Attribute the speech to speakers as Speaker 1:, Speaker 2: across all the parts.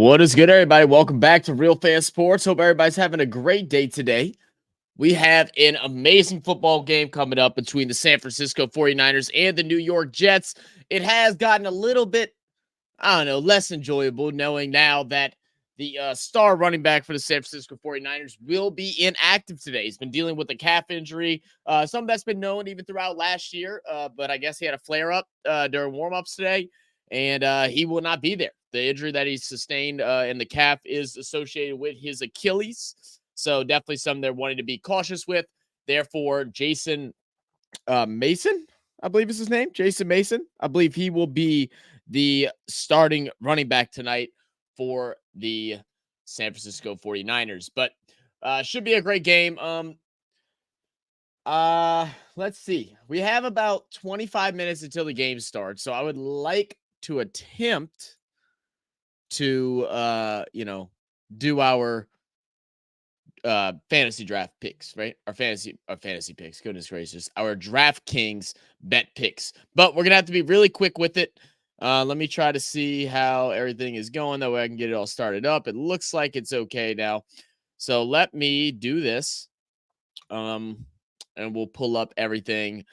Speaker 1: What is good, everybody? Welcome back to Real Fan Sports. Hope everybody's having a great day today. We have an amazing football game coming up between the San Francisco 49ers and the New York Jets. It has gotten a little bit, less enjoyable knowing now that the star running back for the San Francisco 49ers will be inactive today. He's been dealing with a calf injury, something that's been known even throughout last year, but I guess he had a flare-up during warm-ups today, and he will not be there. The injury that he sustained in the calf is associated with his Achilles, so definitely something they're wanting to be cautious with. Therefore, Jason Mason, I believe is his name, Jason Mason. I believe he will be the starting running back tonight for the San Francisco 49ers. But should be a great game. Let's see. We have about 25 minutes until the game starts, so I would like to attempt to do our fantasy draft picks, right? Our fantasy picks, goodness gracious, our DraftKings bet picks. But we're gonna have to be really quick with it. Let me try to see how everything is going, that way I can get it all started up. It looks like it's okay now, so let me do this, and we'll pull up everything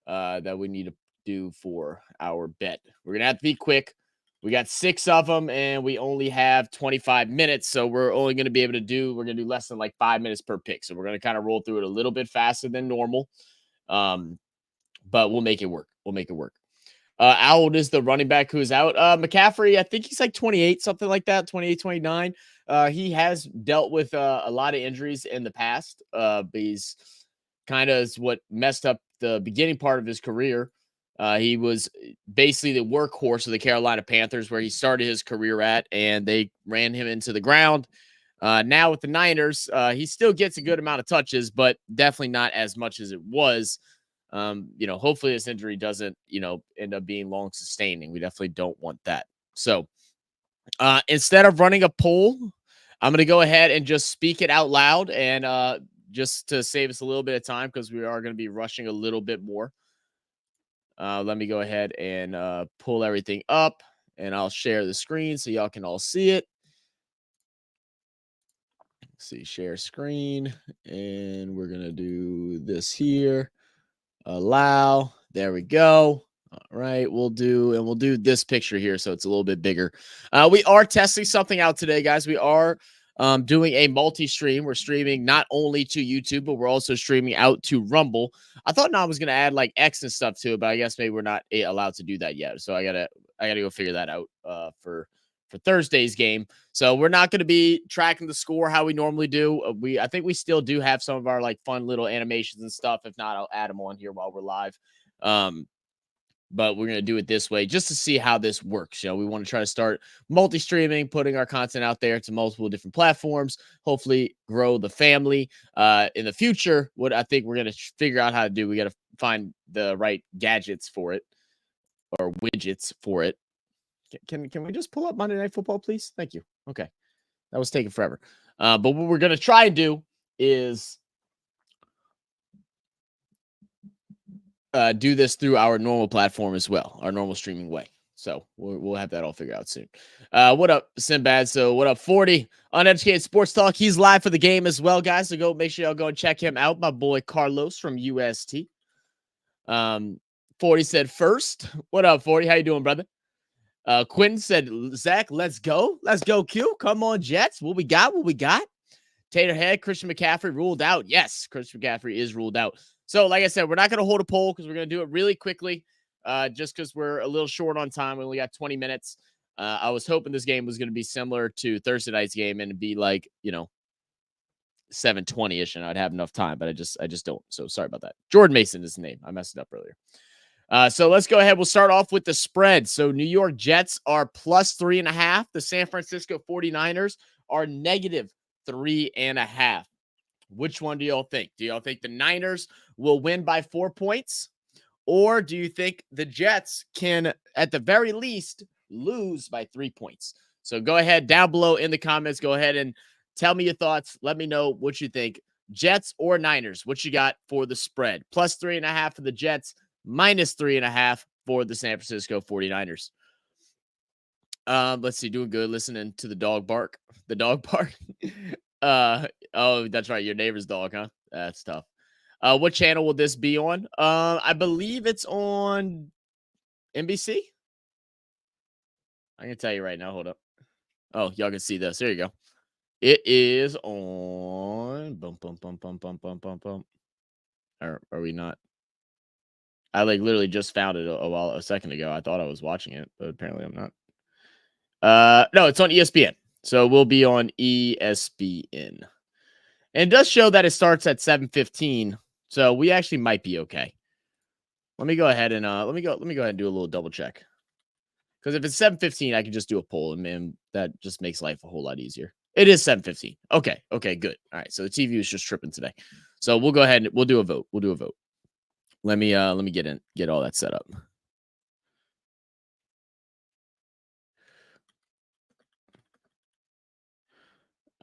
Speaker 1: that we need to do for our bet. We're gonna have to be quick. We got 6 of them, and we only have 25 minutes, so we're only going to be able to we're going to do less than like 5 minutes per pick. So we're going to kind of roll through it a little bit faster than normal, but we'll make it work. How old is the running back who's out? McCaffrey, I think he's like 28, something like that, 28, 29. He has dealt with a lot of injuries in the past. But he's kind of what messed up the beginning part of his career. He was basically the workhorse of the Carolina Panthers, where he started his career at, and they ran him into the ground. Now with the Niners, he still gets a good amount of touches, but definitely not as much as it was. Hopefully this injury doesn't, end up being long sustaining. We definitely don't want that. So instead of running a poll, I'm going to go ahead and just speak it out loud, and just to save us a little bit of time, because we are going to be rushing a little bit more. Let me go ahead and pull everything up, and I'll share the screen so y'all can all see it. Let's see, share screen, and we're gonna do this here. Allow. There we go. All right, we'll do this picture here, so it's a little bit bigger. We are testing something out today, guys. We are doing a multi-stream. We're streaming not only to YouTube, but we're also streaming out to Rumble. I thought I was going to add like X and stuff to it, but I guess maybe we're not allowed to do that yet. So I gotta go figure that out for Thursday's game. So we're not going to be tracking the score how we normally do. I think we still do have some of our like fun little animations and stuff. If not, I'll add them on here while we're live. But we're going to do it this way just to see how this works. We want to try to start multi-streaming, putting our content out there to multiple different platforms, hopefully grow the family. In the future, what I think we're going to figure out how to do, we got to find the right gadgets for it, or widgets for it. Can we just pull up Monday Night Football, please? Thank you. Okay. That was taking forever. But what we're going to try and do is do this through our normal platform as well, our normal streaming way. So we'll have that all figured out soon. What up, Sinbad? So what up, 40 Uneducated Sports Talk? He's live for the game as well, guys. So make sure y'all go and check him out. My boy Carlos from UST. 40 said first. What up, 40? How you doing, brother? Quentin said, Zach, let's go. Let's go, Q. Come on, Jets. What we got? Taterhead, Christian McCaffrey ruled out. Yes, Christian McCaffrey is ruled out. So, like I said, we're not going to hold a poll because we're going to do it really quickly, just because we're a little short on time. We only got 20 minutes. I was hoping this game was going to be similar to Thursday night's game and be like, 7:20-ish, and I'd have enough time, but I just don't. So, sorry about that. Jordan Mason is the name. I messed it up earlier. So, let's go ahead. We'll start off with the spread. So, New York Jets are plus 3.5. The San Francisco 49ers are negative 3.5. Which one do y'all think? Do y'all think the Niners will win by 4 points? Or do you think the Jets can, at the very least, lose by 3 points? So go ahead down below in the comments. Go ahead and tell me your thoughts. Let me know what you think. Jets or Niners? What you got for the spread? Plus 3.5 for the Jets, minus 3.5 for the San Francisco 49ers. Let's see, doing good. Listening to the dog bark. The dog bark. Oh, that's right. Your neighbor's dog, huh? That's tough. What channel will this be on? I believe it's on NBC. I can tell you right now. Hold up. Oh, y'all can see this. There you go. It is on. Bum bum bum bum bum bum bum bum. Are we not? I like literally just found it a second ago. I thought I was watching it, but apparently I'm not. No, it's on ESPN. So we'll be on ESPN. And it does show that it starts at 7:15. So we actually might be okay. Let me go ahead and let me go ahead and do a little double check. Because if it's 7:15, I can just do a poll, and man, that just makes life a whole lot easier. It is 7:15. Okay, good. All right, so the TV is just tripping today. So we'll go ahead and we'll do a vote. Let me get all that set up.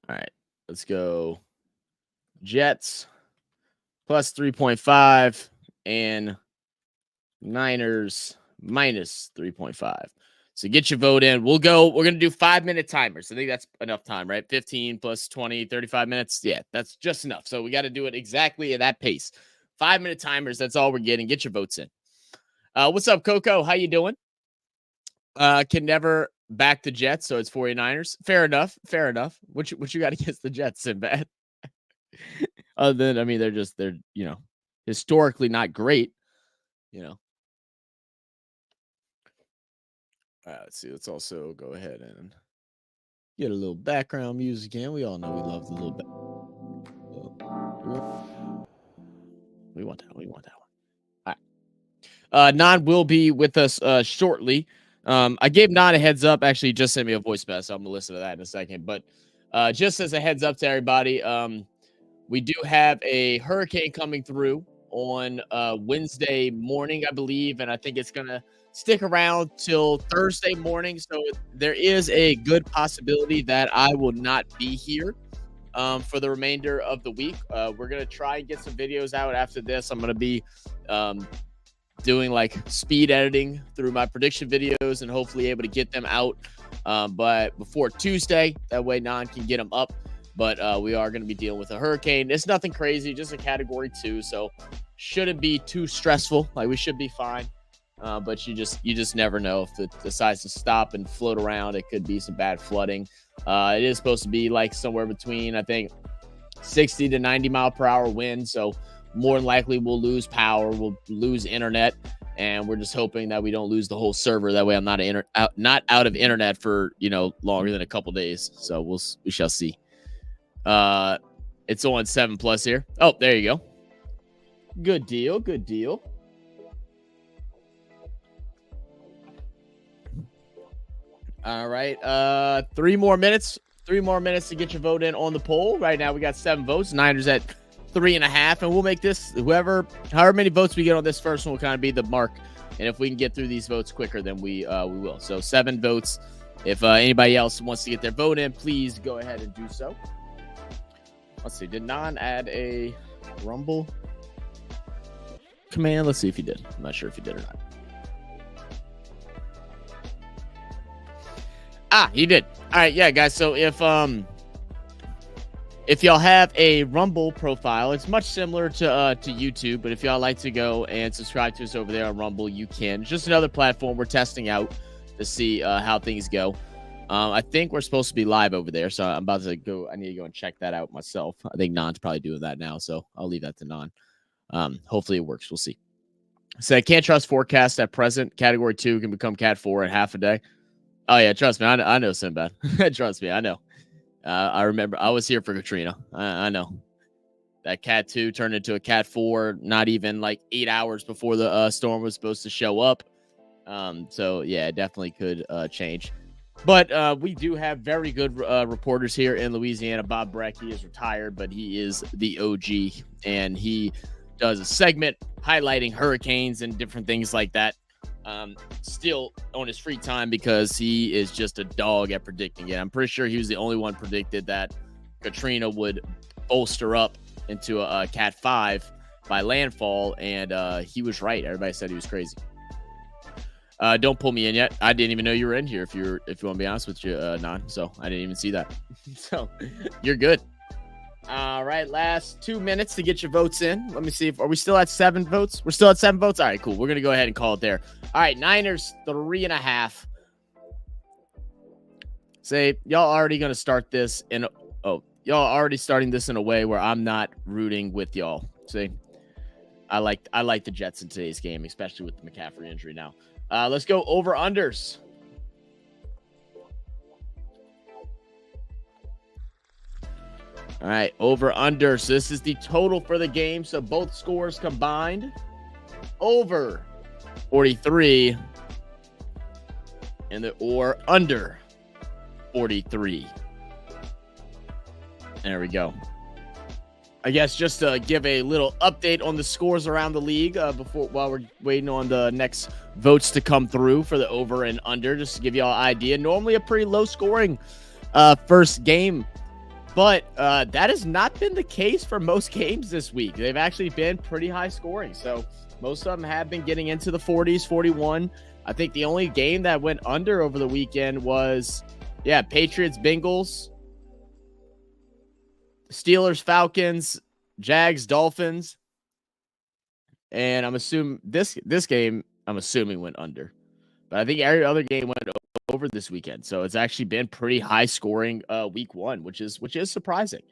Speaker 1: All right, let's go. Jets plus 3.5 and Niners minus 3.5. So get your vote in. We're going to do 5-minute timers. I think that's enough time, right? 15 plus 20, 35 minutes. Yeah, that's just enough. So we got to do it exactly at that pace. 5-minute timers. That's all we're getting. Get your votes in. What's up, Coco? How you doing? Can never back the Jets, so it's 49ers. Fair enough. What you got against the Jets, Sinbad? Other than, I mean, they're historically not great, All right, let's see. Let's also go ahead and get a little background music in. We all know we love the little bit. We want that one. All right. Non will be with us shortly. I gave Non a heads up. Actually, he just sent me a voice message, so I'm gonna listen to that in a second. But just as a heads up to everybody, we do have a hurricane coming through on Wednesday morning, I believe, and I think it's gonna stick around till Thursday morning. So there is a good possibility that I will not be here for the remainder of the week. We're gonna try and get some videos out after this. I'm gonna be doing like speed editing through my prediction videos and hopefully able to get them out but before Tuesday. That way Non can get them up. But we are going to be dealing with a hurricane. It's nothing crazy, just a category 2. So shouldn't be too stressful. Like, we should be fine. But you just never know if it decides to stop and float around. It could be some bad flooding. It is supposed to be like somewhere between, I think, 60 to 90 mile per hour wind. So more than likely we'll lose power. We'll lose internet. And we're just hoping that we don't lose the whole server. That way I'm not out of internet for, longer than a couple days. So we shall see. It's on 7+ here. Oh, there you go. Good deal. All right. 3 more minutes. 3 more minutes to get your vote in on the poll. Right now we got 7 votes. Niners at 3.5, and we'll make this however many votes we get on this first one will kind of be the mark. And if we can get through these votes quicker, then we will. So 7 votes. If anybody else wants to get their vote in, please go ahead and do so. Let's see. Did Non add a Rumble command? Let's see if he did. I'm not sure if he did or not. He did. All right, yeah, guys. So if y'all have a Rumble profile, it's much similar to YouTube. But if y'all like to go and subscribe to us over there on Rumble, you can. It's just another platform we're testing out to see how things go. I think we're supposed to be live over there, so I'm about to go. I need to go and check that out myself. I think Non's probably doing that now, so I'll leave that to Non. Hopefully it works. We'll see. So I can't trust forecast at present. Category 2 can become Cat 4 in half a day. Oh yeah, trust me. I know Sinbad. Trust me, I know. I remember I was here for Katrina. I know that Cat 2 turned into a Cat 4 not even like 8 hours before the storm was supposed to show up. So yeah, it definitely could change. But we do have very good reporters here in Louisiana. Bob Breck, he is retired, but he is the OG, and he does a segment highlighting hurricanes and different things like that. Still on his free time because he is just a dog at predicting it. I'm pretty sure he was the only one predicted that Katrina would bolster up into a Cat 5 by landfall, and he was right. Everybody said he was crazy. Don't pull me in yet. I didn't even know you were in here. If you want to be honest with you, Non. So I didn't even see that. So you're good. All right, last 2 minutes to get your votes in. Let me see are we still at 7 votes? We're still at 7 votes. All right, cool. We're gonna go ahead and call it there. All right, Niners 3.5. Say y'all already gonna start this in. Y'all already starting this in a way where I'm not rooting with y'all. See, I like the Jets in today's game, especially with the McCaffrey injury now. Let's go over unders. All right, over under. So this is the total for the game. So both scores combined, over 43, and or under 43. There we go. I guess just to give a little update on the scores around the league while we're waiting on the next votes to come through for the over and under, just to give you all an idea. Normally a pretty low scoring first game, but that has not been the case for most games this week. They've actually been pretty high scoring. So most of them have been getting into the 40s, 41. I think the only game that went under over the weekend was, Patriots, Bengals, Steelers, Falcons, Jags, Dolphins. And I'm assuming this game, went under. But I think every other game went over this weekend. So it's actually been pretty high scoring week one, which is surprising.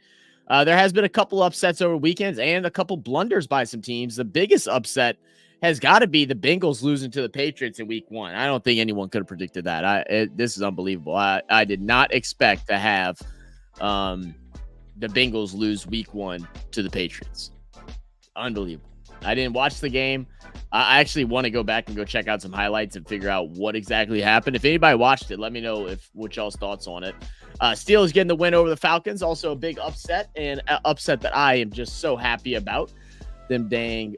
Speaker 1: There has been a couple upsets over weekends and a couple blunders by some teams. The biggest upset has got to be the Bengals losing to the Patriots in week one. I don't think anyone could have predicted that. This is unbelievable. I did not expect to have the Bengals lose week one to the Patriots. Unbelievable. I didn't watch the game. I actually want to go back and go check out some highlights and figure out what exactly happened. If anybody watched it, let me know what y'all's thoughts on it. Steelers getting the win over the Falcons. Also a big upset, and an upset that I am just so happy about. Them dang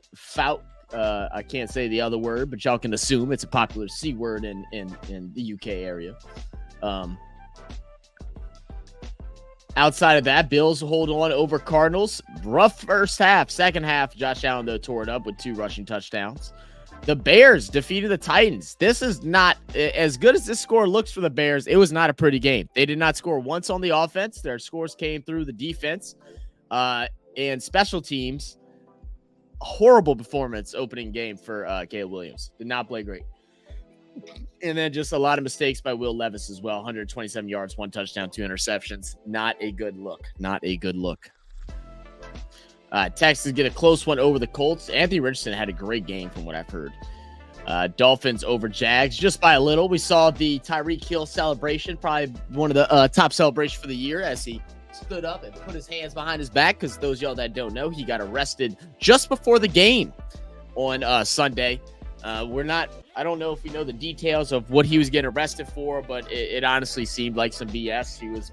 Speaker 1: I can't say the other word, but y'all can assume it's a popular C word in the UK area. Outside of that, Bills hold on over Cardinals. Rough first half. Second half, Josh Allen, though, tore it up with 2 rushing touchdowns. The Bears defeated the Titans. This is not, as good as this score looks for the Bears, it was not a pretty game. They did not score once on the offense. Their scores came through the defense and special teams. A horrible performance opening game for Caleb Williams. Did not play great. And then just a lot of mistakes by Will Levis as well. 127 yards, 1 touchdown, 2 interceptions. Not a good look. Not a good look. Texans get a close one over the Colts. Anthony Richardson had a great game from what I've heard. Dolphins over Jags just by a little. We saw the Tyreek Hill celebration, probably one of the top celebrations for the year, as he stood up and put his hands behind his back, because those of y'all that don't know, he got arrested just before the game on Sunday. I don't know if we know the details of what he was getting arrested for, but it honestly seemed like some BS. He was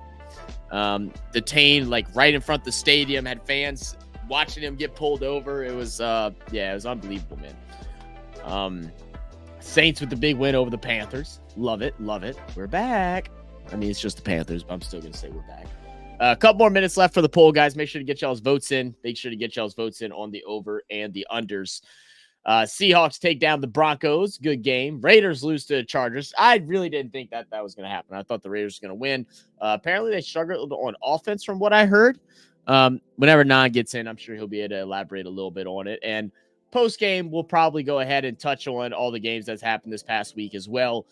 Speaker 1: detained like right in front of the stadium, had fans watching him get pulled over. It was it was unbelievable, man. Saints with the big win over the Panthers. Love it. We're back. I mean, it's just the Panthers, but I'm still gonna say we're back. A couple more minutes left for the poll, guys. Make sure to get y'all's votes in. Make sure to get y'all's votes in on the over and the unders. Seahawks take down the Broncos. Good game. Raiders lose to the Chargers. I really didn't think that was going to happen. I thought the Raiders were going to win. Apparently, they struggled on offense from what I heard. Whenever Nan gets in, I'm sure he'll be able to elaborate a little bit on it. And post-game, we'll probably go ahead and touch on all the games that's happened this past week as well.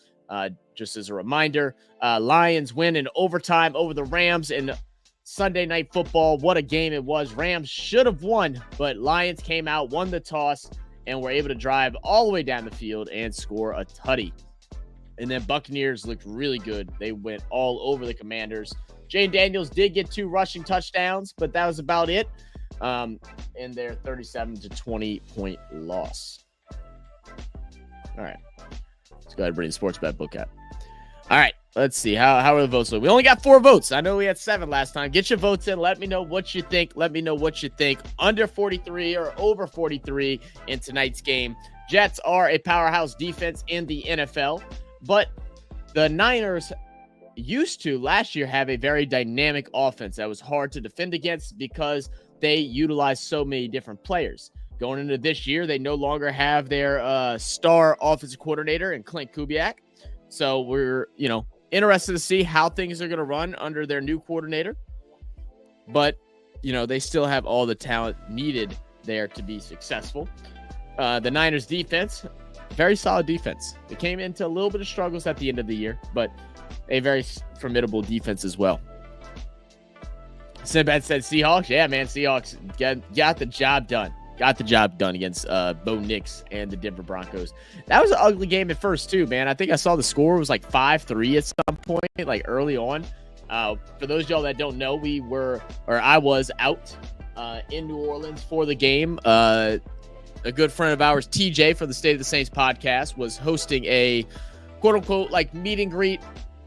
Speaker 1: Just as a reminder, Lions win in overtime over the Rams in Sunday Night Football. What a game it was. Rams should have won, but Lions came out, won the toss, and were able to drive all the way down the field and score a tutty. And then Buccaneers looked really good. They went all over the Commanders. Jane Daniels did get 2 rushing touchdowns, but that was about it in their 37-20 point loss. All right. Let's go ahead and bring the sports bet book out. All right. Let's see. How are the votes? We only got 4 votes. I know we had 7 last time. Get your votes in. Let me know what you think. Under 43 or over 43 in tonight's game. Jets are a powerhouse defense in the NFL, but the Niners used to last year have a very dynamic offense that was hard to defend against because they utilized so many different players. Going into this year, they no longer have their star offensive coordinator in Clint Kubiak. So we're, interested to see how things are going to run under their new coordinator. But, they still have all the talent needed there to be successful. The Niners defense, very solid defense. They came into a little bit of struggles at the end of the year, but a very formidable defense as well. Sinbad said Seahawks. Yeah, man, Seahawks got the job done. Got the job done against Bo Nix and the Denver Broncos. That was an ugly game at first, too, man. I think I saw the score was like 5-3 at some point, like early on. For those of y'all that don't know, I was out in New Orleans for the game. A good friend of ours, TJ, from the State of the Saints podcast, was hosting a quote-unquote like meet and greet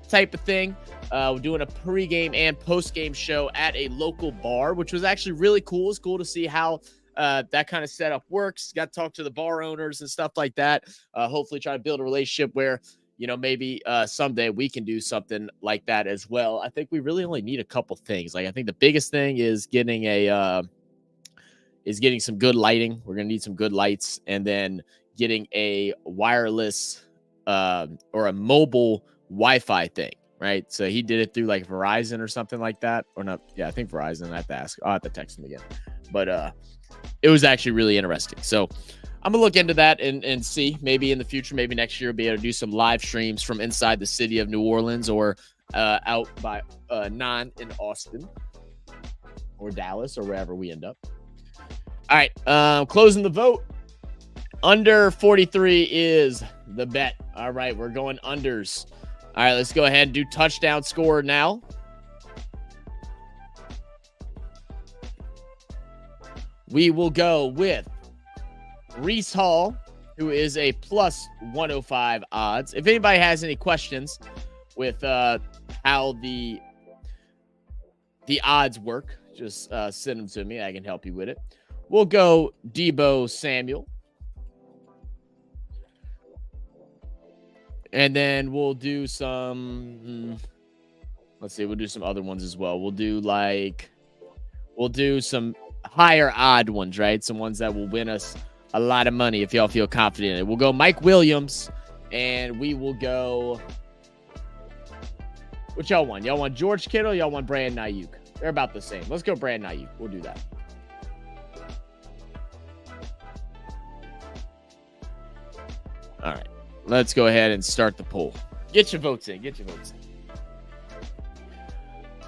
Speaker 1: type of thing. We're doing a pregame and postgame show at a local bar, which was actually really cool. It's cool to see how that kind of setup works. Got to talk to the bar owners and stuff like that. Hopefully try to build a relationship where, maybe someday we can do something like that as well. I think we really only need a couple things. Like, I think the biggest thing is getting some good lighting. We're going to need some good lights, and then getting a wireless or a mobile Wi-Fi thing, right? So he did it through like Verizon or something like that, or not. Yeah, I think Verizon. I have to ask. I'll have to text him again, but it was actually really interesting. So I'm gonna look into that and see, maybe in the future, maybe next year, be able to do some live streams from inside the city of New Orleans, or out by in Austin or Dallas, or wherever we end up. All right, closing the vote. Under 43 is the bet. All right, we're going unders. All right, let's go ahead and do touchdown score now. We will go with Reese Hall, who is a plus 105 odds. If anybody has any questions with how the odds work, just send them to me. I can help you with it. We'll go Deebo Samuel. And then we'll do some, let's see, we'll do some other ones as well. We'll do some higher odd ones, right? Some ones that will win us a lot of money if y'all feel confident in it. We'll go Mike Williams, and we will go, what y'all want? Y'all want George Kittle? Y'all want Brandon Ayuk? They're about the same. Let's go Brandon Ayuk. We'll do that. All right. Let's go ahead and start the poll. Get your votes in.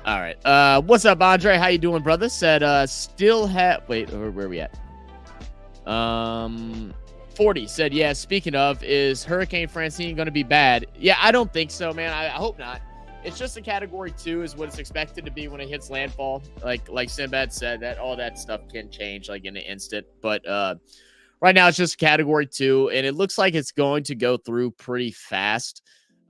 Speaker 1: All right. What's up, Andre? How you doing, brother? Said wait, where are we at? 40 said, yeah, speaking of, is Hurricane Francine going to be bad? Yeah, I don't think so, man. I hope not. It's just a category 2 is what it's expected to be when it hits landfall. Like Sinbad said, that all that stuff can change like in an instant. But right now, it's just category 2, and it looks like it's going to go through pretty fast.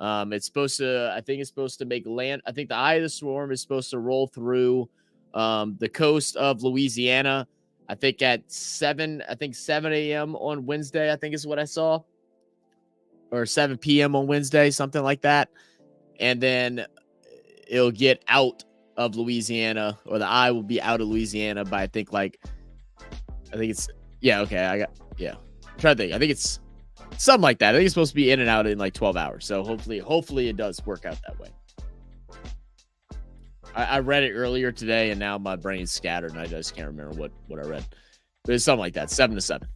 Speaker 1: It's supposed to make land. I think the eye of the storm is supposed to roll through the coast of Louisiana. I think at 7 a.m. on Wednesday, I think is what I saw, or 7 p.m. on Wednesday, something like that. And then it'll get out of Louisiana, or the eye will be out of Louisiana by, I think it's, yeah, okay. I'm trying to think. I think it's something like that. I think it's supposed to be in and out in like 12 hours. So hopefully it does work out that way. I read it earlier today, and now my brain's scattered, and I just can't remember what I read. But it's something like that, 7 to 7.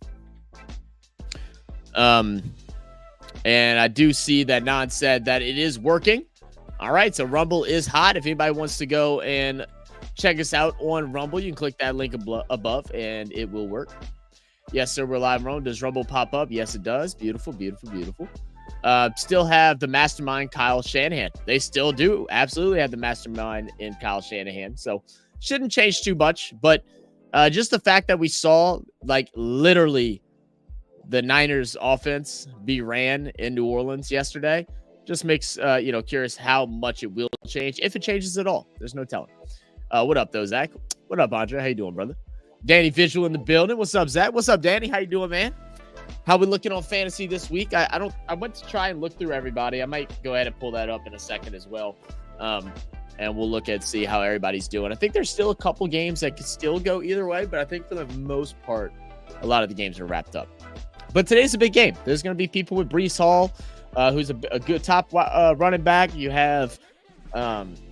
Speaker 1: And I do see that Nan said that it is working. All right, so Rumble is hot. If anybody wants to go and check us out on Rumble, you can click that link above, and it will work. Yes, sir, we're live, Ron. Does Rumble pop up? Yes, it does. Beautiful, beautiful, beautiful. Still have the mastermind, Kyle Shanahan. They still do absolutely have the mastermind in Kyle Shanahan. So shouldn't change too much. But just the fact that we saw, like, literally the Niners offense be ran in New Orleans yesterday just makes, curious how much it will change, if it changes at all. There's no telling. What up, though, Zach? What up, Andre? How you doing, brother? Danny Visual in the building. What's up, Zach? What's up, Danny? How you doing, man? How we looking on fantasy this week? I went to try and look through everybody. I might go ahead and pull that up in a second as well. And we'll look at see how everybody's doing. I think there's still a couple games that could still go either way, but I think for the most part, a lot of the games are wrapped up. But today's a big game. There's going to be people with Breece Hall, who's a good top running back. You have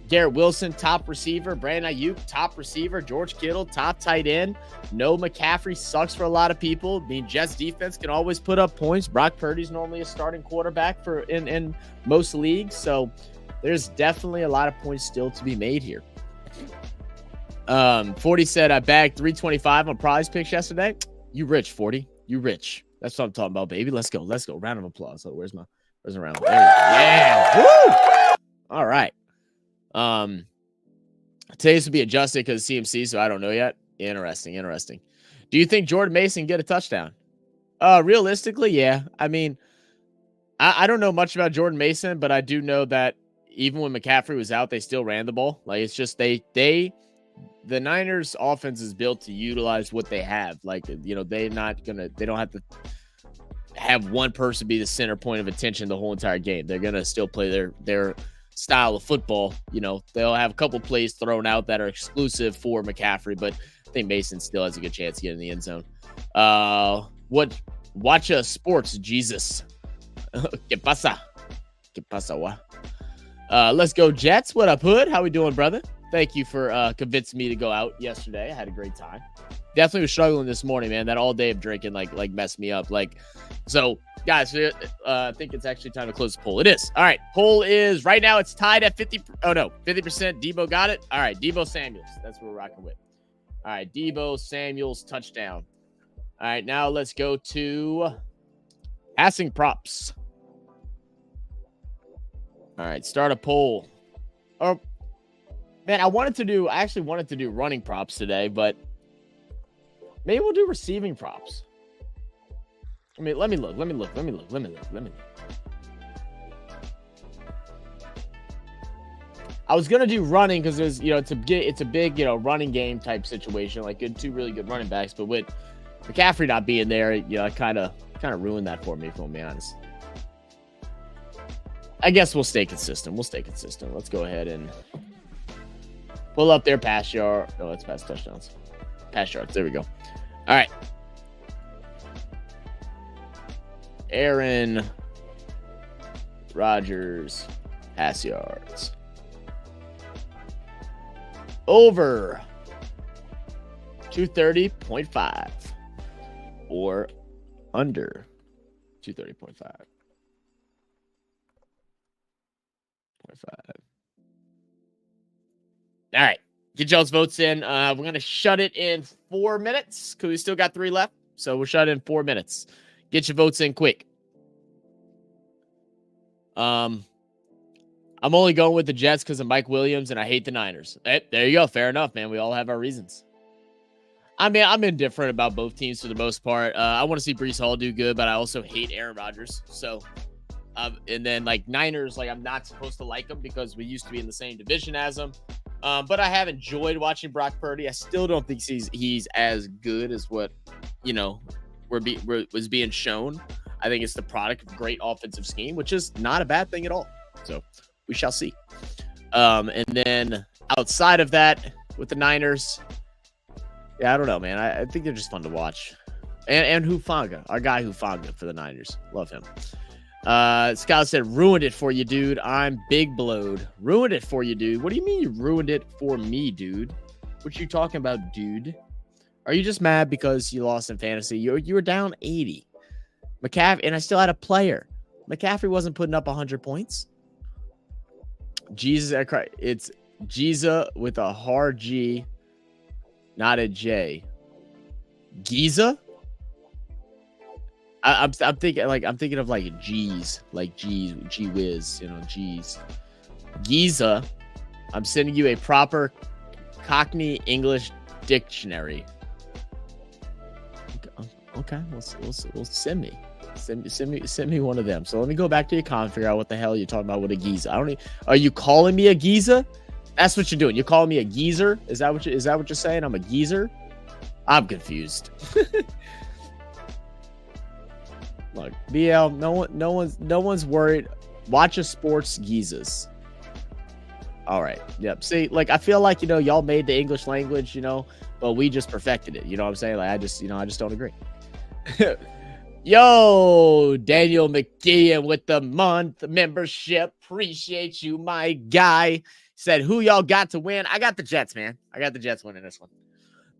Speaker 1: Garrett Wilson, top receiver. Brandon Ayuk, top receiver. George Kittle, top tight end. No McCaffrey sucks for a lot of people. I mean, Jets defense can always put up points. Brock Purdy's normally a starting quarterback in most leagues. So there's definitely a lot of points still to be made here. 40 said, I bagged 325 on prize picks yesterday. You rich, 40. You rich. That's what I'm talking about, baby. Let's go. Let's go. Round of applause. Oh, where's the round? There yeah. Woo! All right. Today's will be adjusted because CMC, so I don't know yet. Interesting. Do you think Jordan Mason get a touchdown? Realistically, yeah. I mean, I don't know much about Jordan Mason, but I do know that even when McCaffrey was out, they still ran the ball. Like, it's just the Niners offense is built to utilize what they have. Like, you know, they don't have to have one person be the center point of attention the whole entire game. They're going to still play their style of football. You know, they'll have a couple plays thrown out that are exclusive for McCaffrey, but I think Mason still has a good chance to get in the end zone. Watch sports, Jesus. ¿Qué pasa? What? Let's go Jets. What up, Hood? How we doing, brother? Thank you for convincing me to go out yesterday. I had a great time. Definitely was struggling this morning, man. That all day of drinking like messed me up. So guys, I think it's actually time to close the poll. It is. All right. Poll is right now. It's tied at 50. Oh no, 50%. Debo got it. All right. Debo Samuels. That's what we're rocking with. All right. Debo Samuels touchdown. All right. Now let's go to passing props. All right. Start a poll. Oh, man, I actually wanted to do running props today, but maybe we'll do receiving props. I mean, let me look. I was gonna do running because there's, it's a big, running game type situation, like two really good running backs. But with McCaffrey not being there, it kind of ruined that for me, if I'm being honest. I guess we'll stay consistent. Let's go ahead and pull up their pass yard. No, let's pass touchdowns. Pass yards. There we go. All right. AARON Rodgers pass yards. Over 230.5 or under 230.5. All right. Get y'all's votes in. We're going to shut it in 4 minutes because we still got 3 left. So we'll shut it in 4 minutes. Get your votes in quick. I'm only going with the Jets because of Mike Williams, and I hate the Niners. Hey, there you go. Fair enough, man. We all have our reasons. I mean, I'm indifferent about both teams for the most part. I want to see Breece Hall do good, but I also hate Aaron Rodgers. So, and then Niners, I'm not supposed to like them because we used to be in the same division as them. But I have enjoyed watching Brock Purdy. I still don't think he's as good as what, was being shown. I think it's the product of great offensive scheme, which is not a bad thing at all. So we shall see. And then outside of that, with the Niners, I don't know, man. I think they're just fun to watch. And Hufanga, our guy Hufanga for the Niners. Love him. Scott said, ruined it for you, dude. I'm big blowed. Ruined it for you, dude. What do you mean you ruined it for me, dude? What you talking about, dude? Are you just mad because you lost in fantasy? You were down 80. McCaffrey, and I still had a player. McCaffrey wasn't putting up 100 points. Jesus, it's Giza with a hard G, not a J. Giza? I'm thinking of G's, gee whiz, G's. Giza. I'm sending you a proper Cockney English dictionary. Okay, we'll send me one of them. So let me go back to your account and figure out what the hell you're talking about with a Giza. Are you calling me a Giza? That's what you're doing. You're calling me a geezer? Is that what you're saying? I'm a geezer? I'm confused. Look, BL, no one's worried. Watch a sports geezers. All right. Yep. See, like I feel like, y'all made the English language, but we just perfected it. You know what I'm saying? Like I just don't agree. Yo, Daniel McGeehan with the month membership. Appreciate you, my guy. Said, who y'all got to win? I got the Jets, man. I got the Jets winning this one.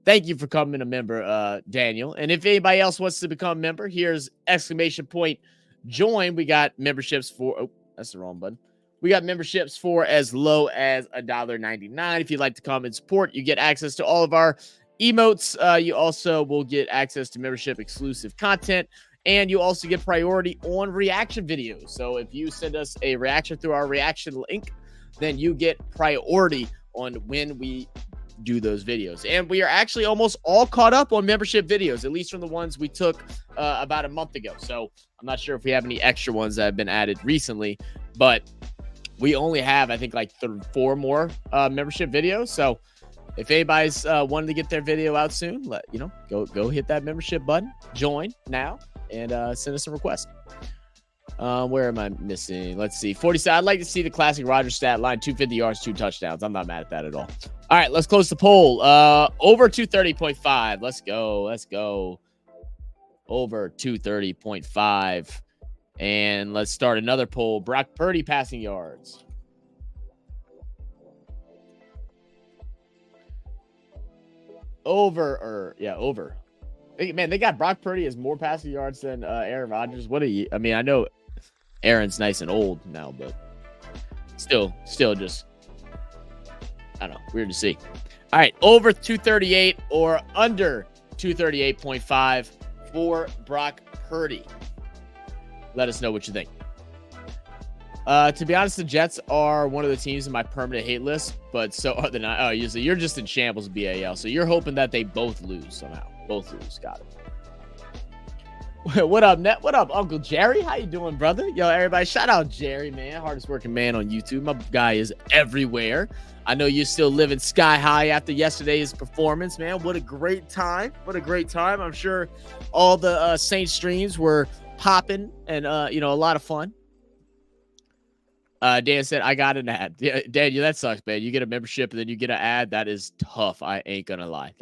Speaker 1: Thank you for coming a member, Daniel. And if anybody else wants to become a member, here's !join. We got memberships for, oh, that's the wrong button. We got memberships for as low as $1.99. If you'd like to come and support, you get access to all of our emotes. You also will get access to membership exclusive content, and you also get priority on reaction videos. So if you send us a reaction through our reaction link, then you get priority on when we do those videos. And we are actually almost all caught up on membership videos, at least from the ones we took about a month ago. So I'm not sure if we have any extra ones that have been added recently, but we only have, I think, like 4 more membership videos. So if anybody's wanting to get their video out soon, go hit that membership button, join now, and send us a request. Where am I missing? Let's see. 40. I'd like to see the classic Rodgers stat line: 250 yards, 2 touchdowns. I'm not mad at that at all. All right, let's close the poll. Over 230.5. Let's go. Over 230.5. And let's start another poll. Brock Purdy passing yards. Over. Man, they got Brock Purdy as more passing yards than Aaron Rodgers. I mean, I know Aaron's nice and old now, but still just, I don't know, weird to see. All right, over 238 or under 238.5 for Brock Purdy. Let us know what you think. To be honest, the Jets are one of the teams in my permanent hate list, but so are the not. Oh, you're just in shambles, BAL. So you're hoping that they both lose somehow. Both lose. Got it. What up, Net? What up, Uncle Jerry? How you doing, brother? Yo, everybody, shout out Jerry, man. Hardest working man on YouTube. My guy is everywhere. I know you're still living sky high after yesterday's performance, man. What a great time. I'm sure all the Saints streams were popping and, a lot of fun. Dan said, I got an ad. Yeah, Daniel, that sucks, man. You get a membership and then you get an ad. That is tough. I ain't gonna lie.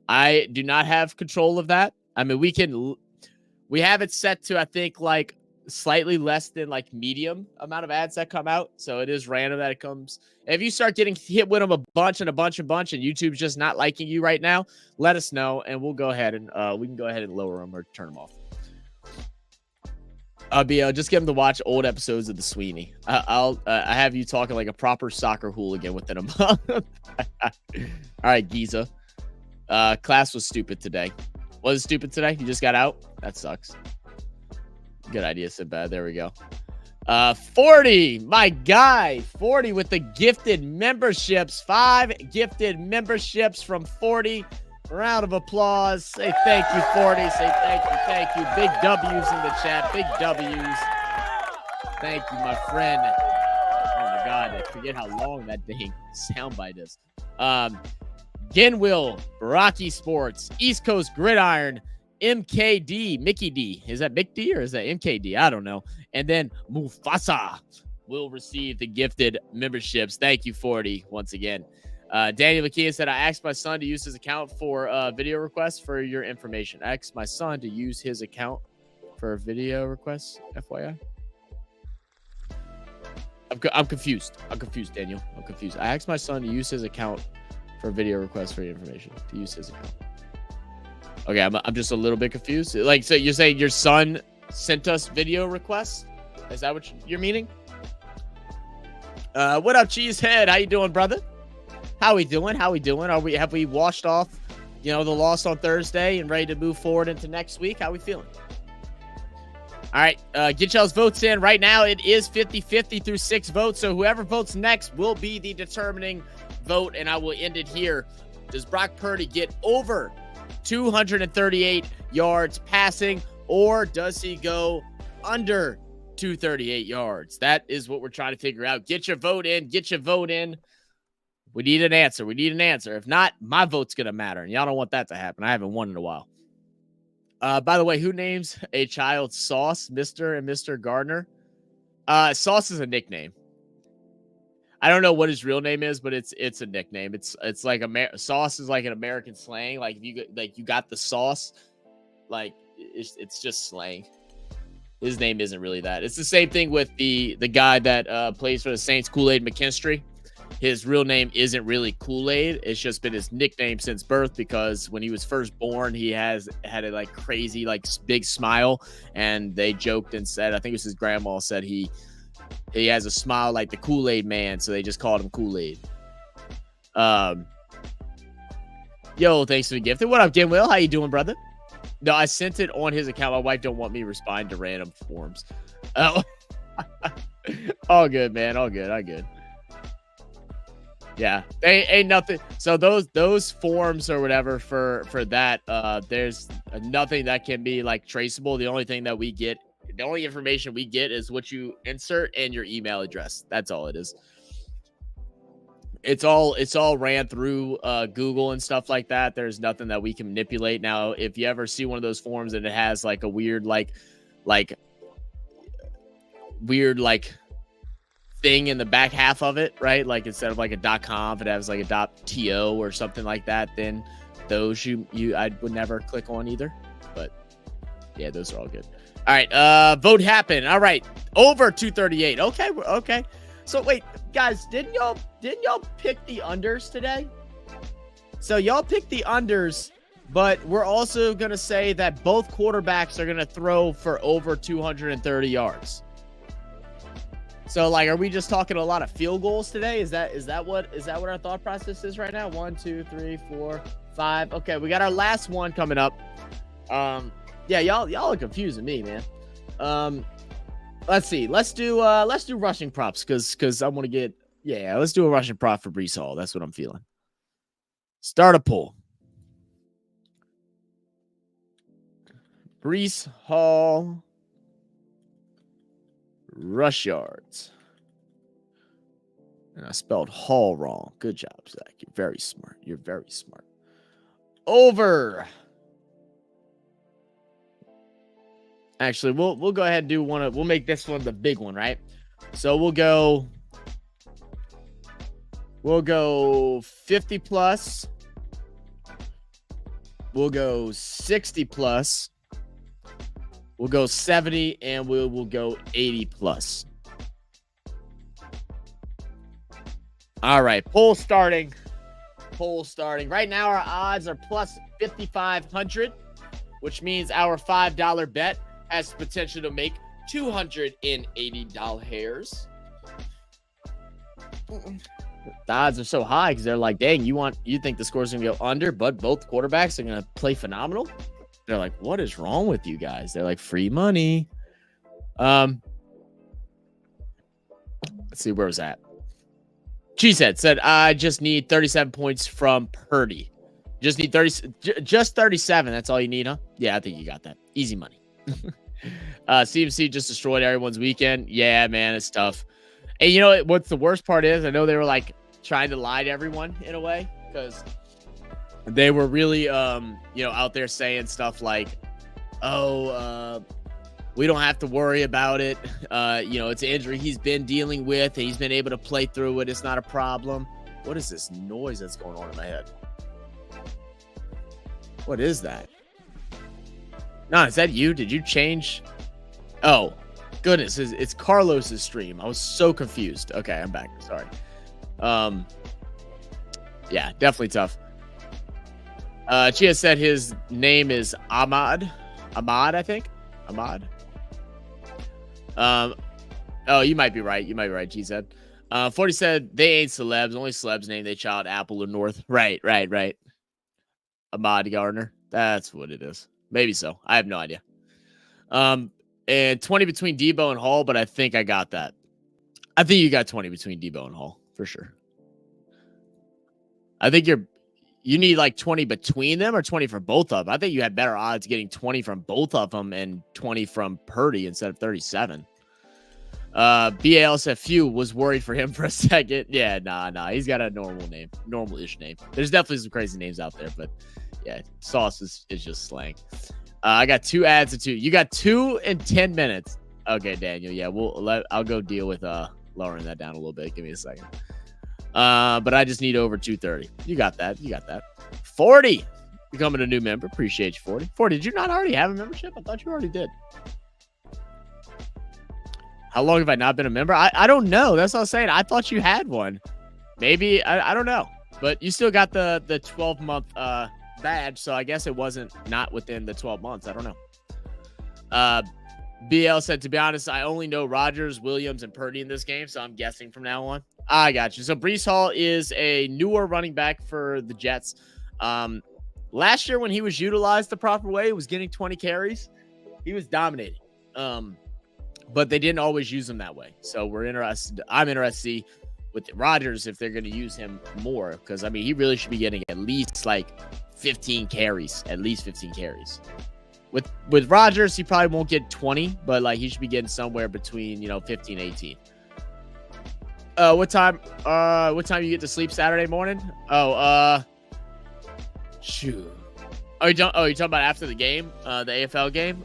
Speaker 1: I do not have control of that. I mean, we have it set to, I think, like slightly less than like medium amount of ads that come out. So it is random that it comes. If you start getting hit with them a bunch, and YouTube's just not liking you right now, let us know and we'll go ahead and we can go ahead and lower them or turn them off. Just get them to watch old episodes of the Sweeney. I have you talking like a proper soccer hooligan within a month. All right, Giza. Class was stupid today. Was it stupid today? You just got out? That sucks. Good idea, Sinbad. There we go. 40, my guy. 40 with the gifted memberships. 5 gifted memberships from 40. Round of applause. Say thank you, 40. Say thank you. Big W's in the chat. Big W's. Thank you, my friend. Oh my God, I forget how long that dang soundbite is. Genwill, Rocky Sports, East Coast Gridiron, MKD, Mickey D. Is that Mick D or is that MKD? I don't know. And then Mufasa will receive the gifted memberships. Thank you, 40, once again. Daniel McKeon said, I asked my son to use his account for video requests for your information. I asked my son to use his account for video requests, FYI. I'm confused. Daniel. I'm confused. I asked my son to use his account for video requests for your information. To use his account. Okay, I'm just a little bit confused. Like, so you're saying your son sent us video requests? Is that what you're meaning? What up, Cheesehead? How you doing, brother? How we doing? Have we washed off, the loss on Thursday and ready to move forward into next week? How we feeling? All right, get y'all's votes in. Right now, it is 50-50 through 6 votes. So whoever votes next will be the determining vote, and I will end it here. Does Brock Purdy get over 238 yards passing, or does he go under 238 yards? That is what we're trying to figure out. Get your vote in. We need an answer. If not, my vote's going to matter, and y'all don't want that to happen. I haven't won in a while. By the way, who names a child Sauce, Mr. and Mr. Gardner? Sauce is a nickname. I don't know what his real name is, but it's a nickname. It's like sauce is like an American slang. Like if you got the sauce, like it's just slang. His name isn't really that. It's the same thing with the guy that plays for the Saints, Kool-Aid McKinstry. His real name isn't really Kool-Aid. It's just been his nickname since birth because when he was first born, he had a like crazy, like big smile. And they joked and said, I think it was his grandma said he has a smile like the Kool-Aid man. So they just called him Kool-Aid. Yo, thanks for the gift. What up, Jim Will? How you doing, brother? No, I sent it on his account. My wife don't want me responding to random forms. Oh, all good, man. All good. All good. Yeah, they ain't nothing. So those forms or whatever for that, there's nothing that can be like traceable. The only thing that we get, the only information we get is what you insert and your email address. That's all it is. It's all ran through Google and stuff like that. There's nothing that we can manipulate. Now, if you ever see one of those forms and it has like a weird thing in the back half of it, right? Like instead of like a .com, it has like a .to or something like that. Then those I would never click on either. But yeah, those are all good. All right, vote happened. All right, over 238. Okay. So wait, guys, didn't y'all pick the unders today? So y'all picked the unders, but we're also gonna say that both quarterbacks are gonna throw for over 230 yards. So, like, are we just talking a lot of field goals today? Is that what our thought process is right now? 1, 2, 3, 4, 5. Okay, we got our last one coming up. Yeah, y'all are confusing me, man. Let's see. Let's do rushing props because I want to get let's do a rushing prop for Breece Hall. That's what I'm feeling. Start a poll. Breece Hall. Rush yards. And I spelled Hall wrong. Good job, Zach. You're very smart. You're very smart. Over. Actually, we'll go ahead and do one. We'll make this one the big one, right? So we'll go 50 plus. We'll go 60 plus. We'll go 70, and we'll go 80 plus. All right, poll starting. Right now, our odds are plus 5,500, which means our $5 bet has the potential to make $280. The odds are so high because they're like, dang, you think the score's gonna go under, but both quarterbacks are gonna play phenomenal. They're like, what is wrong with you guys? They're like, free money. Let's see, where was that? Cheesehead said, I just need 37 points from Purdy. Just need 37. That's all you need, huh? Yeah, I think you got that. Easy money. CMC just destroyed everyone's weekend. Yeah, man, it's tough. And you know what's the worst part is? I know they were like trying to lie to everyone in a way because they were really, out there saying stuff like, we don't have to worry about it. It's an injury he's been dealing with. And he's been able to play through it. It's not a problem. What is this noise that's going on in my head? What is that? No, is that you? Did you change? Oh, goodness. It's Carlos's stream. I was so confused. Okay, I'm back. Sorry. Yeah, definitely tough. Chia said his name is Ahmad, I think. Ahmad. Oh, you might be right. Chia said. 40 said they ain't celebs. Only celebs name they child Apple or North. Right. Ahmad Gardner. That's what it is. Maybe so. I have no idea. And 20 between Debo and Hall, but I think I got that. I think you got 20 between Debo and Hall for sure. I think you need like 20 between them or 20 for both of them. I think you had better odds getting 20 from both of them and 20 from Purdy instead of 37. BALSFU was worried for him for a second. Yeah, nah. He's got a normal-ish name. There's definitely some crazy names out there, but yeah, Sauce is just slang. I got 2 ads and 2. You got 2 in 10 minutes. Okay, Daniel. Yeah, I'll go deal with lowering that down a little bit. Give me a second. But I just need over 230. You got that. You got that. 40. Becoming a new member. Appreciate you, 40. 40, did you not already have a membership? I thought you already did. How long have I not been a member? I don't know. That's what I was saying. I thought you had one. Maybe. I don't know. But you still got the 12-month badge, so I guess it wasn't not within the 12 months. I don't know. BL said, to be honest, I only know Rodgers, Williams, and Purdy in this game, so I'm guessing from now on. I got you. So Breece Hall is a newer running back for the Jets. Last year when he was utilized the proper way, he was getting 20 carries. He was dominating. But they didn't always use him that way. So we're interested. I'm interested to see with Rodgers if they're going to use him more. Because, I mean, he really should be getting at least like 15 carries. At least 15 carries. With Rodgers, he probably won't get 20. But, like, he should be getting somewhere between, 15 and 18. What time you get to sleep Saturday morning? Shoot. You're talking about after the game? The AFL game?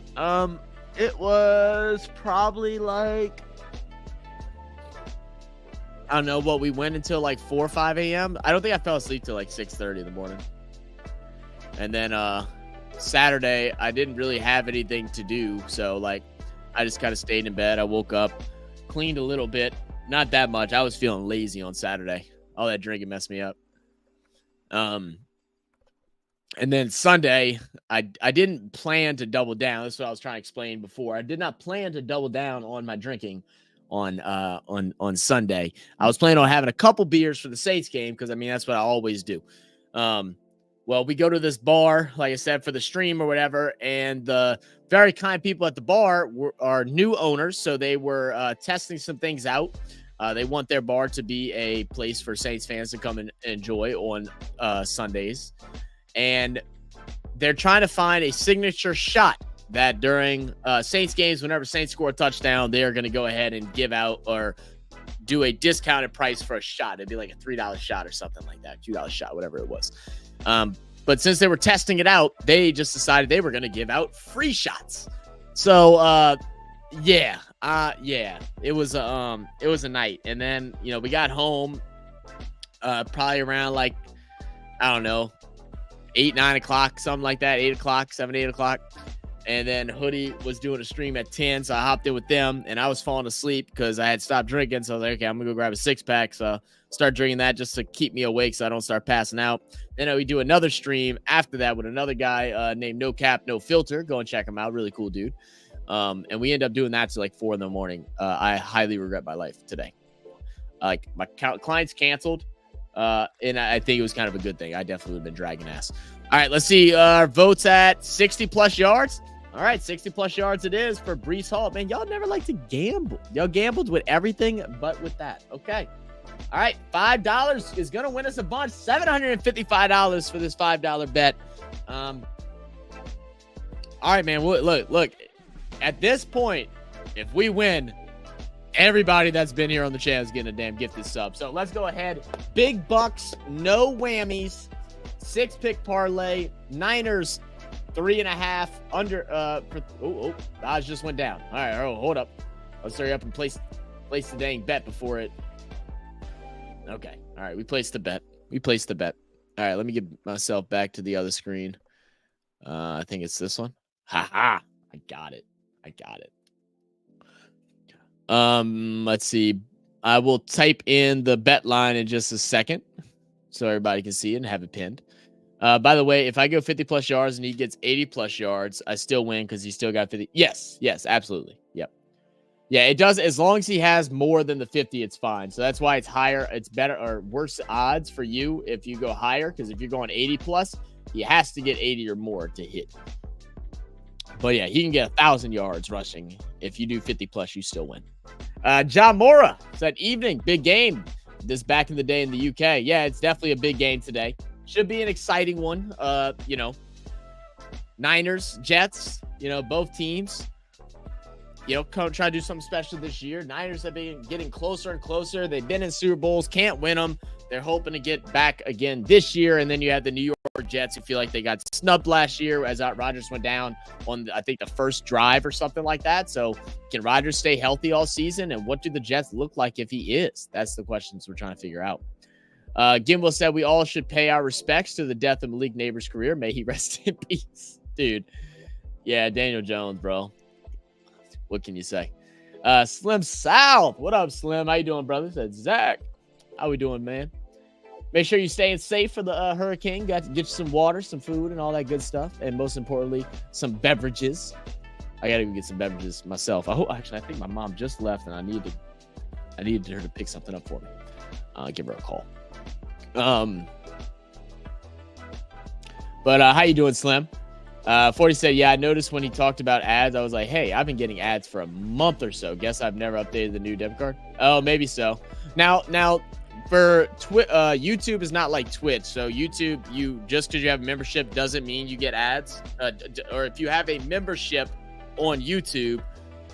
Speaker 1: It was probably like, I don't know what, we went until like 4 or 5 a.m. I don't think I fell asleep till like 6:30 in the morning. And then Saturday, I didn't really have anything to do. So like, I just kind of stayed in bed. I woke up, cleaned a little bit. Not that much. I was feeling lazy on Saturday. All that drinking messed me up. And then Sunday, I didn't plan to double down. That's what I was trying to explain before. I did not plan to double down on my drinking on Sunday. I was planning on having a couple beers for the Saints game because, I mean, that's what I always do. Well, we go to this bar, like I said, for the stream or whatever, and the very kind people at the bar are new owners, so they were testing some things out. They want their bar to be a place for Saints fans to come and enjoy on Sundays. And they're trying to find a signature shot that during Saints games, whenever Saints score a touchdown, they are going to go ahead and give out or do a discounted price for a shot. It'd be like a $3 shot or something like that, $2 shot, whatever it was. But since they were testing it out, they just decided they were going to give out free shots. So, yeah, it was a night. And then, we got home probably around like, I don't know, 8, 9 o'clock, something like that, 8 o'clock, 7, 8 o'clock. And then Hoodie was doing a stream at 10, so I hopped in with them, and I was falling asleep because I had stopped drinking. So I was like, okay, I'm going to go grab a 6-pack. So start drinking that just to keep me awake so I don't start passing out. Then we do another stream after that with another guy named No Cap, No Filter. Go and check him out. Really cool dude. And we end up doing that till like 4 in the morning. I highly regret my life today. Like my clients canceled. And I think it was kind of a good thing. I definitely would have been dragging ass. All right, let's see. Our votes at 60+ yards. All right, 60+ yards it is for Breece Hall. Man, y'all never like to gamble. Y'all gambled with everything but with that. Okay. All right, $5 is going to win us a bunch. $755 for this $5 bet. All right, man. Look. At this point, if we win, everybody that's been here on the channel is getting a damn gifted sub. So let's go ahead. Big bucks, no whammies. 6-pick parlay. Niners 3.5 under. Odds just went down. All right, hold up. Let's hurry up and place the dang bet before it. Okay. All right, we placed the bet. All right, let me get myself back to the other screen. I think it's this one. Ha! I got it. Let's see. I will type in the bet line in just a second so everybody can see it and have it pinned. By the way, if I go 50+ yards and he gets 80+ yards, I still win because he still got 50. Yes, absolutely. Yep. Yeah, it does. As long as he has more than the 50, it's fine. So that's why it's higher. It's better or worse odds for you if you go higher, because if you're going 80+, he has to get 80 or more to hit. But yeah, he can get 1,000 yards rushing. If you do 50+, you still win. John Mora said, evening, big game. This back in the day in the UK. Yeah, it's definitely a big game today. Should be an exciting one. Niners, Jets, both teams, try to do something special this year. Niners have been getting closer and closer. They've been in Super Bowls, can't win them. They're hoping to get back again this year. And then you have the New York Jets who feel like they got snubbed last year as Rodgers went down on, I think, the first drive or something like that. So can Rodgers stay healthy all season? And what do the Jets look like if he is? That's the questions we're trying to figure out. Gimbal said we all should pay our respects to the death of Malik Neighbors' career. May he rest in peace. Dude. Yeah, Daniel Jones, bro. What can you say? Slim South. What up, Slim? How you doing, brother? Said Zach. How we doing, man? Make sure you're staying safe for the hurricane. Got to get you some water, some food, and all that good stuff. And most importantly, some beverages. I got to go get some beverages myself. Actually, I think my mom just left, and I needed her to pick something up for me. Give her a call. But how you doing, Slim? 40 said, yeah, I noticed when he talked about ads, I was like, hey, I've been getting ads for a month or so. Guess I've never updated the new debit card. Oh, maybe so. Now for YouTube is not like Twitch. So YouTube, just because you have a membership doesn't mean you get ads. Or if you have a membership on YouTube,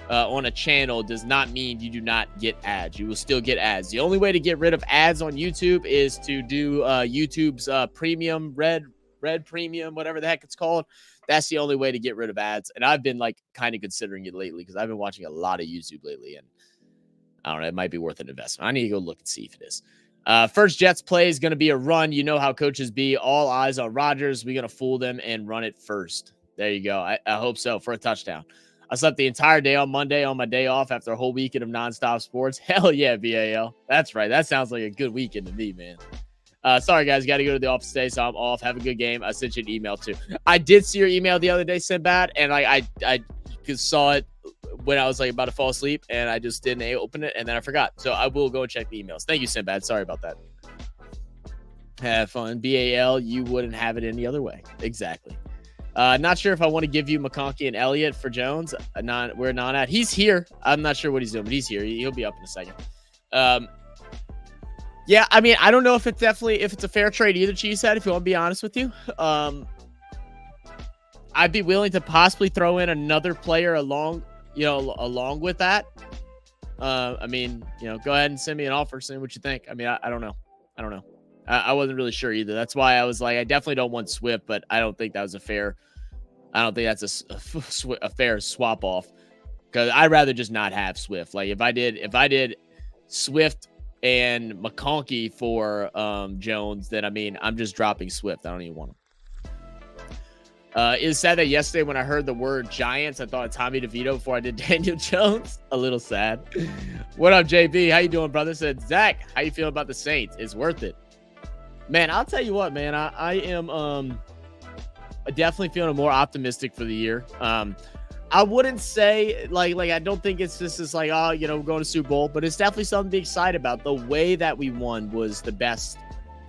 Speaker 1: on a channel does not mean you do not get ads. You will still get ads. The only way to get rid of ads on YouTube is to do YouTube's premium, red premium, whatever the heck it's called. That's the only way to get rid of ads. And I've been like kind of considering it lately because I've been watching a lot of YouTube lately. And I don't know, it might be worth an investment. I need to go look and see if it is. First Jets play is going to be a run. You know how coaches be. All eyes on Rodgers. We're going to fool them and run it first. There you go. I hope so, for a touchdown. I slept the entire day on Monday on my day off after a whole weekend of nonstop sports. Hell yeah, BAL. That's right. That sounds like a good weekend to me, man. Sorry, guys. Got to go to the office today, so I'm off. Have a good game. I sent you an email, too. I did see your email the other day, Sinbad, and I saw it when I was like about to fall asleep, and I just didn't open it, and then I forgot. So I will go and check the emails. Thank you, Sinbad. Sorry about that. Have fun. BAL, you wouldn't have it any other way. Exactly. Not sure if I want to give you McConkey and Elliott for Jones. We're not at. He's here. I'm not sure what he's doing, but he's here. He'll be up in a second. Yeah, I mean, I don't know if it's a fair trade either, Cheesehead, if you want to be honest with you. I'd be willing to possibly throw in another player along with that. I mean, go ahead and send me an offer, send me what you think. I mean, I don't know. I wasn't really sure either. That's why I was like, I definitely don't want Swift, but I don't think that was I don't think that's a fair swap off, because I'd rather just not have Swift. Like if I did Swift and McConkey for Jones, then I mean, I'm just dropping Swift. I don't even want him. It's sad that yesterday when I heard the word Giants, I thought of Tommy DeVito before I did Daniel Jones. A little sad. What up, JB? How you doing, brother? Said Zach, how you feeling about the Saints? It's worth it. Man, I'll tell you what, man. I am definitely feeling more optimistic for the year. I wouldn't say like I don't think it's just this like, we're going to Super Bowl, but it's definitely something to be excited about. The way that we won was the best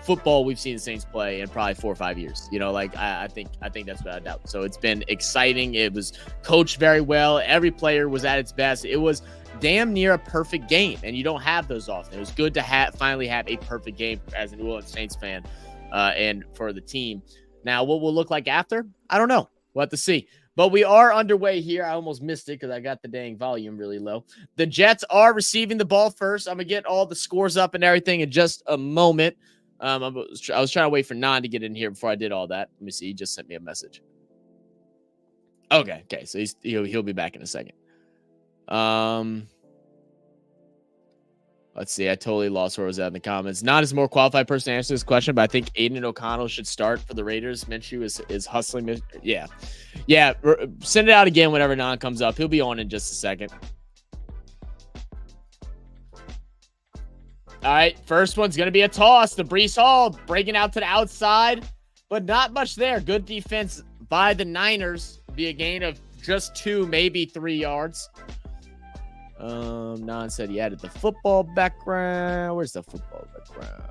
Speaker 1: football we've seen the Saints play in probably 4 or 5 years. I think that's without a doubt. So it's been exciting. It was coached very well. Every player was at its best. It was damn near a perfect game, and you don't have those often. It was good to finally have a perfect game as a New Orleans Saints fan and for the team. Now, what will look like after? I don't know. We'll have to see. But we are underway here. I almost missed it because I got the dang volume really low. The Jets are receiving the ball first. I'm going to get all the scores up and everything in just a moment. I was trying to wait for Non to get in here before I did all that. Let me see. He just sent me a message. Okay. So he'll be back in a second. Let's see. I totally lost where I was at in the comments. Not as more qualified person to answer this question, but I think Aiden O'Connell should start for the Raiders. Minshew is hustling. Yeah. Send it out again whenever Non comes up. He'll be on in just a second. All right. First one's going to be a toss. The Breece Hall breaking out to the outside, but not much there. Good defense by the Niners. Be a gain of just 2, maybe 3 yards. Non said he added the football background. Where's the football background?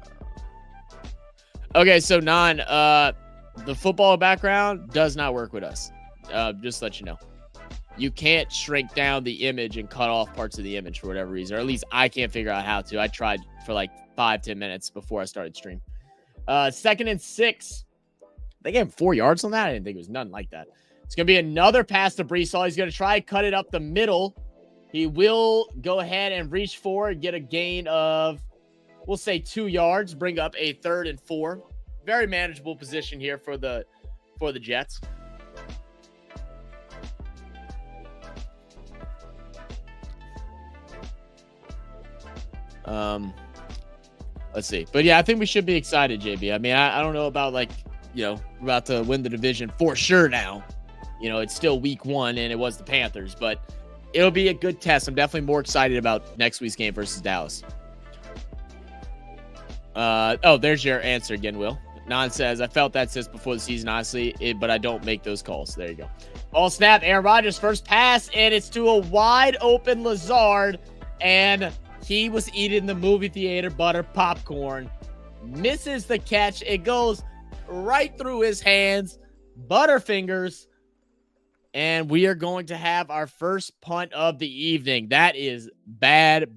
Speaker 1: Okay, so Non, the football background does not work with us. Just to let you know. You can't shrink down the image and cut off parts of the image for whatever reason, or at least I can't figure out how to. I tried for like 5-10 minutes before I started stream. 2nd and 6. They gave him 4 yards on that. I didn't think it was nothing like that. It's going to be another pass to Breece Hall. He's going to try to cut it up the middle. He will go ahead and reach forward, get a gain of, we'll say 2 yards, bring up a 3rd and 4. very manageable position here for the Jets. Let's see. But yeah, I think we should be excited, JB. I mean, I don't know about like, we're about to win the division for sure now. It's still week 1 and it was the Panthers, but it'll be a good test. I'm definitely more excited about next week's game versus Dallas. There's your answer again, Will. Non says, I felt that since before the season, honestly, but I don't make those calls. There you go. Ball snap, Aaron Rodgers, first pass, and it's to a wide open Lazard, and he was eating the movie theater butter popcorn. Misses the catch. It goes right through his hands. Butterfingers. And we are going to have our first punt of the evening. That is bad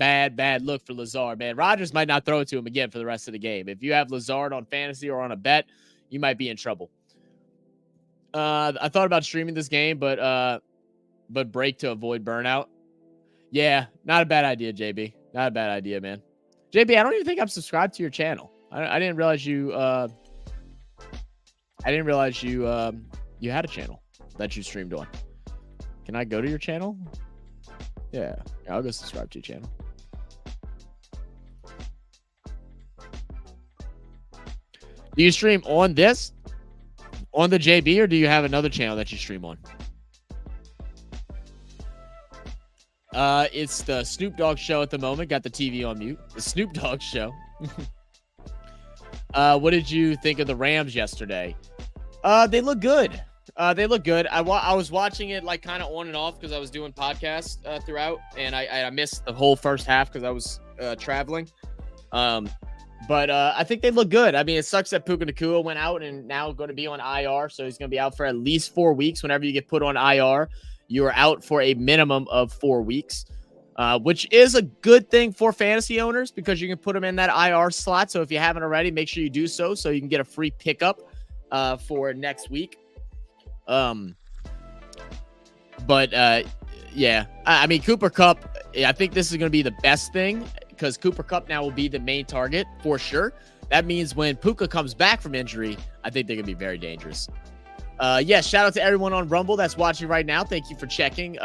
Speaker 1: look for Lazard, man. Rodgers might not throw it to him again for the rest of the game. If you have Lazard on fantasy or on a bet, you might be in trouble. I thought about streaming this game, but break to avoid burnout. Yeah, not a bad idea, JB. Not a bad idea, man. JB, I don't even think I'm subscribed to your channel. I didn't realize you. I didn't realize you had a channel that you streamed on. Can I go to your channel? Yeah, I'll go subscribe to your channel. Do you stream on this? On the JB, or do you have another channel that you stream on? It's the Snoop Dogg Show at the moment. Got the TV on mute. The Snoop Dogg Show. What did you think of the Rams yesterday? They look good. They look good. I was watching it like kind of on and off because I was doing podcasts throughout, and I missed the whole first half because I was traveling. But I think they look good. I mean, it sucks that Puka Nacua went out and now going to be on IR, so he's going to be out for at least 4 weeks. Whenever you get put on IR, you are out for a minimum of 4 weeks, which is a good thing for fantasy owners because you can put them in that IR slot. So if you haven't already, make sure you do so you can get a free pickup for next week. Yeah, I mean, Cooper Kupp, I think this is going to be the best thing because Cooper Kupp now will be the main target for sure. That means when Puka comes back from injury, I think they're going to be very dangerous. Yes, shout out to everyone on Rumble that's watching right now. Thank you for checking,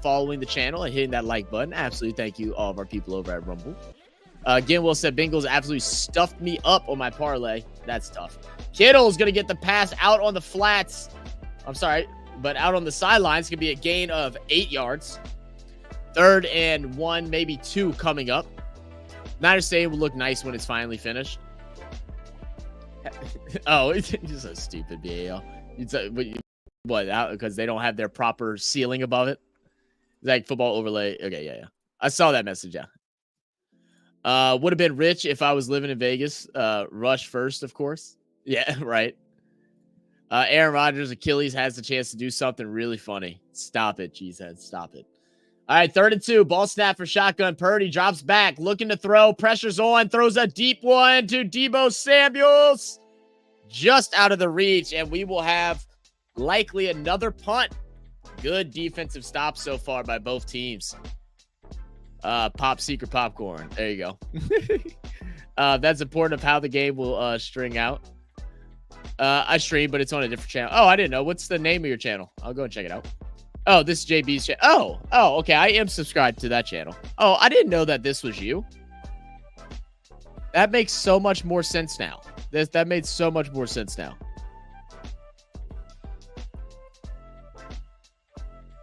Speaker 1: following the channel, and hitting that like button. Absolutely thank you, all of our people over at Rumble. Again, Will said Bengals absolutely stuffed me up on my parlay. That's tough. Kittle's going to get the pass out on the flats. I'm sorry, but out on the sidelines could be a gain of 8 yards. 3rd and 1, maybe 2 coming up. Niners Stadium will look nice when it's finally finished. Oh, it's just so stupid, BAL. What? Because they don't have their proper ceiling above it? It's like football overlay. Okay, yeah. I saw that message, yeah. Would have been rich if I was living in Vegas. Rush first, of course. Yeah, right. Aaron Rodgers' Achilles has the chance to do something really funny. Stop it, Cheesehead. Stop it. All right, 3rd and 2. Ball snap for shotgun. Purdy drops back, looking to throw. Pressure's on. Throws a deep one to Deebo Samuels. Just out of the reach, and we will have likely another punt. Good defensive stop so far by both teams. Pop secret popcorn. There you go. That's important of how the game will string out. I stream, but it's on a different channel. Oh, I didn't know. What's the name of your channel? I'll go and check it out. Oh, this is JB's channel. Oh, okay. I am subscribed to that channel. Oh, I didn't know that this was you. That makes so much more sense now. That made so much more sense now.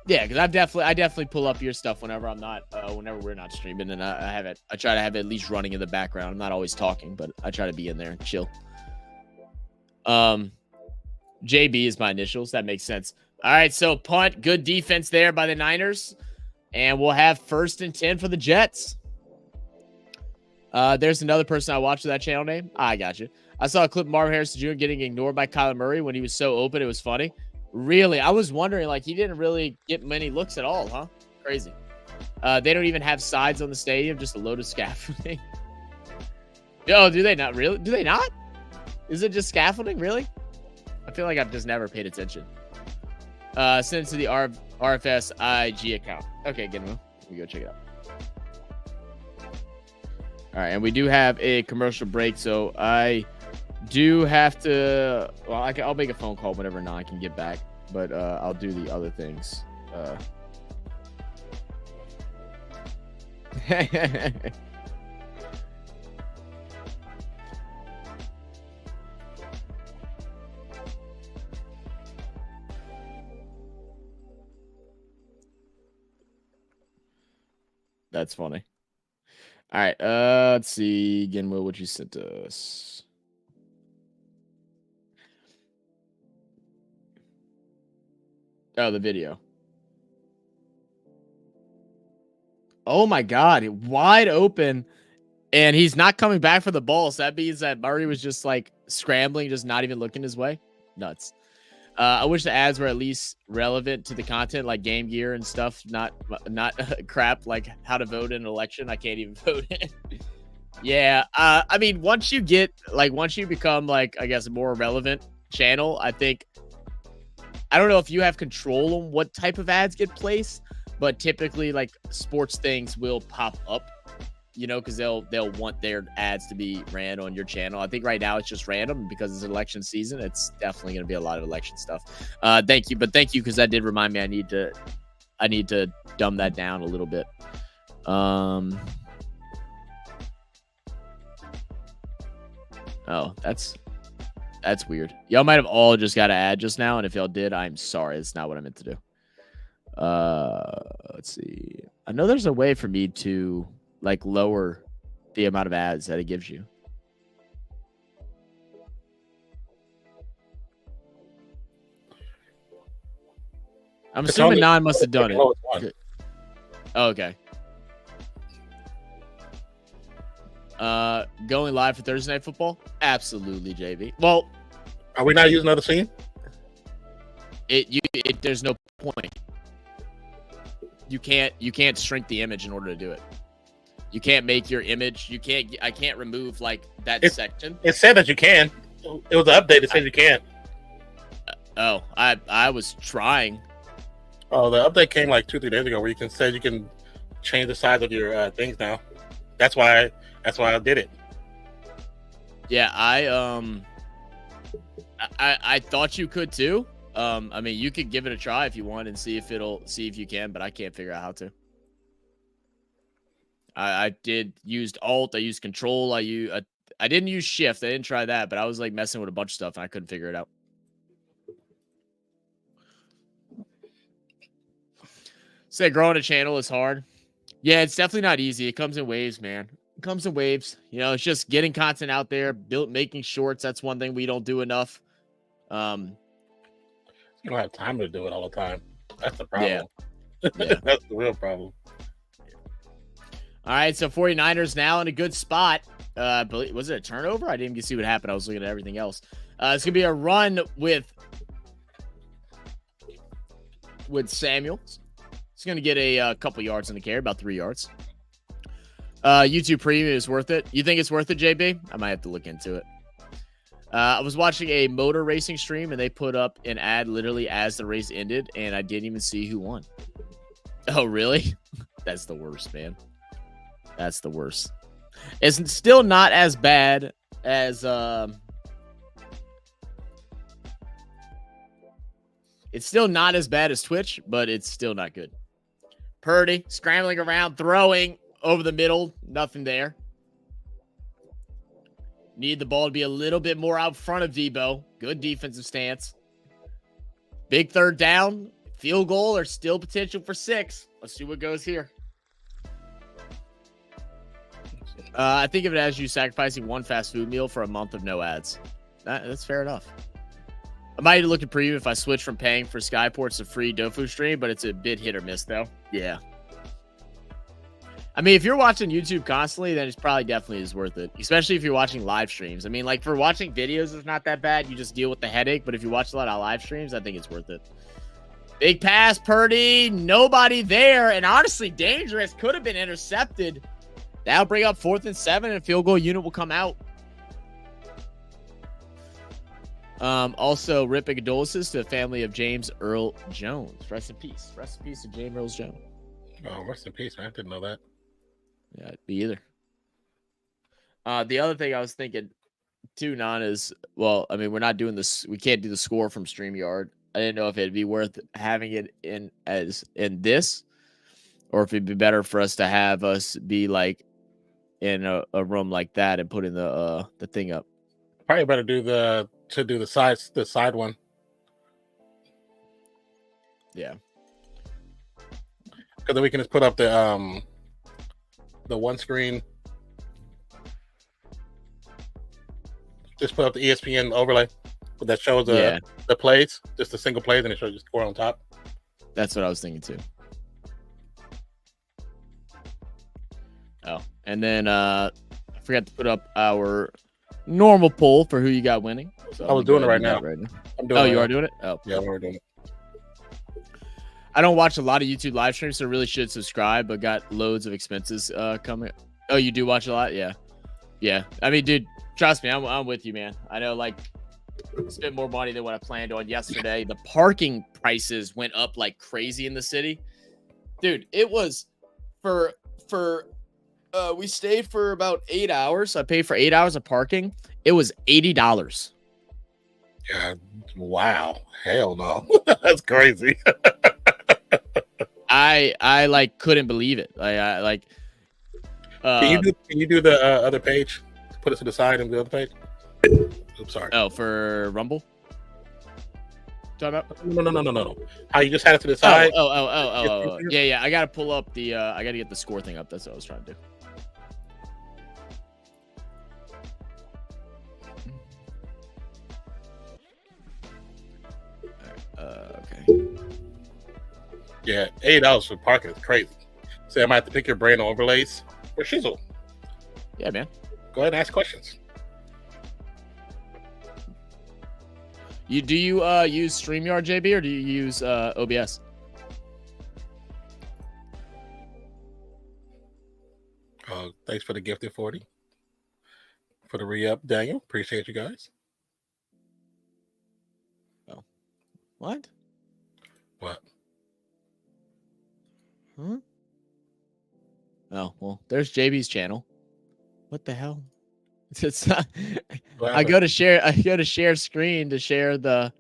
Speaker 1: Yeah, because I definitely pull up your stuff whenever I'm not, whenever we're not streaming, and I try to have it at least running in the background. I'm not always talking, but I try to be in there and chill. JB is my initials. That makes sense. All right, so punt, good defense there by the Niners, and we'll have 1st and 10 for the Jets. There's another person I watched with that channel name. I got you. I saw a clip of Marvin Harrison Jr. getting ignored by Kyler Murray when he was so open. It was funny. Really? I was wondering, like, he didn't really get many looks at all, huh? Crazy. They don't even have sides on the stadium, just a load of scaffolding. Oh, do they not really? Do they not? Is it just scaffolding? Really? I feel like I've just never paid attention. Send it to the RFS IG account. Okay, good one. Let me go check it out. All right, and we do have a commercial break, so I do have to. Well, I'll make a phone call whenever I can get back, but I'll do the other things. That's funny. All right. Let's see again. What you sent us? Oh, the video. Oh my God, wide open, and he's not coming back for the ball. So that means that Murray was just like scrambling, just not even looking his way. Nuts. I wish the ads were at least relevant to the content, like Game Gear and stuff, not crap like how to vote in an election. I can't even vote in. Yeah, I mean, once you become like, I guess, a more relevant channel, I think, I don't know if you have control on what type of ads get placed, but typically like sports things will pop up, you know, because they'll want their ads to be ran on your channel. I think right now it's just random because it's election season. It's definitely going to be a lot of election stuff. Thank you because that did remind me I need to dumb that down a little bit. Oh, that's weird. Y'all might have all just got an ad just now, and if y'all did, I'm sorry. It's not what I meant to do. Let's see. I know there's a way for me to like lower the amount of ads that it gives you. I'm assuming Non must have done it. Oh, okay. Going live for Thursday Night Football? Absolutely, JB. Well,
Speaker 2: are we not using another scene?
Speaker 1: There's no point. You can't shrink the image in order to do it. You can't make your image. I can't remove like that section.
Speaker 2: It said that you can. It was an update that said you can.
Speaker 1: I was trying.
Speaker 2: Oh, the update came like 2-3 days ago where you can change the size of your things now. That's why I did it.
Speaker 1: Yeah, I thought you could too. I mean, you could give it a try if you want and see if you can, but I can't figure out how to. I used Alt, I used Control, I didn't use Shift. I didn't try that, but I was like messing with a bunch of stuff and I couldn't figure it out. Say growing a channel is hard. Yeah, it's definitely not easy. It comes in waves, man. It comes in waves. You know, it's just getting content out there, making shorts. That's one thing we don't do enough.
Speaker 2: You don't have time to do it all the time. That's the problem.
Speaker 1: Yeah.
Speaker 2: That's the real problem.
Speaker 1: All right, so 49ers now in a good spot. Was it a turnover? I didn't even see what happened. I was looking at everything else. It's going to be a run with Samuel. He's going to get a couple yards in the carry, about 3 yards. YouTube Premium is worth it. You think it's worth it, JB? I might have to look into it. I was watching a motor racing stream, and they put up an ad literally as the race ended, and I didn't even see who won. Oh, really? That's the worst, man. That's the worst. It's still not as bad as it's still not as bad as Twitch, but it's still not good. Purdy scrambling around, throwing over the middle, nothing there. Need the ball to be a little bit more out front of Debo. Good defensive stance. Big third down, field goal, or still potential for 6. Let's see what goes here. I think of it as you sacrificing one fast food meal for a month of no ads. That's fair enough. I might look at preview if I switch from paying for Skyports to free Dofu stream, but it's a bit hit or miss, though. Yeah. I mean, if you're watching YouTube constantly, then it's probably definitely is worth it, especially if you're watching live streams. I mean, like for watching videos, it's not that bad. You just deal with the headache. But if you watch a lot of live streams, I think it's worth it. Big pass, Purdy. Nobody there. And honestly, dangerous. Could have been intercepted. That'll bring up 4th and 7, and a field goal unit will come out. Also, rip and condolences to the family of James Earl Jones. Rest in peace. Rest in peace to James Earl Jones.
Speaker 2: Oh, rest in peace. I didn't know that.
Speaker 1: Yeah, me either. The other thing I was thinking, two nanas. Well, I mean, we're not doing this. We can't do the score from StreamYard. I didn't know if it'd be worth having it in this, or if it'd be better for us to have us be like in a room like that and put in the thing up.
Speaker 2: Probably better do the side one.
Speaker 1: Yeah.
Speaker 2: Because then we can just put up the one screen. Just put up the ESPN overlay that shows the plays, just the single plays, and it shows the score on top.
Speaker 1: That's what I was thinking too. Oh, and then I forgot to put up our normal poll for who you got winning. So
Speaker 2: I was doing it right now.
Speaker 1: I'm doing you are doing it? Oh,
Speaker 2: yeah, we're doing it.
Speaker 1: I don't watch a lot of YouTube live streams, so really should subscribe, but got loads of expenses coming. Oh, you do watch a lot? Yeah. Yeah. I mean, dude, trust me, I'm with you, man. I know, like, spent more money than what I planned on yesterday. The parking prices went up like crazy in the city. Dude, it was we stayed for about 8 hours. I paid for 8 hours of parking. It was $80.
Speaker 2: Yeah. Wow. Hell no. That's crazy.
Speaker 1: I like couldn't believe it. Can
Speaker 2: you do the other page? Put it to the side and the other page. Oops, sorry.
Speaker 1: Oh, for Rumble? Talk about?
Speaker 2: No. How you just had it to the side?
Speaker 1: Oh. Yeah. I gotta pull up the I gotta get the score thing up. That's what I was trying to do. Okay.
Speaker 2: Yeah, $8 for parking is crazy. So I might have to pick your brain on overlays or Shizzle.
Speaker 1: Yeah, man.
Speaker 2: Go ahead and ask questions.
Speaker 1: Do you use StreamYard, JB, or do you use OBS?
Speaker 2: Thanks for the gifted 40. For the re-up, Daniel. Appreciate you guys.
Speaker 1: Oh. What?
Speaker 2: What?
Speaker 1: Huh? Oh, well, there's JB's channel. What the hell? It's not. I go to share screen to share the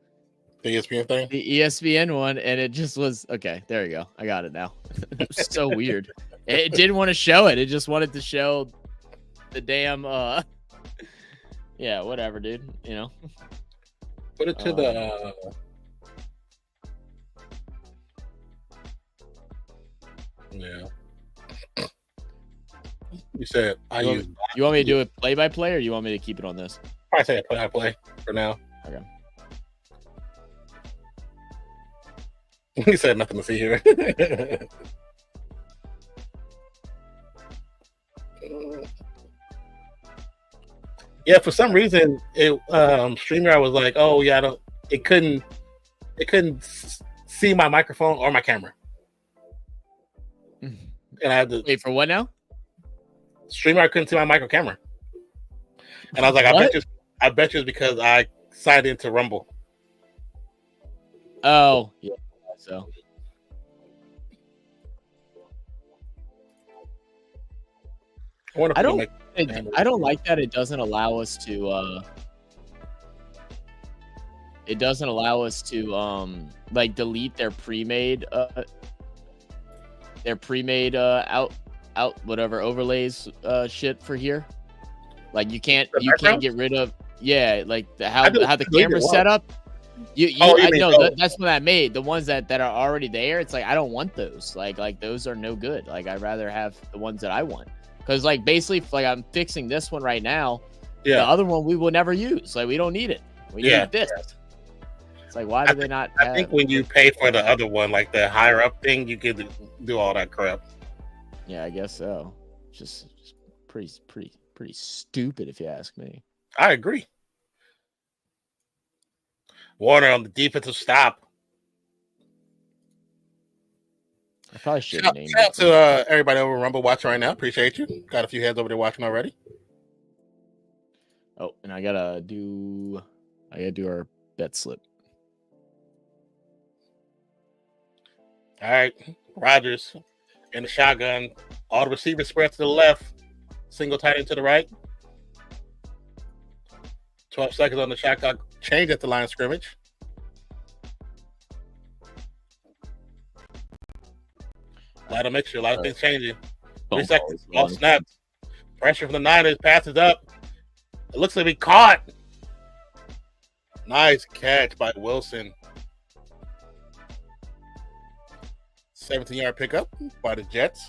Speaker 2: ESPN thing?
Speaker 1: The ESPN one, and it just was okay. There you go. I got it now. It was so weird. It didn't want to show it. It just wanted to show the damn yeah, whatever, dude. You know.
Speaker 2: Put it to the yeah. You said
Speaker 1: you want me to do it play by play, or you want me to keep it on this?
Speaker 2: I say play by play for now.
Speaker 1: Okay.
Speaker 2: He said nothing to see here. Yeah, for some reason it StreamYard was like, oh yeah, it couldn't see my microphone or my camera. And I had to
Speaker 1: wait for what now?
Speaker 2: StreamYard couldn't see my micro camera. And I was like, I bet you it's because I signed into Rumble.
Speaker 1: Oh, yeah. So I don't like that it doesn't allow us to like delete their pre-made out whatever overlays shit for here. Like you can't get rid of like how the camera's set up. I know that's what I made. The ones that are already there, it's like I don't want those. Like those are no good. Like I'd rather have the ones that I want. Because like basically like I'm fixing this one right now. Yeah. The other one we will never use. Like we don't need it. We need this. It's like why do they not
Speaker 2: I think when you pay for the other one, like the higher up thing, you get to do all that crap.
Speaker 1: Yeah, I guess so. Just pretty stupid if you ask me.
Speaker 2: I agree. Warner on the defensive stop.
Speaker 1: I probably should have named
Speaker 2: Shout out to everybody over Rumble watching right now. Appreciate you. Got a few heads over there watching already.
Speaker 1: Oh, and I gotta do our bet slip.
Speaker 2: All right, Rodgers in the shotgun. All the receivers spread to the left. Single tight end to the right. 12 seconds on the shot clock. Change at the line of scrimmage. A lot of mixture, a lot of things changing. 3 seconds. Ball snapped. Pressure from the Niners. Passes up. It looks like he caught. Nice catch by Wilson. 17-yard pickup by the Jets.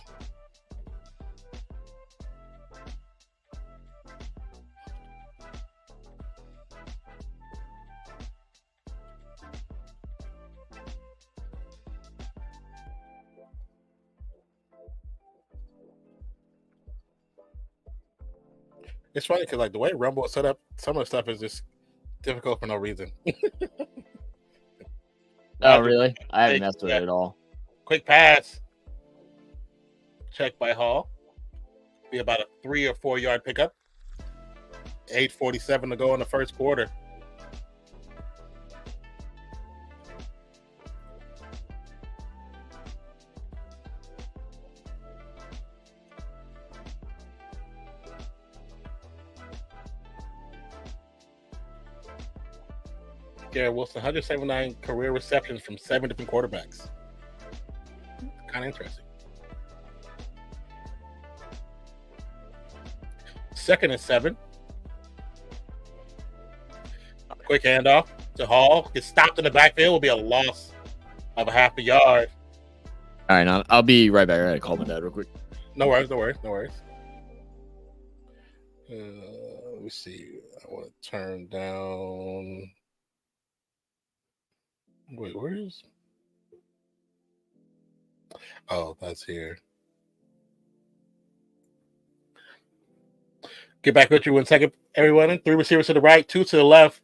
Speaker 2: It's funny because like the way Rumble is set up, some of the stuff is just difficult for no reason.
Speaker 1: Oh, really? I haven't messed with it at all.
Speaker 2: Quick pass. Check by Hall. Be about a 3 or 4 yard pickup. 8:47 to go in the first quarter. Garrett Wilson, 179 career receptions from 7 different quarterbacks. Kind of interesting. 2nd and 7. Quick handoff to Hall. Gets stopped in the backfield. Will be a loss of a half a yard.
Speaker 1: All right, I'll be right back. I gotta call my dad real quick.
Speaker 2: No worries. Let me see. I want to turn down. Wait, where is? Oh, that's here. Get back with you in a second, everyone. 3 receivers to the right, 2 to the left.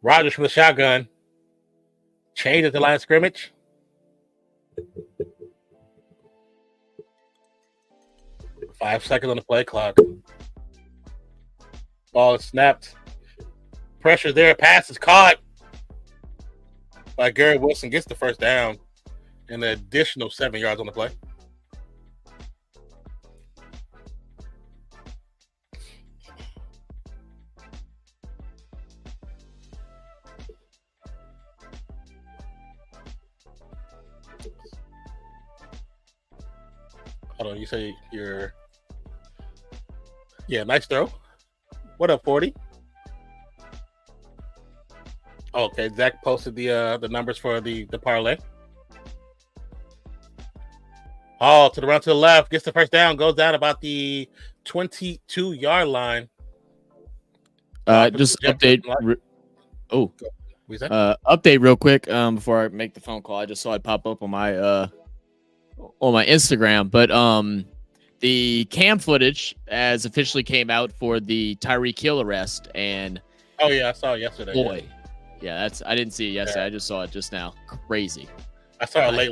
Speaker 2: Rodgers from the shotgun. Change at the line of scrimmage. Five seconds on the play clock. Ball is snapped. Pressure there. Pass is caught by Garrett Wilson. Gets the first down. And an additional 7 yards on the play. Hold on, you say you're... Yeah, nice throw. What up, 40? Okay, Zach posted the numbers for the parlay. Oh, to the right to the left, gets the first down, goes down about the 22-yard line.
Speaker 1: Just update. Update real quick before I make the phone call. I just saw it pop up on my Instagram, but the cam footage has officially came out for the Tyreek Hill arrest, and
Speaker 2: oh yeah, I saw it yesterday.
Speaker 1: Boy, yeah, I didn't see it yesterday. Yeah. I just saw it just now. Crazy.
Speaker 2: I saw it late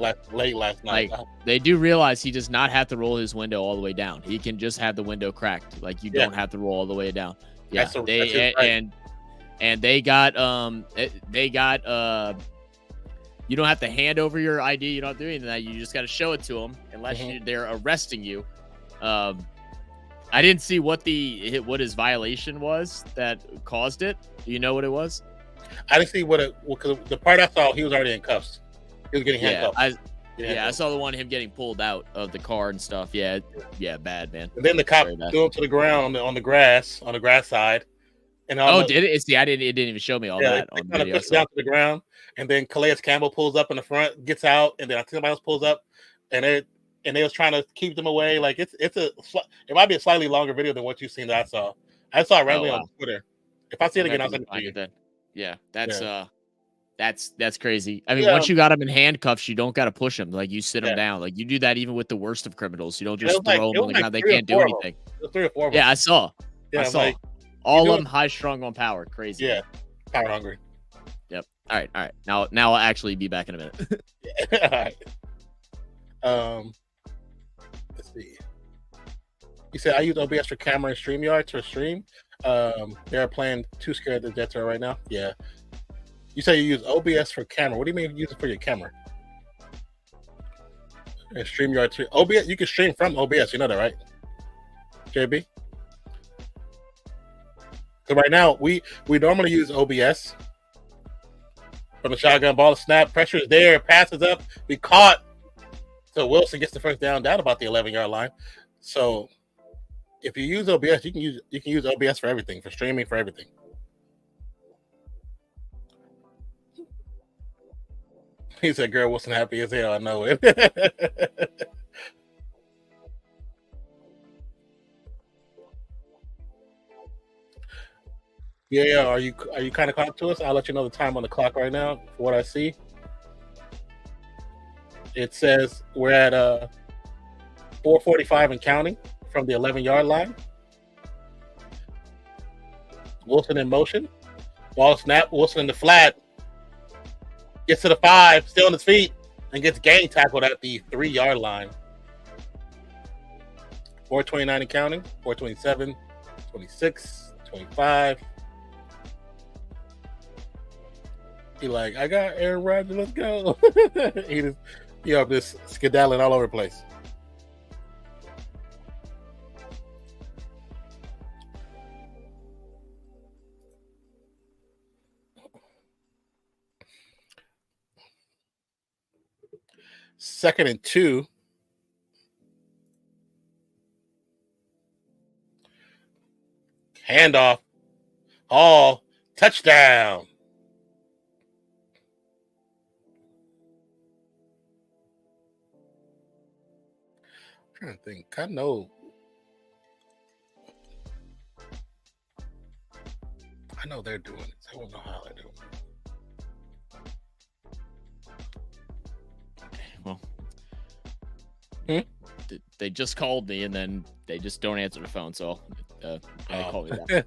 Speaker 2: last night.
Speaker 1: Like, they do realize he does not have to roll his window all the way down. He can just have the window cracked. Like, you don't have to roll all the way down. Yeah, and they got you don't have to hand over your ID. You don't have to do anything like that. You just got to show it to them unless they're arresting you. I didn't see what his violation was that caused it. Do you know what it was?
Speaker 2: I didn't see because the part I saw, he was already in cuffs. He was getting handcuffed.
Speaker 1: I saw the one him getting pulled out of the car and stuff. Yeah, bad, man.
Speaker 2: And then the cop threw him to the ground on the grass side. And
Speaker 1: did it? See, it didn't even show me all that on the video.
Speaker 2: Down to the ground, and then Calais Campbell pulls up in the front, gets out, and then I think somebody else pulls up, and they was trying to keep them away. Like it might be a slightly longer video than what you've seen that I saw. I saw it randomly on Twitter. If I see it again, I'll send it to you.
Speaker 1: Yeah, that's crazy. I mean, once you got him in handcuffs, you don't got to push him. Like, you sit him down. Like, you do that even with the worst of criminals. You don't just throw them on the ground. They can't do anything.
Speaker 2: 3 or 4.
Speaker 1: Yeah, I saw. All of them high strung on power. Crazy.
Speaker 2: Yeah, power hungry.
Speaker 1: Yep. All right. Now I'll actually be back in a minute.
Speaker 2: All right. Let's see. You said I use OBS for camera and StreamYard to stream. They're playing Too Scared the Jets are right now. Yeah. You say you use OBS for camera. What do you mean you use it for your camera? And StreamYard too. OBS, you can stream from OBS. You know that, right? JB? So right now we normally use OBS from the shotgun. Ball snap, pressure is there, passes up, we caught. So Wilson gets the first down about the 11-yard line. So if you use OBS, you can use OBS for everything, for streaming, for everything. He said, "Girl, Wilson happy as hell. I know it." Yeah. Are you kind of caught up to us? I'll let you know the time on the clock right now. For what I see, it says we're at 4:45 and counting from the 11-yard line. Wilson in motion. Ball snap. Wilson in the flat. Gets to the 5, still on his feet, and gets gang tackled at the 3-yard line. 4:29 and counting. 4:27, 26, 25. He like, I got Aaron Rodgers. Let's go. Just skedaddling all over the place. Second and 2. Handoff. Hall. Touchdown. I'm trying to think. I know they're doing it. I don't know how they're doing it.
Speaker 1: Well, they just called me and then they just don't answer the phone. So I call you back.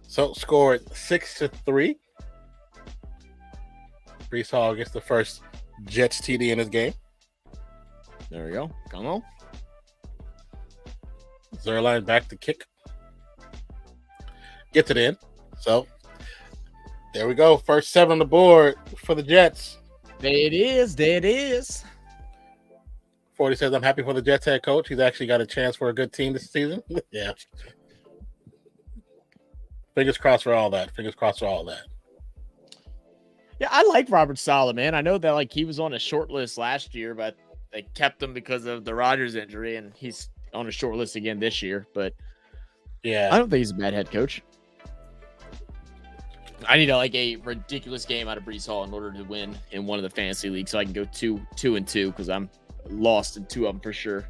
Speaker 2: So scored 6-3. Breece Hall gets the first Jets TD in his game.
Speaker 1: There we go. Come on.
Speaker 2: Zerline back to kick. Gets it in. So there we go. First 7 on the board for the Jets.
Speaker 1: There it is. There it is.
Speaker 2: 40 says, I'm happy for the Jets head coach. He's actually got a chance for a good team this season. Yeah. Fingers crossed for all that.
Speaker 1: Yeah, I like Robert Saleh, man. I know that he was on a short list last year, but they kept him because of the Rodgers injury, and he's on a short list again this year. But
Speaker 2: yeah,
Speaker 1: I don't think he's a bad head coach. I need a ridiculous game out of Breece Hall in order to win in one of the fantasy leagues, so I can go 2-2 because I'm lost in 2 of them for sure.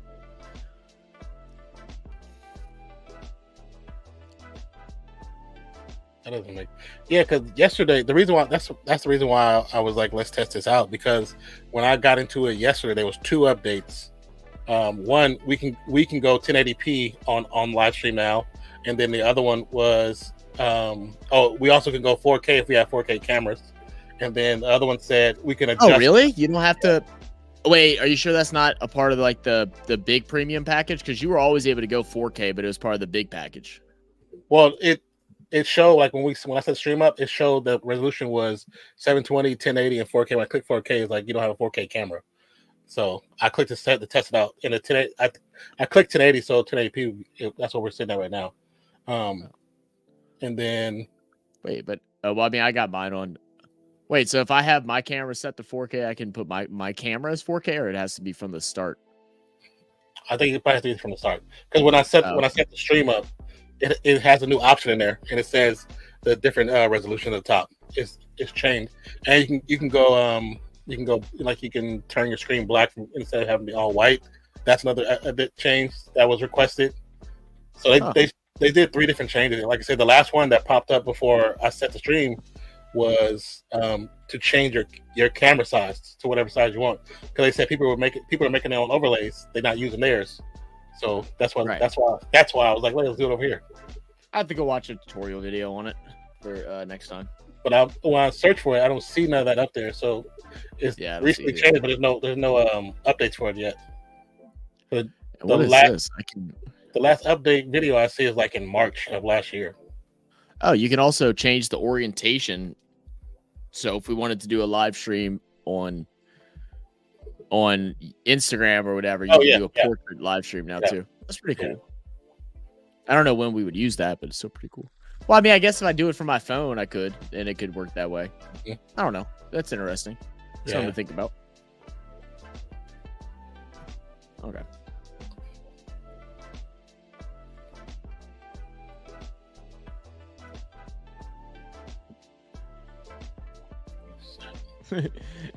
Speaker 2: That doesn't make because yesterday that's the reason why I was like, let's test this out, because when I got into it yesterday there was 2 updates. One, we can go 1080p on live stream now, and then the other one was we also can go 4K if we have 4K cameras, and then the other one said we can adjust.
Speaker 1: Oh really? You don't have to wait, are you sure that's not a part of the big premium package? Because you were always able to go 4K, but it was part of the big package.
Speaker 2: Well, it showed when I set stream up, it showed the resolution was 720, 1080, and 4K. When I click 4K, it's like you don't have a 4K camera. So I clicked to test it out. In the I clicked 1080, so 1080p. That's what we're sitting at right now. And then
Speaker 1: wait, but I got mine on. Wait, so if I have my camera set to 4K, I can put my camera as 4K, or it has to be from the start?
Speaker 2: I think it probably has to be from the start, because when I set the stream up, it has a new option in there, and it says the different resolution at the top. It's changed, and you can go you can turn your screen black instead of having to be all white. That's another change that was requested. So they did 3 different changes. Like I said, the last one that popped up before I set the stream was to change your camera size to whatever size you want, because they said people are making their own overlays. They're not using theirs. So that's why I was like, let's do it over here.
Speaker 1: I have to go watch a tutorial video on it for next time.
Speaker 2: But when I search for it, I don't see none of that up there. So it's recently changed, but there's no updates for it yet. The last update video I see is in March of last year.
Speaker 1: Oh, you can also change the orientation. So if we wanted to do a live stream on Instagram or whatever, you can do a portrait live stream now too. That's pretty cool. I don't know when we would use that, but it's still pretty cool. Well, I mean, I guess if I do it from my phone, I could, and it could work that way.
Speaker 2: Yeah.
Speaker 1: I don't know. That's interesting. Something to think about. Okay.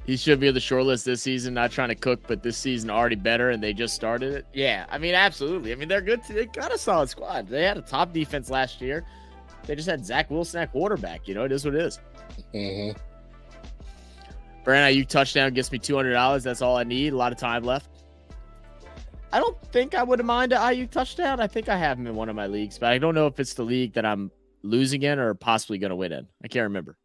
Speaker 1: He should be on the short list this season. Not trying to cook, but this season already better, and they just started it. Yeah, I mean, absolutely. I mean, they're good. They got a solid squad. They had a top defense last year. They just had Zach Wilson at quarterback. You know, it is what it is.
Speaker 2: Mm-hmm.
Speaker 1: Brandon Ayuk touchdown gets me $200. That's all I need. A lot of time left. I don't think I would mind an Ayuk touchdown. I think I have him in one of my leagues, but I don't know if it's the league that I'm losing in or possibly going to win in. I can't remember.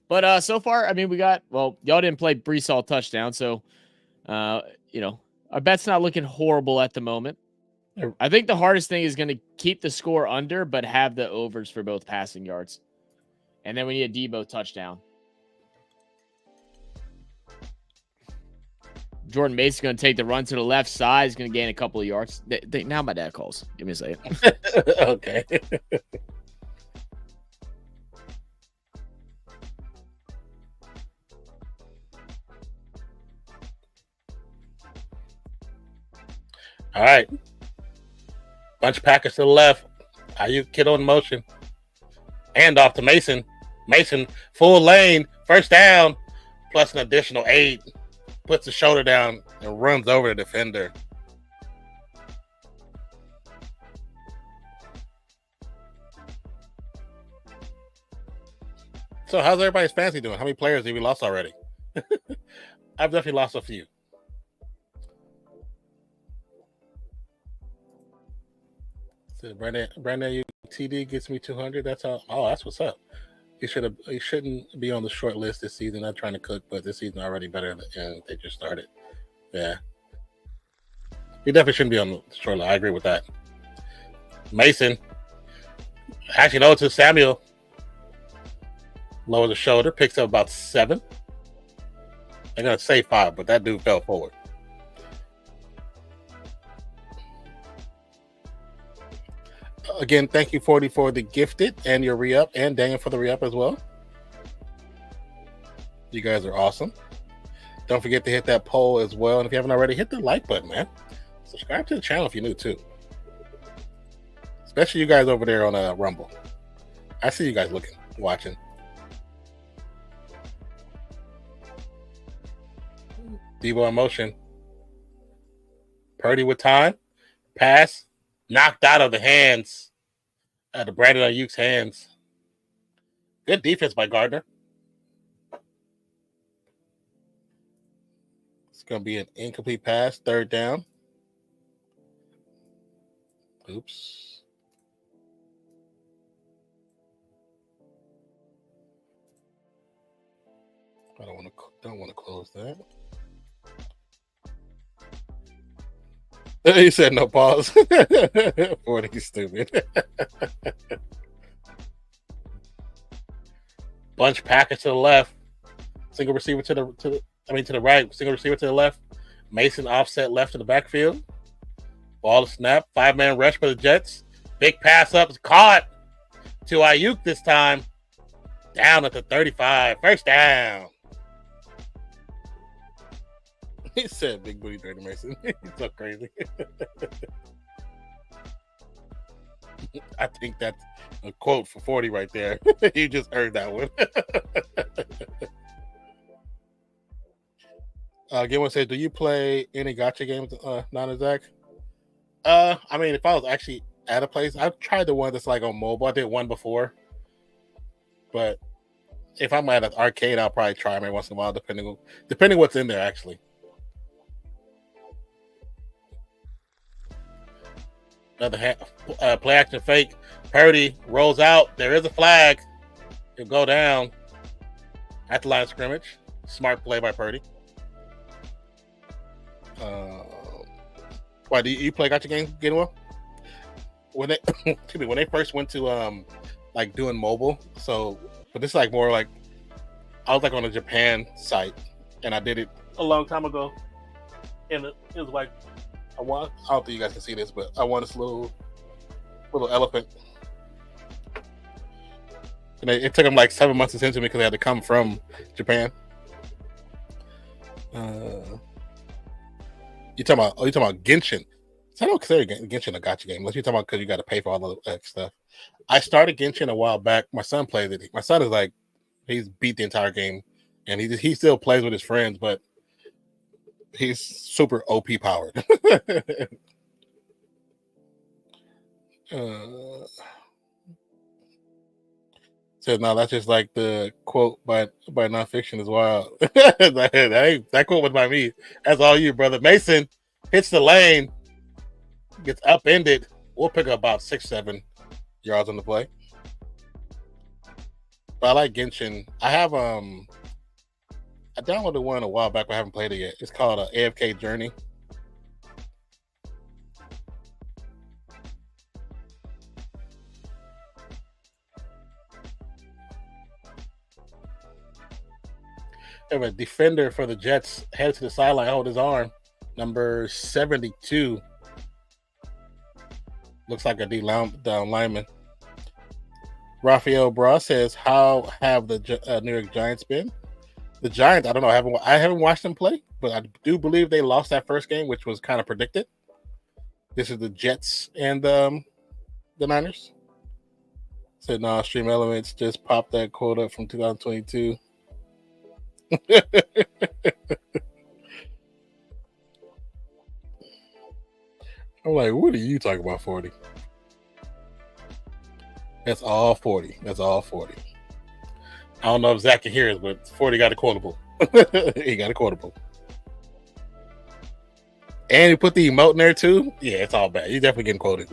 Speaker 1: But so far, I mean, y'all didn't play Brees Hall touchdown, so you know, our bet's not looking horrible at the moment. I think the hardest thing is going to keep the score under, but have the overs for both passing yards. And then we need a Debo touchdown. Jordan Mason's going to take the run to the left side. He's going to gain a couple of yards. Now my dad calls. Give me a second.
Speaker 2: Okay. All right. Bunch of Packers to the left. Ayuk kiddo in motion. Hand off to Mason. Mason, full lane, first down, plus an additional 8. Puts the shoulder down and runs over the defender. So how's everybody's fantasy doing? How many players have we lost already? I've definitely lost a few. So Brandon TD gets me 200. That's how. Oh, that's what's up. He shouldn't be on the short list this season. Not trying to cook, but this season already better than they just started. Yeah, he definitely shouldn't be on the short list. I agree with that. Mason, actually, no, to Samuel. Lower the shoulder, picks up about 7. I'm gonna say 5, but that dude fell forward. Again, thank you, 40, for the gifted and your re-up, and Daniel for the re-up as well. You guys are awesome. Don't forget to hit that poll as well. And if you haven't already, hit the like button, man. Subscribe to the channel if you're new, too. Especially you guys over there on Rumble. I see you guys watching. Debo in motion. Purdy with time. Pass. Knocked out of the hands. The Brandon Ayuk's hands. Good defense by Gardner. It's going to be an incomplete pass. 3rd down. Oops. I don't want to close that. He said no pause. 40, stupid. Bunch Packers to the left. Single receiver to the right. Single receiver to the left. Mason offset left to the backfield. Ball to snap. 5-man rush for the Jets. Big pass up is caught to Ayuk this time. Down at the 35. First down. He said big booty Dirty Mason. He's so crazy. I think that's a quote for 40 right there. You just heard that one. Gilman says, do you play any gotcha games, Nana Zach? I mean, if I was actually at a place, I've tried the one that's like on mobile. I did one before. But if I'm at an arcade, I'll probably try them every once in a while, depending what's in there, actually. Another play action fake. Purdy rolls out. There is a flag. He'll go down at the line of scrimmage. Smart play by Purdy. Why do you play gotcha games, Gainwell? When they first went to like doing mobile, but this is like more like I was like on a Japan site, and I did it a long time ago. And it was like I don't think you guys can see this, but I want this little elephant. And it took them like 7 months to send to me because they had to come from Japan. You talking about Genshin? So I don't consider Genshin a gacha game unless you're talking about because you got to pay for all the extra stuff. I started Genshin a while back. My son plays it. My son is like, he's beat the entire game, and he still plays with his friends, but he's super OP powered. Says no, that's just like the quote by Nonpfixion as well. that quote was by me. That's all you, brother. Mason hits the lane, gets upended. We'll pick up about 6-7 yards on the play. But I like Genshin. I have I downloaded one a while back, but I haven't played it yet. It's called AFK Journey. Have a defender for the Jets headed to the sideline, hold his arm. Number 72. Looks like a down lineman. Rafael Bra says, "How have the New York Giants been?" The Giants, I don't know. I haven't watched them play, but I do believe they lost that first game, which was kind of predicted. This is the Jets and the Niners. Said, "No, Stream Elements just popped that quote up from 2022." I'm like, what are you talking about, 40? That's all 40. That's all 40. I don't know if Zach can hear us, but 40 got a quotable. He got a quotable. And he put the emote in there too. Yeah, it's all bad. You're definitely getting quoted.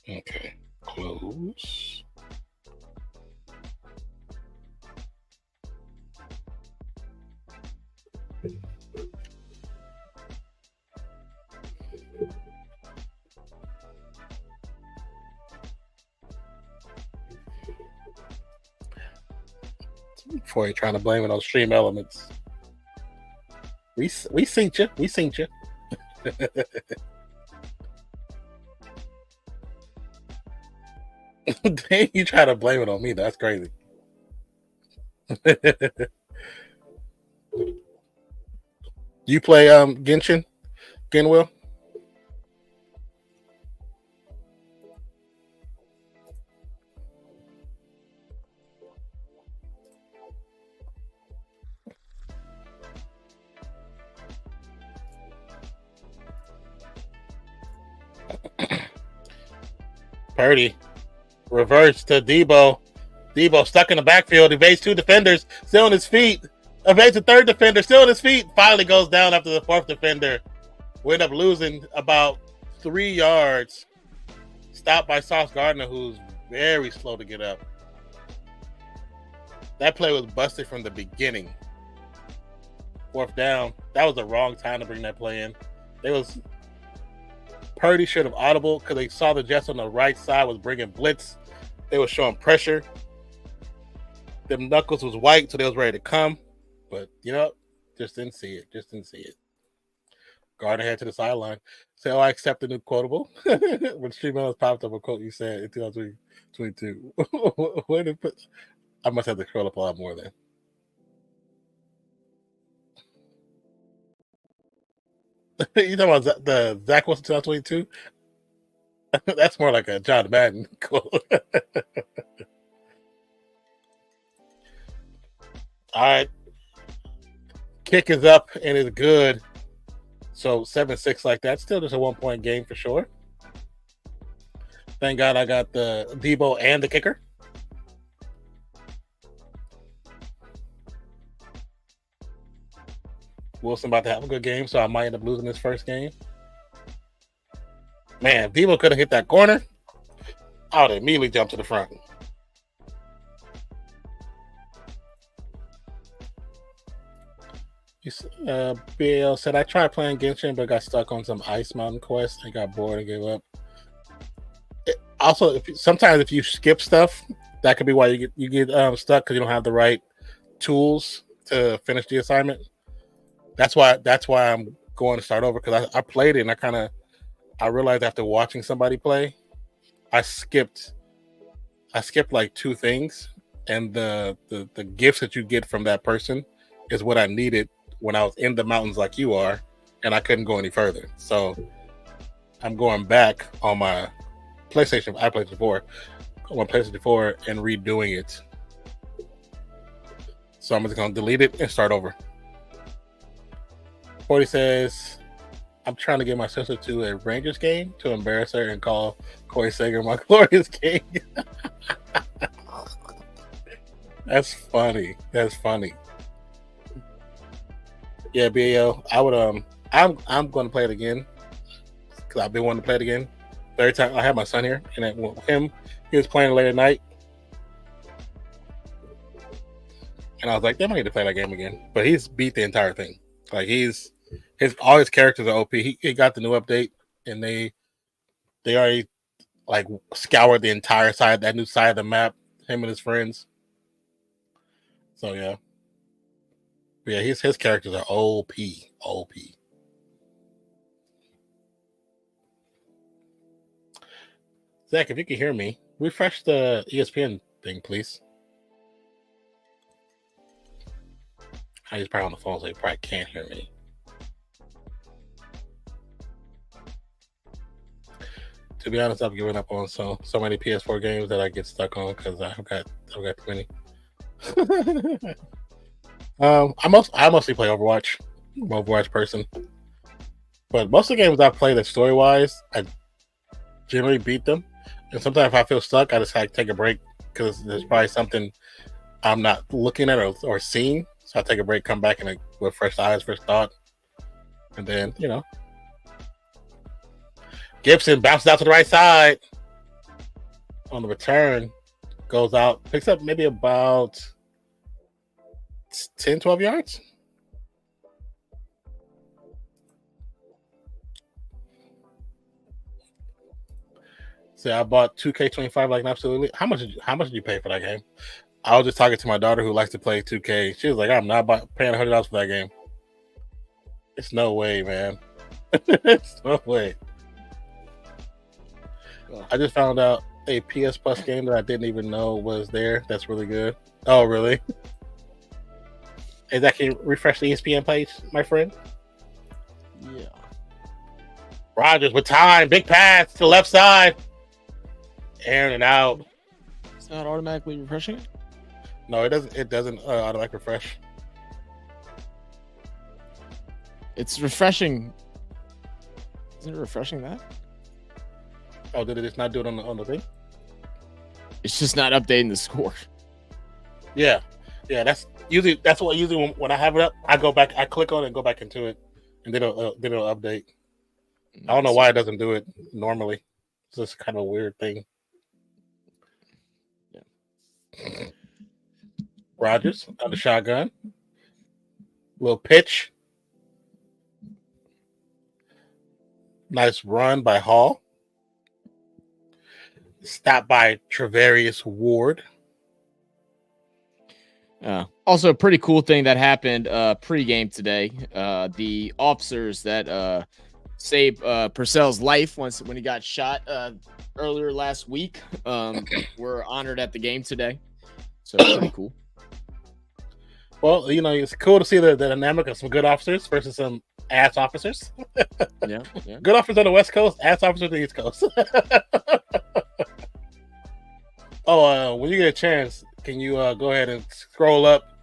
Speaker 2: Okay, close. Before you're trying to blame it on Stream Elements. We synced you. We synced you. Dang, you try to blame it on me. That's crazy. You play Genshin? Genwell? Purdy. Reverse to Debo. Debo stuck in the backfield. Evades two defenders. Still on his feet. Evades the third defender. Still on his feet. Finally goes down after the fourth defender. We end up losing about 3 yards. Stopped by Sauce Gardner, who's very slow to get up. That play was busted from the beginning. Fourth down. That was the wrong time to bring that play in. Purdy should have audible because they saw the Jets on the right side was bringing blitz. They were showing pressure. Them knuckles was white, so they was ready to come. But, just didn't see it. Gardner head to the sideline. Say, "Oh, I accept the new quotable." When Stream Elements popped up a quote you said in 2022. Where did put? I must have to scroll up a lot more then. You talking about the Zach Wilson 2022? That's more like a John Madden quote. All right. Kick is up and is good. So 7-6 like that. Still just a 1-point game for sure. Thank God I got the Debo and the kicker. Wilson about to have a good game, so I might end up losing this first game. Man, if Debo could have hit that corner, I would have immediately jumped to the front. BL said, I tried playing Genshin, but got stuck on some Ice Mountain quest and got bored and gave up. Also, sometimes if you skip stuff, that could be why you get stuck, because you don't have the right tools to finish the assignment. That's why I'm going to start over, because I played it and I realized after watching somebody play, I skipped like 2 things, and the gifts that you get from that person is what I needed when I was in the mountains like you are, and I couldn't go any further. So I'm going back on my PlayStation. I played it before on my PlayStation 4 and redoing it. So I'm just going to delete it and start over. 40 says, I'm trying to get my sister to a Rangers game to embarrass her and call Corey Sager my glorious king. That's funny. Yeah, BAO. I would I'm going to play it again, because I've been wanting to play it again. Every time I have my son here, and with him, he was playing late at night, and I was like, "Damn, I need to play that game again." But he's beat the entire thing. Like all his characters are OP. He got the new update, and they already like scoured the entire that new side of the map. Him and his friends. So yeah. But yeah, his characters are OP. Zach, if you can hear me, refresh the ESPN thing, please. He's probably on the phone, so he probably can't hear me. To be honest, I've given up on so many PS4 games that I get stuck on, because I've got too many. I mostly play Overwatch. I'm an Overwatch person. But most of the games I play that story-wise, I generally beat them. And sometimes if I feel stuck, I just take a break, because there's probably something I'm not looking at or seeing. So I take a break, come back with fresh eyes, fresh thought. And then, Gibson bounces out to the right side. On the return, goes out, picks up maybe about 10, 12 yards. So I bought 2K25 like absolutely. How much did you pay for that game? I was just talking to my daughter who likes to play 2K. She was like, I'm not paying $100 for that game. It's no way, man. It's no way. I just found out a PS Plus game that I didn't even know was there. That's really good. Oh, really? Is that, can you refresh the ESPN page, my friend?
Speaker 1: Yeah.
Speaker 2: Rodgers with time. Big pass to the left side. Aaron and out.
Speaker 1: It's not automatically refreshing it?
Speaker 2: No, it doesn't. It doesn't automatically refresh.
Speaker 1: It's refreshing. Isn't it refreshing that?
Speaker 2: Oh, did it just not do it on the thing?
Speaker 1: It's just not updating the score.
Speaker 2: Yeah. That's usually when I have it up, I go back, I click on it and go back into it, and then it'll update. I don't know why it doesn't do it normally. It's just kind of a weird thing. Yeah. Rodgers on the shotgun. Little pitch. Nice run by Hall. Stopped by Travarius Ward.
Speaker 1: Oh, Also, a pretty cool thing that happened pre-game today. The officers that saved Purcell's life when he got shot earlier last week were honored at the game today. So pretty cool.
Speaker 2: Well, it's cool to see the dynamic of some good officers versus some ass officers.
Speaker 1: Yeah.
Speaker 2: Good officers on the West Coast, ass officers on the East Coast. When you get a chance, can you go ahead and scroll up?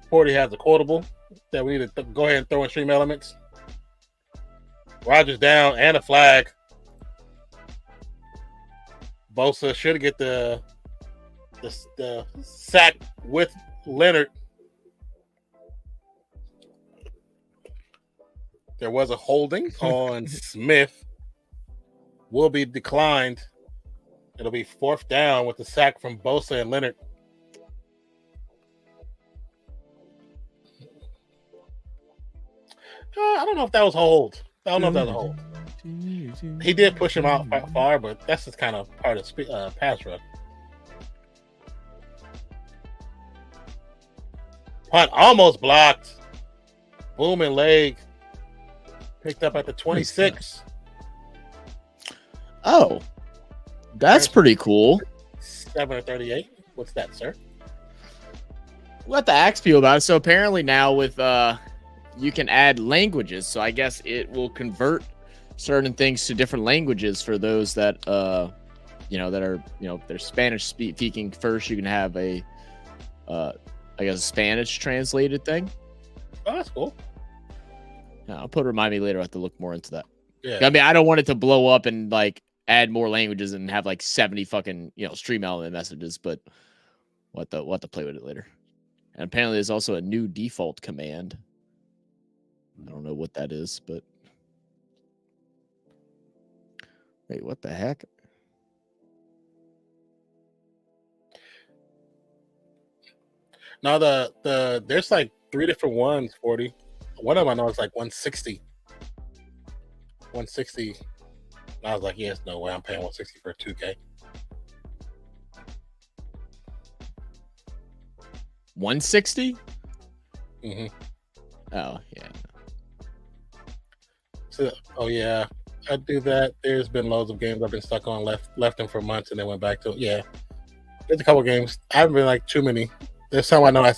Speaker 2: Purdy has a quotable that we need to go ahead and throw in Stream Elements. Rogers down and a flag. Bosa should get the sack with Leonard. There was a holding on Smith. Will be declined. It'll be 4th down with the sack from Bosa and Leonard. I don't know if that was a hold. I don't know if that was a hold. He did push him out far, but that's just kind of part of pass rush. Punt almost blocked. Booming leg. Picked up at the 26.
Speaker 1: Oh, that's pretty cool.
Speaker 2: 7-38. What's that, sir?
Speaker 1: We'll have to ask people about it. So apparently now with you can add languages. So I guess it will convert certain things to different languages for those that they're Spanish speaking first. You can have a Spanish translated thing.
Speaker 2: Oh, that's cool.
Speaker 1: Yeah, I'll remind me later. I have to look more into that.
Speaker 2: Yeah.
Speaker 1: I mean, I don't want it to blow up and like add more languages and have like 70 fucking Stream Element messages, but we'll have to play with it later. And apparently there's also a new default command. I don't know what that is, but wait, what the heck?
Speaker 2: No, there's like 3 different ones, 40. One of them I know is like 160. 160. I was like, yes, no way I'm paying 160 for a 2K.
Speaker 1: 160?
Speaker 2: Mm-hmm.
Speaker 1: Oh, yeah.
Speaker 2: So, yeah, I do that. There's been loads of games I've been stuck on, left them for months, and then went back to there's a couple games. I haven't been like too many. There's some I know it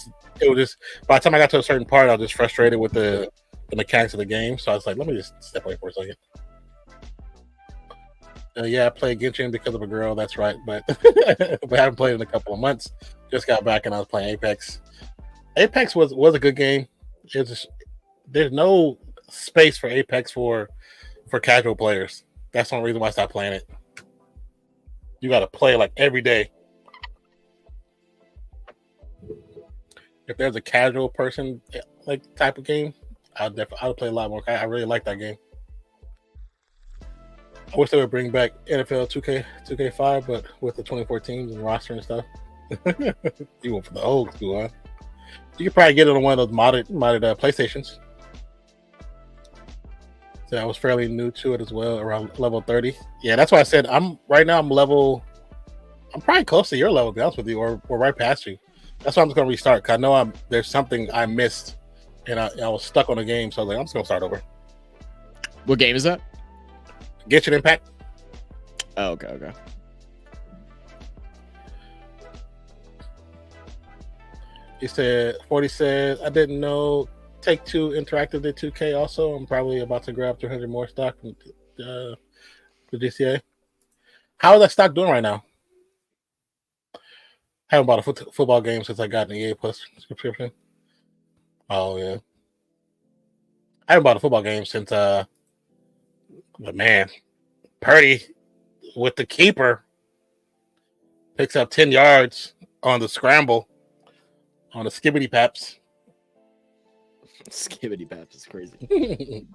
Speaker 2: was just by the time I got to a certain part, I was just frustrated with the mechanics of the game. So I was like, let me just step away for a second. I played Genshin because of a girl. That's right, but I haven't played in a couple of months. Just got back and I was playing Apex. Apex was a good game. There's no space for Apex for casual players. That's the only reason why I stopped playing it. You got to play like every day. If there's a casual person like type of game, I'll play a lot more. I really like that game. I wish they would bring back NFL 2K5, but with the 2014 and roster and stuff. You went for the old school, huh? You could probably get it on one of those modded PlayStations. So I was fairly new to it as well, around level 30. Yeah, that's why I said I'm probably close to your level, to be honest with you, or right past you. That's why I'm just gonna restart, because I know there's something I missed, and I was stuck on the game, so I was like, I'm just gonna start over.
Speaker 1: What game is that?
Speaker 2: Genshin Impact.
Speaker 1: Oh, okay.
Speaker 2: He said, 40 says, I didn't know Take-Two Interactive did 2K also. I'm probably about to grab 300 more stock from the GCA. How is that stock doing right now? I haven't bought a football game since I got an EA Plus subscription. Oh, yeah. I haven't bought a football game since, but man, Purdy with the keeper picks up 10 yards on the scramble on the skibbity paps.
Speaker 1: Skibbity paps is crazy.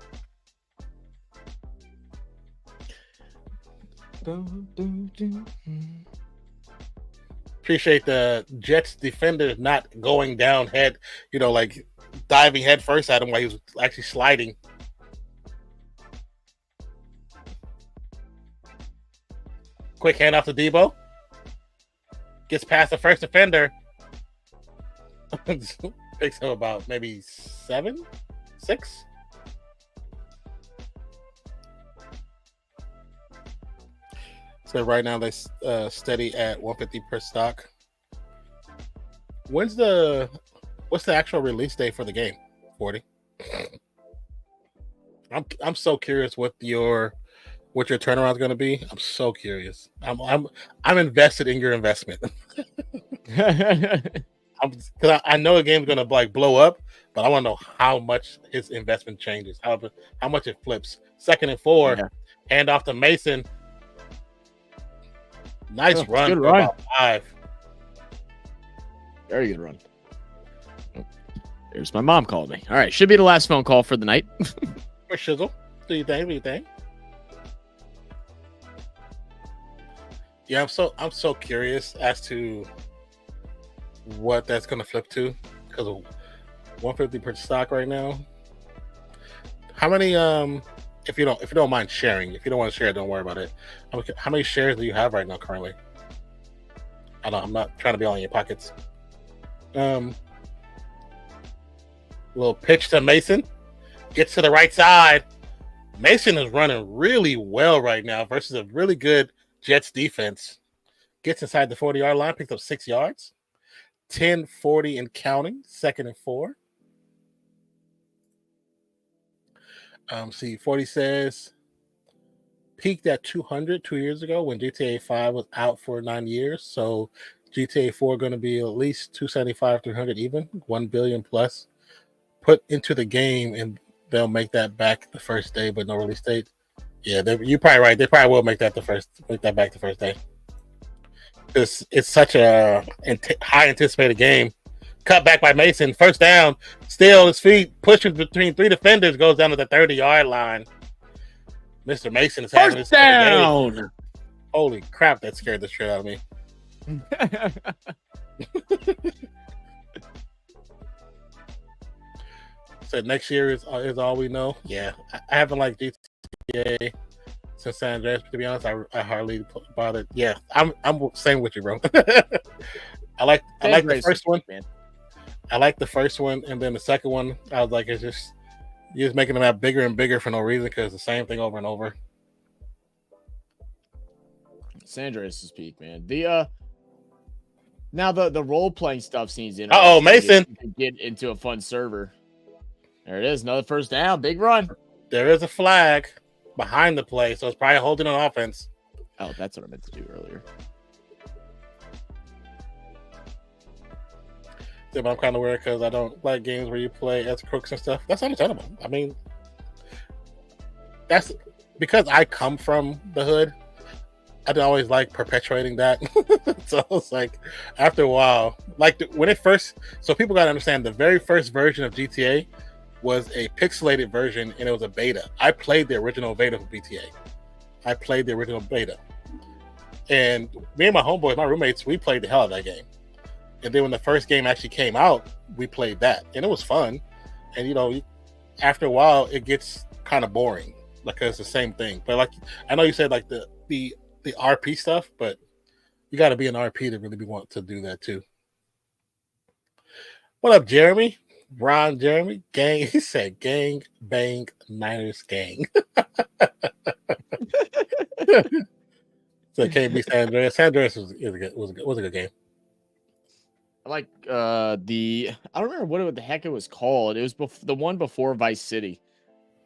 Speaker 2: Appreciate the Jets defender not going down head, like diving head first at him while he was actually sliding. Quick handoff to Debo. Gets past the first defender. Picks him about maybe 7, 6. So right now they steady at 150 per stock. What's the actual release date for the game? 40. I'm so curious what your turnaround is going to be. I'm so curious. I'm invested in your investment. Because I know the game's going to like blow up, but I want to know how much his investment changes, how much it flips. 2nd and 4, hand off to Mason. Nice run.
Speaker 1: Good run.
Speaker 2: About 5.
Speaker 1: Very good run. There's my mom calling me. All right, should be the last phone call for the night.
Speaker 2: For Shizzle, do you think? Yeah, I'm so curious as to what that's gonna flip to, because of 150 per stock right now. How many if you don't mind sharing, if you don't want to share, don't worry about it. How many shares do you have right now currently? I'm not trying to be all in your pockets. Little pitch to Mason, gets to the right side. Mason is running really well right now versus a really good Jets defense. Gets inside the 40-yard line, picks up 6 yards. 10-40 and counting, 2nd and 4. 40 says peaked at 200 2 years ago when GTA 5 was out for 9 years. So GTA 4 going to be at least 275, 300 even, 1 billion plus put into the game, and they'll make that back the first day, but no release date. Yeah, you're probably right. They probably will make that back the first day. It's such a high anticipated game. Cut back by Mason, 1st down, still his feet, pushing between 3 defenders, goes down to the 30-yard line. Mr. Mason is having his
Speaker 1: down.
Speaker 2: Game. Holy crap, that scared the shit out of me. So next year is all we know. Yeah, I haven't liked GTA since San Andreas, to be honest. I hardly bothered. Yeah, I'm same with you, bro. I like the first one. Man. I like the first one, and then the second one, I was like, you're just making them out bigger and bigger for no reason, because it's the same thing over and over.
Speaker 1: San Andreas is peak, man. Now the role playing stuff seems interesting.
Speaker 2: Oh, Mason,
Speaker 1: you can get into a fun server. There it is, another 1st down, big run.
Speaker 2: There is a flag behind the play, so it's probably holding on offense.
Speaker 1: Oh, that's what I meant to do earlier.
Speaker 2: Yeah, but I'm kind of weird because I don't like games where you play as crooks and stuff. That's understandable. I mean, that's because I come from the hood. I didn't always like perpetuating that. So it's like, after a while, like when it first, so people got to understand, the very first version of GTA was a pixelated version, and it was a beta. I played the original beta for GTA. And me and my homeboys, my roommates, we played the hell out of that game. And then when the first game actually came out, we played that, and it was fun. And after a while, it gets kind of boring, like it's the same thing. But like, I know you said like the RP stuff, but you got to be an RP to really want to do that too. What up, Jeremy? Jeremy, gang. He said, "Gang bang Niners gang." So it can't be San Andreas. San Andreas was a good game.
Speaker 1: I like I don't remember what the heck it was called. It was the one before Vice City.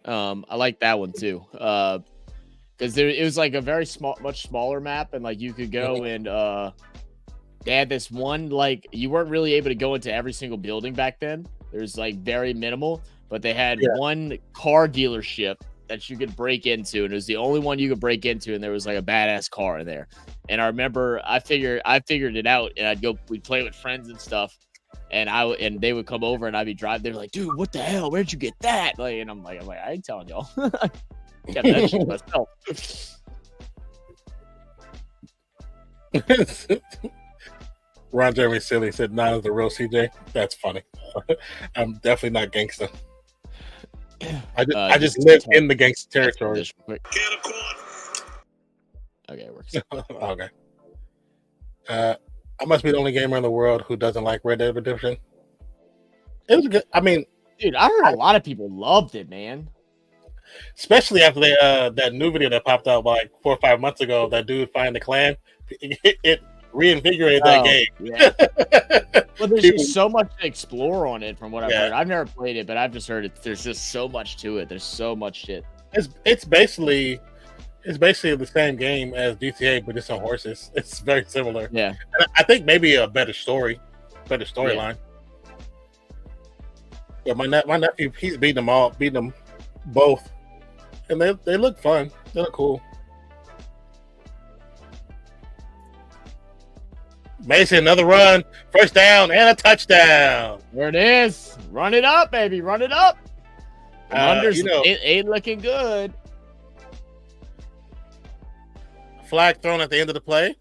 Speaker 1: I like that one too. Because it was like a very much smaller map, and like you could go and they had this one, like, you weren't really able to go into every single building back then. There's like very minimal, but they had one car dealership that you could break into, and it was the only one you could break into, and there was like a badass car in there. And I remember I figured it out, and we'd play with friends and stuff, and they would come over, and I'd be driving. They're like, "Dude, what the hell? Where'd you get that?" Like, and I'm like, I ain't telling y'all. Got that shit myself.
Speaker 2: Ron Jeremy Silly said, "Nah, the real CJ." That's funny. I'm definitely not gangster. I just live in the gangster territory.
Speaker 1: Okay, it works.
Speaker 2: Okay. I must be the only gamer in the world who doesn't like Red Dead Redemption. It was good. I mean,
Speaker 1: Dude, I heard a lot of people loved it, man.
Speaker 2: especially after they that new video that popped out like 4 or 5 months ago, that dude finding the clan, it reinvigorated that game.
Speaker 1: Yeah. Well, there's
Speaker 2: People-
Speaker 1: just so much to explore on it from what I've
Speaker 2: Yeah.
Speaker 1: heard. I've never played it, but I've just heard it. There's just so much to it. There's so much shit.
Speaker 2: It's basically the same game as GTA, but just on horses. It's very similar.
Speaker 1: Yeah.
Speaker 2: And I think maybe a better storyline. Yeah, my nephew, he's beating them both, and they look fun. They look cool. Mason, another run, first down, and a touchdown.
Speaker 1: There it is. Run it up, baby. Run it up. It ain't looking good.
Speaker 2: Flag thrown at the end of the play.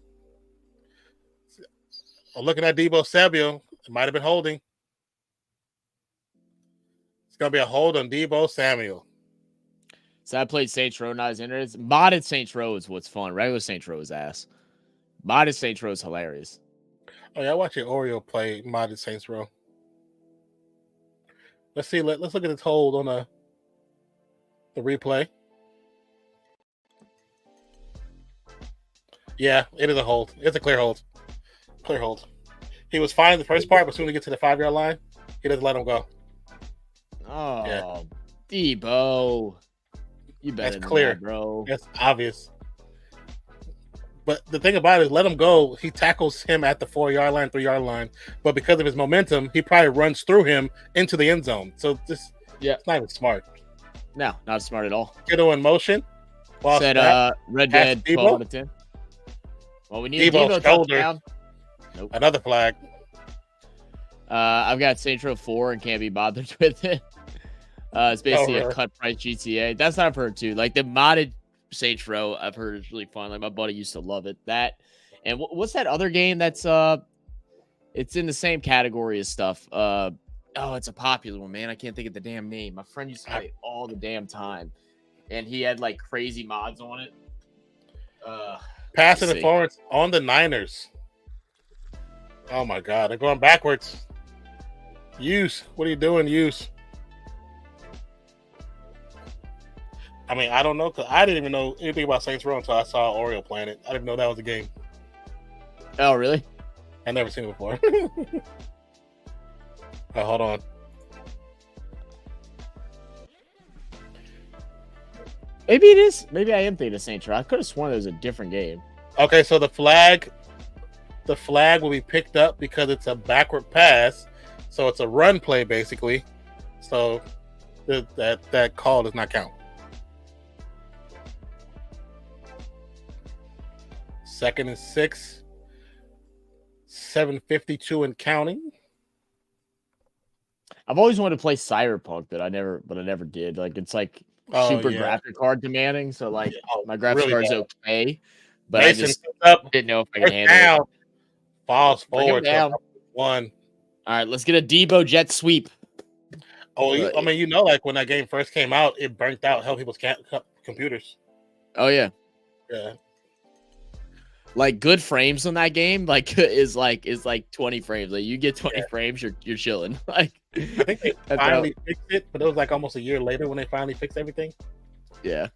Speaker 2: Looking at Deebo Samuel, it might have been holding. It's gonna be a hold on Deebo Samuel.
Speaker 1: So I played Saints Row, not as interesting. Modded Saints Row is what's fun. Regular Saints Row is ass. Modded Saints Row is hilarious.
Speaker 2: Oh yeah, I watched your Oreo play modded Saints Row. Let's see. Let's look at this hold on the replay. Yeah, it is a hold. It's a clear hold. Clear hold. He was fine the first part, but as soon as he gets to the 5-yard line, he doesn't let him go.
Speaker 1: Oh,
Speaker 2: Yeah.
Speaker 1: Debo. You better
Speaker 2: That's clear,
Speaker 1: bro.
Speaker 2: That's obvious. But the thing about it is, let him go. He tackles him at the 4-yard line, 3-yard line. But because of his momentum, he probably runs through him into the end zone. So it's not even smart.
Speaker 1: No, not smart at all.
Speaker 2: Kiddo in motion.
Speaker 1: Said Red Dead 12 out of 10. Well, we need
Speaker 2: Debo
Speaker 1: Debo
Speaker 2: shoulder.
Speaker 1: touchdown. Nope.
Speaker 2: Another flag.
Speaker 1: I've got Saints Row 4 and can't be bothered with it. It's basically a cut price GTA. That's what I've heard too. Like the modded Saints Row, I've heard is really fun. Like my buddy used to love it. That and what's that other game that's it's in the same category as stuff. It's a popular one, man. I can't think of the damn name. My friend used to play it all the damn time, and he had like crazy mods on it.
Speaker 2: Pass interference on the Niners. Oh my God, they're going backwards. Use, what are you doing, Use? I mean, I don't know, because I didn't even know anything about Saints Row until I saw Oreo playing it. I didn't know that was a game.
Speaker 1: Oh, really?
Speaker 2: I've never seen it before. Oh, hold on.
Speaker 1: Maybe it is. Maybe I am thinking of Saints Row. I could have sworn it was a different game.
Speaker 2: Okay, so the flag will be picked up because it's a backward pass. So it's a run play, basically. So that call does not count. 2nd and 6. 7:52 and counting.
Speaker 1: I've always wanted to play Cyberpunk, but I never did. Like it's like super graphic card demanding. So like my graphics card's okay, but
Speaker 2: Mason
Speaker 1: I just
Speaker 2: up,
Speaker 1: didn't know if I could handle it.
Speaker 2: Falls forward.
Speaker 1: Down.
Speaker 2: One.
Speaker 1: All right, let's get a Debo jet sweep.
Speaker 2: Oh, I mean, you know, like when that game first came out, it burnt out hell people's computers.
Speaker 1: Oh yeah.
Speaker 2: Yeah.
Speaker 1: Like good frames on that game, like is like 20 frames. Like you get 20 frames, you're chilling. Like
Speaker 2: I think they finally fixed it, but it was like almost a year later when they finally fixed everything.
Speaker 1: Yeah.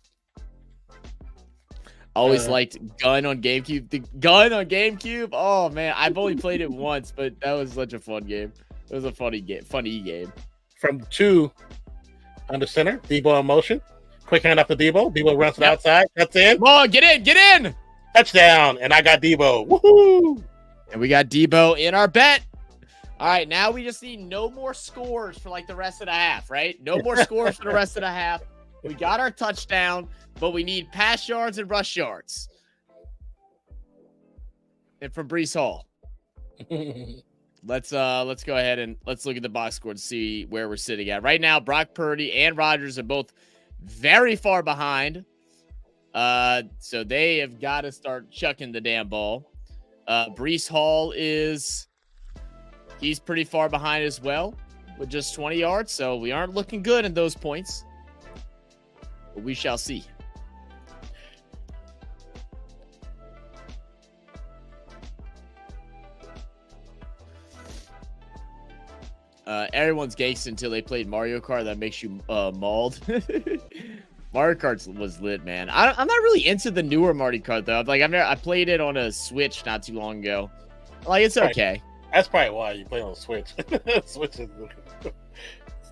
Speaker 1: Always liked Gun on GameCube. The Gun on GameCube. Oh man, I've only played it once, but that was such a fun game. It was a funny game.
Speaker 2: From 2 under center, Debo in motion. Quick hand off to Debo. Debo runs to the outside. That's in.
Speaker 1: Come on, get in.
Speaker 2: Touchdown, and I got Debo. Woohoo!
Speaker 1: And we got Debo in our bet. All right, now we just need no more scores for like the rest of the half, right? No more scores for the rest of the half. We got our touchdown, but we need pass yards and rush yards. And from Breece Hall. Let's go ahead and let's look at the box score to see where we're sitting at. Right now, Brock Purdy and Rodgers are both very far behind. So they have got to start chucking the damn ball. Breece Hall he's pretty far behind as well with just 20 yards. So we aren't looking good in those points, but we shall see. everyone's gangsta until they played Mario Kart. That makes you mauled. Mario Kart was lit, man. I'm not really into the newer Mario Kart though. Like I played it on a Switch not too long ago. Like it's okay.
Speaker 2: That's probably why you play on Switch. Switch is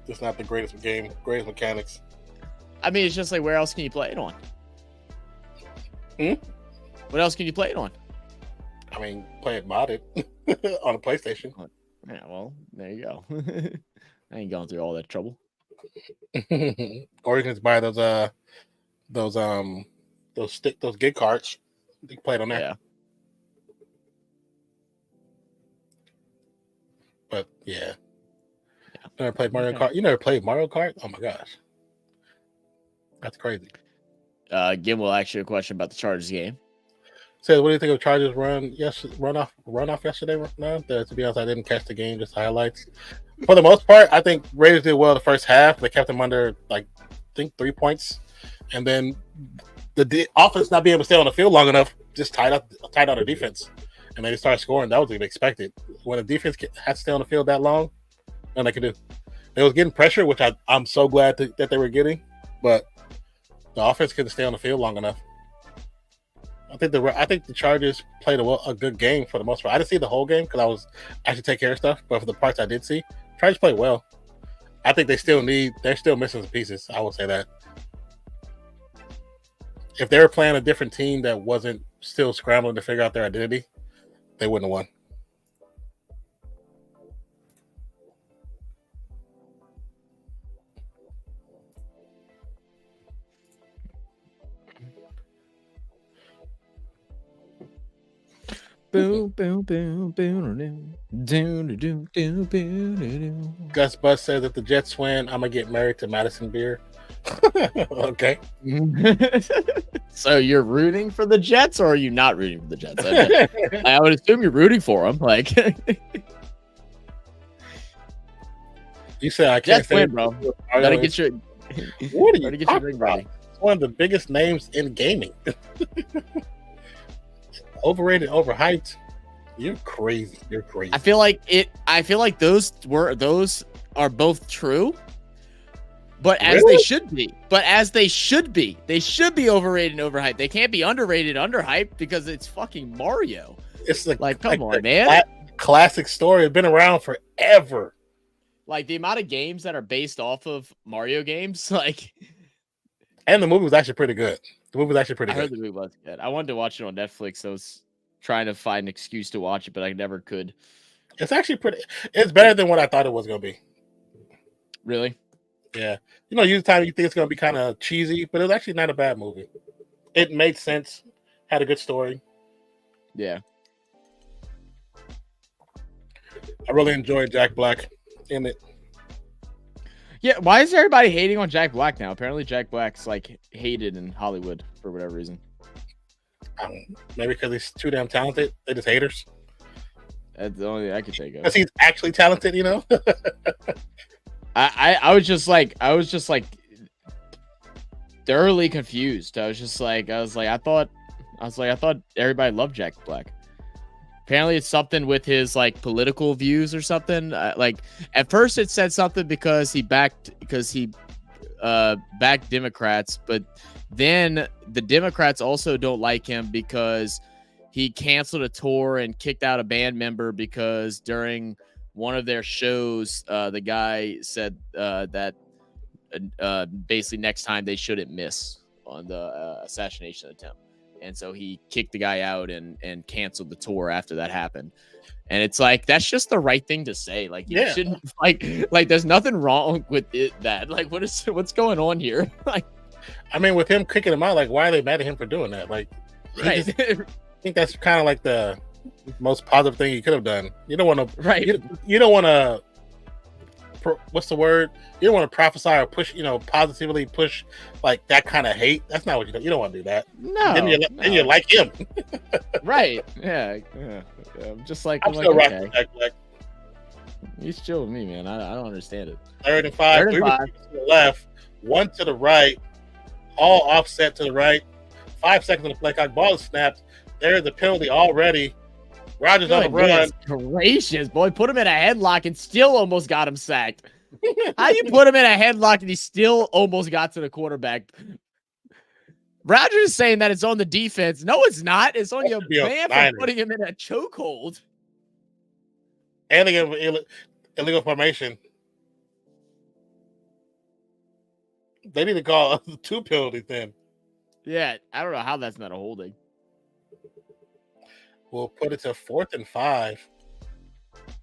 Speaker 2: just not the greatest greatest mechanics.
Speaker 1: I mean, it's just like where else can you play it on? What else can you play it on?
Speaker 2: I mean, play it modded on a PlayStation.
Speaker 1: Yeah, well, there you go. I ain't going through all that trouble.
Speaker 2: Or you can just buy those gig cards. You can play it on there.
Speaker 1: Yeah.
Speaker 2: But yeah. Never played Mario Kart. You never played Mario Kart? Oh my gosh. That's crazy.
Speaker 1: Again, we'll ask you a question about the Chargers game.
Speaker 2: So, what do you think of Chargers run off yesterday? No, to be honest, I didn't catch the game, just highlights. For the most part, I think Raiders did well the first half. They kept them under, like, I think 3 points, and then the offense not being able to stay on the field long enough just tied out the defense, and they started scoring. That was to be expected. When the defense had to stay on the field that long, nothing they could do. They was getting pressure, which I'm so glad that they were getting, but the offense couldn't stay on the field long enough. I think the Chargers played a good game for the most part. I didn't see the whole game because I was actually taking care of stuff, but for the parts I did see, Chargers played well. I think they're still missing some pieces. I will say that. If they were playing a different team that wasn't still scrambling to figure out their identity, they wouldn't have won.
Speaker 1: Boom, boom, boom, boom, boom.
Speaker 2: Gus Bus says if the Jets win, I'm gonna get married to Madison Beer. Okay.
Speaker 1: So you're rooting for the Jets, or are you not rooting for the Jets? I would assume you're rooting for them. Like,
Speaker 2: you said I can't
Speaker 1: Jets win, bro. Gotta get your.
Speaker 2: What are you
Speaker 1: get your ring ready?
Speaker 2: It's one of the biggest names in gaming. Overrated, overhyped. You're crazy. You're crazy.
Speaker 1: I feel like those are both true, but as they should be. They should be overrated and overhyped. They can't be underrated, underhyped because it's fucking Mario.
Speaker 2: It's
Speaker 1: like come on, man.
Speaker 2: Classic story. It's been around forever.
Speaker 1: Like the amount of games that are based off of Mario games, like.
Speaker 2: And the movie was actually pretty good. I
Speaker 1: heard the movie was good. I wanted to watch it on Netflix. So I was trying to find an excuse to watch it, but I never could.
Speaker 2: It's actually it's better than what I thought it was going to be.
Speaker 1: Really?
Speaker 2: Yeah. Usually time you think it's going to be kind of cheesy, but it was actually not a bad movie. It made sense. Had a good story.
Speaker 1: Yeah.
Speaker 2: I really enjoyed Jack Black in it.
Speaker 1: Yeah, why is everybody hating on Jack Black now? Apparently Jack Black's like hated in Hollywood for whatever reason.
Speaker 2: Maybe because he's too damn talented. They're just haters.
Speaker 1: That's the only thing I could think of.
Speaker 2: Because he's actually talented,
Speaker 1: I was just like thoroughly confused. I thought everybody loved Jack Black. Apparently it's something with his like political views or something. Like at first it said something because he backed Democrats, but then the Democrats also don't like him because he canceled a tour and kicked out a band member because during one of their shows, the guy said that basically next time they shouldn't miss on the assassination attempt. And so he kicked the guy out and canceled the tour after that happened. And it's like, that's just the right thing to say. Like, you shouldn't like, there's nothing wrong with it that like, what's going on here? Like,
Speaker 2: I mean, with him kicking him out, like, why are they mad at him for doing that? Like,
Speaker 1: right.
Speaker 2: I think that's kind of like the most positive thing he could have done. You don't want to,
Speaker 1: right.
Speaker 2: You don't want to, what's the word? You don't want to prophesy or push, positively push like that kind of hate. That's not what you do. You don't want to do that.
Speaker 1: No.
Speaker 2: Then you like him.
Speaker 1: Right. Yeah. I'm just like,
Speaker 2: I'm still rocking Jack Black.
Speaker 1: He's chill with me, man. I don't understand it.
Speaker 2: 3rd and 5. 3 to the left, 1 to the right, all offset to the right. 5 seconds on the play clock. Ball is snapped. There's the penalty already. Rodgers on the run.
Speaker 1: Gracious, boy. Put him in a headlock and still almost got him sacked. How you put him in a headlock and he still almost got to the quarterback? Rodgers is saying that it's on the defense. No, it's not. It's on your man for putting him in a chokehold.
Speaker 2: And they give him illegal formation. They need to call 2 penalties then.
Speaker 1: Yeah, I don't know how that's not a holding.
Speaker 2: We'll put it to 4th and 5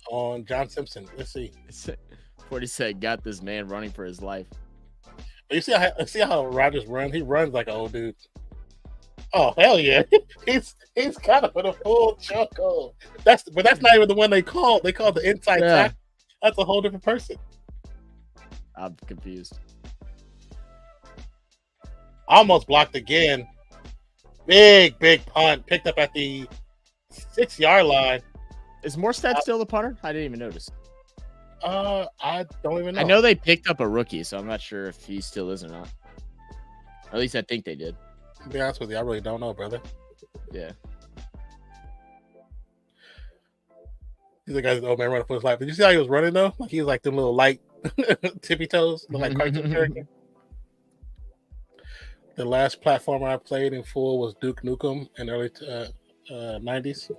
Speaker 2: on John Simpson. Let's see.
Speaker 1: 40 said, got this man running for his life.
Speaker 2: You see how Rodgers runs? He runs like an old dude. Oh, hell yeah. He's kind of in a full chokehold. But that's not even the one they called. They called the inside tackle. That's a whole different person.
Speaker 1: I'm confused.
Speaker 2: Almost blocked again. Big punt. Picked up at the 6-yard line.
Speaker 1: Is Morstead still the punter? I didn't even notice.
Speaker 2: I don't even know.
Speaker 1: I know they picked up a rookie, so I'm not sure if he still is or not. Or at least I think they did.
Speaker 2: To be honest with you, I really don't know, brother.
Speaker 1: Yeah.
Speaker 2: He's the guy that's old man running for his life. Did you see how he was running though? Like he was like them little light tippy toes, like cartoon character. The last platformer I played in full was Duke Nukem in the early 90s.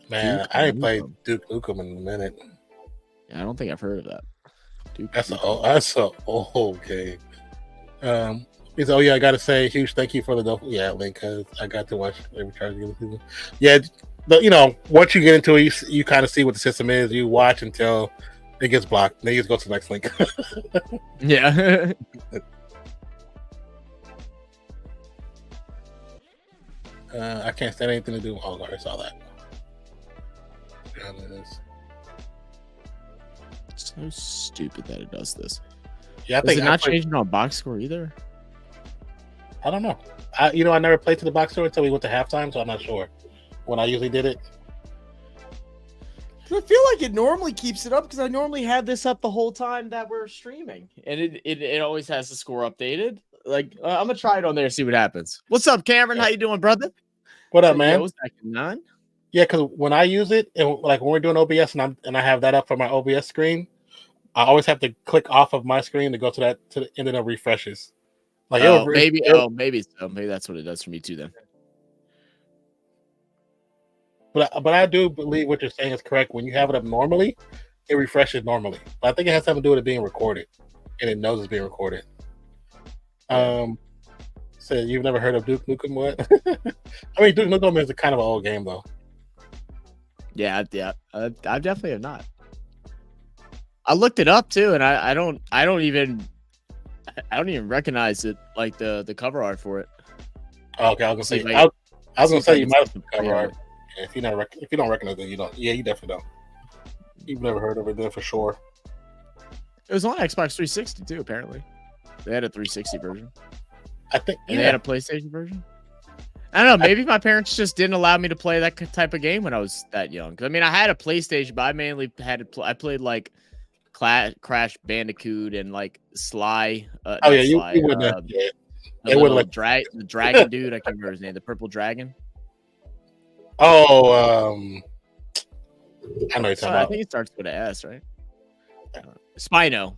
Speaker 2: Man, I ain't played Duke Nukem in a minute.
Speaker 1: Yeah, I don't think I've heard of that.
Speaker 2: That's an old game. He said, "Oh yeah, I got to say, huge thank you for the link because I got to watch every charge against people." Yeah, but once you get into it, you kind of see what the system is. You watch until it gets blocked. Then you just go to the next link.
Speaker 1: Yeah.
Speaker 2: I can't stand anything to do. Oh, I saw that.
Speaker 1: So stupid that it does this.
Speaker 2: Yeah, I think
Speaker 1: it's not changing on box score either.
Speaker 2: I don't know. I never played to the box score until we went to halftime, so I'm not sure when I usually did it.
Speaker 1: I feel like it normally keeps it up because I normally have this up the whole time that we're streaming, and it always has the score updated. Like I'm gonna try it on there and see what happens. What's up, Cameron? How you doing, brother?
Speaker 2: What up, man?
Speaker 1: None.
Speaker 2: Yeah, because when I use it, and like when we're doing OBS, and I have that up for my OBS screen, I always have to click off of my screen to go to the and then it refreshes. Like
Speaker 1: maybe so. Maybe that's what it does for me too. Then.
Speaker 2: But I do believe what you're saying is correct. When you have it up normally, it refreshes normally. But I think it has something to do with it being recorded, and it knows it's being recorded. So you've never heard of Duke Nukem? What? I mean, Duke Nukem is a kind of an old game, though.
Speaker 1: Yeah. I definitely have not. I looked it up too, and I don't even recognize it, like the cover art for it.
Speaker 2: Oh, okay, I was gonna say. I was gonna say you might have the cover art. Yeah, if you don't recognize it, you don't. Yeah, you definitely don't. You've never heard of it, then for sure.
Speaker 1: It was on Xbox 360 too. Apparently, they had a 360 version.
Speaker 2: I think
Speaker 1: they had a PlayStation version. I don't know. Maybe my parents just didn't allow me to play that type of game when I was that young. I mean, I had a PlayStation, but I mainly I played like Crash Bandicoot and like Sly.
Speaker 2: You wouldn't have.
Speaker 1: The dragon dude. I can't remember his name. The purple dragon.
Speaker 2: Oh, I know you're talking about.
Speaker 1: I think it starts with an S, right? Spino,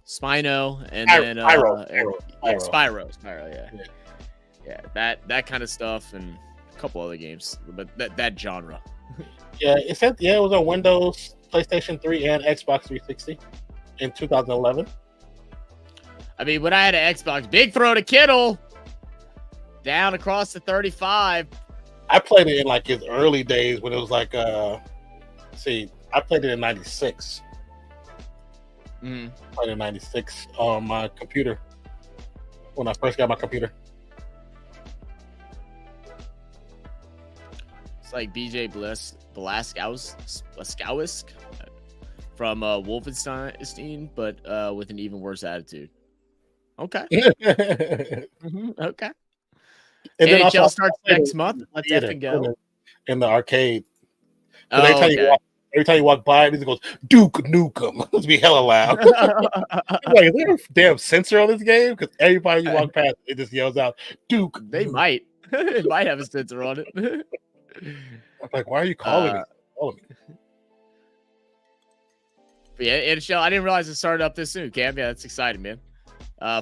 Speaker 1: and then Spyro, yeah, that kind of stuff, and a couple other games, but that genre.
Speaker 2: Yeah, it was on Windows, PlayStation 3, and Xbox 360 in 2011.
Speaker 1: I mean, when I had an Xbox, big throw to Kittle, down across the 35.
Speaker 2: I played it in like his early days when it was like, I played it in '96. Played in '96 on my computer when I first got my computer.
Speaker 1: It's like BJ Blazkowicz from Wolfenstein, but with an even worse attitude. Okay. Okay.
Speaker 2: And then
Speaker 1: NHL starts next month. Let's effing go.
Speaker 2: In the arcade. Every time you walk by, it goes, Duke Nukem. Let's be hella loud. Like, is there a damn censor on this game? Because everybody you walk past, it just yells out, Duke.
Speaker 1: They might. It might have a censor on it.
Speaker 2: I'm like, why are you calling it? all of me.
Speaker 1: But yeah, and show I didn't realize it started up this soon, Cam. Yeah, that's exciting, man.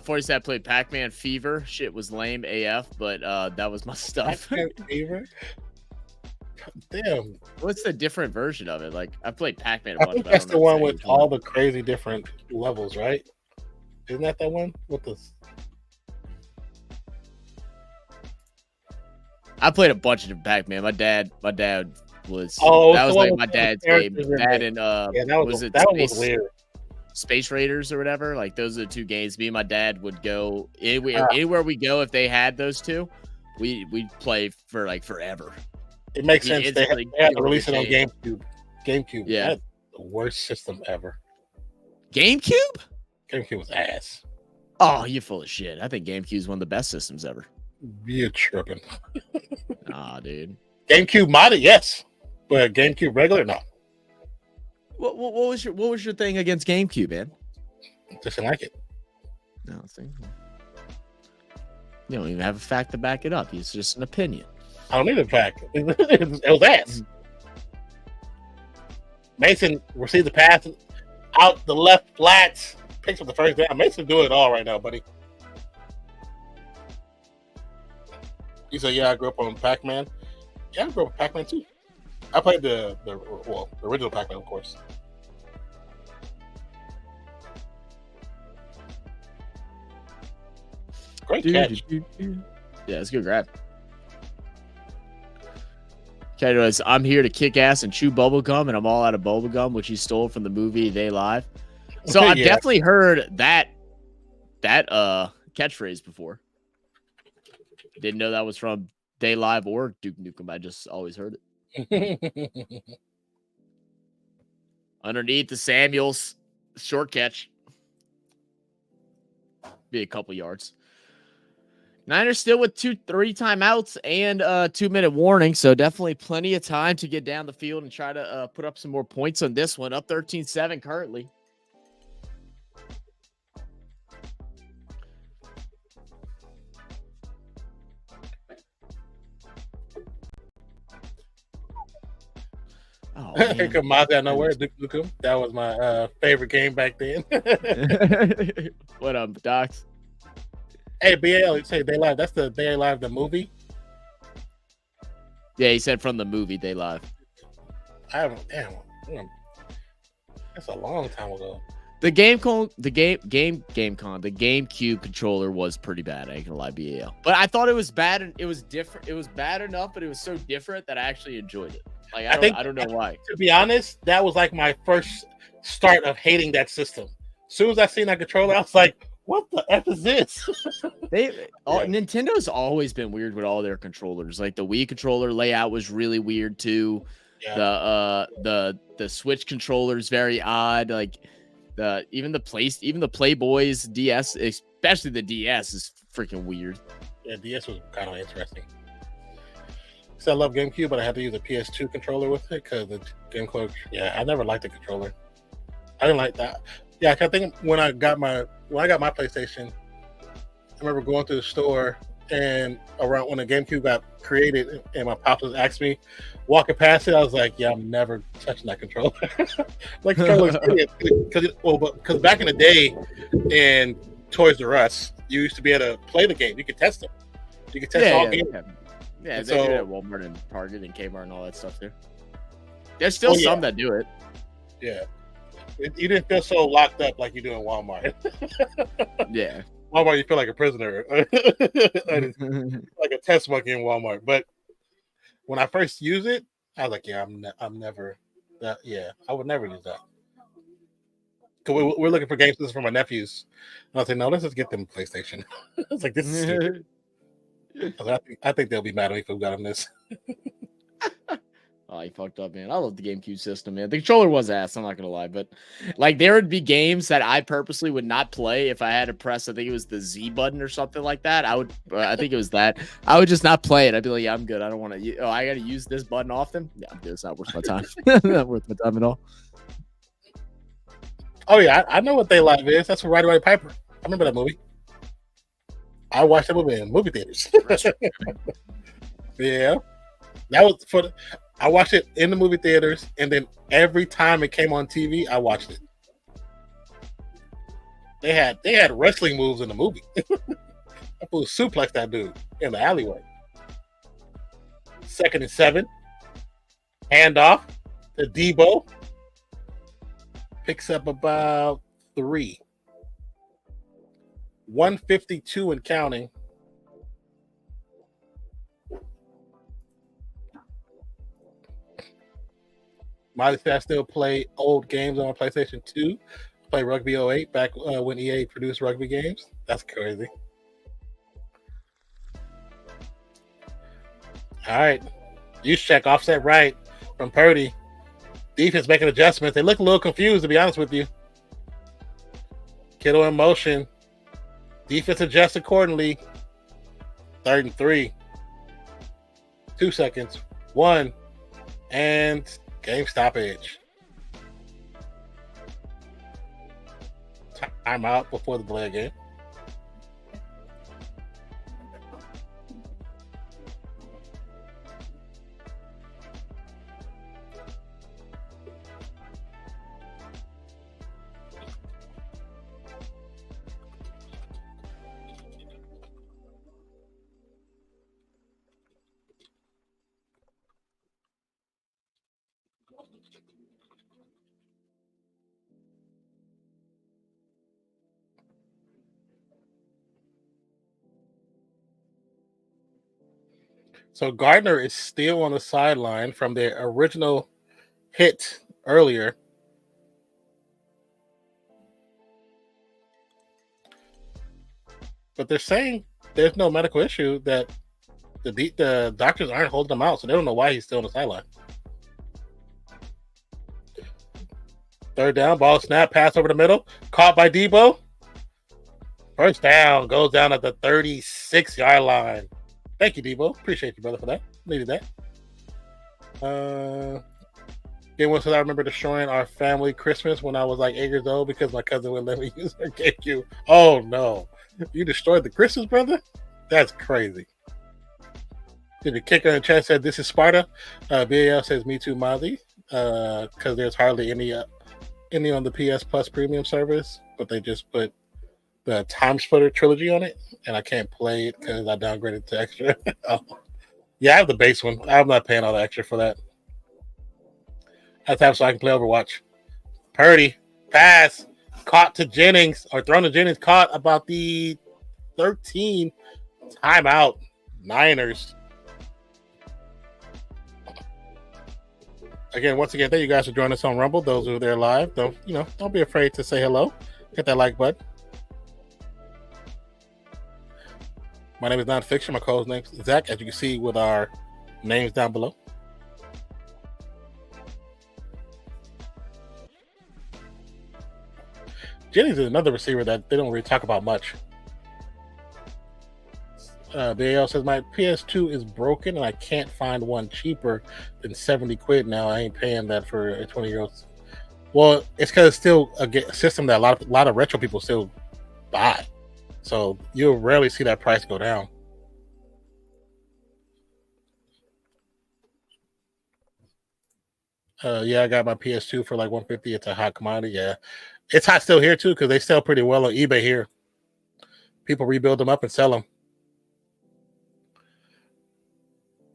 Speaker 1: 47 played Pac-Man Fever. Shit was lame AF, but that was my stuff.
Speaker 2: Pac-Man Fever? Damn.
Speaker 1: What's the different version of it? Like, I played Pac-Man a
Speaker 2: I
Speaker 1: bunch.
Speaker 2: think
Speaker 1: but
Speaker 2: that's
Speaker 1: I
Speaker 2: the
Speaker 1: don't know
Speaker 2: one
Speaker 1: if
Speaker 2: with all the crazy different levels, right? Isn't that the one with the?
Speaker 1: I played a bunch of different Pac-Man. My dad was.
Speaker 2: Oh,
Speaker 1: that
Speaker 2: the
Speaker 1: was
Speaker 2: one
Speaker 1: like
Speaker 2: with
Speaker 1: my
Speaker 2: the
Speaker 1: dad's game.
Speaker 2: characters in
Speaker 1: That
Speaker 2: it.
Speaker 1: and
Speaker 2: Yeah, that was
Speaker 1: it
Speaker 2: that one was
Speaker 1: Space,
Speaker 2: weird.
Speaker 1: Space Raiders or whatever? Like, those are the two games. Me and my dad would go anywhere we go. If they had those two, we'd play for like forever.
Speaker 2: It makes sense. They had to release it on
Speaker 1: game.
Speaker 2: GameCube.
Speaker 1: Yeah.
Speaker 2: That's the worst system ever.
Speaker 1: GameCube?
Speaker 2: GameCube was ass.
Speaker 1: Oh, you're full of shit. I think GameCube is one of the best systems ever.
Speaker 2: You're tripping.
Speaker 1: Nah, dude.
Speaker 2: GameCube modded, yes, but GameCube regular, no.
Speaker 1: What was your thing against GameCube, man?
Speaker 2: Just didn't like it.
Speaker 1: No, see, you don't even have a fact to back it up. It's just an opinion.
Speaker 2: I don't need a fact. It was ass. Mason received the pass out the left flats, picks up the first down. Mason doing it all right now, buddy. He said, "Yeah, I grew up on Pac-Man." Yeah, I grew up with Pac-Man too. I played the original Pac-Man, of course. Great catch.
Speaker 1: Yeah, it's a good grab. Okay, anyways, I'm here to kick ass and chew bubblegum, and I'm all out of bubblegum, which he stole from the movie They Live. So I've definitely heard that catchphrase before. Didn't know that was from They Live or Duke Nukem. I just always heard it. Underneath the Samuels, short catch. Be a couple yards. Niners still with 3 timeouts and a 2-minute warning, so definitely plenty of time to get down the field and try to put up some more points on this one. Up 13-7 currently. Oh,
Speaker 2: Here come Miles out of nowhere. Duke Nukem. That was my favorite game back then.
Speaker 1: What up, Docs?
Speaker 2: Hey, BL, you say They Live. That's the They Live, the movie?
Speaker 1: Yeah, he said from the movie They Live.
Speaker 2: I haven't. Damn. That's a long time ago.
Speaker 1: The GameCube controller was pretty bad. I ain't gonna lie, BAL. But I thought it was bad and it was different. It was bad enough, but it was so different that I actually enjoyed it. Like I don't know why.
Speaker 2: To be honest, that was like my first start of hating that system. As soon as I seen that controller, I was like, "What the F is this?"
Speaker 1: Nintendo's always been weird with all their controllers. Like the Wii controller layout was really weird too. Yeah. The Switch controller is very odd. Like even the Playboy's DS, especially the DS, is freaking weird.
Speaker 2: Yeah, DS was kind of interesting. So I love GameCube, but I had to use a PS2 controller with it because the GameCube. Yeah, I never liked the controller. I didn't like that. Yeah, I think when I got my PlayStation, I remember going to the store and around when the GameCube got created, and my pops asked me, walking past it, I was like, "Yeah, I'm never touching that controller." Like controller, because back in the day, in Toys R Us, you used to be able to play the game. You could test them. You could test all games.
Speaker 1: Yeah, they do it at Walmart and Target and Kmart and all that stuff there. There's still some that do it.
Speaker 2: Yeah. You didn't feel so locked up like you do in Walmart.
Speaker 1: Yeah.
Speaker 2: Walmart, you feel like a prisoner. Like a test monkey in Walmart. But when I first used it, I was like, yeah, I'm never that. Yeah, I would never use that. Because we're looking for game systems for my nephews. And I was like, no, let's just get them PlayStation. I was like, this is stupid. I think they'll be mad at me if we got them this.
Speaker 1: Oh, he fucked up, man. I love the GameCube system, man. The controller was ass, I'm not gonna lie, but like there would be games that I purposely would not play if I had to press. I think it was the Z button or something like that. I think it was that. I would just not play it. I'd be like, yeah, I'm good. I don't want to. Oh, I got to use this button often. Yeah, I'm good. It's not worth my time. Not worth my time at all.
Speaker 2: Oh yeah, I know what They Live is. That's from Roddy Piper. I remember that movie. I watched that movie in movie theaters. Yeah, that was I watched it in the movie theaters, and then every time it came on TV, I watched it. They had wrestling moves in the movie. That fool suplexed that dude in the alleyway. 2nd and 7. Handoff to Debo. Picks up about 3. 152 and counting. Miley said I still play old games on PlayStation 2. Play Rugby 08 back when EA produced rugby games. That's crazy. All right. Use check, offset right from Purdy. Defense making adjustments. They look a little confused, to be honest with you. Kittle in motion. Defense adjusts accordingly. 3rd and 3. 2 seconds. 1. And game stoppage. Timeout before the delay game. So Gardner is still on the sideline from their original hit earlier. But they're saying there's no medical issue, that the doctors aren't holding him out, so they don't know why he's still on the sideline. 3rd down, ball snap, pass over the middle, caught by Debo. 1st down, goes down at the 36-yard line. Thank you, Debo. Appreciate you, brother, for that. Needed that. Again, once I remember destroying our family Christmas when I was like 8 years old because my cousin wouldn't let me use her GameCube. Oh, no. You destroyed the Christmas, brother? That's crazy. Did the kicker in the chat said, this is Sparta? BAL says, me too, Mozzie. Because there's hardly any on the PS Plus premium service, but they just put the Time Splitter trilogy on it, and I can't play it because I downgraded to extra. Oh. Yeah, I have the base one. I'm not paying all the extra for that. I have to have so I can play Overwatch. Purdy, pass, caught to Jennings, or thrown to Jennings, caught about the 13. Timeout, Niners. Again, once again, thank you guys for joining us on Rumble. Those who are there live, don't be afraid to say hello. Hit that like button. My name is Nonpfixion. My co-host name is Zach, as you can see with our names down below. Jennings is another receiver that they don't really talk about much. BAL says, my PS2 is broken and I can't find one cheaper than 70 quid now. I ain't paying that for a 20-year-old. Well, it's because it's still a system that a lot of retro people still buy. So you'll rarely see that price go down. Yeah, I got my PS2 for like $150. It's a hot commodity. Yeah, it's hot still here too because they sell pretty well on eBay here. People rebuild them up and sell them.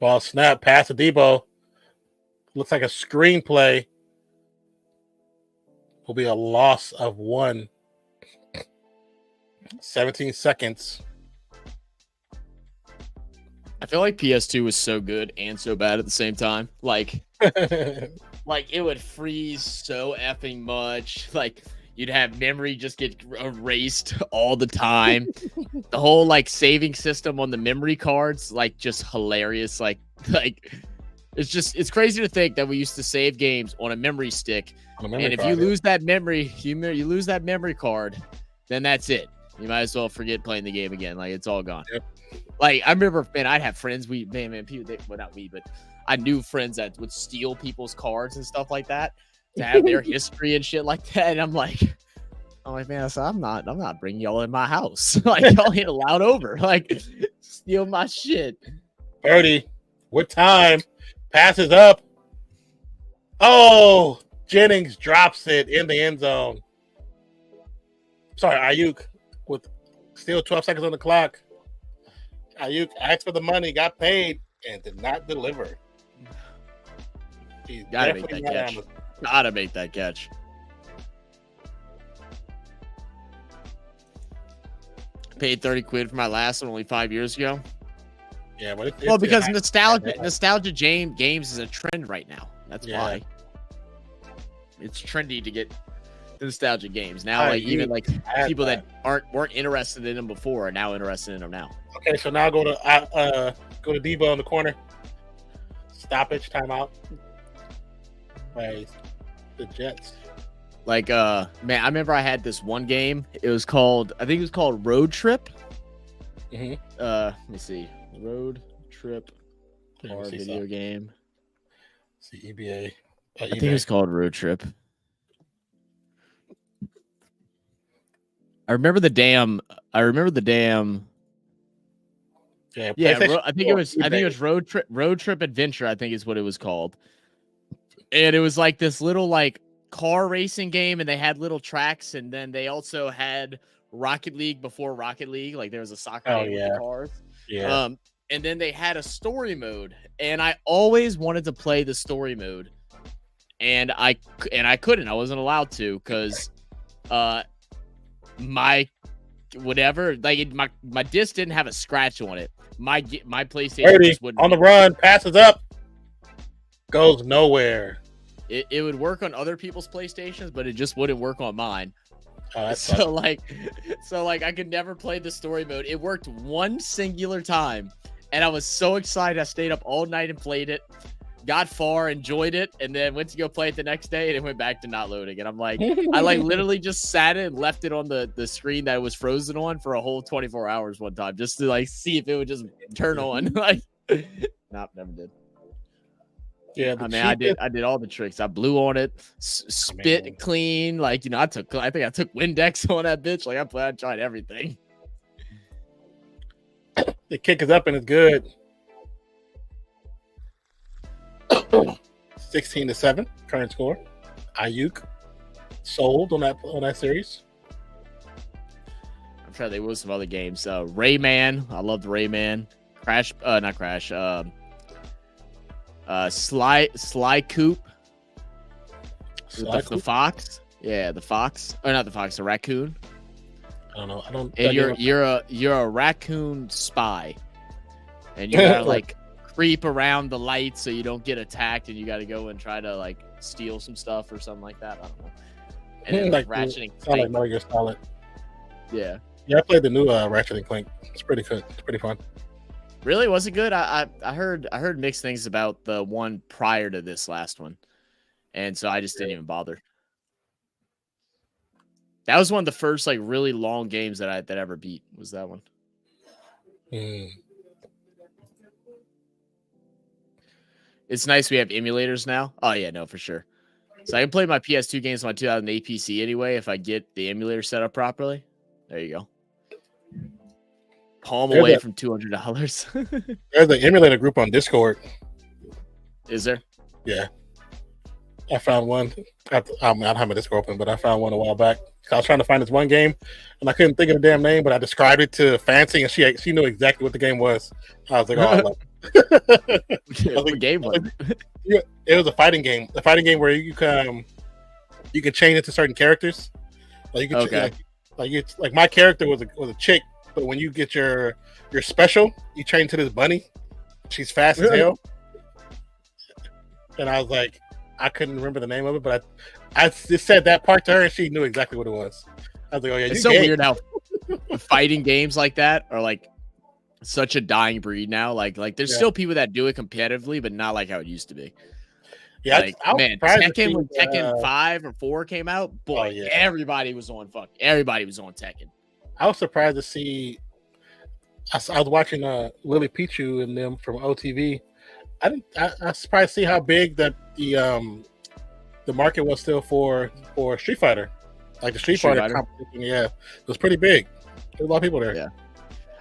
Speaker 2: Ball snap, pass to Debo. Looks like a screenplay. Will be a loss of 1. 17 seconds.
Speaker 1: I feel like PS2 was so good and so bad at the same time. Like it would freeze so effing much. Like you'd have memory just get erased all the time. The whole like saving system on the memory cards, like just hilarious. Like it's crazy to think that we used to save games on a memory stick. If you lose that memory, you lose that memory card, then that's it. You might as well forget playing the game again. Like it's all gone. Yep. Like I remember, man, I'd have friends. People, well, not we, but I knew friends that would steal people's cards and stuff like that to have their history and shit like that. And I'm like, man, I'm not bringing y'all in my house. Like y'all ain't allowed over. Like steal my shit.
Speaker 2: Purdy, with time, passes up. Oh, Jennings drops it in the end zone. Sorry, Ayuk with still 12 seconds on the clock. Ayuk asked for the money, got paid, and did not deliver. He's
Speaker 1: Gotta make
Speaker 2: definitely
Speaker 1: that
Speaker 2: not
Speaker 1: catch.
Speaker 2: Amazon.
Speaker 1: Gotta make that catch. Paid 30 quid for my last one only 5 years ago.
Speaker 2: Yeah, but
Speaker 1: Well, because nostalgia games is a trend right now. That's why. It's trendy to get nostalgia games now. Like even like people that weren't interested in them before are now interested in them now.
Speaker 2: Okay, so now go to Debo in the corner. Stoppage, timeout. By the Jets.
Speaker 1: Like man, I remember I had this one game. I think it was called Road Trip.
Speaker 2: Mm-hmm.
Speaker 1: Let me see. Road Trip car video game.
Speaker 2: See EBA.
Speaker 1: I think it was called Road Trip. I remember the damn. Yeah, I think it was Road Trip Adventure. I think is what it was called. And it was like this little like car racing game, and they had little tracks, and then they also had Rocket League before Rocket League. Like there was a soccer game with the cars.
Speaker 2: Yeah.
Speaker 1: And then they had a story mode, and I always wanted to play the story mode, and I couldn't. I wasn't allowed to because my whatever, like my disc didn't have a scratch on it. My PlayStation just wouldn't
Speaker 2: on the run, passes up, goes nowhere.
Speaker 1: It would work on other people's PlayStations, but it just wouldn't work on mine.
Speaker 2: So
Speaker 1: like I could never play the story mode. It worked one singular time, and I was so excited. I stayed up all night and played it. Got far, enjoyed it, and then went to go play it the next day, and it went back to not loading. And I'm like, I like literally just sat it and left it on the screen that it was frozen on for a whole 24 hours one time, just to like see if it would just turn on. Like, nope, never did.
Speaker 2: Yeah,
Speaker 1: I mean, I did all the tricks. I blew on it, spit clean. Like, you know, I think I took Windex on that bitch. Like, I tried everything.
Speaker 2: The kick is up and it's good. 16-7 current score. Ayuk sold on that series.
Speaker 1: I'm sure there was some other games. Rayman, I loved Rayman. Not Crash. Sly Coop. The fox. Yeah, the fox. Or not the fox, the raccoon.
Speaker 2: I don't know.
Speaker 1: And you're a raccoon spy, and you gotta like creep around the lights so you don't get attacked, and you got to go and try to like steal some stuff or something like that. I don't know. And then like Ratchet and Clank.
Speaker 2: Like Metal Gear Solid.
Speaker 1: Yeah.
Speaker 2: Yeah, I played the new Ratchet and Clank. It's pretty good. It's pretty fun.
Speaker 1: Really? Was it good? I heard mixed things about the one prior to this last one, and so I just didn't even bother. That was one of the first like really long games that I ever beat. Was that one? It's nice we have emulators now. Oh yeah, no, for sure. So I can play my PS2 games on my 2008 PC anyway if I get the emulator set up properly. There you go. Palm away from $200.
Speaker 2: There's an emulator group on Discord.
Speaker 1: Is there?
Speaker 2: Yeah. I found one. I don't have my Discord open, but I found one a while back. I was trying to find this one game, and I couldn't think of the damn name, but I described it to Fancy, and she knew exactly what the game was. I was like, oh, I love it.
Speaker 1: What game was
Speaker 2: it? It was a fighting game. A fighting game where you can change it to certain characters. Like you can like my character was a chick, but when you get your special, you change to this bunny. She's fast as hell. And I was like, I couldn't remember the name of it, but I just said that part to her, and she knew exactly what it was. I was like, oh yeah,
Speaker 1: it's so weird how fighting games like that are like such a dying breed now. Like there's still people that do it competitively, but not like how it used to be. Yeah, like, man, Tekken when Tekken 5 or 4 came out, boy, everybody was on Tekken. I
Speaker 2: was surprised to see. I was watching Lily Pichu and them from OTV. I was surprised to see how big that the market was still for Street Fighter. Like the Street Fighter competition, it was pretty big. There's a lot of people there.
Speaker 1: Yeah,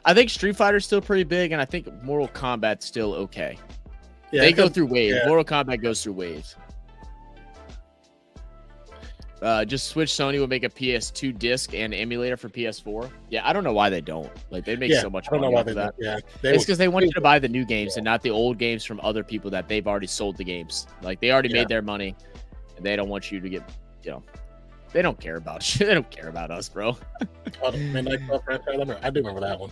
Speaker 1: I think Street Fighter's still pretty big, and I think Mortal Kombat's still okay. Yeah, they go through waves. Yeah. Mortal Kombat goes through waves. Just Switch Sony will make a PS2 disc and emulator for PS4. Yeah, I don't know why they don't. Like, they make so much
Speaker 2: I don't
Speaker 1: money
Speaker 2: know why
Speaker 1: off
Speaker 2: they
Speaker 1: of that.
Speaker 2: don't. Yeah,
Speaker 1: It's because they want you to buy the new games and not the old games from other people that they've already sold the games. Like, they already made their money, and they don't want you to get, they don't care about shit. They don't care about us, bro.
Speaker 2: Oh, the Midnight Club franchise. I do remember that one.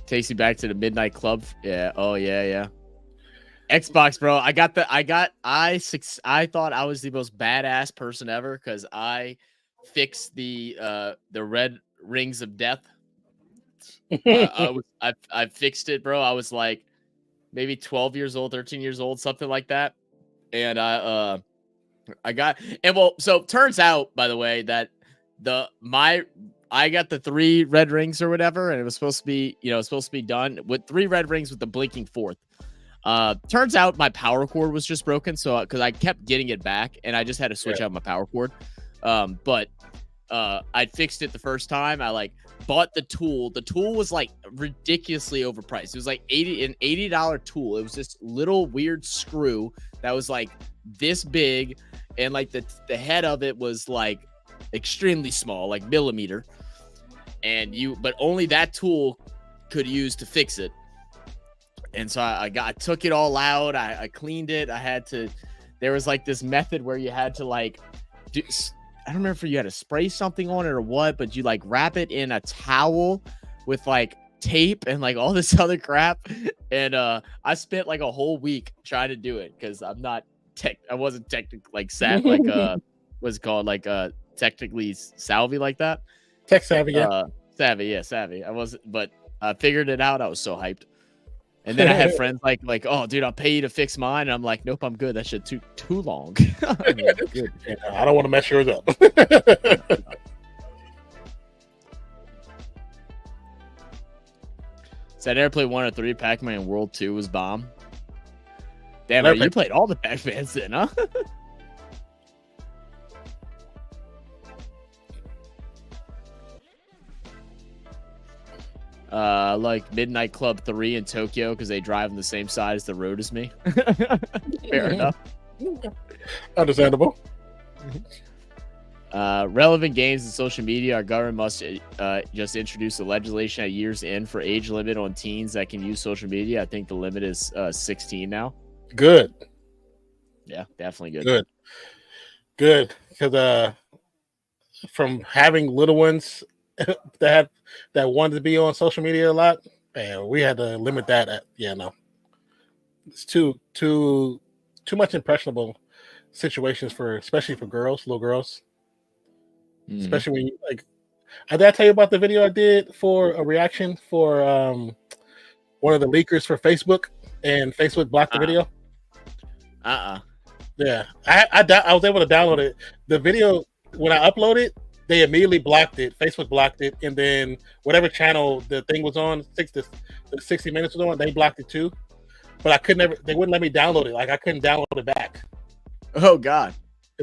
Speaker 1: Takes you back to the Midnight Club. Yeah. Oh yeah. Xbox, bro. I thought I was the most badass person ever because I fixed the red rings of death. I fixed it, bro. I was like maybe 12 years old, 13 years old, something like that. And so turns out, by the way, that I got the 3 red rings or whatever, and it was supposed to be done with 3 red rings with the blinking 4th. Turns out my power cord was just broken, so because I kept getting it back, and I just had to switch out my power cord. But I fixed it the first time. I bought the tool. The tool was like ridiculously overpriced. It was like an $80 tool. It was this little weird screw that was like this big, and like the head of it was like extremely small, like millimeter. But only that tool could use to fix it. And so I took it all out. I cleaned it. There was like this method where you had to I don't remember if you had to spray something on it or what, but you like wrap it in a towel with like tape and like all this other crap. And I spent like a whole week trying to do it because I wasn't technically what's it called? Technically savvy like that.
Speaker 2: Tech savvy, yeah.
Speaker 1: Savvy. I wasn't, but I figured it out. I was so hyped. And then I had friends like, oh, dude, I'll pay you to fix mine. And I'm like, nope, I'm good. That shit too long.
Speaker 2: Good. Yeah, I don't want to mess yours up.
Speaker 1: So I never played 1 or 3. Pac-Man World 2 was bomb. Damn, man, you played all the Pac-Mans then, huh? Like Midnight Club 3 in Tokyo because they drive on the same side as the road as me. Fair enough.
Speaker 2: Understandable.
Speaker 1: Relevant games and social media. Our government must just introduce a legislation at year's end for age limit on teens that can use social media. I think the limit is 16 now.
Speaker 2: Good.
Speaker 1: Yeah, definitely good.
Speaker 2: Good. Because from having little ones that wanted to be on social media a lot, and we had to limit that. It's too much impressionable situations especially for little girls. Mm-hmm. Especially when did I tell you about the video I did for a reaction for one of the leakers for Facebook, and Facebook blocked the video? Yeah, I was able to download it. The video, when I uploaded it, they immediately blocked it. Facebook blocked it, and then whatever channel the thing was on, the 60 Minutes was on, they blocked it too. But they wouldn't let me download it. Like, I couldn't download it back.
Speaker 1: Oh God!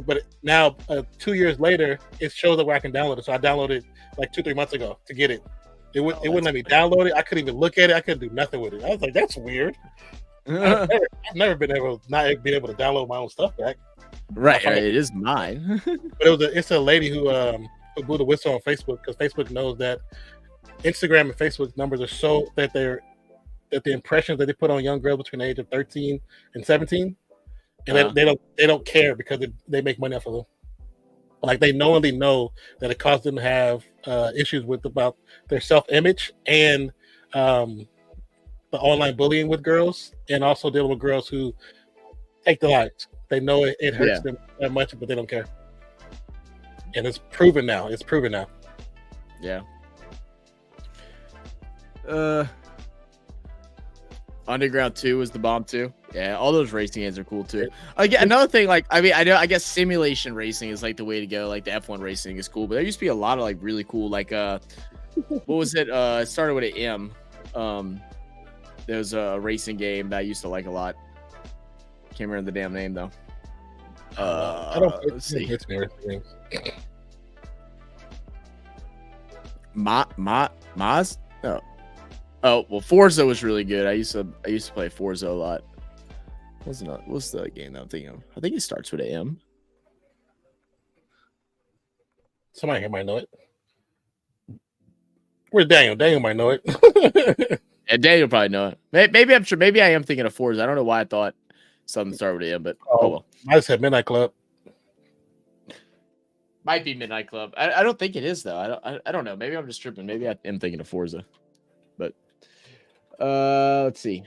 Speaker 2: But now, 2 years later, it shows up where I can download it. So I downloaded it like 2-3 months ago to get it. It wouldn't let me download it. I couldn't even look at it. I couldn't do nothing with it. I was like, that's weird. I've never been able to download my own stuff back.
Speaker 1: Right, it is mine.
Speaker 2: But it's a lady who blew the whistle on Facebook because Facebook knows that Instagram and Facebook numbers are so that the impressions that they put on young girls between the age of 13 and 17, and they don't care because they make money off of them. Like, they knowingly know that it causes them to have issues about their self-image and the online bullying with girls, and also dealing with girls who take the lives. They know it hurts them that much, but they don't care. And it's proven now.
Speaker 1: Yeah. Underground 2 was the bomb too. Yeah, all those racing games are cool too. Again, another thing, I guess simulation racing is like the way to go. Like, the F1 racing is cool, but there used to be a lot of really cool, what was it? It started with an M. There was a racing game that I used to like a lot. Can't remember the damn name though.
Speaker 2: I don't.
Speaker 1: Let's see. Maz? No. Oh, well, Forza was really good. I used to play Forza a lot. What's the game that I'm thinking of? I think it starts with an M.
Speaker 2: Somebody here might know it. Where's Daniel? Daniel might know it.
Speaker 1: And Daniel probably know it. Maybe I'm sure. Maybe I am thinking of Forza. I don't know why I thought something started with him, but oh well.
Speaker 2: I just said Midnight Club.
Speaker 1: Might be Midnight Club. I don't think it is though. I don't know. Maybe I'm just tripping. Maybe I am thinking of Forza. But let's see.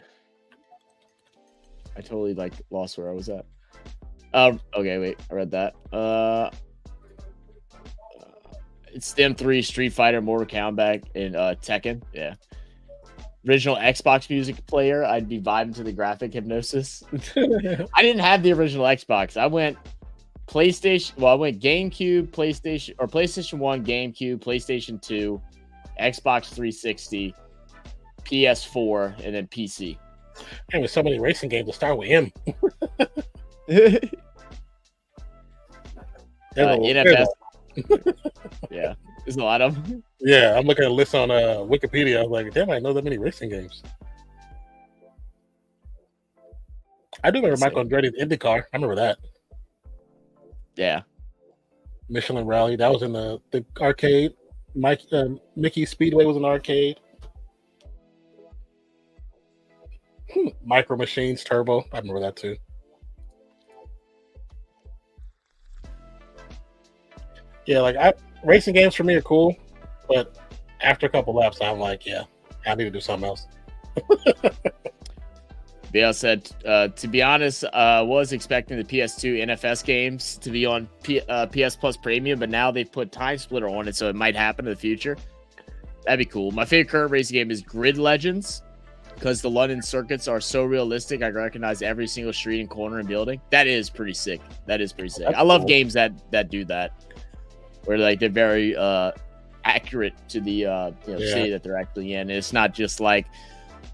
Speaker 1: I totally lost where I was at. Okay, wait. I read that. It's them 3, Street Fighter, Mortal Kombat, and Tekken. Yeah. Original Xbox music player. I'd be vibing to the graphic hypnosis. I didn't have the original Xbox. I went PlayStation. Well, I went GameCube, PlayStation 1, GameCube, PlayStation 2, Xbox 360, PS4, and then PC.
Speaker 2: And with so many racing games to start with M.
Speaker 1: NFS. Yeah, there's a lot of them.
Speaker 2: Yeah, I'm looking at a list on Wikipedia. I was like, damn, I know that many racing games. I do remember Michael Andretti's IndyCar. I remember that.
Speaker 1: Yeah.
Speaker 2: Michelin Rally. That was in the arcade. Mickey Speedway was an arcade. Micro Machines Turbo. I remember that too. Yeah, racing games for me are cool, but after a couple laps, I'm like, yeah, I need to do something else.
Speaker 1: Bill said, to be honest, was expecting the PS2 NFS games to be on PS Plus Premium, but now they've put Time Splitter on it, so it might happen in the future. That'd be cool. My favorite current racing game is Grid Legends, because the London circuits are so realistic. I recognize every single street and corner and building. That is pretty sick. That's I love games that do that, where they're very accurate to the city that they're actually in. It's not just like,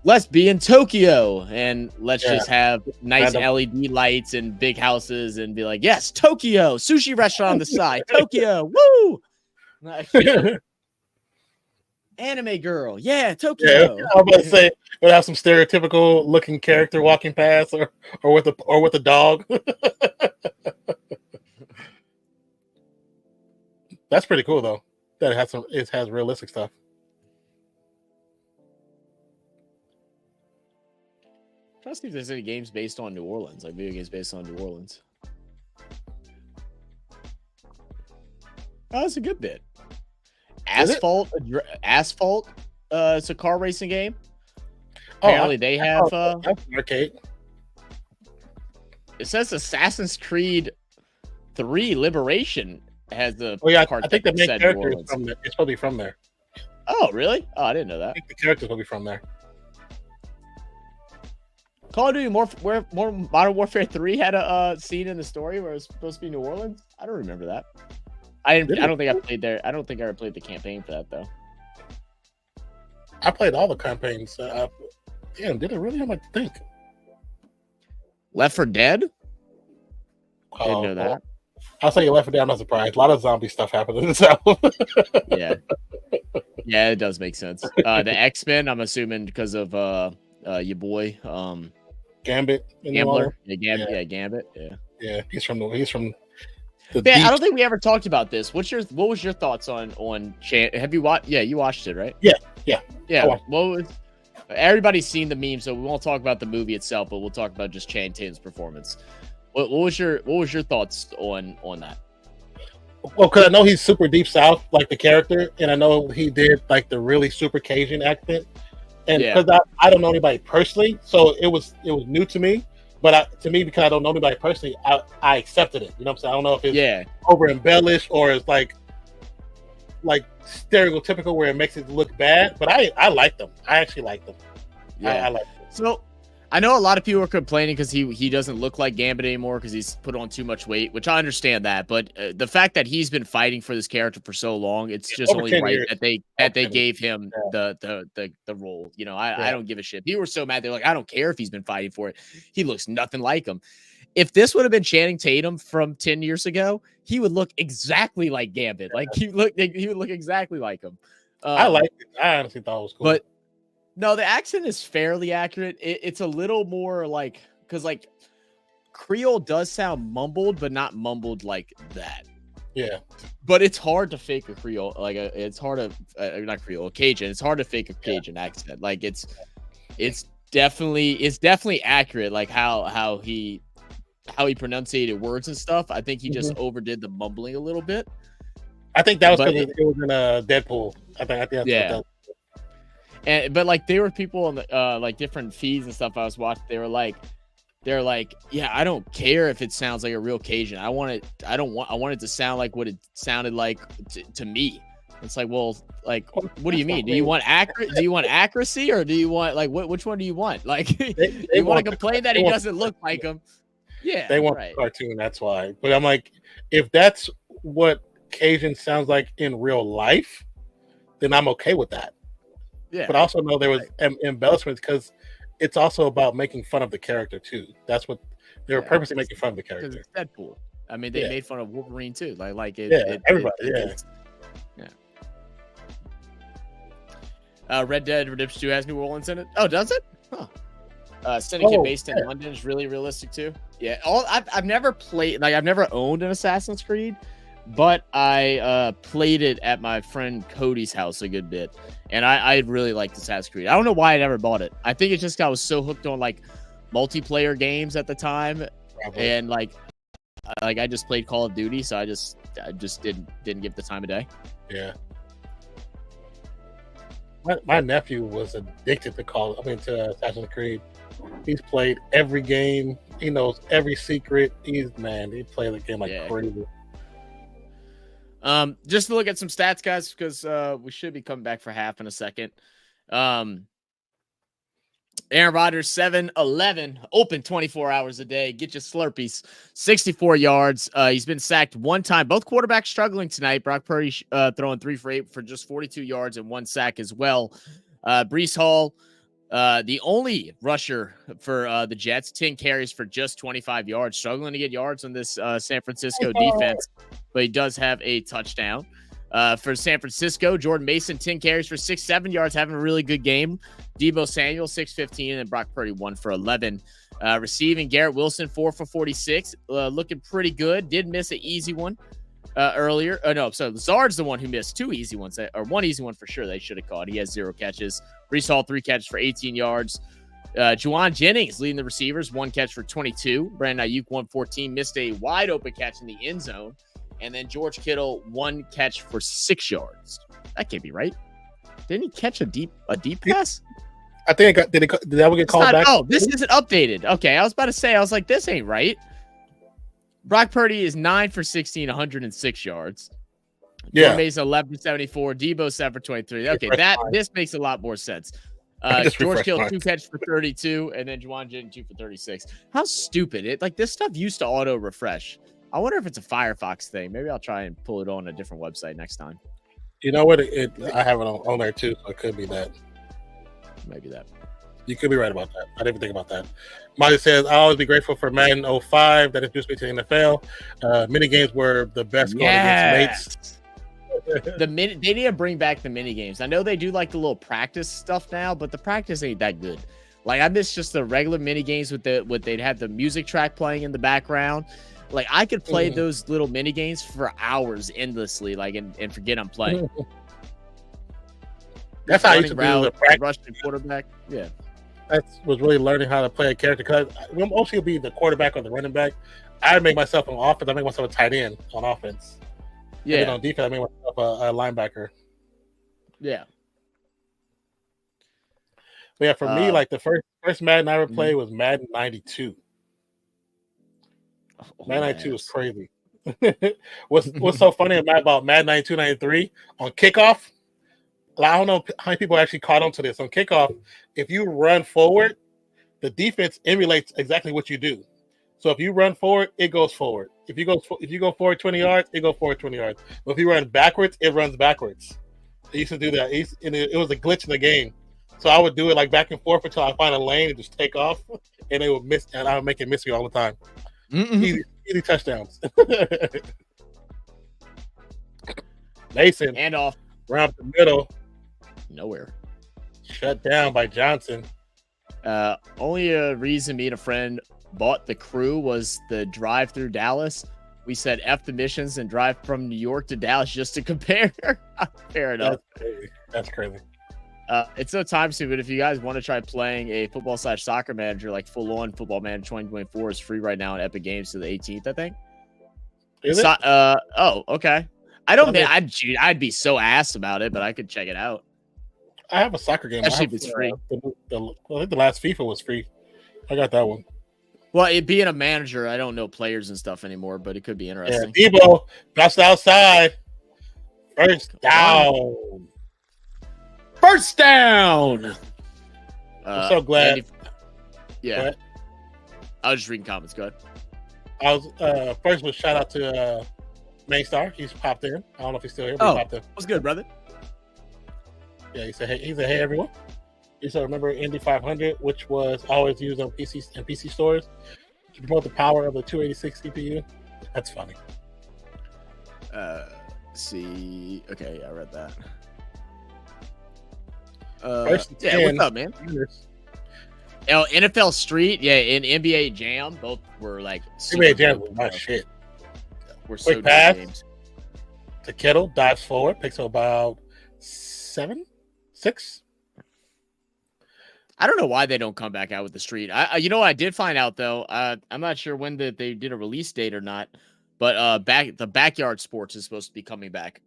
Speaker 1: let's be in Tokyo and let's just have nice LED lights and big houses and be like, yes, Tokyo, sushi restaurant on the side, Tokyo, woo! Anime girl, yeah, Tokyo.
Speaker 2: Yeah, I was about to say, we'll have some stereotypical looking character walking past, or with a dog. That's pretty cool though. That it has realistic stuff.
Speaker 1: Trying to see if there's any games based on New Orleans, like video games based on New Orleans. Oh, that's a good bit. Asphalt. It's a car racing game. Apparently, they have
Speaker 2: arcade.
Speaker 1: It says Assassin's Creed 3 Liberation has the.
Speaker 2: Oh yeah, I think the main character is from there. It's probably from there.
Speaker 1: Oh really? Oh, I didn't know that.
Speaker 2: I think the character's probably from there.
Speaker 1: Call of Duty more Modern Warfare 3 had a scene in the story where it was supposed to be New Orleans. I don't remember that. I don't think I played there. I don't think I ever played the campaign for that though.
Speaker 2: I played all the campaigns. Damn, did it really? I'm like, think.
Speaker 1: Left 4 Dead. I didn't know that.
Speaker 2: I'll say you Left 4 Dead. I'm not surprised. A lot of zombie stuff happened in this album.
Speaker 1: Yeah, it does make sense. The X-Men. I'm assuming because of your boy
Speaker 2: Gambit.
Speaker 1: Gambler. Gambit.
Speaker 2: Yeah, he's from the
Speaker 1: I don't think we ever talked about this. What was your thoughts on have you watched? Yeah, you watched it, right?
Speaker 2: Yeah.
Speaker 1: Everybody's seen the meme, so we won't talk about the movie itself, but we'll talk about just Channing Tatum's performance. What was your thoughts on that?
Speaker 2: Well, because I know he's super deep south, like the character, and I know he did like the really super Cajun accent. And because I don't know anybody personally, so it was new to me. But to me, because I don't know anybody personally, I accepted it. You know what I'm saying? I don't know if it's over embellished or it's like stereotypical where it makes it look bad. But I like them. I actually like them. I like them.
Speaker 1: So I know a lot of people are complaining because he doesn't look like Gambit anymore because he's put on too much weight, which I understand that. But the fact that he's been fighting for this character for so long, it's just only right that they gave him the role. You know, I don't give a shit. People were so mad. They're like, I don't care if he's been fighting for it. He looks nothing like him. If this would have been Channing Tatum from 10 years ago, he would look exactly like Gambit. Like he would look exactly like him.
Speaker 2: I like it. I honestly thought it was cool.
Speaker 1: But no, the accent is fairly accurate. It's a little more like, because like Creole does sound mumbled, but not mumbled like that.
Speaker 2: Yeah.
Speaker 1: But it's hard to fake a Creole, like it's hard to not Creole, Cajun. It's hard to fake a Cajun accent. Like it's definitely accurate. Like how he pronunciated words and stuff. I think he just overdid the mumbling a little bit.
Speaker 2: I think that was because it was in Deadpool. I think that's
Speaker 1: yeah. But like there were people on the like different feeds and stuff I was watching. They're like, yeah, I don't care if it sounds like a real Cajun. I want it to sound like what it sounded like to me. It's like, well, like, what do you mean? Do you want accuracy, or do you want like which one do you want? Like, you want to complain that he doesn't look like him? Yeah,
Speaker 2: they want the cartoon. That's why. But I'm like, if that's what Cajun sounds like in real life, then I'm okay with that. Yeah. But I also know there was embellishments because it's also about making fun of the character too. That's what they were purposely making fun of the character.
Speaker 1: Because it's Deadpool. I mean, they made fun of Wolverine too.
Speaker 2: Everybody.
Speaker 1: Red Dead Redemption 2 has New Orleans in it. Oh, does it? Huh. Syndicate based in London is really realistic too. Yeah. I've never played, like I've never owned an Assassin's Creed, but I played it at my friend Cody's house a good bit, and I really liked Assassin's Creed. I don't know why I never bought it. I think it's just I was so hooked on like multiplayer games at the time, and like I just played Call of Duty, so I just didn't give the time of day.
Speaker 2: Yeah. My nephew was addicted to Assassin's Creed. He's played every game. He knows every secret. He played the game like crazy.
Speaker 1: Just to look at some stats, guys, because we should be coming back for half in a second. Aaron Rodgers, 7-11, open 24 hours a day. Get your Slurpees. 64 yards. He's been sacked one time. Both quarterbacks struggling tonight. Brock Purdy throwing 3 for 8 for just 42 yards and 1 sack as well. Breece Hall, the only rusher for the Jets, 10 carries for just 25 yards. Struggling to get yards on this San Francisco defense, but he does have a touchdown. For San Francisco, Jordan Mason, 10 carries for 6-7 yards, having a really good game. Debo Samuel, 6-15, and Brock Purdy, 1 for 11. Receiving, Garrett Wilson, 4 for 46, looking pretty good. Did miss an easy one earlier. So Lazard's the one who missed 2 easy ones, or 1 easy one for sure they should have caught. He has 0 catches. Breece Hall, 3 catches for 18 yards. Juwan Jennings leading the receivers, 1 catch for 22. Brandon Ayuk, 114, missed a wide open catch in the end zone. And then George Kittle, 1 catch for 6 yards. That can't be right. Didn't he catch a deep pass?
Speaker 2: I think did that one get called back?
Speaker 1: Oh, this isn't updated. Okay, I was about to say, I was like, this ain't right. Brock Purdy is 9 for 16, 106 yards.
Speaker 2: Yeah.
Speaker 1: Mason, 11 for 74. Debo, 7 for 23. Okay, this makes a lot more sense. George Kittle, 2 catches for 32, and then Juwan Jennings, 2 for 36. How stupid. This stuff used to auto refresh. I wonder if it's a Firefox thing. Maybe I'll try and pull it on a different website next time.
Speaker 2: You know what? I have it on there too, so it could be that.
Speaker 1: Maybe that.
Speaker 2: You could be right about that. I didn't even think about that. Molly says, I'll always be grateful for Madden 05 that introduced me to the NFL. Mini games were the best going against mates.
Speaker 1: They need to bring back the mini games. I know they do like the little practice stuff now, but the practice ain't that good. Like I miss just the regular mini games with they'd have the music track playing in the background. Like I could play those little mini games for hours endlessly, like and forget I'm playing.
Speaker 2: That's how I used to do the practice.
Speaker 1: Rushing quarterback. Yeah,
Speaker 2: that was really learning how to play a character. Because mostly be the quarterback or the running back. I make myself on offense. I make myself a tight end on offense. Yeah, and on defense, I make myself a linebacker.
Speaker 1: Yeah.
Speaker 2: But yeah, for me, like the first Madden I ever played was Madden 92. Madden 92 was crazy. What's so funny about Madden 92, 93 on kickoff? I don't know how many people actually caught on to this. On kickoff, if you run forward, the defense emulates exactly what you do. So if you run forward, it goes forward. If you go forward 20 yards, it goes forward 20 yards. But if you run backwards, it runs backwards. They used to do that. It was a glitch in the game. So I would do it like back and forth until I find a lane and just take off, and they would miss, and I would make it miss me all the time. Easy touchdowns. Mason
Speaker 1: and off
Speaker 2: around the middle,
Speaker 1: nowhere.
Speaker 2: Shut down by Johnson.
Speaker 1: Only a reason me and a friend bought the Crew was the drive through Dallas. We said F the missions and drive from New York to Dallas just to compare. Fair enough.
Speaker 2: That's crazy.
Speaker 1: It's no time soon, but if you guys want to try playing a football/soccer manager, like full on Football Manager 2024 is free right now on Epic Games to the 18th, I think.
Speaker 2: Is it?
Speaker 1: Oh, okay. I don't think I'd be so ass about it, but I could check it out.
Speaker 2: I have a soccer game.
Speaker 1: Especially if it's free.
Speaker 2: I think the last FIFA was free. I got that one.
Speaker 1: Well, it being a manager, I don't know players and stuff anymore, but it could be interesting.
Speaker 2: Yeah, Debo, that's outside. First down.
Speaker 1: First down.
Speaker 2: I'm so glad.
Speaker 1: Yeah. I was just reading comments. Go ahead.
Speaker 2: I was first was shout out to Mainstar. He's popped in. I don't know if he's still here, but he popped in.
Speaker 1: What's good, brother?
Speaker 2: Yeah, he said hey everyone. He said remember Indy 500, which was always used on PCs and PC stores to promote the power of the 286 CPU. That's funny.
Speaker 1: See. Okay, I read that.
Speaker 2: What's
Speaker 1: up, man? Oh, NFL Street, yeah, and NBA Jam, both were like
Speaker 2: NBA Jam was my shit.
Speaker 1: We're so
Speaker 2: quick pass
Speaker 1: games.
Speaker 2: to Kittle, dives forward, picks up about 6.
Speaker 1: I don't know why they don't come back out with the Street. You know what I did find out though. I'm not sure when they did a release date or not, but the backyard sports is supposed to be coming back.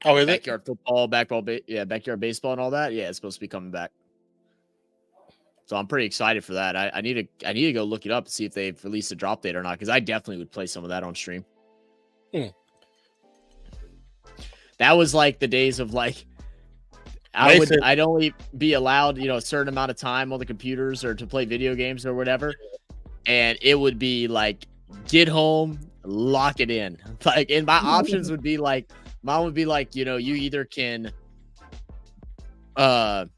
Speaker 2: Oh, is
Speaker 1: backyard football, backyard baseball, and all that. Yeah, it's supposed to be coming back. So I'm pretty excited for that. I need to go look it up and see if they've released a drop date or not, because I definitely would play some of that on stream. That was like the days of like I'd only be allowed, a certain amount of time on the computers or to play video games or whatever. And it would be like, get home, lock it in. Like, and my options would be like, mom would be like, you either can, do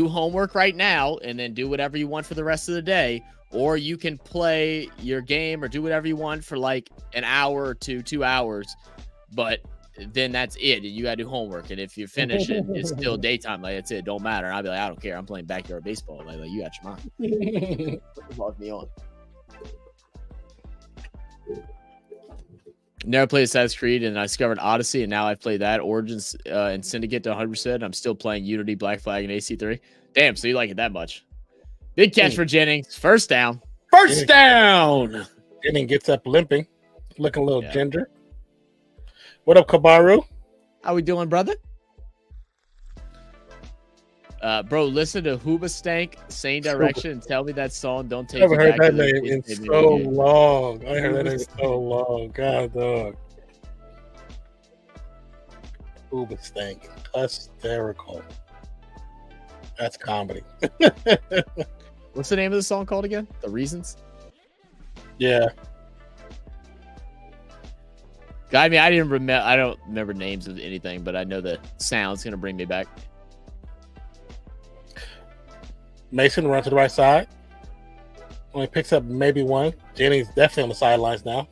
Speaker 1: homework right now and then do whatever you want for the rest of the day, or you can play your game or do whatever you want for like an hour to 2 hours, but then that's it. You got to do homework. And if you finish it, it's still daytime. Like, that's it. Don't matter. And I'll be like, I don't care. I'm playing backyard baseball. Like you got your mind. Log me on. Never played Assassin's Creed, and I discovered Odyssey, and now I've played that. Origins and Syndicate to 100%. I'm still playing Unity, Black Flag, and AC3. Damn, so you like it that much. Big catch for Jennings. First down. First down!
Speaker 2: Jennings gets up limping, looking a little ginger. What up, Kabaru?
Speaker 1: How we doing, brother? Bro, listen to Hoobastank, Same Direction, and tell me that song. Don't take. I haven't
Speaker 2: heard that name in so long. I heard that name so long. God, dog. Hoobastank, hysterical. That's comedy.
Speaker 1: What's the name of the song called again? The Reasons.
Speaker 2: Yeah.
Speaker 1: I mean, I don't remember names of anything, but I know the sound's gonna bring me back.
Speaker 2: Mason runs to the right side. Only picks up maybe one. Jennings definitely on the sidelines now.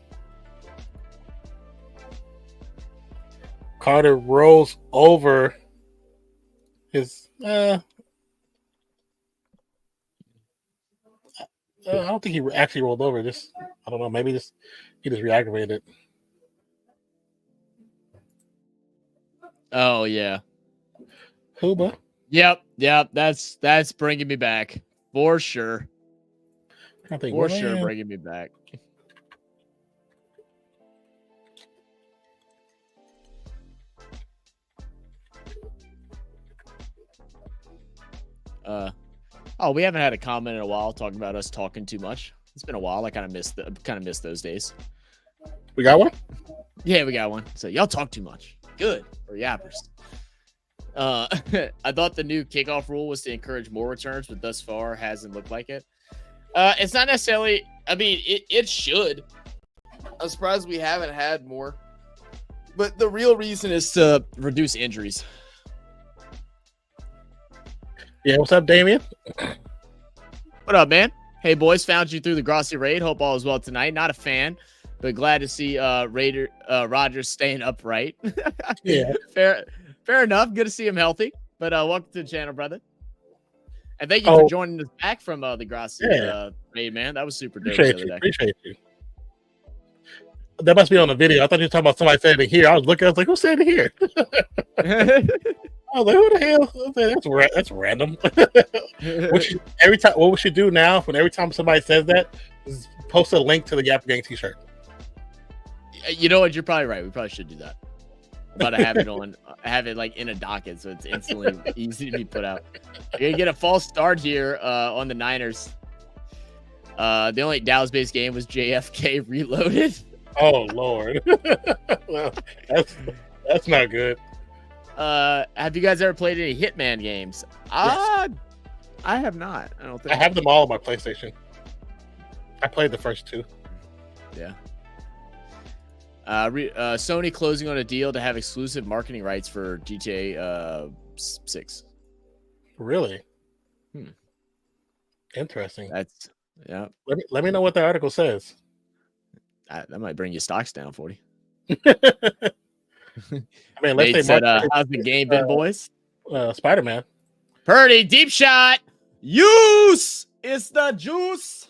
Speaker 2: Carter rolls over his. I don't think he actually rolled over. Just I don't know. Maybe he just reactivated.
Speaker 1: Oh yeah.
Speaker 2: Hooba.
Speaker 1: Yep. That's bringing me back for sure. Bringing me back. We haven't had a comment in a while talking about us talking too much. It's been a while. I kind of missed those days.
Speaker 2: We got one?
Speaker 1: Yeah, we got one. So y'all talk too much. Good for yappers. I thought the new kickoff rule was to encourage more returns, but thus far hasn't looked like it. It's not necessarily. I mean, it should. I'm surprised we haven't had more. But the real reason is to reduce injuries.
Speaker 2: Yeah, what's up, Damien?
Speaker 1: What up, man? Hey, boys, found you through the Grossi raid. Hope all is well tonight. Not a fan, but glad to see Rodgers staying upright.
Speaker 2: Yeah.
Speaker 1: Fair enough. Good to see him healthy. But welcome to the channel, brother. And thank you for joining us back from the Grossi raid, man. That was super dope.
Speaker 2: Appreciate you. that must be on the video. I thought you were talking about somebody saying it here. I was looking. I was like, who's saying it here? I was like, who the hell? I was like, that's random. What we should do now, when every time somebody says that, is post a link to the Yapper Gang T-shirt.
Speaker 1: You know what? You're probably right. We probably should do that. I'm about to have it like in a docket, so it's instantly easy to be put out. You're gonna get a false start here on the Niners. The only Dallas-based game was JFK Reloaded.
Speaker 2: Oh Lord, that's not good.
Speaker 1: Have you guys ever played any Hitman games?
Speaker 3: I have not. I don't think
Speaker 2: I have them all on my PlayStation. I played the first two.
Speaker 1: Yeah. Sony closing on a deal to have exclusive marketing rights for GTA 6.
Speaker 2: Really? Interesting.
Speaker 1: That's
Speaker 2: Let me know what the article says.
Speaker 1: That might bring your stocks down, 40.
Speaker 2: I mean, let's say
Speaker 1: said, how's the game been, boys?
Speaker 2: Spider-Man.
Speaker 1: Purdy, deep shot. Use it's the juice.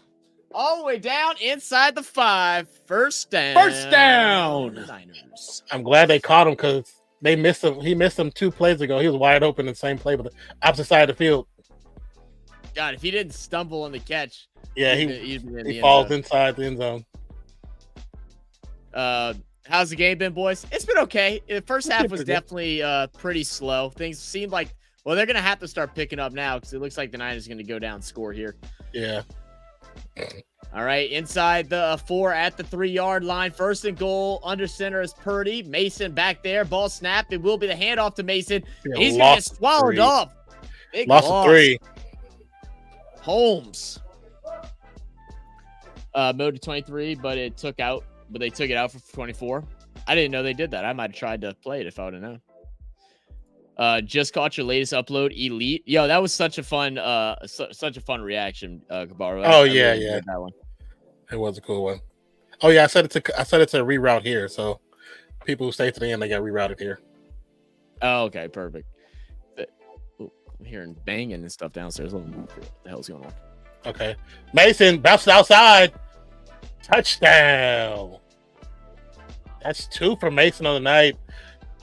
Speaker 1: All the way down inside the 5. First down. Niners.
Speaker 2: I'm glad they caught him because they missed him. He missed him 2 plays ago. He was wide open in the same play, but the opposite side of the field.
Speaker 1: God, if he didn't stumble on the catch.
Speaker 2: Yeah, he falls inside the end zone.
Speaker 1: How's the game been, boys? It's been okay. The first half was definitely pretty slow. Things seemed like, well, they're going to have to start picking up now because it looks like the Niners are going to go down score here.
Speaker 2: Yeah.
Speaker 1: All right, inside the 4 at the 3-yard line. First and goal. Under center is Purdy. Mason back there. Ball snapped. It will be the handoff to Mason.
Speaker 2: Yeah,
Speaker 1: he's going to get swallowed up. Big
Speaker 2: loss. 3.
Speaker 1: Holmes. Mode to 23, but they took it out for 24. I didn't know they did that. I might have tried to play it if I would have known. Just caught your latest upload, Elite. Yo, that was such a fun reaction, Cabarro.
Speaker 2: Oh yeah, yeah. That one. It was a cool one. Oh yeah, I said it's a reroute here, so people who stay to the end, they got rerouted here.
Speaker 1: Oh, okay, perfect. I'm hearing banging and stuff downstairs. What the hell's going on?
Speaker 2: Okay, Mason bounced outside. Touchdown. That's 2 for Mason on the night.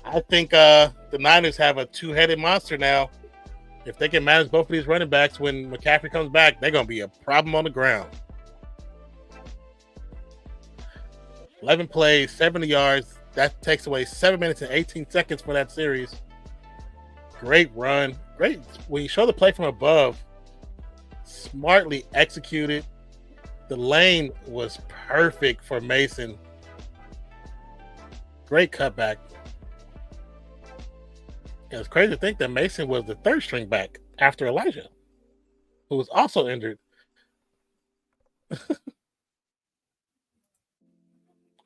Speaker 2: I think the Niners have a 2-headed monster now. If they can manage both of these running backs when McCaffrey comes back, they're going to be a problem on the ground. 11 plays, 70 yards. That takes away 7 minutes and 18 seconds for that series. Great run. Great. When you show the play from above, smartly executed. The lane was perfect for Mason. Great cutback. It's crazy to think that Mason was the 3rd string back after Elijah, who was also injured.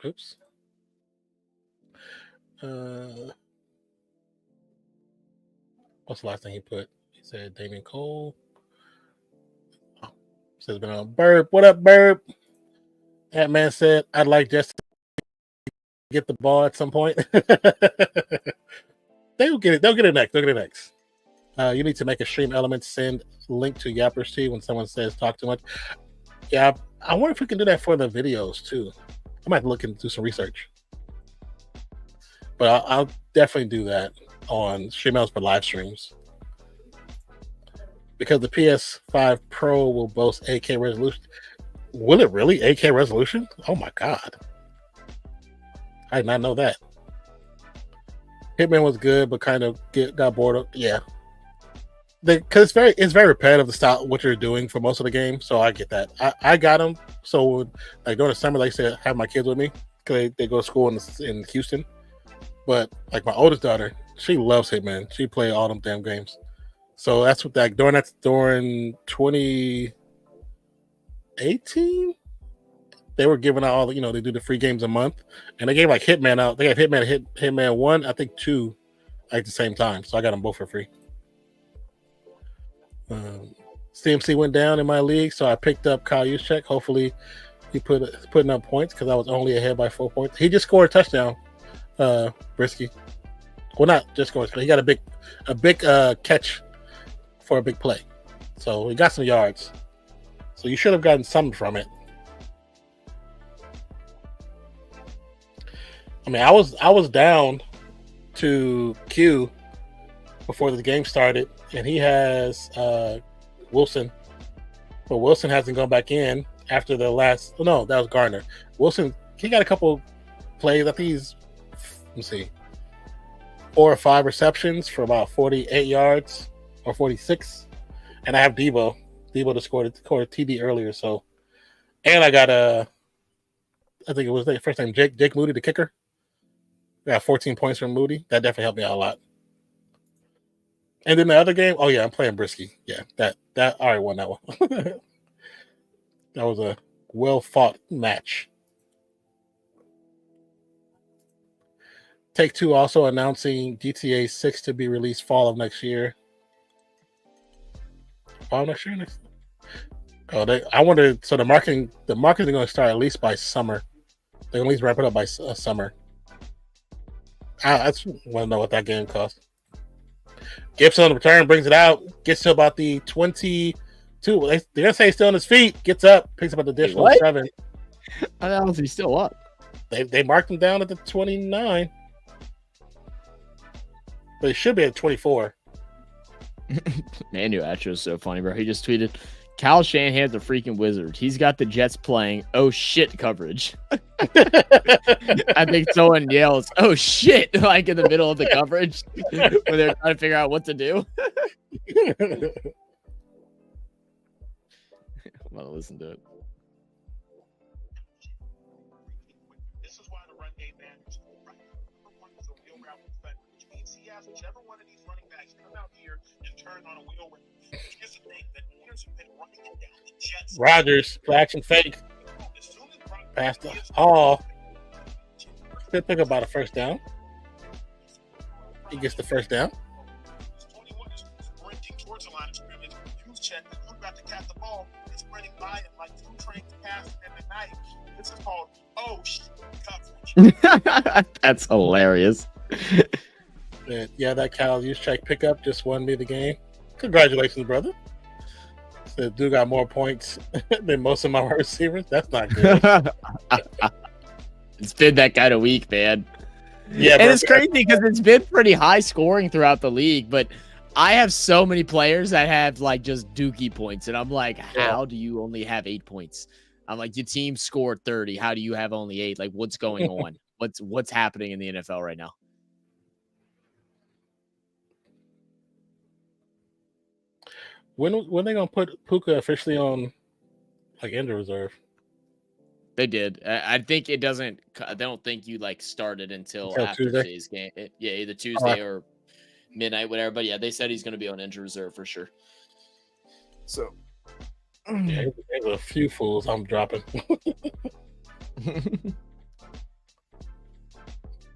Speaker 2: Oops. What's the last thing he put? He said Damian Cole. Oh, says been on Burp. What up, Burp? That man said, I'd like just to get the ball at some point. They'll get it. They'll get it next. You need to make a stream element send link to Yapper's T when someone says talk too much. Yeah, I wonder if we can do that for the videos too. I might look and do some research. But I'll definitely do that on stream elements for live streams. Because the PS5 Pro will boast 8K resolution. Will it really? 8K resolution? Oh my God. I did not know that. Hitman was good, but kind of got bored. Yeah, because it's very repetitive the style what you're doing for most of the game. So I get that. I got them. So like during the summer, like I said, have my kids with me because they go to school in Houston. But like my oldest daughter, she loves Hitman. She played all them damn games. So that's what during 2018. They were giving out all they do the free games a month, and they gave like Hitman out. They got Hitman 1, I think 2, at the same time. So I got them both for free. CMC went down in my league, so I picked up Kyle Juszczyk. Hopefully, he putting up points because I was only ahead by 4 points. He just scored a touchdown, Brisky. Well, not just scored. He got a big catch for a big play, so he got some yards. So you should have gotten something from it. I mean, I was down to Q before the game started, and he has Wilson, but Wilson hasn't gone back in after the last. Oh, no, that was Garner. Wilson, he got a couple plays. I think he's, let me see, 4 or 5 receptions for about 48 yards or 46, and I have Debo. Debo to score a TD earlier, so, and I got I think it was the first time Jake Moody, the kicker. I got 14 points from Moody. That definitely helped me out a lot. And then the other game, oh yeah, I'm playing Brisky. Yeah, that I already won that one. That was a well fought match. Take-Two also announcing GTA 6 to be released fall of next year. Fall of next year? I wonder. So the marketing is going to start at least by summer. They're going to at least wrap it up by summer. I just want to know what that game costs. Gibson on the return brings it out, gets to about the 22. They're gonna say he's still on his feet. Gets up, picks up an additional 7.
Speaker 3: How is he still up?
Speaker 2: They marked him down at the 29, but he should be at 24.
Speaker 1: MEDIOCRE is so funny, bro. He just tweeted, Kyle Shanahan's a freaking wizard. He's got the Jets playing oh shit coverage. I think someone yells, oh shit, like in the middle of the coverage when they're trying to figure out what to do. I'm going to listen to it.
Speaker 4: This is why the run game matters. One is a wheel route defender, which means he has whichever one of these running backs come out here and turn on a wheel route. Here's the thing, the Niners have been running it down the Jets.
Speaker 2: Rodgers, action fake. Pass the Hall. Could pick up about a first down. He gets the first down.
Speaker 4: 21 is sprinting towards the line of scrimmage. Who's checked? Who got to catch the ball? It's running by him like 2 trains passing in the night. This is called oh shit coverage.
Speaker 1: That's hilarious.
Speaker 2: Yeah, that Cal Juszczyk pickup just won me the game. Congratulations, brother. So dude got more points than most of my receivers. That's not good.
Speaker 1: It's been that kind of week, man.
Speaker 2: Yeah,
Speaker 1: and it's crazy because it's been pretty high scoring throughout the league, but I have so many players that have like just dookie points, and I'm like, how do you only have 8 points? I'm like, your team scored 30. How do you have only 8? Like, what's going on? What's happening in the NFL right now?
Speaker 2: When are they gonna put Puka officially on like injured reserve?
Speaker 1: They did. I think it doesn't. I don't think you like started until after
Speaker 2: Tuesday?
Speaker 1: today's game. Yeah, either Tuesday or midnight, whatever. But yeah, they said he's going to be on injured reserve for sure. So
Speaker 2: yeah, there's a few fools I'm dropping.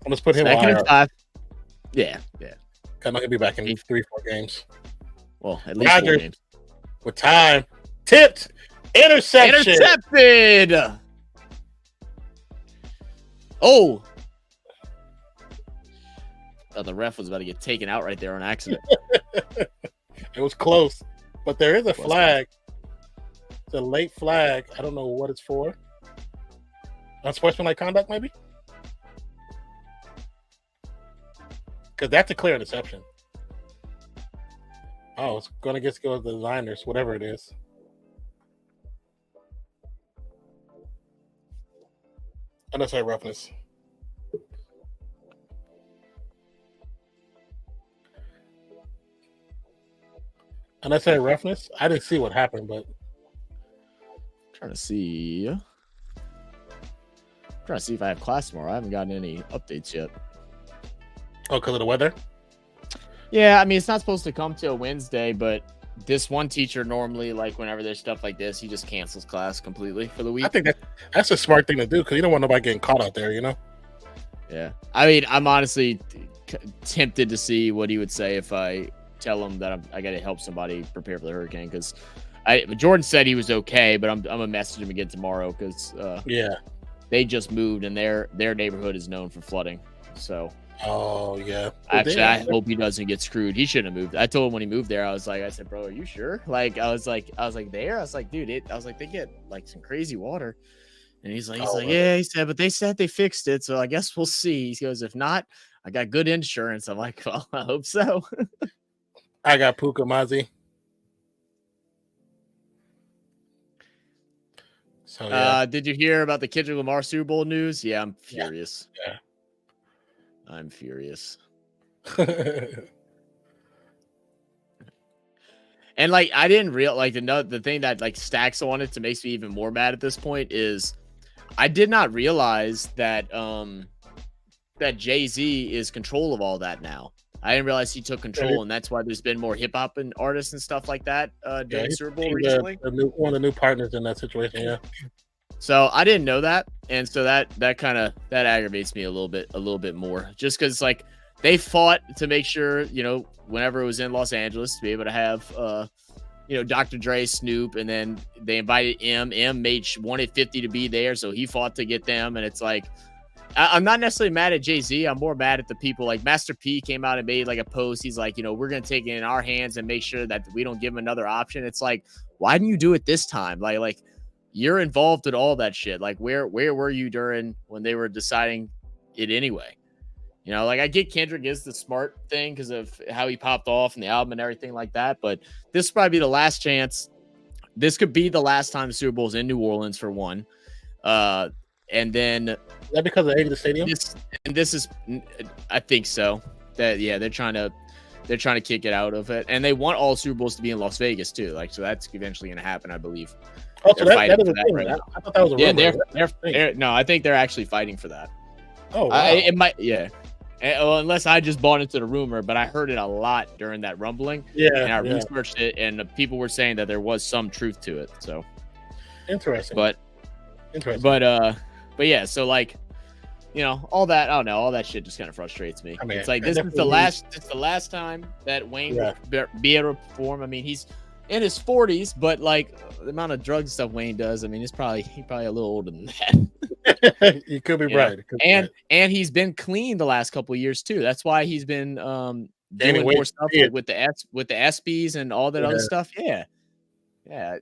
Speaker 2: Let's put him on.
Speaker 1: 5. Yeah.
Speaker 2: I'm not gonna be back in 3-4 games.
Speaker 1: Well, at least 4 games.
Speaker 2: With time. Tipped. Interception.
Speaker 1: Intercepted. Oh. The ref was about to get taken out right there on accident.
Speaker 2: It was close. But there is a flag. It's a late flag. I don't know what it's for. Unsportsmanlike conduct, maybe? Because that's a clear interception. Oh, it's going to get to go to the Niners, whatever it is. Unnecessary roughness. Unnecessary roughness? I didn't see what happened, but...
Speaker 1: Trying to see if I have class tomorrow. I haven't gotten any updates yet.
Speaker 2: Oh, because of the weather?
Speaker 1: Yeah, I mean, it's not supposed to come till Wednesday, but this one teacher normally, like, whenever there's stuff like this, he just cancels class completely for the week.
Speaker 2: I think that's a smart thing to do because you don't want nobody getting caught out there, you know?
Speaker 1: Yeah. I mean, I'm honestly tempted to see what he would say if I tell him that I got to help somebody prepare for the hurricane because Jordan said he was okay, but I'm gonna message him again tomorrow because they just moved and their neighborhood is known for flooding. So
Speaker 2: yeah.
Speaker 1: Actually, I hope he doesn't get screwed. He shouldn't have moved. I told him when he moved there, I said, bro, are you sure? Like, I was like, dude, I was like, they get like some crazy water. And he's like,
Speaker 2: Oh,
Speaker 1: yeah, he said, but they said they fixed it. So I guess we'll see. He goes, if not, I got good insurance. I'm like, well, I hope so.
Speaker 2: I got Puka Mazi. So yeah.
Speaker 1: Did you hear about the Kendrick Lamar Super Bowl news? Yeah, I'm furious.
Speaker 2: Yeah.
Speaker 1: I'm furious. And like, I didn't the thing that like stacks on it to makes me even more mad at this point is I did not realize that that Jay-Z is control of all that now. I didn't realize he took control, and that's why there's been more hip hop and artists and stuff like that during Super Bowl recently.
Speaker 2: One of the new partners in that situation, yeah.
Speaker 1: So I didn't know that, and so that aggravates me a little bit more, just because like they fought to make sure, whenever it was in Los Angeles, to be able to have Dr. Dre, Snoop, and then they invited M. Wanted 50 to be there, so he fought to get them, and it's like I'm not necessarily mad at Jay-Z. I'm more mad at the people. Like Master P came out and made like a post. He's like, we're gonna take it in our hands and make sure that we don't give him another option. It's like, why didn't you do it this time? Like you're involved in all that shit. Like where were you during when they were deciding it anyway? Like I get Kendrick is the smart thing because of how he popped off in the album and everything like that. But this will probably be the last chance. This could be the last time the Super Bowl's in New Orleans for one. And then
Speaker 2: is that because of the age of the stadium?
Speaker 1: This is, I think so. That they're trying to kick it out of it, and they want all Super Bowls to be in Las Vegas too. Like so, that's eventually going to happen, I believe.
Speaker 2: Oh, so that is a thing. Right? I thought that was a rumor.
Speaker 1: They're no, I think they're actually fighting for that.
Speaker 2: Oh, wow.
Speaker 1: It might, yeah. Well, unless I just bought into the rumor, but I heard it a lot during that rumbling.
Speaker 2: Yeah,
Speaker 1: and I researched it, and people were saying that there was some truth to it. So
Speaker 2: interesting.
Speaker 1: But yeah. So like, all that. I don't know. All that shit just kind of frustrates me. I mean, it's like this is the last. It's the last time that Wayne will be able to perform. I mean, he's in his 40s, but like the amount of drug stuff Wayne does, I mean, he's probably a little older than that.
Speaker 2: You could be right.
Speaker 1: And he's been clean the last couple of years too. That's why he's been doing more stuff with the ESPYs and all that other stuff. Yeah.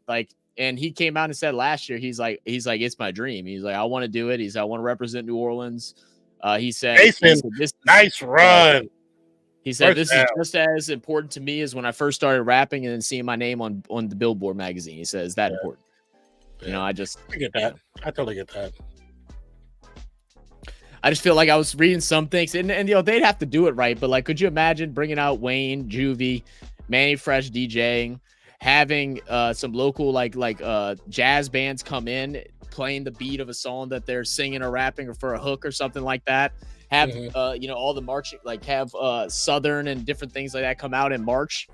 Speaker 1: Like, and he came out and said last year, he's like, it's my dream. He's like, I want to do it. I want to represent New Orleans. He said,
Speaker 2: nice run.
Speaker 1: He said, this is just as important to me as when I first started rapping and then seeing my name on the Billboard magazine. He says that important. I
Speaker 2: get that. I totally get that.
Speaker 1: I just feel like I was reading some things and they'd have to do it right. But like, could you imagine bringing out Wayne, Juvie, Manny Fresh DJing, having some local like jazz bands come in, playing the beat of a song that they're singing or rapping or for a hook or something like that. Have all the marching, like have Southern and different things like that come out and march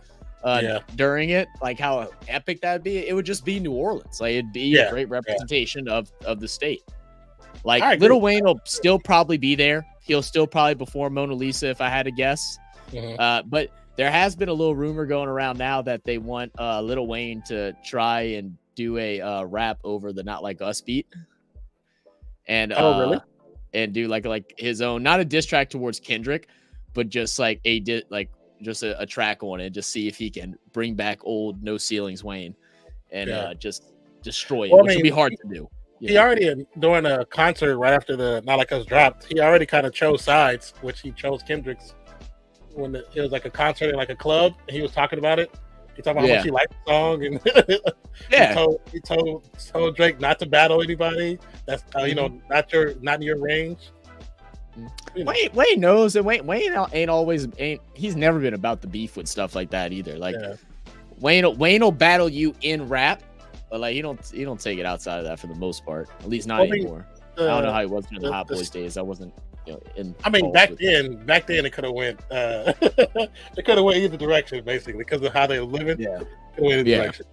Speaker 1: during it. Like how epic that'd be. It would just be New Orleans. Like it'd be a great representation of the state. Like Lil Wayne will still probably be there. He'll still probably perform Mona Lisa if I had to guess. But there has been a little rumor going around now that they want Lil Wayne to try and do a rap over the Not Like Us beat. And
Speaker 2: really?
Speaker 1: And do like his own, not a diss track towards Kendrick, but just like a track on it. Just see if he can bring back old No Ceilings Wayne and just destroy it, which would be hard to do.
Speaker 2: He already, during a concert right after the Not Like Us dropped, he already kind of chose sides, which he chose Kendrick's when it was like a concert in like a club, and he was talking about it. He talked about how much he liked the song, and he told Drake not to battle anybody. That's not in your range.
Speaker 1: Wayne knows, and Wayne he's never been about the beef with stuff like that either. Like Wayne will battle you in rap, but like he don't take it outside of that for the most part. At least not anymore. I don't know how he was during the Hot Boys days. I wasn't.
Speaker 2: Back then it could have went. It could have went either direction, basically, because of how they were living. Yeah, it went either direction.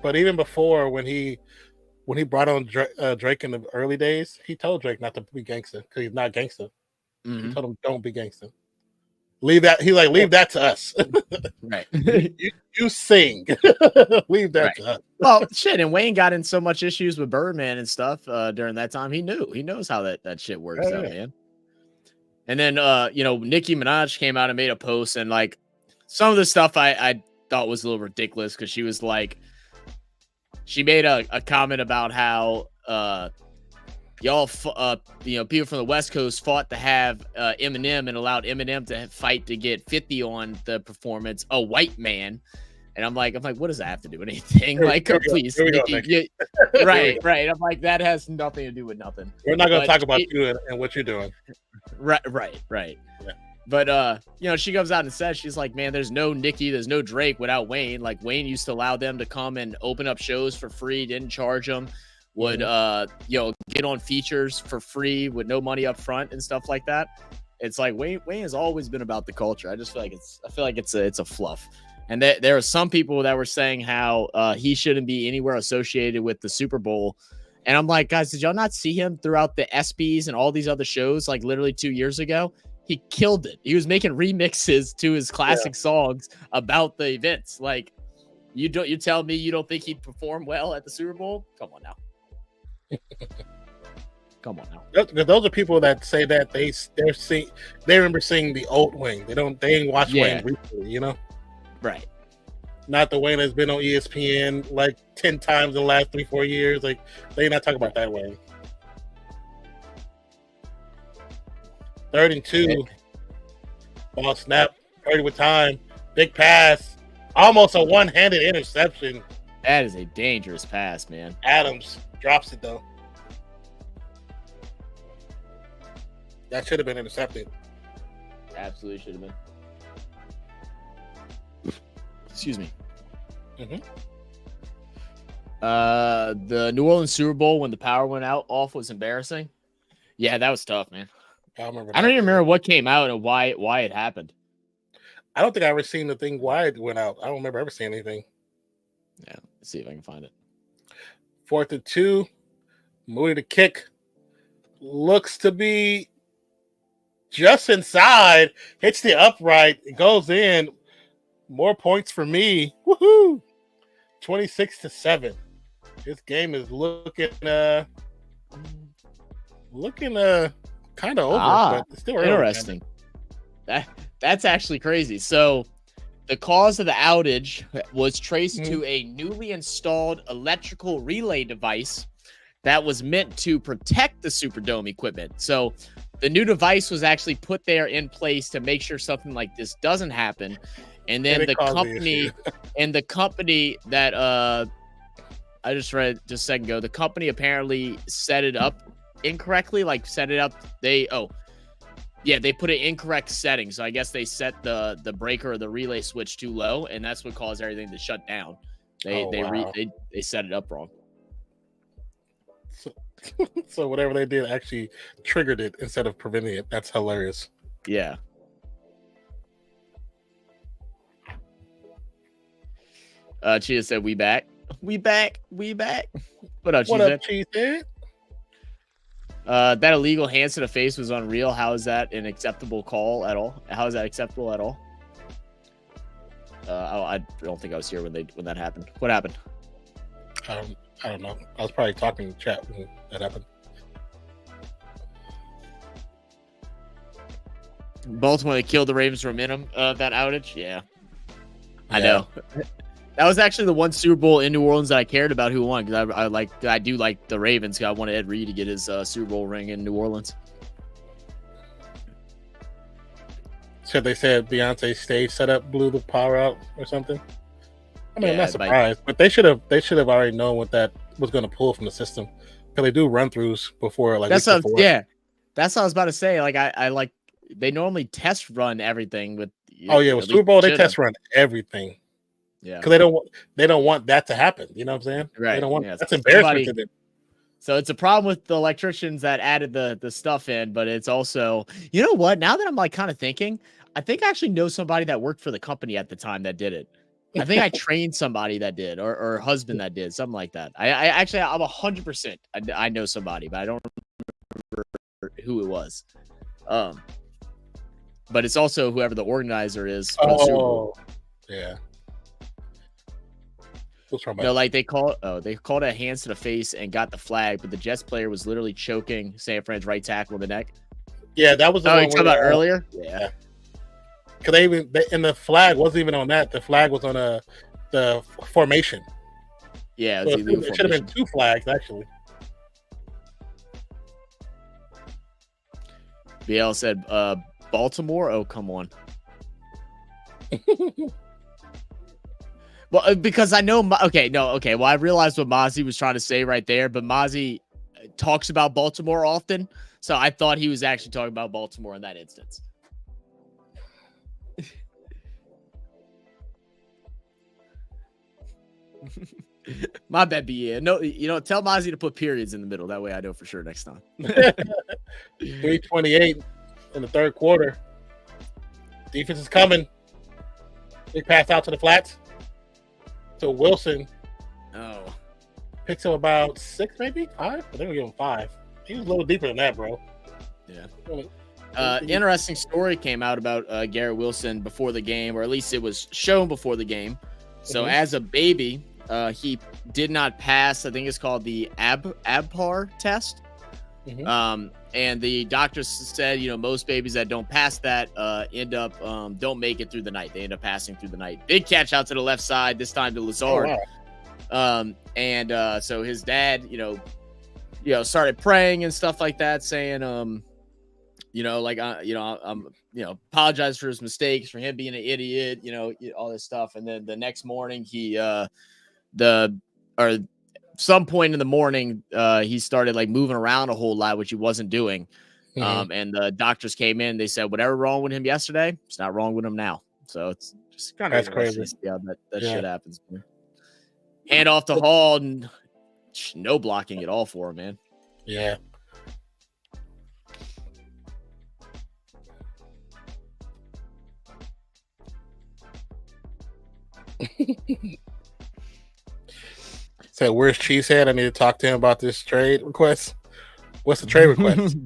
Speaker 2: But even before when he brought on Drake in the early days, he told Drake not to be gangster because he's not gangster. He told him, "Don't be gangster. Leave that." He's like, "Leave that to us."
Speaker 1: Right.
Speaker 2: You sing. Leave that to us.
Speaker 1: Well, shit. And Wayne got in so much issues with Birdman and stuff during that time. He knows how that shit works out, man. And then Nicki Minaj came out and made a post, and like some of the stuff I thought was a little ridiculous because she was like, she made a comment about how y'all, people from the West Coast fought to have Eminem and allowed Eminem to fight to get 50 on the performance, a white man. And I'm like, what does that have to do with anything? Please, Nikki, right. I'm like, that has nothing to do with nothing.
Speaker 2: We're not going to talk about you and what you're doing.
Speaker 1: Right.
Speaker 2: Yeah.
Speaker 1: But she comes out and says, she's like, man, there's no Nicki, there's no Drake without Wayne. Like, Wayne used to allow them to come and open up shows for free, didn't charge them, would get on features for free with no money up front and stuff like that. It's like Wayne has always been about the culture. I just feel like it's a fluff. And there are some people that were saying how he shouldn't be anywhere associated with the Super Bowl. And I'm like, guys, did y'all not see him throughout the ESPYs and all these other shows like literally 2 years ago? He killed it. He was making remixes to his classic songs about the events. Like, you tell me you don't think he'd perform well at the Super Bowl? Come on now. Come on now.
Speaker 2: Those are people that say that they remember seeing the old Wayne. They ain't watched Wayne recently,
Speaker 1: Right.
Speaker 2: Not the Wayne that's been on ESPN like 10 times in the last 3-4 years. Like, they not talking about that Wayne. 3rd and 2. Ball snap. 30 with time. Big pass. Almost a one-handed interception.
Speaker 1: That is a dangerous pass, man.
Speaker 2: Adams drops it, though. That should have been intercepted.
Speaker 1: Absolutely should have been. Excuse me.
Speaker 2: Mm-hmm.
Speaker 1: The New Orleans Super Bowl when the power went off was embarrassing. Yeah, that was tough, man.
Speaker 2: I don't
Speaker 1: even remember what came out and why it happened.
Speaker 2: I don't think I ever seen the thing why it went out. I don't remember ever seeing anything.
Speaker 1: Yeah, let's see if I can find it.
Speaker 2: 4th and 2. Moody to kick. Looks to be just inside. Hits the upright. It goes in. More points for me. Woohoo! 26-7. This game is looking kind of over, but it's still
Speaker 1: interesting. That's actually crazy. So the cause of the outage was traced to a newly installed electrical relay device that was meant to protect the Superdome equipment. So the new device was actually put there in place to make sure something like this doesn't happen. And then the company that I just read just a second ago, the company apparently set it up incorrectly. They put an incorrect setting. So I guess they set the breaker or the relay switch too low, and that's what caused everything to shut down. They set it up wrong.
Speaker 2: So whatever they did actually triggered it instead of preventing it. That's hilarious.
Speaker 1: Yeah. Chia said, "We back. What up,
Speaker 2: Chia said?
Speaker 1: That illegal hands to the face was unreal. How is that an acceptable call at all? How is that acceptable at all? I don't think I was here when that happened. What happened?
Speaker 2: I don't know. I was probably talking in chat when that happened.
Speaker 1: Baltimore, they killed the Ravens momentum of that outage. Yeah. I know. That was actually the one Super Bowl in New Orleans that I cared about who won, because I do like the Ravens. Cause I wanted Ed Reed to get his Super Bowl ring in New Orleans.
Speaker 2: So they said Beyonce's stage setup blew the power out or something. I mean, I'm not surprised, but they should have already known what that was going to pull from the system, because they do run throughs before.
Speaker 1: That's what I was about to say. Like I like they normally test run everything with.
Speaker 2: With Super Bowl they test run everything.
Speaker 1: Yeah,
Speaker 2: because they don't want that to happen. You know what I'm saying?
Speaker 1: Right.
Speaker 2: They don't want that's embarrassment to them.
Speaker 1: So it's a problem with the electricians that added the stuff in, but it's also, you know what? Now that I'm like kind of thinking, I think I actually know somebody that worked for the company at the time that did it. I think I trained somebody that did, or husband that did, something like that. I'm 100%. I know somebody, but I don't remember who it was. But it's also whoever the organizer is. For the Super Bowl.
Speaker 2: Yeah.
Speaker 1: They called it a hands to the face and got the flag, but the Jets player was literally choking San Fran's right tackle in the neck.
Speaker 2: Yeah, that was the
Speaker 1: one you talked about earlier.
Speaker 2: Yeah. Because the flag wasn't even on that. The flag was on the formation.
Speaker 1: Yeah, it
Speaker 2: So
Speaker 1: was illegal
Speaker 2: it should have been
Speaker 1: formation.
Speaker 2: 2 flags actually.
Speaker 1: BL said Baltimore. Oh, come on. Well, because I know. Okay. Well, I realized what Mozzie was trying to say right there, but Mozzie talks about Baltimore often, so I thought he was actually talking about Baltimore in that instance. My bad, yeah. No, tell Mozzie to put periods in the middle. That way I know for sure next time.
Speaker 2: 3:28 in the third quarter. Defense is coming. Big pass out to the flats. So Wilson
Speaker 1: Oh.
Speaker 2: picks him about 6, maybe 5. I think we give him 5. He was a little deeper than that, bro.
Speaker 1: Yeah. Interesting story came out about Garrett Wilson before the game, or at least it was shown before the game. So as a baby, he did not pass. I think it's called the ABPAR test. And the doctors said, most babies that don't pass that end up don't make it through the night. They end up passing through the night. Big catch out to the left side, this time to Lazard.
Speaker 2: Oh,
Speaker 1: wow. So his dad, started praying and stuff like that, saying, I'm apologize for his mistakes, for him being an idiot, all this stuff. And then the next morning, some point in the morning, he started like moving around a whole lot, which he wasn't doing. And the doctors came in. They said whatever wrong with him yesterday, it's not wrong with him now. So it's just kind of
Speaker 2: crazy.
Speaker 1: Yeah, that shit happens. Man. Hand off to Hall, and no blocking at all for him, man.
Speaker 2: Yeah. Said, where's Cheesehead? I need to talk to him about this trade request. What's the trade request?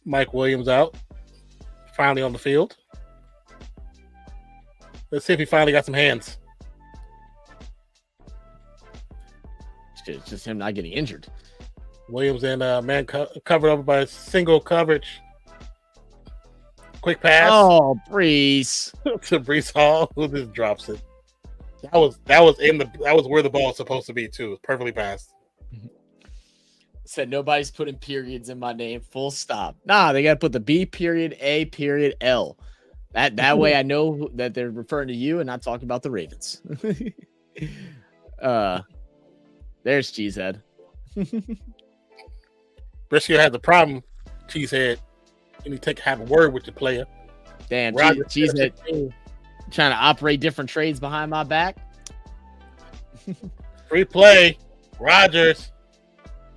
Speaker 2: Mike Williams out. Finally on the field. Let's see if he finally got some hands.
Speaker 1: It's just him not getting injured.
Speaker 2: Williams and man covered over by a single coverage. Quick pass.
Speaker 1: Oh, Brees.
Speaker 2: To Brees Hall, who just drops it. That was where the ball was supposed to be too. Perfectly passed.
Speaker 1: Said nobody's putting periods in my name. Full stop. Nah, they got to put the B period, A period, L. That way I know that they're referring to you and not talking about the Ravens. There's Cheesehead.
Speaker 2: Briscoe has a problem. Cheesehead. You need to have a word with the player.
Speaker 1: Damn, Cheesehead trying to operate different trades behind my back.
Speaker 2: Free play. Rodgers.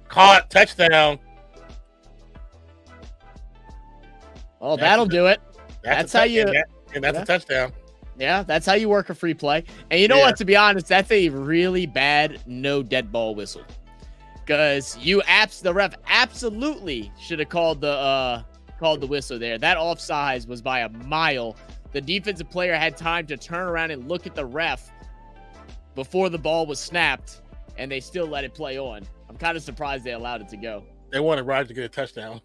Speaker 2: Caught. Touchdown.
Speaker 1: Oh, that'll do it. That's how you.
Speaker 2: And that's a touchdown.
Speaker 1: Yeah, that's how you work a free play. And you know what? To be honest, that's a really bad no dead ball whistle. Because the ref absolutely should have called the whistle there. That offsides was by a mile. The defensive player had time to turn around and look at the ref before the ball was snapped, and they still let it play on. I'm kind of surprised they allowed it to go.
Speaker 2: They wanted Rodgers to get a touchdown.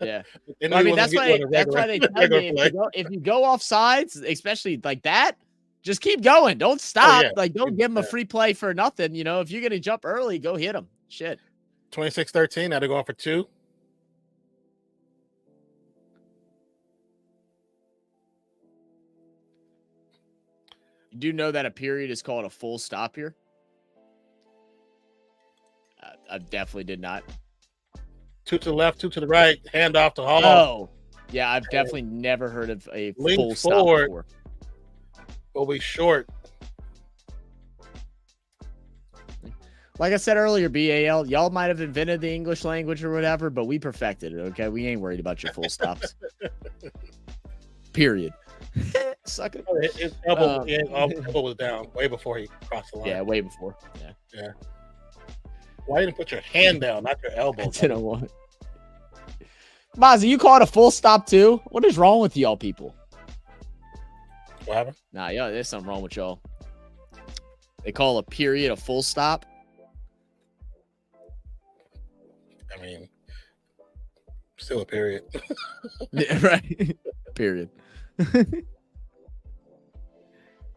Speaker 1: Yeah. I mean, that's why they tell me if you go off sides, especially like that, just keep going. Don't stop. Don't give them a free play for nothing. If you're going to jump early, go hit them. Shit.
Speaker 2: 26-13. Now they're going for 2.
Speaker 1: You do know that a period is called a full stop here? I definitely did not.
Speaker 2: 2 to the left, 2 to the right. Hand off to Hall.
Speaker 1: Oh, yeah. I've definitely never heard of a full stop before.
Speaker 2: Will be short.
Speaker 1: Like I said earlier, BAL, y'all might have invented the English language or whatever, but we perfected it, okay? We ain't worried about your full stops. Period. Suck it.
Speaker 2: His elbow was down way before he crossed the line.
Speaker 1: Yeah, way before.
Speaker 2: Yeah. Why didn't you put your hand down, not your elbow?
Speaker 1: I didn't want it. Mozzie, you call it a full stop too? What is wrong with y'all people?
Speaker 2: What happened?
Speaker 1: Nah, yeah, there's something wrong with y'all. They call a period a full stop.
Speaker 2: I mean, still a period.
Speaker 1: Yeah, right. Period.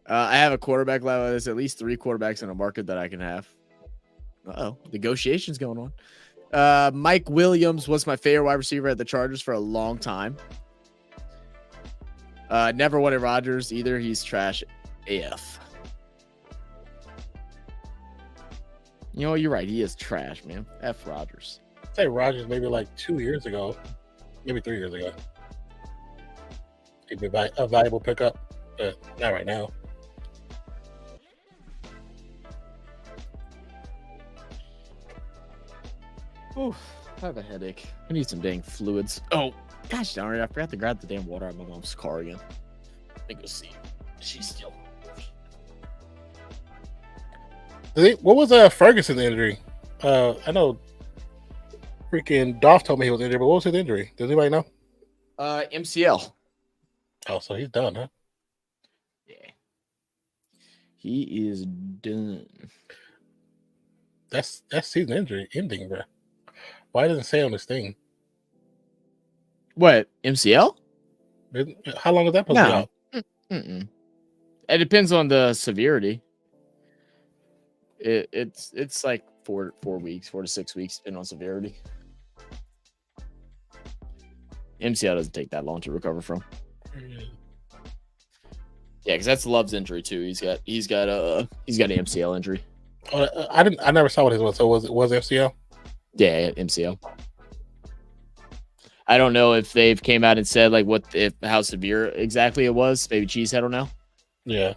Speaker 1: I have a quarterback level. There's at least 3 quarterbacks in a market that I can have. Negotiations going on. Mike Williams was my favorite wide receiver at the Chargers for a long time. Never wanted Rodgers either. He's trash AF. You know, you're right. He is trash, man. F Rodgers.
Speaker 2: I'd say Rodgers maybe like 2 years ago, maybe 3 years ago. He'd be a valuable pickup, but not right now.
Speaker 1: Ooh, I have a headache. I need some dang fluids. Oh, gosh darn it. I forgot to grab the damn water out of my mom's car again. I think we'll see. She's still.
Speaker 2: What was Ferguson's injury? I know freaking Dolph told me he was injured, but what was his injury? Does anybody know?
Speaker 1: MCL.
Speaker 2: Oh, so he's done, huh?
Speaker 1: Yeah. He is done.
Speaker 2: That's season injury ending, bro. Why doesn't it say on this thing?
Speaker 1: What? MCL?
Speaker 2: How long is that supposed to be out?
Speaker 1: Mm-mm. It depends on the severity. It's like 4 weeks, 4 to 6 weeks, depending on severity. MCL doesn't take that long to recover from. Yeah, because that's Love's injury too. He's got an MCL injury.
Speaker 2: Oh, I never saw what his was. So was MCL?
Speaker 1: Yeah, MCL. I don't know if they've came out and said like how severe exactly it was. Maybe Cheesehead will know.
Speaker 2: Yeah.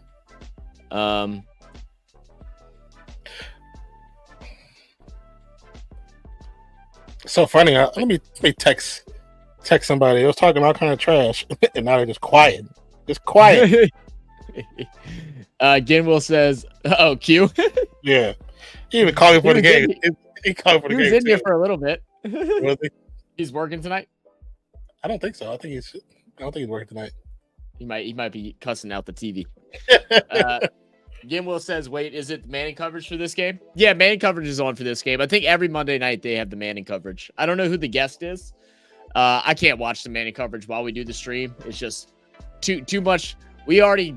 Speaker 2: So funny. Let me text somebody. They was talking all kind of trash, and now they're just quiet. Just quiet.
Speaker 1: Ginwell says, "Oh, Q."
Speaker 2: Yeah. He even called me for the game. He called me for the game.
Speaker 1: He was in here for a little bit.
Speaker 2: Was he?
Speaker 1: He's working tonight.
Speaker 2: I don't think so. I don't think he's working tonight.
Speaker 1: He might be cussing out the TV. Gimwell says, wait, is it Manning coverage for this game? Yeah, Manning coverage is on for this game. I think every Monday night they have the Manning coverage. I don't know who the guest is. I can't watch the Manning coverage while we do the stream. It's just too much. We already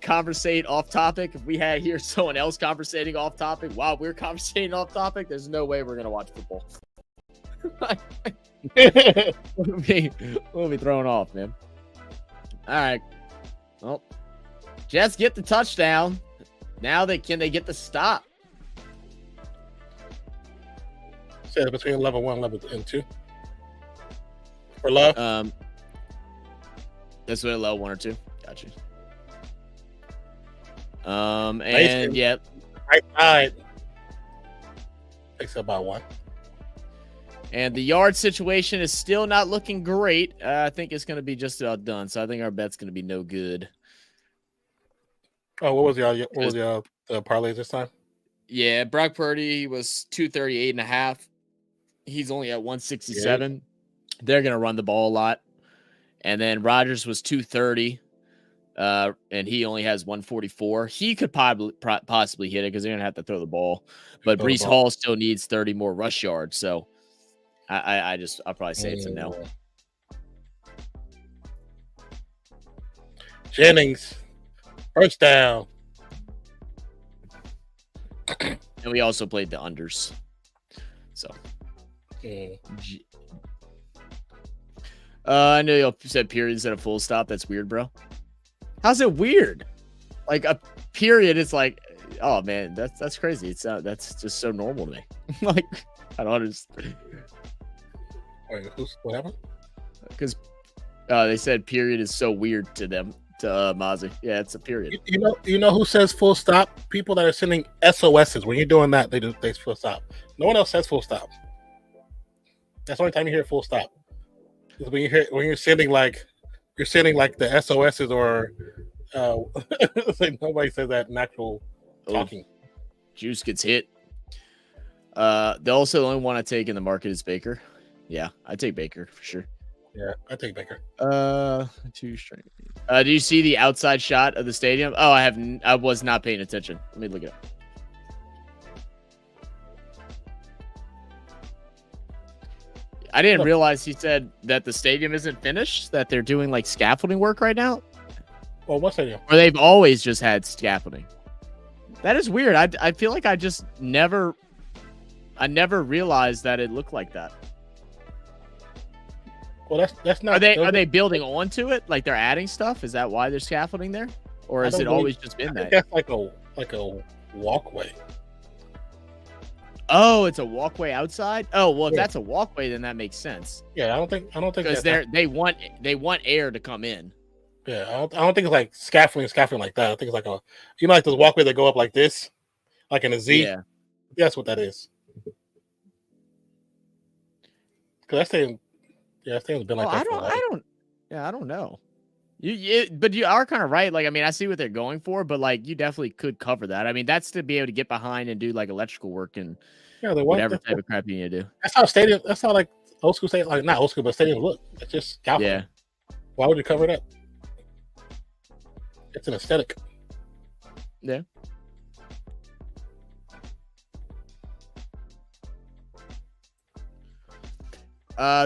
Speaker 1: conversate off topic. If we had here someone else conversating off topic while we're conversating off topic, there's no way we're going to watch football. We'll be thrown off, man. All right. Well, Jets get the touchdown. Now can they get the stop?
Speaker 2: Said between level 1 and 2. For Love?
Speaker 1: That's what level 1 or 2. Got you. And yeah.
Speaker 2: Right side. Takes about 1.
Speaker 1: And the yard situation is still not looking great. I think it's going to be just about done. So I think our bet's going to be no good.
Speaker 2: Oh, what was your parlays this time?
Speaker 1: Yeah, Brock Purdy was 238.5. He's only at 167. Yeah. They're going to run the ball a lot. And then Rodgers was 230. And he only has 144. He could possibly hit it because they're going to have to throw the ball. But Breece Hall still needs 30 more rush yards. So I'll probably say it's a no.
Speaker 2: Jennings, first down.
Speaker 1: And we also played the unders. So. I know you said period instead of full stop. That's weird, bro. How's it weird? Like a period is like, oh man, that's crazy. It's that's just so normal to me. Like I don't understand.
Speaker 2: Wait, what happened?
Speaker 1: Because they said period is so weird to them, to Mozzie. Yeah, it's a period.
Speaker 2: You know who says full stop? People that are sending SOSs. When you're doing that, they full stop. No one else says full stop. That's the only time you hear full stop. Is when you're sending like the SOSs or like nobody says that in actual talking.
Speaker 1: Juice gets hit. The only one I take in the market is Baker. Yeah, I take Baker for sure.
Speaker 2: Yeah, I take Baker.
Speaker 1: Too straight. Do you see the outside shot of the stadium? Oh, I was not paying attention. Let me look it up. I didn't realize he said that the stadium isn't finished, that they're doing like scaffolding work right now.
Speaker 2: Well, what stadium?
Speaker 1: Or they've always just had scaffolding. That is weird. I feel like I never realized that it looked like that.
Speaker 2: Well, that's not.
Speaker 1: Are they building onto it? Like they're adding stuff? Is that why there's scaffolding there? Or has it always just been that?
Speaker 2: That's like a walkway.
Speaker 1: Oh, it's a walkway outside. Oh, well, if that's a walkway, then that makes sense.
Speaker 2: Yeah, I don't think
Speaker 1: because they want air to come in.
Speaker 2: Yeah, I don't think it's like scaffolding like that. I think it's like like those walkways that go up like this, like in a Z.
Speaker 1: Yeah,
Speaker 2: that's what that is. Because that stadium's been like that.
Speaker 1: I don't know. But you are kind of right. Like, I mean, I see what they're going for, but like, you definitely could cover that. I mean, that's to be able to get behind and do like electrical work and whatever type of crap you need to do.
Speaker 2: That's how like old school stadium, like not old school, but stadiums look. It's just scaffolding.
Speaker 1: Yeah.
Speaker 2: Why would you cover it up? It's an aesthetic.
Speaker 1: Yeah.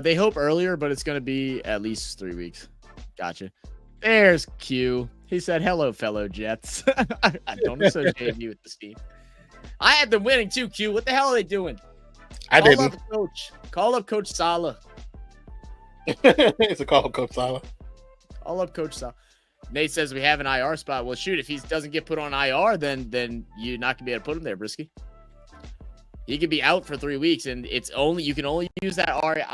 Speaker 1: They hope earlier, but it's going to be at least 3 weeks. Gotcha. There's Q. He said, "Hello, fellow Jets." I don't associate you with this team. I had them winning too, Q. What the hell are they doing?
Speaker 2: I didn't.
Speaker 1: Call up Coach Sala.
Speaker 2: It's a call up Coach Sala.
Speaker 1: Call up Coach Sala. Nate says we have an IR spot. Well, shoot, if he doesn't get put on IR, then you're not gonna be able to put him there, Brisky. He could be out for 3 weeks, and you can only use that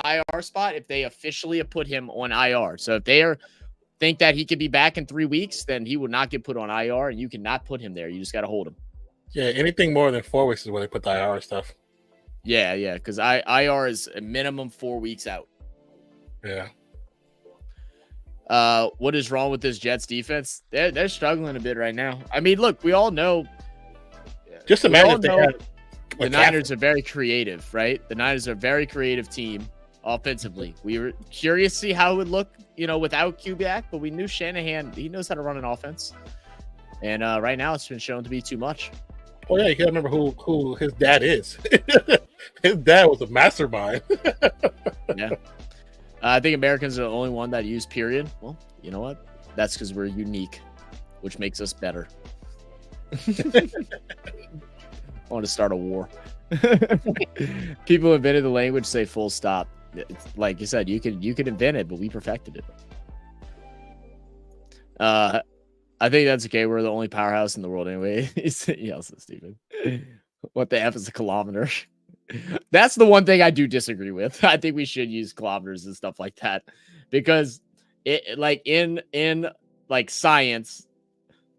Speaker 1: IR spot if they officially have put him on IR. So if they think that he could be back in 3 weeks, then he would not get put on IR, and you cannot put him there. You just got to hold him.
Speaker 2: Yeah, anything more than 4 weeks is where they put the IR stuff.
Speaker 1: Yeah, because IR is a minimum 4 weeks out.
Speaker 2: Yeah.
Speaker 1: What is wrong with this Jets defense? They're struggling a bit right now. I mean, look, we all know.
Speaker 2: Just imagine if they had
Speaker 1: the Niners are very creative, right? The Niners are a very creative team offensively. We were curious to see how it would look, without Kubiak, but we knew Shanahan, he knows how to run an offense. And right now it's been shown to be too much.
Speaker 2: Oh, yeah, you gotta remember who his dad is. His dad was a mastermind.
Speaker 1: Yeah. I think Americans are the only one that use period. Well, you know what? That's because we're unique, which makes us better. I want to start a war. People who invented the language say full stop. It's, like you said, you could invent it, but we perfected it. I think that's okay. We're the only powerhouse in the world anyway. Yes, Stephen. What the F is a kilometer? That's the one thing I do disagree with. I think we should use kilometers and stuff like that, because it like in like science,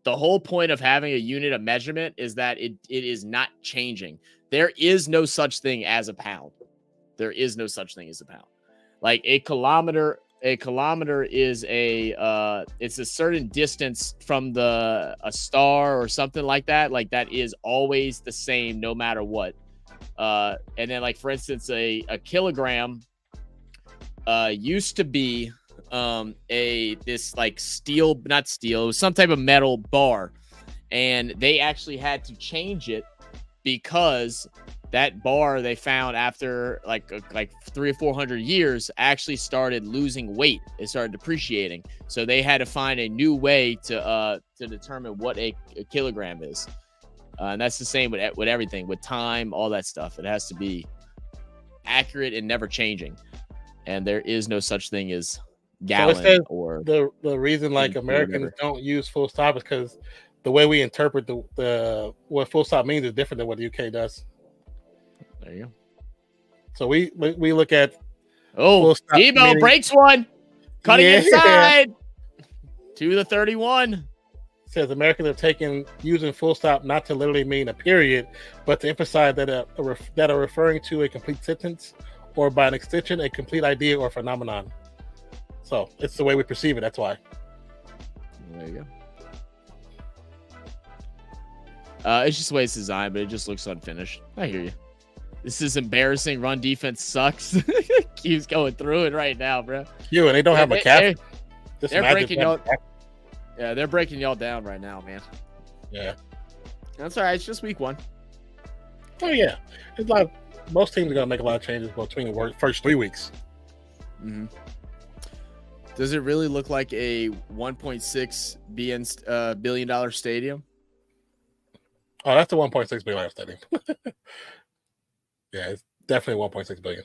Speaker 1: the whole point of having a unit of measurement is that it is not changing. There is no such thing as a pound. There is no such thing as a pound. Like a kilometer is it's a certain distance from a star or something like that. Like that is always the same no matter what. And then, like, for instance, a kilogram used to be this like steel, not steel, it was some type of metal bar, and they actually had to change it because that bar they found after like 300 or 400 years actually started losing weight. It started depreciating, so they had to find a new way to determine what a kilogram is. And that's the same with everything, with time, all that stuff. It has to be accurate and never changing. And there is no such thing as gallon or
Speaker 2: the reason like Americans don't use full stop is because the way we interpret the what full stop means is different than what the UK does.
Speaker 1: There you go.
Speaker 2: So we look at
Speaker 1: Debo breaks one, cutting inside to the 31.
Speaker 2: Says Americans are using full stop not to literally mean a period, but to emphasize that are referring to a complete sentence, or by an extension, a complete idea or phenomenon. So it's the way we perceive it. That's why.
Speaker 1: There you go. It's just the way it's designed, but it just looks unfinished. I hear you. This is embarrassing. Run defense sucks. Keeps going through it right now, bro.
Speaker 2: And they don't have McCaffrey.
Speaker 1: They're breaking y'all. Yeah, they're breaking y'all down right now, man.
Speaker 2: Yeah.
Speaker 1: That's all right. It's just week 1.
Speaker 2: Oh, yeah. It's like most teams are going to make a lot of changes between the first 3 weeks.
Speaker 1: Mm-hmm. Does it really look like a $1.6 billion stadium?
Speaker 2: Oh, that's the $1.6 billion stadium. Yeah, it's definitely $1.6 billion.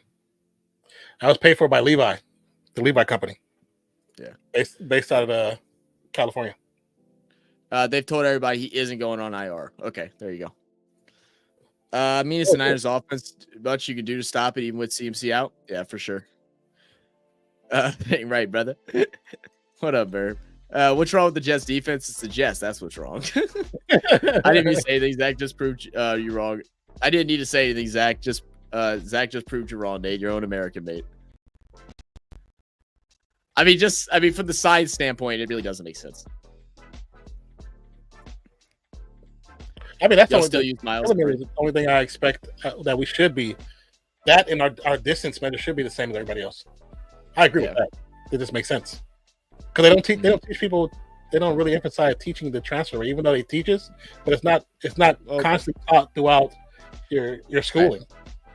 Speaker 2: That was paid for by Levi, the Levi company.
Speaker 1: Yeah,
Speaker 2: based out of California.
Speaker 1: They've told everybody he isn't going on IR. Okay, there you go. I mean, it's the Niners offense. Much you can do to stop it, even with CMC out. Yeah, for sure. Ain't right, brother. What up, Burb? What's wrong with the Jets defense? It's the Jets. That's what's wrong. I didn't even say anything. Zach just proved you wrong. I didn't need to say anything, Zach. Zach just proved you wrong, Nate. Your own American mate. I mean, from the science standpoint, it really doesn't make sense.
Speaker 2: I mean, that's
Speaker 1: the
Speaker 2: only thing I expect that we should be. That and our distance measure should be the same as everybody else. I agree with that. It just makes sense because they don't teach people. They don't really emphasize teaching the transfer rate, even though they teach us, but it's not constantly taught throughout your schooling.
Speaker 1: Right.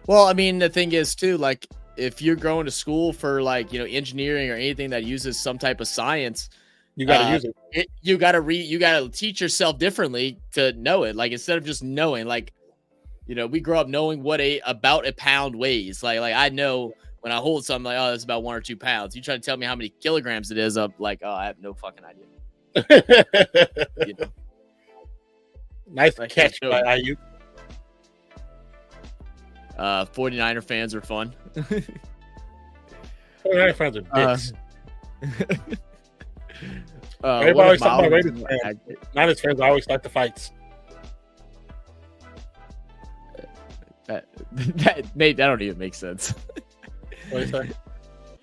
Speaker 1: Well, I mean, the thing is too, like if you're going to school for engineering or anything that uses some type of science,
Speaker 2: you got to use it.
Speaker 1: You got to teach yourself differently to know it. Like instead of just knowing, we grow up knowing what about a pound weighs. Like I know when I hold something, like, oh, that's about 1 or 2 pounds. You try to tell me how many kilograms it is, I'm like, oh, I have no fucking idea.
Speaker 2: Nice catch by IU.
Speaker 1: 49er fans are fun.
Speaker 2: 49er fans are dicks.
Speaker 1: Everybody
Speaker 2: always talk about Raiders fans. Niners fans always start the fights.
Speaker 1: Nate, that don't even make sense.
Speaker 2: What did he say?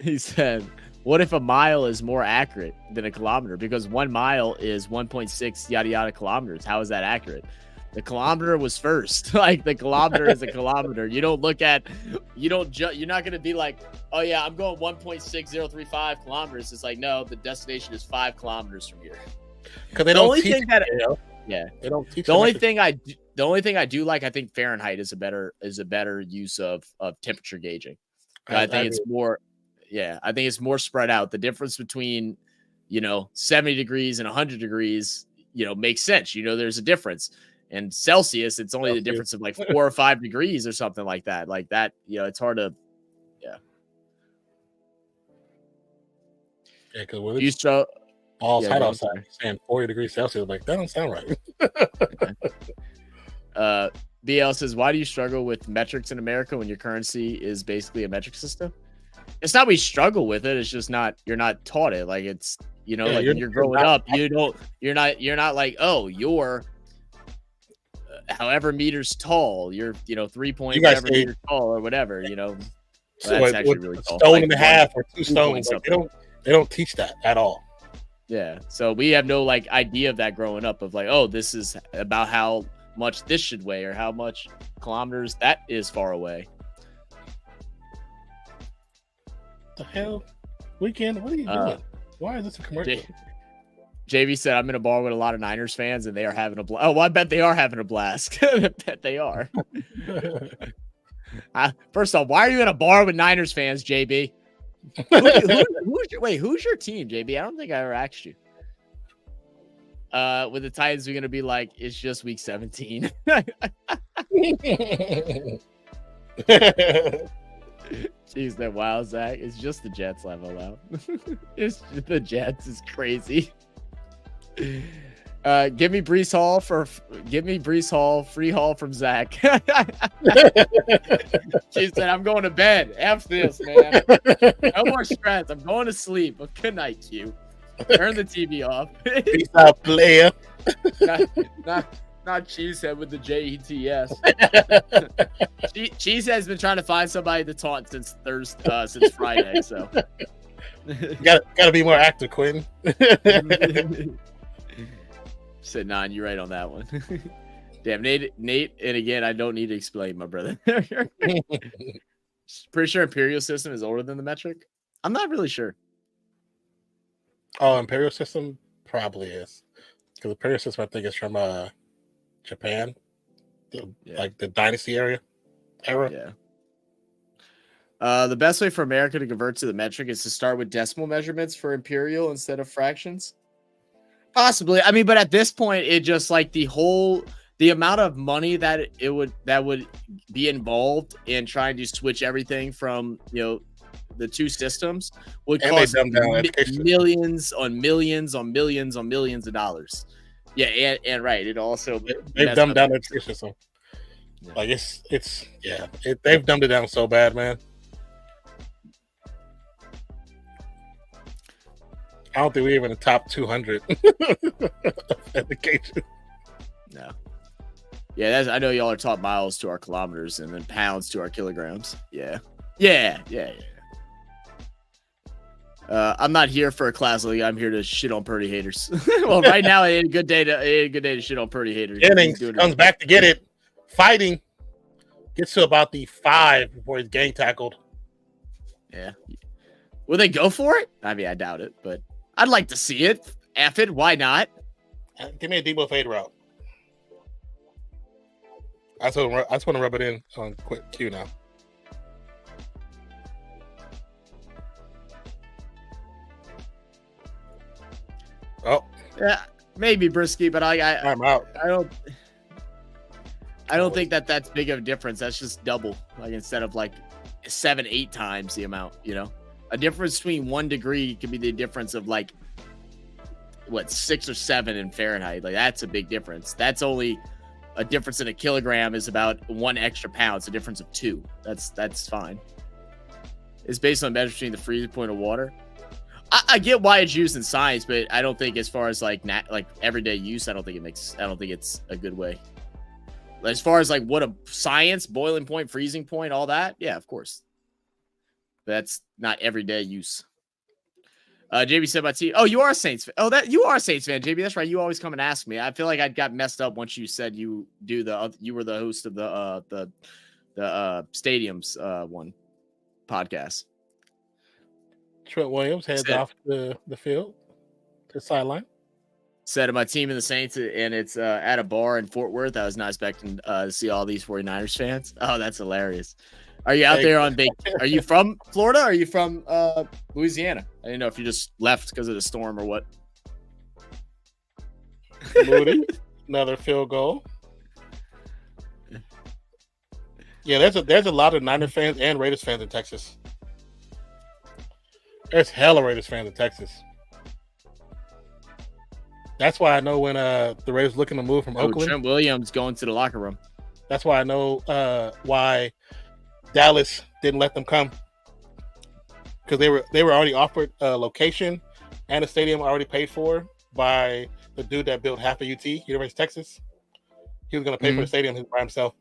Speaker 1: He said, what if a mile is more accurate than a kilometer? Because 1 mile is 1.6 yada yada kilometers. How is that accurate? The kilometer was first. Like the kilometer is a kilometer. You don't look at, you're not going to be like, oh yeah, I'm going 1.6035 kilometers. It's like, no, the destination is 5 kilometers from here.
Speaker 2: Because they don't teach
Speaker 1: they don't teach. The only thing I do like, I think Fahrenheit is a better use of temperature gauging. I think it's more, I think it's more spread out. The difference between, 70 degrees and 100 degrees, makes sense. There's a difference. And Celsius, it's only the difference of like 4 or 5 degrees or something like that. Like that, it's hard to,
Speaker 2: Yeah, because when it's all hot outside, saying 40 degrees Celsius, like that don't sound right.
Speaker 1: BL says, why do you struggle with metrics in America when your currency is basically a metric system? It's not we struggle with it. It's just you're not taught it. Like it's, when you're growing up, you're not like, oh, you're however meters tall, you're 3 point whatever meters tall or whatever,
Speaker 2: that's actually really tall. Stone and a half or 2 stones. Like, they don't teach that at all.
Speaker 1: Yeah. So we have no idea of that growing up of like, oh, this is about how much this should weigh or how much kilometers that is far away.
Speaker 2: The hell? Weekend? What are you doing? Why is this a commercial?
Speaker 1: JV said, I'm in a bar with a lot of Niners fans and they are having a blast. Oh, well, I bet they are having a blast. I bet they are. First off, why are you in a bar with Niners fans, JB? Who's your team, JB? I don't think I ever asked you. With the Titans, we're going to be like, it's just week 17. Jeez, that wow, Zach. It's just the Jets level out. It's just the Jets is crazy. Give me Breece Hall, free haul from Zach. She said, I'm going to bed. F this, man. No more stress. I'm going to sleep. But good night, Q. Turn the TV off.
Speaker 2: Peace out, player.
Speaker 1: Not Cheesehead with the JETS. Cheesehead's been trying to find somebody to taunt since Friday. So
Speaker 2: gotta be more active, Quentin.
Speaker 1: Said 9. You're right on that one. Damn, Nate, and again, I don't need to explain, my brother. Pretty sure Imperial System is older than the metric. I'm not really sure.
Speaker 2: Oh, Imperial System probably is, because Imperial System I think is from Japan, like the Dynasty era.
Speaker 1: Yeah. The best way for America to convert to the metric is to start with decimal measurements for imperial instead of fractions. Possibly. I mean, but at this point, it just like the amount of money that would be involved in trying to switch everything from, the two systems would cost millions on millions on millions on millions of dollars. Yeah, and right. It also
Speaker 2: they've dumbed down the education system. Yeah. Like they've dumbed it down so bad, man. I don't think we're even in the top 200 of education.
Speaker 1: No. Yeah, I know y'all are taught miles to our kilometers and then pounds to our kilograms. Yeah. I'm not here for a class league. I'm here to shit on Purdy haters. Well, right now it ain't a good day to shit on Purdy haters.
Speaker 2: Jennings comes back to get it. Fighting. Gets to about the 5 before he's gang tackled.
Speaker 1: Yeah. Will they go for it? I mean, I doubt it, but I'd like to see it. F it. Why not?
Speaker 2: Give me a Debo fade route. I just want to rub it in on quick Q now. Oh.
Speaker 1: Yeah, maybe Brisky, but
Speaker 2: I'm out.
Speaker 1: I don't think that's big of a difference. That's just double. Like instead of like 7-8 times the amount, A difference between 1 degree could be the difference of like 6 or 7 in Fahrenheit. Like that's a big difference. That's only a difference in a kilogram is about 1 extra pound. It's a difference of 2. That's fine. It's based on measuring the freezing point of water. I get why it's used in science, but I don't think as far as like everyday use, I don't think it's a good way. As far as like what a science, boiling point, freezing point, all that. Yeah, of course. But that's not everyday use. JB said my team. Oh, you are a Saints fan. Oh, you are a Saints fan, JB. That's right. You always come and ask me. I feel like I got messed up once you said you were the host of the Stadiums one podcast.
Speaker 2: Trent Williams heads off the field to the sideline.
Speaker 1: Said my team in the Saints, and it's at a bar in Fort Worth. I was not expecting to see all these 49ers fans. Oh, that's hilarious. Are you out there on vacation? Are you from Florida? Or are you from Louisiana? I didn't know if you just left because of the storm or what.
Speaker 2: Moody, another field goal. Yeah, there's a lot of Niner fans and Raiders fans in Texas. There's hella Raiders fans in Texas. That's why I know when the Raiders looking to move from Oakland.
Speaker 1: Trent Williams going to the locker room.
Speaker 2: That's why I know why Dallas didn't let them come, because they were already offered a location and a stadium already paid for by the dude that built half of UT, University of Texas. He was going to pay for the stadium by himself.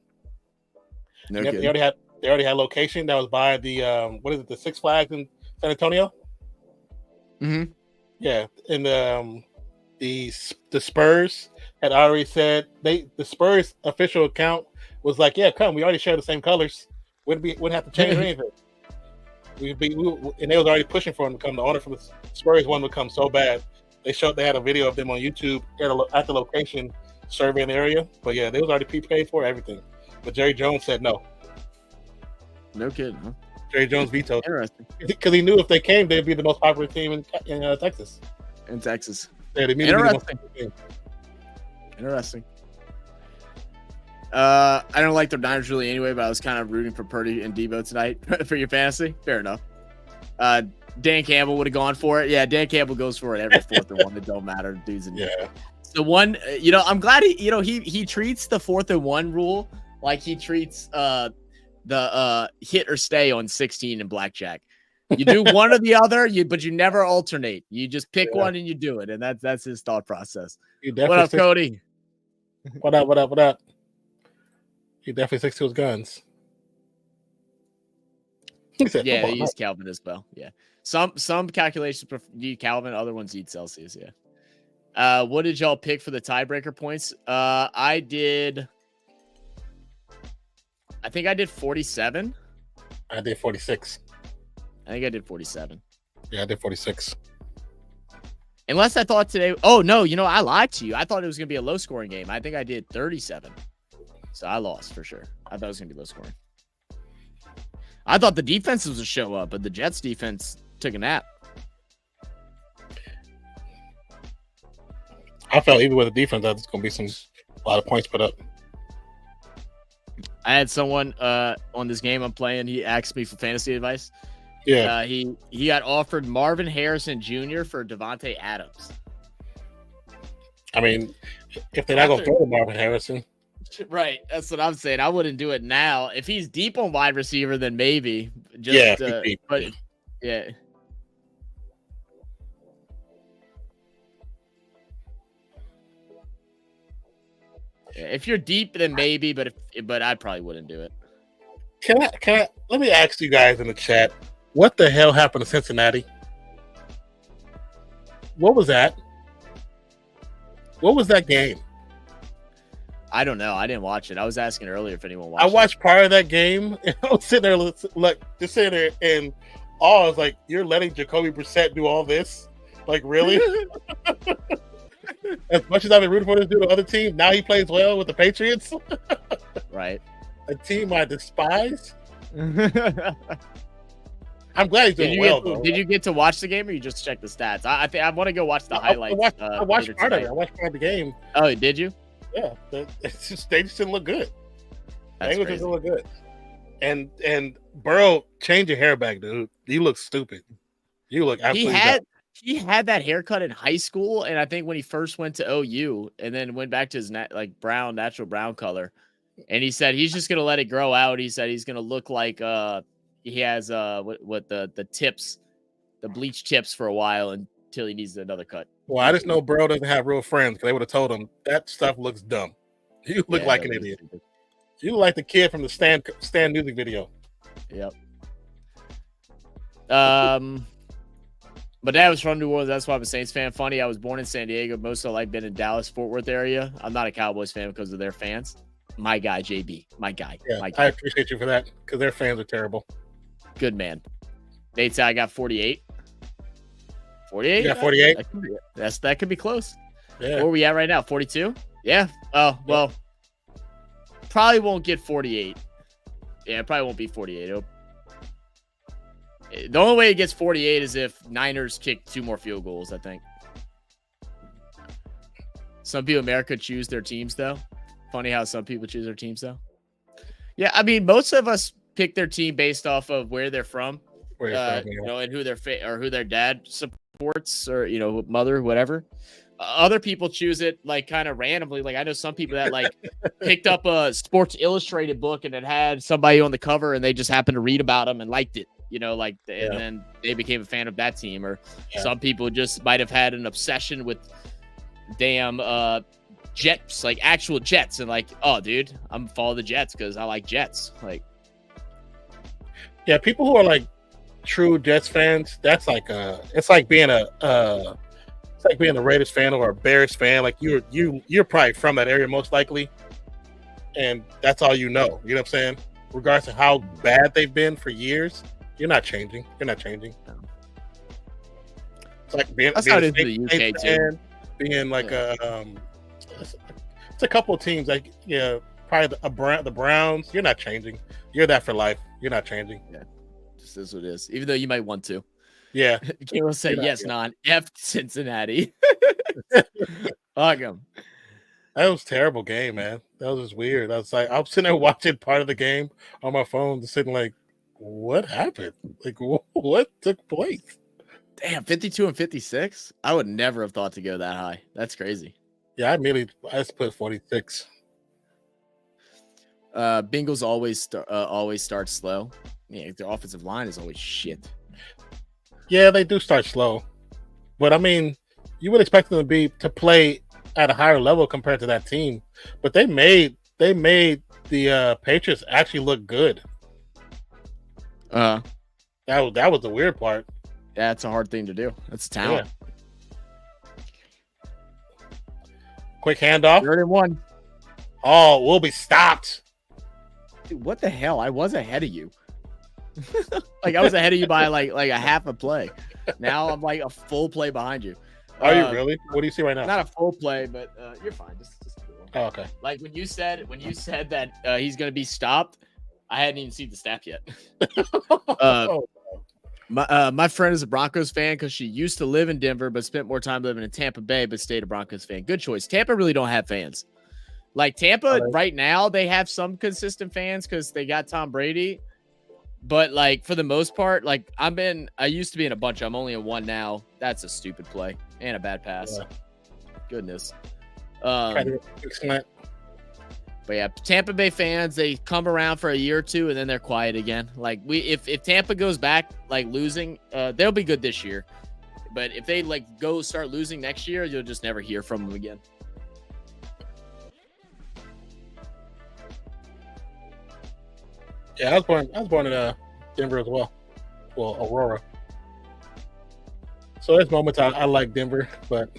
Speaker 1: No
Speaker 2: they already had location that was by the the Six Flags in San Antonio.
Speaker 1: Mm-hmm.
Speaker 2: Yeah, and the Spurs had already said the Spurs official account was like, yeah, come, we already share the same colors. Wouldn't have to change anything. And they was already pushing for him to come. The owner from the Spurs wanted to come so bad. They had a video of them on YouTube at the location surveying the area. But yeah, they was already prepaid for everything. But Jerry Jones said no.
Speaker 1: No kidding, huh?
Speaker 2: Jerry Jones vetoed.
Speaker 1: Interesting.
Speaker 2: Because he knew if they came, they'd be the most popular team in Texas.
Speaker 1: In Texas.
Speaker 2: Yeah, they'd be the most popular team.
Speaker 1: Interesting. I don't like the Niners really anyway, but I was kind of rooting for Purdy and Debo tonight for your fantasy. Fair enough. Dan Campbell would have gone for it. Yeah, Dan Campbell goes for it every 4th and 1. It don't matter, dudes. And the one, I'm glad he treats the 4th and 1 rule like he treats the hit or stay on 16 in blackjack. You do one or the other, but you never alternate. You just pick one and you do it, and that's his thought process. What up, Cody?
Speaker 2: What up? He definitely sticks to his guns.
Speaker 1: He said, yeah, they use Kelvin as well. Yeah, some calculations need Kelvin, other ones need Celsius. Yeah. What did y'all pick for the tiebreaker points? I think I did 47.
Speaker 2: I did 46.
Speaker 1: I think I did 47.
Speaker 2: Yeah, I did 46.
Speaker 1: Unless I thought today. Oh no, I lied to you. I thought it was gonna be a low scoring game. I think I did 37. So I lost for sure. I thought it was gonna be low scoring. I thought the defense was a show up, but the Jets defense took a nap.
Speaker 2: I felt even with the defense, that there's going to be a lot of points put up.
Speaker 1: I had someone on this game I'm playing. He asked me for fantasy advice.
Speaker 2: Yeah.
Speaker 1: He got offered Marvin Harrison Jr. for Devontae Adams.
Speaker 2: I mean, if they're not going to throw to Marvin Harrison.
Speaker 1: Right. That's what I'm saying. I wouldn't do it now. If he's deep on wide receiver, then maybe. Just,
Speaker 2: deep.
Speaker 1: But, yeah. If you're deep, then maybe, but I probably wouldn't do it.
Speaker 2: Can I let me ask you guys in the chat, what the hell happened to Cincinnati? What was that? What was that game?
Speaker 1: I don't know. I didn't watch it. I was asking earlier if anyone watched
Speaker 2: I watched part of that game, and I was sitting there, like, just sitting there, and I was like, "You're letting Jacoby Brissett do all this? Like, really?" As much as I've been rooting for this dude on the other team, now he plays well with the Patriots.
Speaker 1: Right.
Speaker 2: A team I despise. I'm glad he's doing well, though.
Speaker 1: Did you get to watch the game, or you just check the stats? I think I want to go watch the highlights.
Speaker 2: I watched part of it. I watched part of the game.
Speaker 1: Oh, did you?
Speaker 2: Yeah, they just didn't look good.
Speaker 1: That's
Speaker 2: They
Speaker 1: crazy.
Speaker 2: didn't look good. And Burrow, change your hair back, dude. You look stupid. You look absolutely.
Speaker 1: He had that haircut in high school, and I think when he first went to OU, and then went back to his natural brown color, and he said he's just gonna let it grow out. He said he's gonna look like he has the tips, the bleach tips for a while until he needs another cut.
Speaker 2: Well, I just know Burrow doesn't have real friends. They would have told him that stuff looks dumb. You look like an idiot. You look like the kid from the Stan music video.
Speaker 1: Yep. But Dad was from New Orleans. That's why I'm a Saints fan. Funny, I was born in San Diego. Most of my life been in Dallas, Fort Worth area. I'm not a Cowboys fan because of their fans. My guy, JB. My guy.
Speaker 2: Yeah,
Speaker 1: my guy.
Speaker 2: I appreciate you for that because their fans are terrible.
Speaker 1: Good man. Nate said I got 48. 48?
Speaker 2: You got 48?
Speaker 1: That could be close.
Speaker 2: Yeah.
Speaker 1: Where are we at right now? 42? Yeah. Oh, well, probably won't get 48. Yeah, it probably won't be 48. The only way it gets 48 is if Niners kick 2 more field goals, I think. Some people in America choose their teams, though. Funny how some people choose their teams, though. Yeah, I mean, most of us pick their team based off of where they're from, and who who their dad supports, or mother, whatever. Other people choose it like kind of randomly. Like I know some people that like picked up a Sports Illustrated book and it had somebody on the cover, and they just happened to read about them and liked it. And then they became a fan of that team. Or some people just might have had an obsession with damn Jets, like actual Jets, and like, oh, dude, I'm follow the Jets because I like Jets. Like,
Speaker 2: yeah, people who are like true Jets fans, that's like it's like being a Raiders fan or a Bears fan. Like you're probably from that area most likely, and that's all you know. You know what I'm saying? Regardless of how bad they've been for years, you're not changing. You're not changing. It's like being
Speaker 1: the UK too.
Speaker 2: Being like it's a couple of teams like probably the Browns. You're not changing. You're that for life. You're not changing.
Speaker 1: Yeah, just is what it is. Even though you might want to.
Speaker 2: Yeah.
Speaker 1: Kiro said yes, non F Cincinnati. Fuck him.
Speaker 2: That was a terrible game, man. That was just weird. I was sitting there watching part of the game on my phone, just sitting like, what happened? Like, what took place?
Speaker 1: Damn, 52 and 56? I would never have thought to go that high. That's crazy.
Speaker 2: Yeah, I just put 46.
Speaker 1: Bengals always start slow. Yeah, their offensive line is always shit.
Speaker 2: Yeah, they do start slow, but I mean, you would expect them to play at a higher level compared to that team. But they made the Patriots actually look good. That was the weird part.
Speaker 1: Yeah, it's a hard thing to do. That's talent.
Speaker 2: Yeah. Quick handoff.
Speaker 1: 3rd and 1.
Speaker 2: Oh, we'll be stopped.
Speaker 1: Dude, what the hell? I was ahead of you. Like I was ahead of you by like a half a play. Now I'm like a full play behind you.
Speaker 2: Are you really? What do you see right now?
Speaker 1: Not a full play, but you're fine. Just
Speaker 2: oh, okay.
Speaker 1: Like when you said that he's gonna be stopped, I hadn't even seen the snap yet.
Speaker 2: Oh,
Speaker 1: My friend is a Broncos fan because she used to live in Denver, but spent more time living in Tampa Bay, but stayed a Broncos fan. Good choice. Tampa really don't have fans. Like Tampa right now, they have some consistent fans because they got Tom Brady. But like for the most part, like I used to be in a bunch. I'm only in one now. That's a stupid play and a bad pass.
Speaker 2: Yeah.
Speaker 1: Goodness.
Speaker 2: Excellent.
Speaker 1: But yeah, Tampa Bay fans, they come around for a year or two and then they're quiet again. Like if Tampa goes back like losing, they'll be good this year. But if they like start losing next year, you'll just never hear from them again.
Speaker 2: Yeah, I was born in Denver as well. Well, Aurora. So there's moments I like Denver, but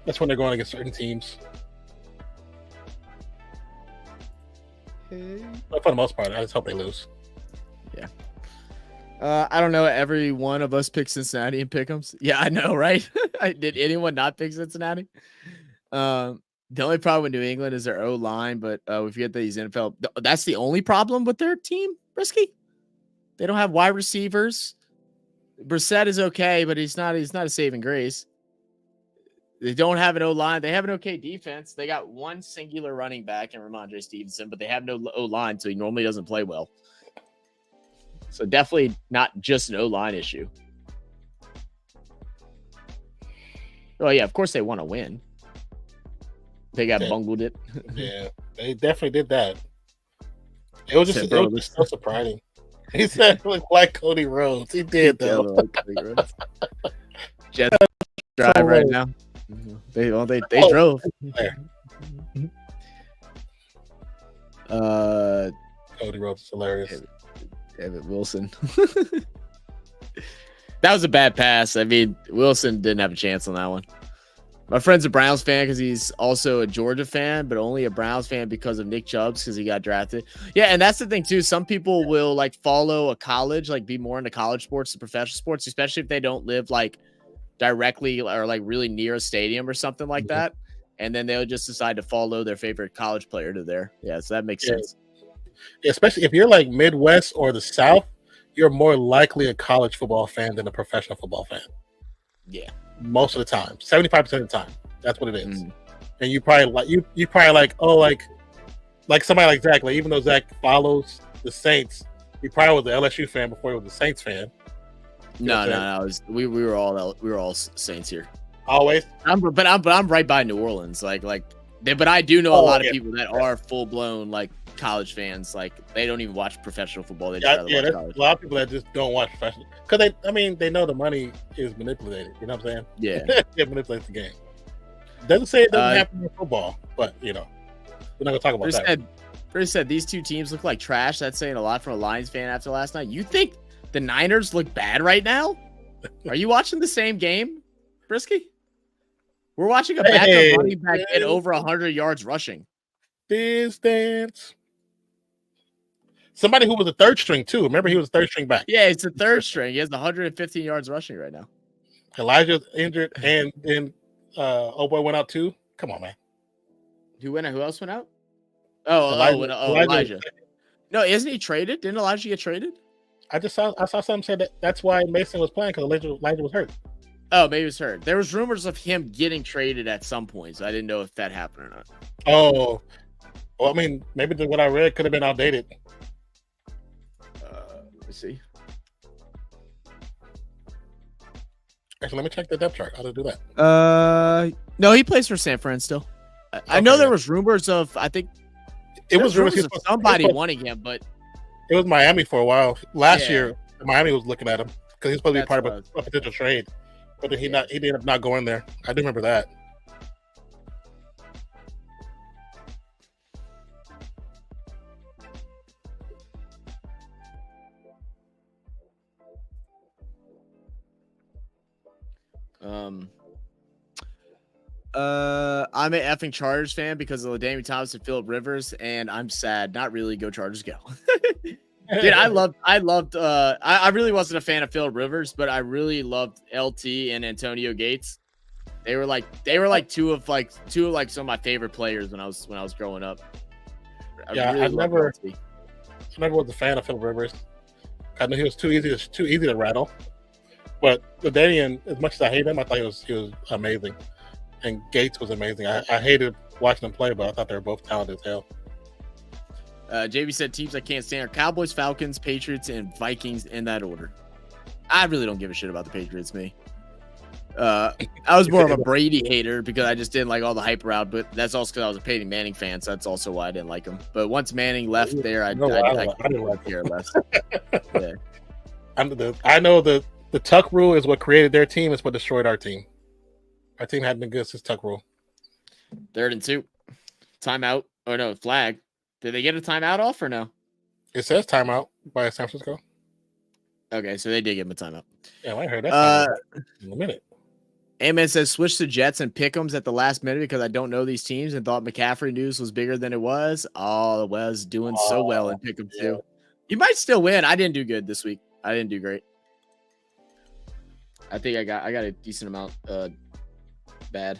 Speaker 2: that's when they're going against certain teams. But for the most part, I just hope they lose.
Speaker 1: Yeah. I don't know. Every one of us picked Cincinnati in pick'ems. Yeah, I know, right? Did anyone not pick Cincinnati? The only problem with New England is their O-line, but we forget that these NFL. That's the only problem with their team, Brisky. They don't have wide receivers. Brissett is okay, but he's not a saving grace. They don't have an O-line. They have an okay defense. They got one singular running back in Ramondre Stevenson, but they have no O-line, so he normally doesn't play well. So definitely not just an O-line issue. Oh, yeah, of course they want to win. They got bungled it.
Speaker 2: Yeah, they definitely did that. It was just so surprising. He said look like Cody Rhodes. He did though.
Speaker 1: Jets drive right now. They drove.
Speaker 2: Cody Rhodes is hilarious.
Speaker 1: David Wilson. That was a bad pass. I mean, Wilson didn't have a chance on that one. My friend's a Browns fan because he's also a Georgia fan, but only a Browns fan because of Nick Chubbs because he got drafted. Yeah, and that's the thing too. Some people will like follow a college, like be more into college sports than professional sports, especially if they don't live like directly or like really near a stadium or something like that. And then they'll just decide to follow their favorite college player to there. Yeah, so that makes sense.
Speaker 2: Especially if you're like Midwest or the South, you're more likely a college football fan than a professional football fan.
Speaker 1: Yeah.
Speaker 2: Most of the time, 75% of the time, that's what it is. And you probably like somebody like Zach. Like even though Zach follows the Saints, he probably was an LSU fan before he was a Saints fan.
Speaker 1: No. We were all Saints here.
Speaker 2: Always.
Speaker 1: But I'm right by New Orleans. But I do know a lot of people that are full blown like college fans. Like they don't even watch professional football. They just
Speaker 2: there's a lot of people that just don't watch professional because they know the money is manipulated. You know what I'm saying?
Speaker 1: Yeah,
Speaker 2: it manipulates the game. Doesn't say it doesn't happen in football, but we're not gonna talk about that.
Speaker 1: Bruce said these two teams look like trash. That's saying a lot from a Lions fan after last night. You think the Niners look bad right now? Are you watching the same game, Brisky? We're watching a backup running back get over 100 yards rushing.
Speaker 2: Distance. Somebody who was a third string too. Remember, he was a third string back.
Speaker 1: Yeah, it's a third string. He has 115 yards rushing right now.
Speaker 2: Elijah's injured, and then boy went out too. Come on, man.
Speaker 1: Who else went out? Elijah. No, isn't he traded? Didn't Elijah get traded?
Speaker 2: I saw something said that's why Mason was playing because Elijah was hurt.
Speaker 1: Oh, maybe it was hurt. There was rumors of him getting traded at some point, so I didn't know if that happened or not.
Speaker 2: Oh, well, I mean, maybe what I read could have been outdated.
Speaker 1: Let me see.
Speaker 2: Actually, let me check the depth chart. How to do that?
Speaker 1: No, he plays for San Fran still. I know there was rumors of. I think
Speaker 2: it was rumors
Speaker 1: of somebody wanting him, but
Speaker 2: it was Miami for a while. Last year, Miami was looking at him because he's supposed to be part of a potential trade, but then he ended up not going there. I do remember that.
Speaker 1: I'm an effing Chargers fan because of LaDainian Thomas and Phillip Rivers, and I'm sad. Not really. Go Chargers, go. Dude, I really wasn't a fan of Phillip Rivers, but I really loved LT and Antonio Gates. They were like two of some of my favorite players when I was growing up.
Speaker 2: never was a fan of Philip Rivers. I knew he was too easy to rattle. But Danian, as much as I hate him, I thought he was amazing. And Gates was amazing. I hated watching them play, but I thought they were both talented as hell.
Speaker 1: JB said teams I can't stand are Cowboys, Falcons, Patriots, and Vikings in that order. I really don't give a shit about the Patriots, me. I was more of a Brady hater because I just didn't like all the hype around, but that's also because I was a Peyton Manning fan, so that's also why I didn't like him. But once Manning left there, I didn't care less. Yeah.
Speaker 2: I know the Tuck rule is what created their team. It's what destroyed our team. Our team hadn't been good since Tuck rule.
Speaker 1: 3rd and 2. Timeout. Oh, no, flag. Did they get a timeout off or no?
Speaker 2: It says timeout by San Francisco.
Speaker 1: Okay, so they did give him a timeout.
Speaker 2: Yeah, I heard that in a minute.
Speaker 1: Amen says switch to Jets and pick'ems at the last minute because I don't know these teams and thought McCaffrey news was bigger than it was. Oh, it was doing so well in pick'em too. You might still win. I didn't do good this week. I didn't do great. I think I got a decent amount bad.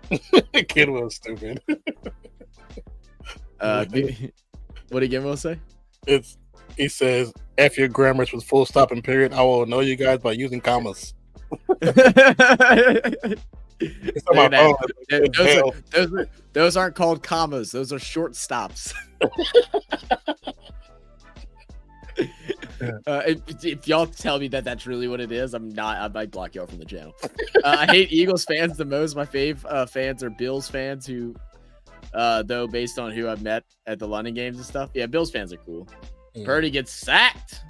Speaker 2: The kid was stupid.
Speaker 1: What did Gimbo say?
Speaker 2: He says, F your grammars with full stop and period. I will know you guys by using commas.
Speaker 1: Those aren't called commas. Those are short stops. If y'all tell me that that's really what it is, I might block y'all from the channel. I hate Eagles fans the most. My fave fans are Bills fans who, though, based on who I've met at the London games and stuff. Yeah, Bills fans are cool. Purdy gets sacked.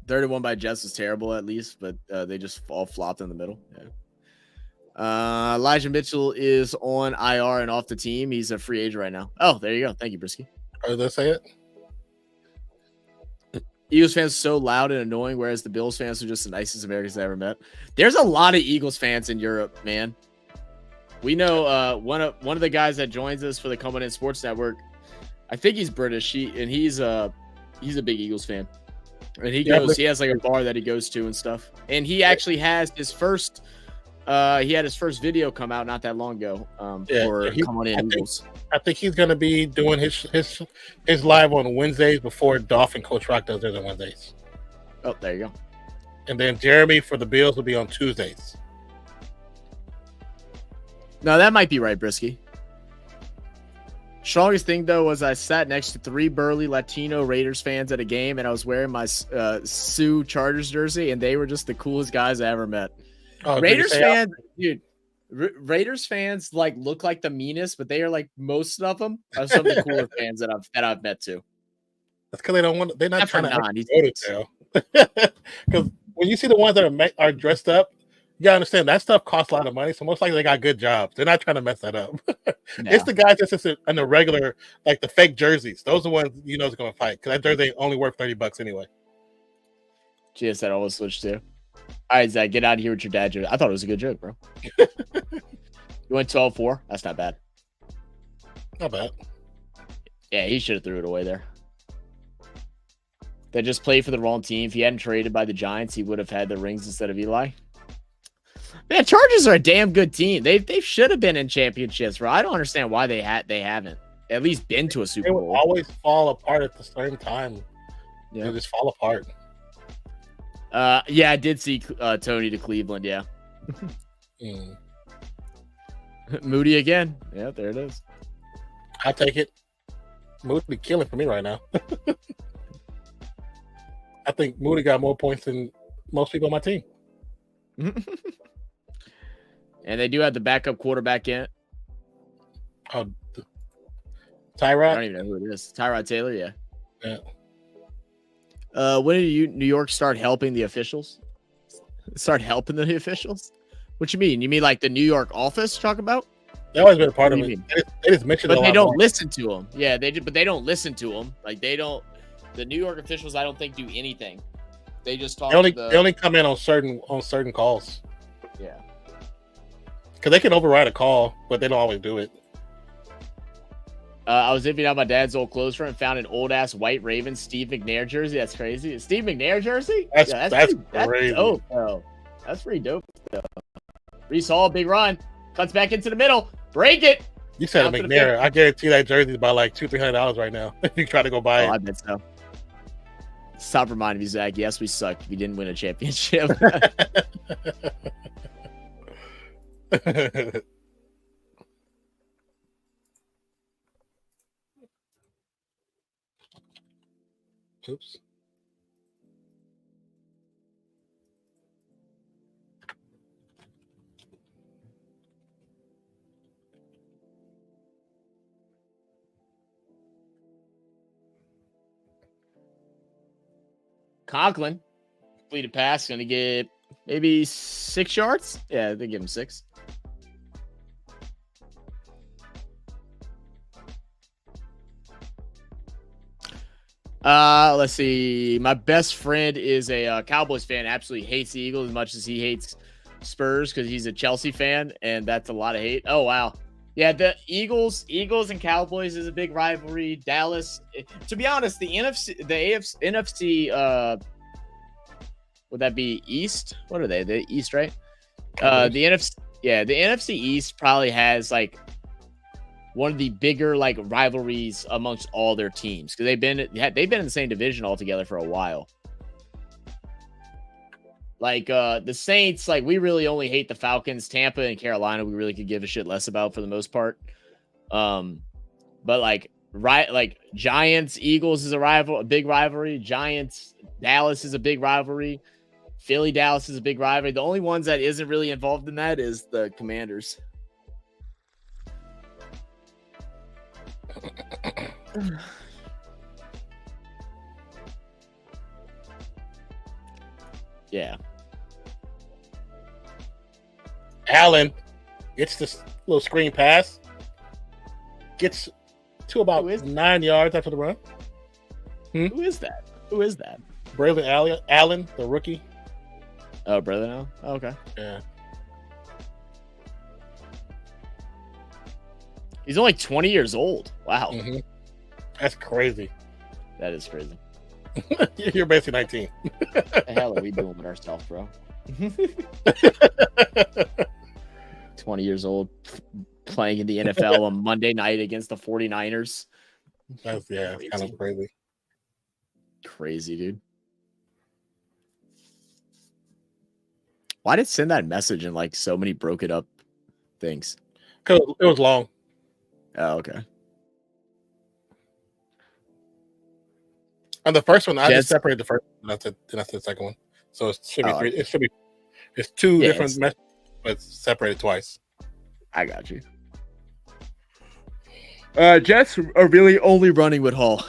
Speaker 1: 31 by Jets was terrible at least, but they just all flopped in the middle. Yeah. Elijah Mitchell is on IR and off the team. He's a free agent right now. Oh, there you go. Thank you, Brisky.
Speaker 2: Oh, did they say it?
Speaker 1: Eagles fans are so loud and annoying, whereas the Bills fans are just the nicest Americans I ever met. There's a lot of Eagles fans in Europe, man. We know one of the guys that joins us for the Coming In Sports Network. I think he's British. He's a big Eagles fan. And he has like a bar that he goes to and stuff. And he actually has his first he had his first video come out not that long ago for Come On In Eagles.
Speaker 2: I think he's gonna be doing his live on Wednesdays before Dolph and Coach Rock does theirs on Wednesdays.
Speaker 1: Oh, there you go.
Speaker 2: And then Jeremy for the Bills will be on Tuesdays.
Speaker 1: No, that might be right, Brisky. Strongest thing, though, was I sat next to 3 burly Latino Raiders fans at a game, and I was wearing my Sioux Chargers jersey, and they were just the coolest guys I ever met. Oh, Raiders fans, dude. Raiders fans like look like the meanest, but they are like most of them are some of the cooler fans that I've met too.
Speaker 2: That's because they don't want. They're not trying to go to jail. Because when you see the ones that are dressed up, you gotta understand that stuff costs a lot of money. So most likely they got good jobs. They're not trying to mess that up. No. It's the guys that's in the regular, like the fake jerseys. Those are the ones you know is going to fight because that jersey only worth $30 anyway.
Speaker 1: GS that always switched to. All right, Zach, get out of here with your dad joke. I thought it was a good joke, bro. You went 12-4. That's not bad.
Speaker 2: Not bad.
Speaker 1: Yeah, he should have threw it away there. They just played for the wrong team. If he hadn't traded by the Giants, he would have had the rings instead of Eli. Man, Chargers are a damn good team. They should have been in championships, bro. I don't understand why they haven't at least been to a Super Bowl.
Speaker 2: They would always fall apart at the same time. Yeah, they just fall apart.
Speaker 1: Yeah, I did see Tony to Cleveland. Yeah. Moody again. Yeah, there it is.
Speaker 2: I'll take it. Moody killing for me right now. I think Moody got more points than most people on my team.
Speaker 1: And they do have the backup quarterback in.
Speaker 2: Oh, Tyrod?
Speaker 1: I don't even know who it is. Tyrod Taylor, yeah. When did New York start helping the officials? Start helping the officials? What you mean? You mean like the New York office talk about?
Speaker 2: They always been a part of it. They just mentioned it.
Speaker 1: But they don't listen to them. Yeah, but they don't listen to them. Like they don't. The New York officials, I don't think, do anything. They just talk.
Speaker 2: They only come in on certain calls.
Speaker 1: Yeah.
Speaker 2: Because they can override a call, but they don't always do it.
Speaker 1: I was zipping out my dad's old clothes store and found an old ass white Ravens Steve McNair jersey. That's crazy. Steve McNair jersey?
Speaker 2: That's crazy.
Speaker 1: That's dope, though. That's pretty dope, though. Reese Hall, big run. Cuts back into the middle. Break it.
Speaker 2: You said a
Speaker 1: Down to the
Speaker 2: McNair. I guarantee that jersey's about like $200-300 right now. If you try to go buy
Speaker 1: Oh, I
Speaker 2: it.
Speaker 1: bet so. Stop reminding me, Zach. Yes, we sucked. We didn't win a championship.
Speaker 2: Oops.
Speaker 1: Conklin, completed pass, going to get maybe 6 yards. Yeah, they give him 6. Let's see. My best friend is a Cowboys fan. Absolutely hates the Eagles as much as he hates Spurs because he's a Chelsea fan, and that's a lot of hate. Oh wow, yeah. The Eagles and Cowboys is a big rivalry. Dallas, to be honest, the NFC. Would that be East? What are they? The East, right? The NFC. Yeah, the NFC East probably has like one of the bigger like rivalries amongst all their teams because they've been in the same division altogether for a while. Like the Saints, like we really only hate the Falcons. Tampa and Carolina, we really could give a shit less about for the most part. But like Giants, Eagles is a big rivalry. Giants, Dallas is a big rivalry. Philly, Dallas is a big rivalry. The only ones that isn't really involved in that is the Commanders. Yeah.
Speaker 2: Allen gets this little screen pass. Gets to about 9 yards after the run.
Speaker 1: Who is that? Who is that?
Speaker 2: Braylon Allen, the rookie.
Speaker 1: Oh, brother now? Oh, okay.
Speaker 2: Yeah.
Speaker 1: He's only 20 years old. Wow.
Speaker 2: Mm-hmm. That's crazy.
Speaker 1: That is crazy.
Speaker 2: You're basically 19.
Speaker 1: What the hell are we doing with ourselves, bro? 20 years old, playing in the NFL on Monday night against the 49ers.
Speaker 2: That's kind of crazy.
Speaker 1: Crazy, dude. Why did it send that message in like so many broken up things?
Speaker 2: Because it was long.
Speaker 1: Oh, okay.
Speaker 2: And the first one, I just separated the first one. That's the second one. So it should be three. It should be. It's two different messages, but it's separated twice.
Speaker 1: I got you. Jets are really only running with Hall.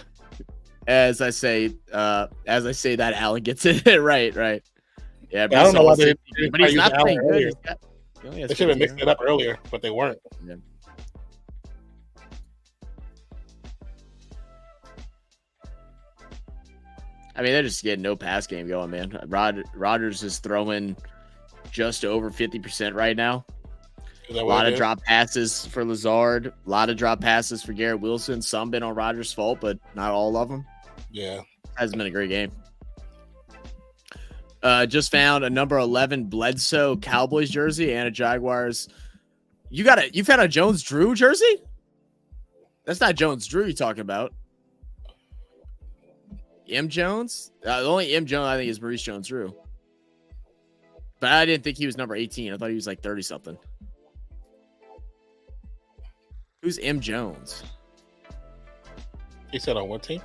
Speaker 1: As I say that Allen gets it right. Yeah,
Speaker 2: but I don't know why they
Speaker 1: didn't. But he's not playing good.
Speaker 2: They should have mixed it up earlier, but they weren't.
Speaker 1: Yeah. I mean, they're just getting no pass game going, man. Rodgers is throwing just over 50% right now. A lot of drop passes for Lazard. A lot of drop passes for Garrett Wilson. Some been on Rodgers' fault, but not all of them.
Speaker 2: Yeah.
Speaker 1: Hasn't been a great game. Just found a number 11 Bledsoe Cowboys jersey and a Jaguars. You've had a Jones-Drew jersey? That's not Jones-Drew you're talking about. M. Jones? The only M. Jones I think is Maurice Jones-Drew. But I didn't think he was number 18. I thought he was like 30-something. Who's M. Jones?
Speaker 2: He said on what team?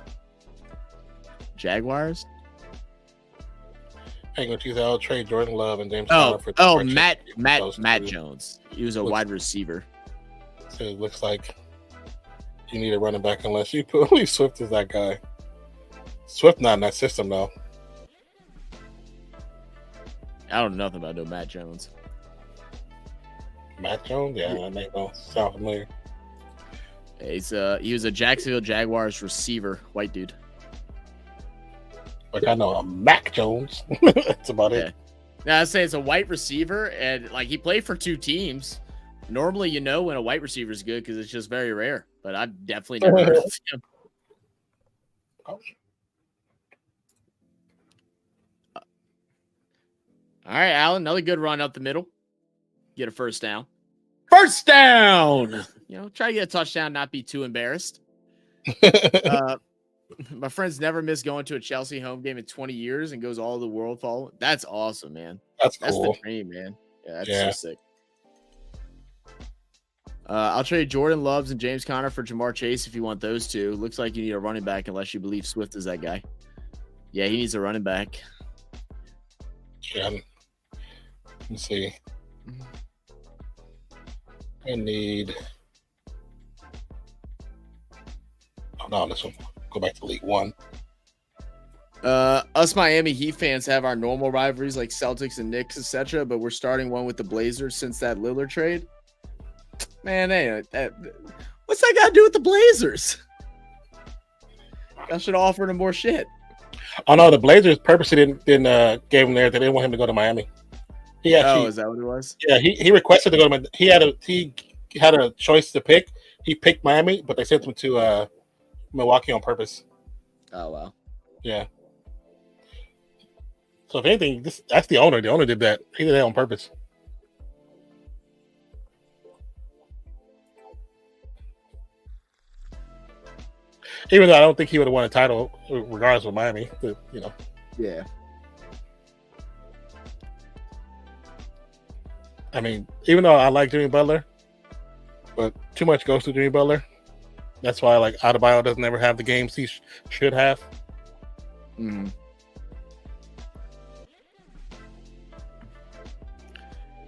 Speaker 1: Jaguars?
Speaker 2: Hang on, I'll trade Jordan Love and James.
Speaker 1: Matt Jones. He was a wide receiver.
Speaker 2: So it looks like you need a running back unless you put Lee Swift as that guy. Swift not in that system though.
Speaker 1: I don't know nothing about no Matt Jones.
Speaker 2: Matt Jones? Yeah, that ain't no sound familiar.
Speaker 1: He was a Jacksonville Jaguars receiver, white dude.
Speaker 2: Like I know a Mac Jones. That's about it.
Speaker 1: Now I say it's a white receiver, and like he played for two teams. Normally, you know when a white receiver is good because it's just very rare. But I've definitely never heard of him. All right, Allen, another good run up the middle. Get a first down. First down. You know, try to get a touchdown, not be too embarrassed. My friend's never missed going to a Chelsea home game in 20 years and goes all the world following. That's awesome, man.
Speaker 2: That's
Speaker 1: That's
Speaker 2: cool.
Speaker 1: the dream, man. Yeah, that's so sick. I'll trade Jordan Loves and James Conner for Jamar Chase if you want those two. Looks like you need a running back unless you believe Swift is that guy. Yeah, he needs a running back.
Speaker 2: Yeah. Let's see. I need. Oh no, this one. Go back to League One.
Speaker 1: Us Miami Heat fans have our normal rivalries like Celtics and Knicks, etc., but we're starting one with the Blazers since that Lillard trade. Man, what's that got to do with the Blazers? I should offer them more shit.
Speaker 2: Oh no, the Blazers purposely didn't gave him there. They didn't want him to go to Miami. He actually,
Speaker 1: is that what it was?
Speaker 2: Yeah, he requested to go to. He had a choice to pick. He picked Miami, but they sent him to Milwaukee on purpose.
Speaker 1: Oh wow.
Speaker 2: Yeah. So if anything, that's the owner. The owner did that. He did that on purpose. Even though I don't think he would have won a title regardless of Miami, but, you know.
Speaker 1: Yeah.
Speaker 2: I mean, even though I like Jimmy Butler, but too much goes to Jimmy Butler. That's why, like, Adebayo doesn't ever have the games he should have.
Speaker 1: Mm.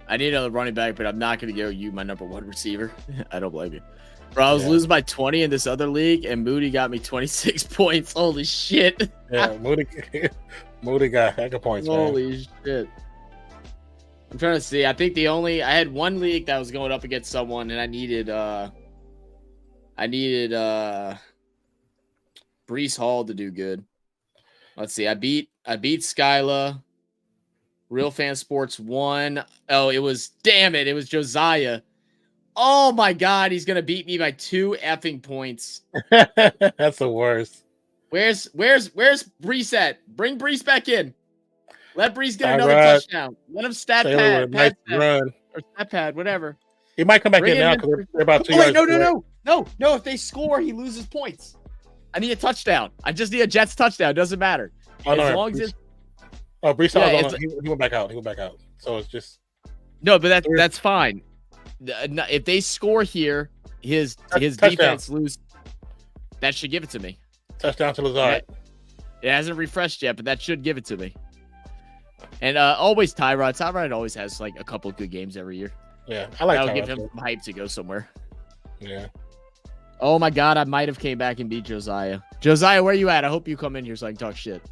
Speaker 1: I need another running back, but I'm not going to go you, my number one receiver. I don't blame you. Bro, I was losing by 20 in this other league, and Moody got me 26 points. Holy shit.
Speaker 2: Yeah, Moody got heck of points, man.
Speaker 1: Holy shit. I'm trying to see. I think I had one league that was going up against someone, and I needed Breece Hall to do good. Let's see. I beat Skyla. Real Fan Sports won. Oh, it was Josiah. Oh my God, he's gonna beat me by 2 effing points.
Speaker 2: That's the worst.
Speaker 1: Where's Breece at? Bring Breece back in. Let Breece get another touchdown. Let him stat pad
Speaker 2: run.
Speaker 1: or stat pad, whatever.
Speaker 2: He might come back in now because they're about 2 yards.
Speaker 1: No. If they score, he loses points. I need a touchdown. I just need a Jets touchdown. It doesn't matter.
Speaker 2: Breece he went back out. So it's just
Speaker 1: that's fine. If they score here, his defense lose. That should give it to me.
Speaker 2: Touchdown to Lazard.
Speaker 1: It hasn't refreshed yet, but that should give it to me. And always Tyrod. Tyrod always has like a couple of good games every year.
Speaker 2: Yeah, I like
Speaker 1: That'll
Speaker 2: Tyrod.
Speaker 1: give him some hype to go somewhere.
Speaker 2: Yeah.
Speaker 1: Oh my God, I might have came back and beat Josiah. Josiah, where you at? I hope you come in here so I can talk shit.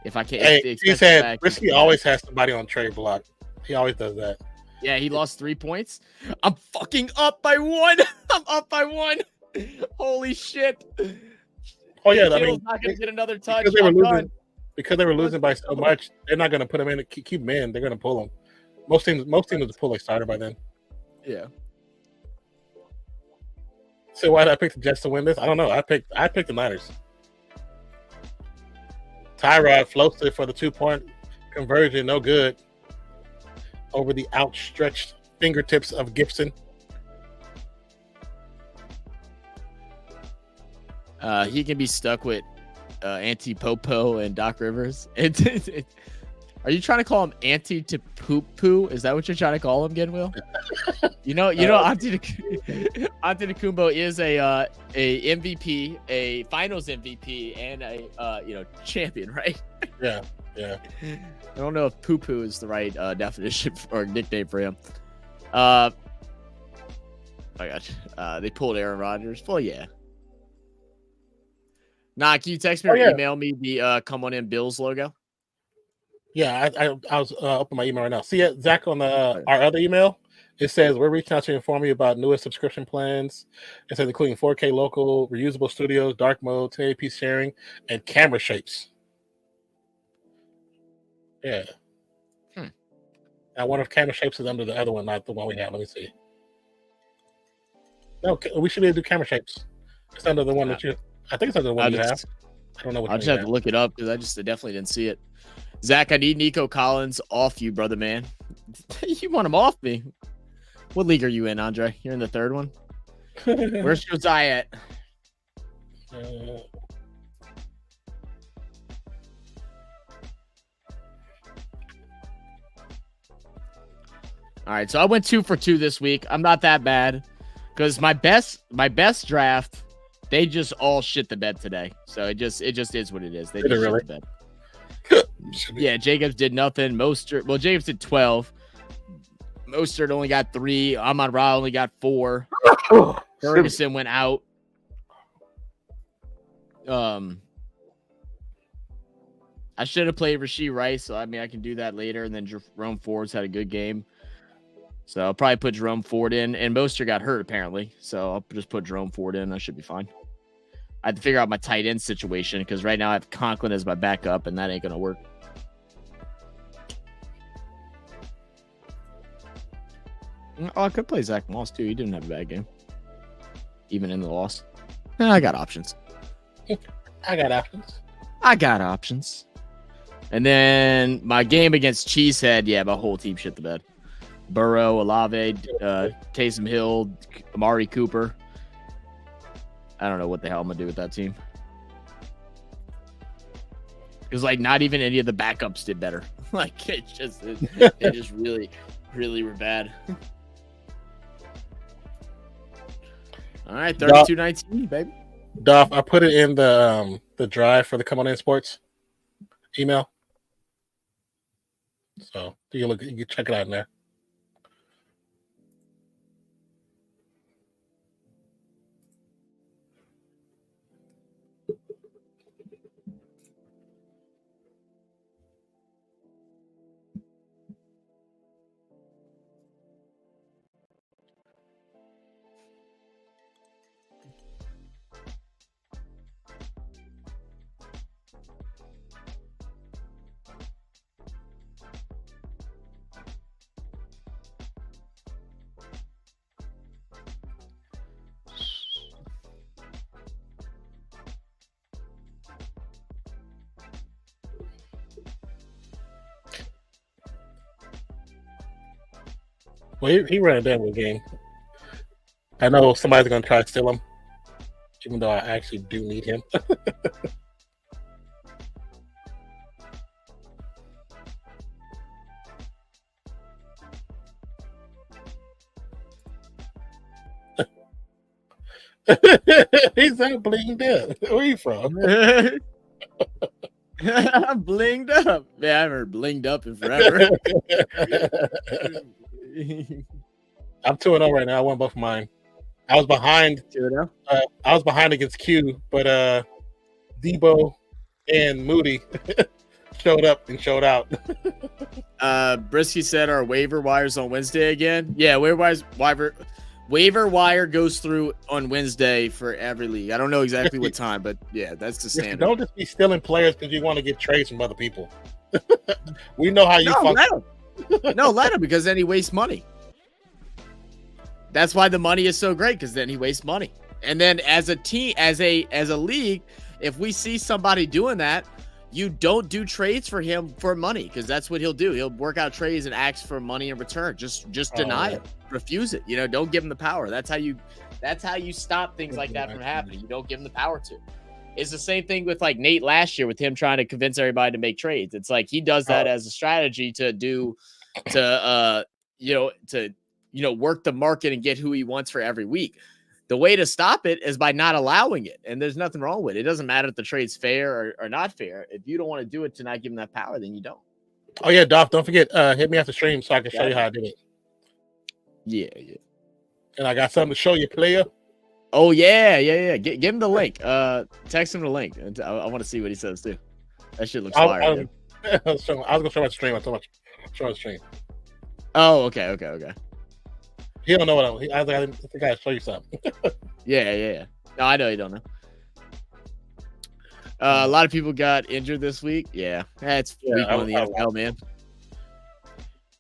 Speaker 1: If I can't.
Speaker 2: Hey, he said Risky always has somebody on trade block. He always does that.
Speaker 1: Yeah, he lost 3 points. I'm fucking up by 1. I'm up by 1. Holy shit.
Speaker 2: Oh yeah, I mean,
Speaker 1: not gonna get another touch.
Speaker 2: Because they were losing by so much. They're not gonna put him in. Keep him in. They're gonna pull him. Most teams would pull a starter by then.
Speaker 1: Yeah.
Speaker 2: So why did I pick the Jets to win this? I don't know. I picked the Niners. Tyrod floats it for the 2-point conversion. No good. Over the outstretched fingertips of Gibson.
Speaker 1: He can be stuck with Auntie Popo and Doc Rivers. Are you trying to call him Auntie to Poop Poo? Is that what you're trying to call him again, Will? You know, Auntie Kumbo is a MVP, a Finals MVP, and a champion, right?
Speaker 2: Yeah.
Speaker 1: I don't know if Poo Poo is the right definition or nickname for him. Oh my gosh, they pulled Aaron Rodgers. Well, yeah. Nah, can you text me or email me the come on in Bills logo?
Speaker 2: Yeah, I was open my email right now. See it, Zach, on our other email. It says we're reaching out to inform you about newest subscription plans. It says including 4K local, reusable studios, dark mode, 1080p sharing, and camera shapes. Yeah. I wonder if camera shapes is under the other one, not the one we have. Let me see. No, we should be able to do camera shapes. It's under the one that you. I think it's under the one you have. I don't know what.
Speaker 1: I'll just have to look it up because I definitely didn't see it. Zach, I need Nico Collins off you, brother man. You want him off me? What league are you in, Andre? You're in the third one. Where's Josiah at? All right, so I went 2 for 2 this week. I'm not that bad because my best draft, they just all shit the bed today. So it just is what it is. They just shit the bed. Yeah, Jacobs did nothing. Mostert, Jacobs did 12. Mostert only got 3. Amon-Ra only got 4. Ferguson went out. I should have played Rashee Rice, so I mean I can do that later. And then Jerome Ford's had a good game. So I'll probably put Jerome Ford in. And Mostert got hurt, apparently. So I'll just put Jerome Ford in. I should be fine. I had to figure out my tight end situation because right now I have Conklin as my backup, and that ain't going to work. Oh, I could play Zach Moss, too. He didn't have a bad game. Even in the loss. I got options.
Speaker 2: I
Speaker 1: got options. And then my game against Cheesehead, yeah, my whole team shit the bed. Burrow, Olave, Taysom Hill, Amari Cooper. I don't know what the hell I'm going to do with that team. Because, like, not even any of the backups did better. Like, they just really, really were bad. All right, 32-19, baby.
Speaker 2: Duff, I put it in the drive for the Come On In Sports email. So you can check it out in there. Well, he ran a damn good game. I know somebody's going to try to steal him, even though I actually do need him. He's not blinged up. Where are you from?
Speaker 1: I'm blinged up. Man, I haven't heard blinged up in forever.
Speaker 2: I'm 2-0 right now. I won both of mine. I was behind.
Speaker 1: 2-0?
Speaker 2: I was behind against Q, but Debo and Moody showed up and showed out.
Speaker 1: Brisky said our waiver wires on Wednesday again. Yeah, waiver wire goes through on Wednesday for every league. I don't know exactly what time, but yeah, that's the standard.
Speaker 2: Don't just be stealing players because you want to get trades from other people. We know how you function.
Speaker 1: Let him, because then he wastes money. That's why the money is so great, because then he wastes money. And then as a team, as a league, if we see somebody doing that, you don't do trades for him for money, because that's what he'll do. He'll work out trades and ask for money in return. Just deny it, refuse it. Don't give him the power. That's how you stop things like that from happening. You don't give him the power to. It's the same thing with like Nate last year with him trying to convince everybody to make trades. It's like he does that as a strategy to work the market and get who he wants for every week. The way to stop it is by not allowing it. And there's nothing wrong with it. It doesn't matter if the trade's fair or not fair. If you don't want to do it to not give him that power, then you don't.
Speaker 2: Oh yeah, Dolph, don't forget, hit me after stream so I can show you how I did it.
Speaker 1: Yeah.
Speaker 2: And I got something to show you, player.
Speaker 1: Oh yeah. Give him the link. Text him the link. I want to see what he says too. That shit looks fire.
Speaker 2: I was gonna show my stream. I told him show my stream.
Speaker 1: Oh, okay.
Speaker 2: He don't know what I think I gotta show you something.
Speaker 1: Yeah. No, I know you don't know. A lot of people got injured this week. Yeah, it's week 1 of the NFL, man.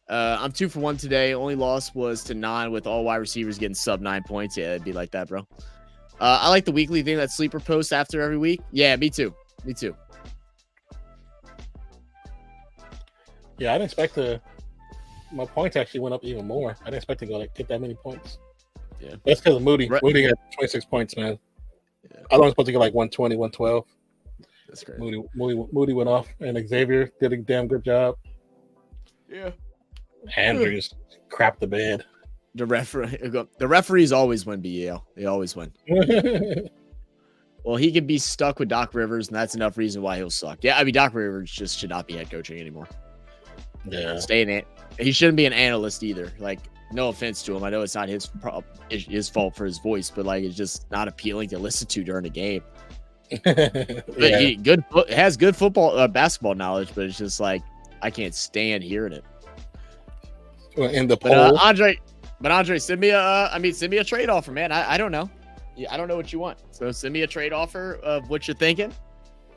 Speaker 1: I'm 2 for 1 today. Only loss was to Non with all wide receivers getting sub 9 points. Yeah, it'd be like that, bro. I like the weekly thing that Sleeper posts after every week. Yeah, me too.
Speaker 2: Yeah, I didn't expect to my points actually went up even more. I didn't expect to go get that many points.
Speaker 1: Yeah.
Speaker 2: That's because of Moody.
Speaker 1: Right.
Speaker 2: Moody got 26 points, man.
Speaker 1: Yeah.
Speaker 2: I was supposed to get like 120, 112.
Speaker 1: That's great.
Speaker 2: Moody went off, and Xavier did a damn good job.
Speaker 1: Yeah.
Speaker 2: Andrews crapped the bed.
Speaker 1: The referees always win BEL. They always win. Well, he could be stuck with Doc Rivers, and that's enough reason why he'll suck. Yeah, I mean, Doc Rivers just should not be head coaching anymore.
Speaker 2: Yeah.
Speaker 1: He shouldn't be an analyst either. Like, no offense to him. I know it's not his fault for his voice, but like, it's just not appealing to listen to during a game. But he has good basketball knowledge, but it's just like, I can't stand hearing it.
Speaker 2: Well, in the poll,
Speaker 1: Andre, send me a trade offer, man. I don't know. Yeah, I don't know what you want. So send me a trade offer of what you're thinking,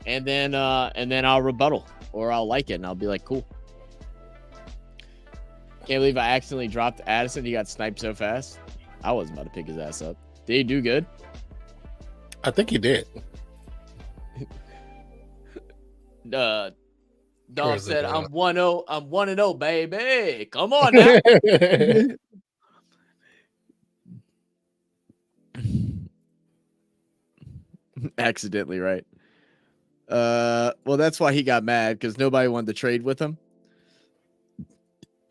Speaker 1: and then I'll rebuttal or I'll like it and I'll be like, cool. Can't believe I accidentally dropped Addison. He got sniped so fast. I wasn't about to pick his ass up. Did he do good?
Speaker 2: I think he did.
Speaker 1: Dog said,
Speaker 2: it?
Speaker 1: I'm 1-0. I'm 1-0, baby. Come on now. Accidentally, right? Well, that's why he got mad, because nobody wanted to trade with him.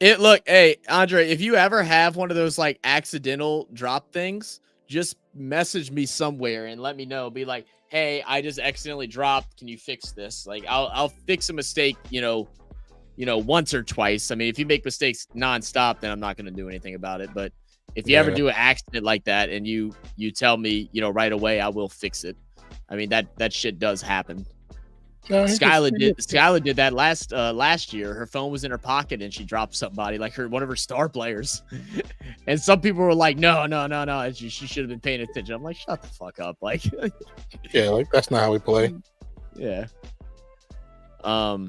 Speaker 1: Look, hey, Andre, if you ever have one of those like accidental drop things, just message me somewhere and let me know. Be like, hey, I just accidentally dropped. Can you fix this? Like, I'll fix a mistake, once or twice. I mean, if you make mistakes nonstop, then I'm not going to do anything about it. But if you ever do an accident like that and you tell me, right away, I will fix it. I mean, that shit does happen. No, Skylar did that last year. Her phone was in her pocket and she dropped somebody, like one of her star players. And some people were like, no. She should have been paying attention. I'm like, shut the fuck up. Like,
Speaker 2: yeah, like that's not how we play.
Speaker 1: Yeah. I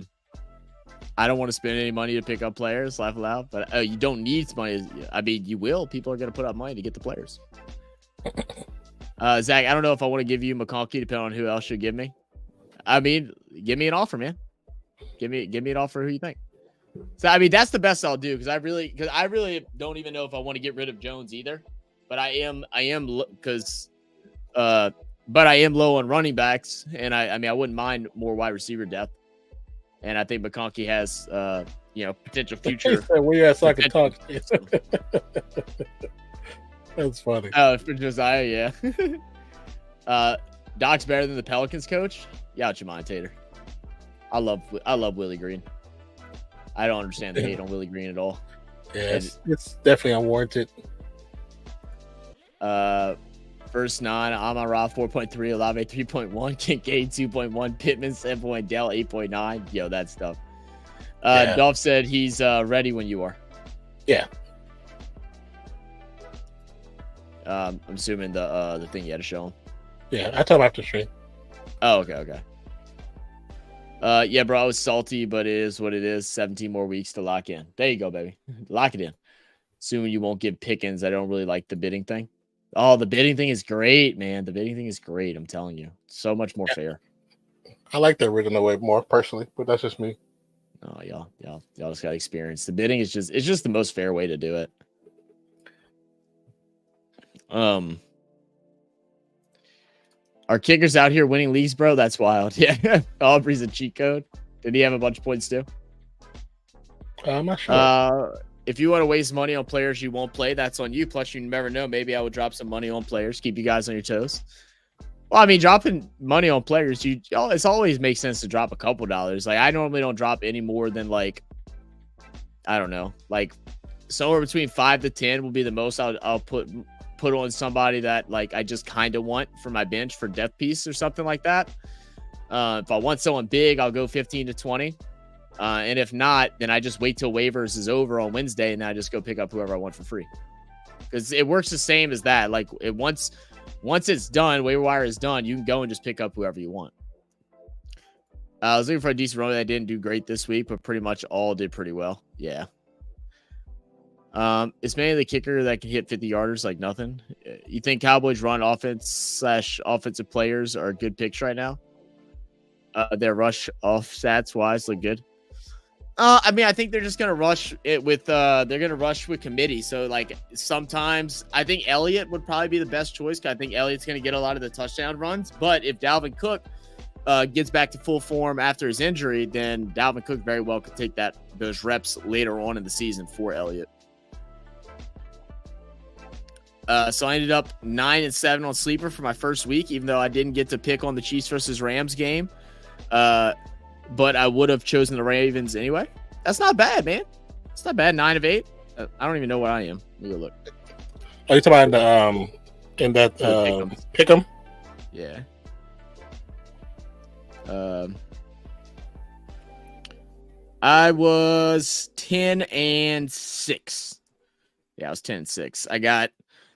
Speaker 1: don't want to spend any money to pick up players, laugh aloud, but you don't need money. I mean, you will. People are going to put up money to get the players. Zach, I don't know if I want to give you McConkey, depending on who else should give me. I mean, give me an offer, man. Give me an offer. Who you think? So, I mean, that's the best I'll do because I really don't even know if I want to get rid of Jones either. But I am low on running backs, and I wouldn't mind more wide receiver depth. And I think McConkey has potential future.
Speaker 2: Where you at so I can talk? That's funny.
Speaker 1: Oh, for Josiah, yeah. Doc's better than the Pelicans coach. Yeah, out your mind, Tater. I love Willie Green. I don't understand the hate on Willie Green at all.
Speaker 2: Yeah, it's definitely unwarranted.
Speaker 1: First 9, Amon-Ra 4.3, Olave 3.1, Kincaid 2.1, Pittman 7. Dell 8.9. Yo, that stuff. Dolph said he's ready when you are. Yeah. I'm assuming the thing you had to show him.
Speaker 2: Yeah, I told him after stream.
Speaker 1: Oh, okay. Yeah, bro, I was salty, but it is what it is. 17 more weeks to lock in. There you go, baby. Lock it in. Soon you won't give Pickens. I don't really like the bidding thing. Oh, the bidding thing is great, man. The bidding thing is great. I'm telling you. So much more fair.
Speaker 2: I like the original way more personally, but that's just me.
Speaker 1: Oh, y'all just got experience. The bidding is just the most fair way to do it. Are kickers out here winning leagues, bro? That's wild. Yeah. Aubrey's a cheat code. Did he have a bunch of points too?
Speaker 2: I'm not sure.
Speaker 1: If you want to waste money on players you won't play, that's on you. Plus, you never know. Maybe I would drop some money on players, keep you guys on your toes. Well, I mean, dropping money on players, it's always makes sense to drop a couple dollars. Like, I normally don't drop any more than like, I don't know, like somewhere between 5 to 10 will be the most I'll put on somebody that like I just kind of want for my bench for depth piece or something like that. If I want someone big, I'll go 15 to 20. And if not, then I just wait till waivers is over on Wednesday and then I just go pick up whoever I want for free. Because it works the same as that. Like once it's done, waiver wire is done, you can go and just pick up whoever you want. I was looking for a decent runner that didn't do great this week, but pretty much all did pretty well. Yeah. It's mainly the kicker that can hit 50-yarders like nothing. You think Cowboys run offense/offensive players are good picks right now? Their rush off stats wise look good. I mean, I think they're just gonna rush it with committee. So like sometimes I think Elliott would probably be the best choice. 'Cause I think Elliott's gonna get a lot of the touchdown runs. But if Dalvin Cook gets back to full form after his injury, then Dalvin Cook very well could take those reps later on in the season for Elliott. So I ended up 9-7 on Sleeper for my first week, even though I didn't get to pick on the Chiefs versus Rams game. But I would have chosen the Ravens anyway. That's not bad, man. It's not bad. 9 of 8. I don't even know what I am. Let me go look.
Speaker 2: Are you talking about in that pick'em?
Speaker 1: Yeah. I was 10-6. Yeah, I was 10-6. I got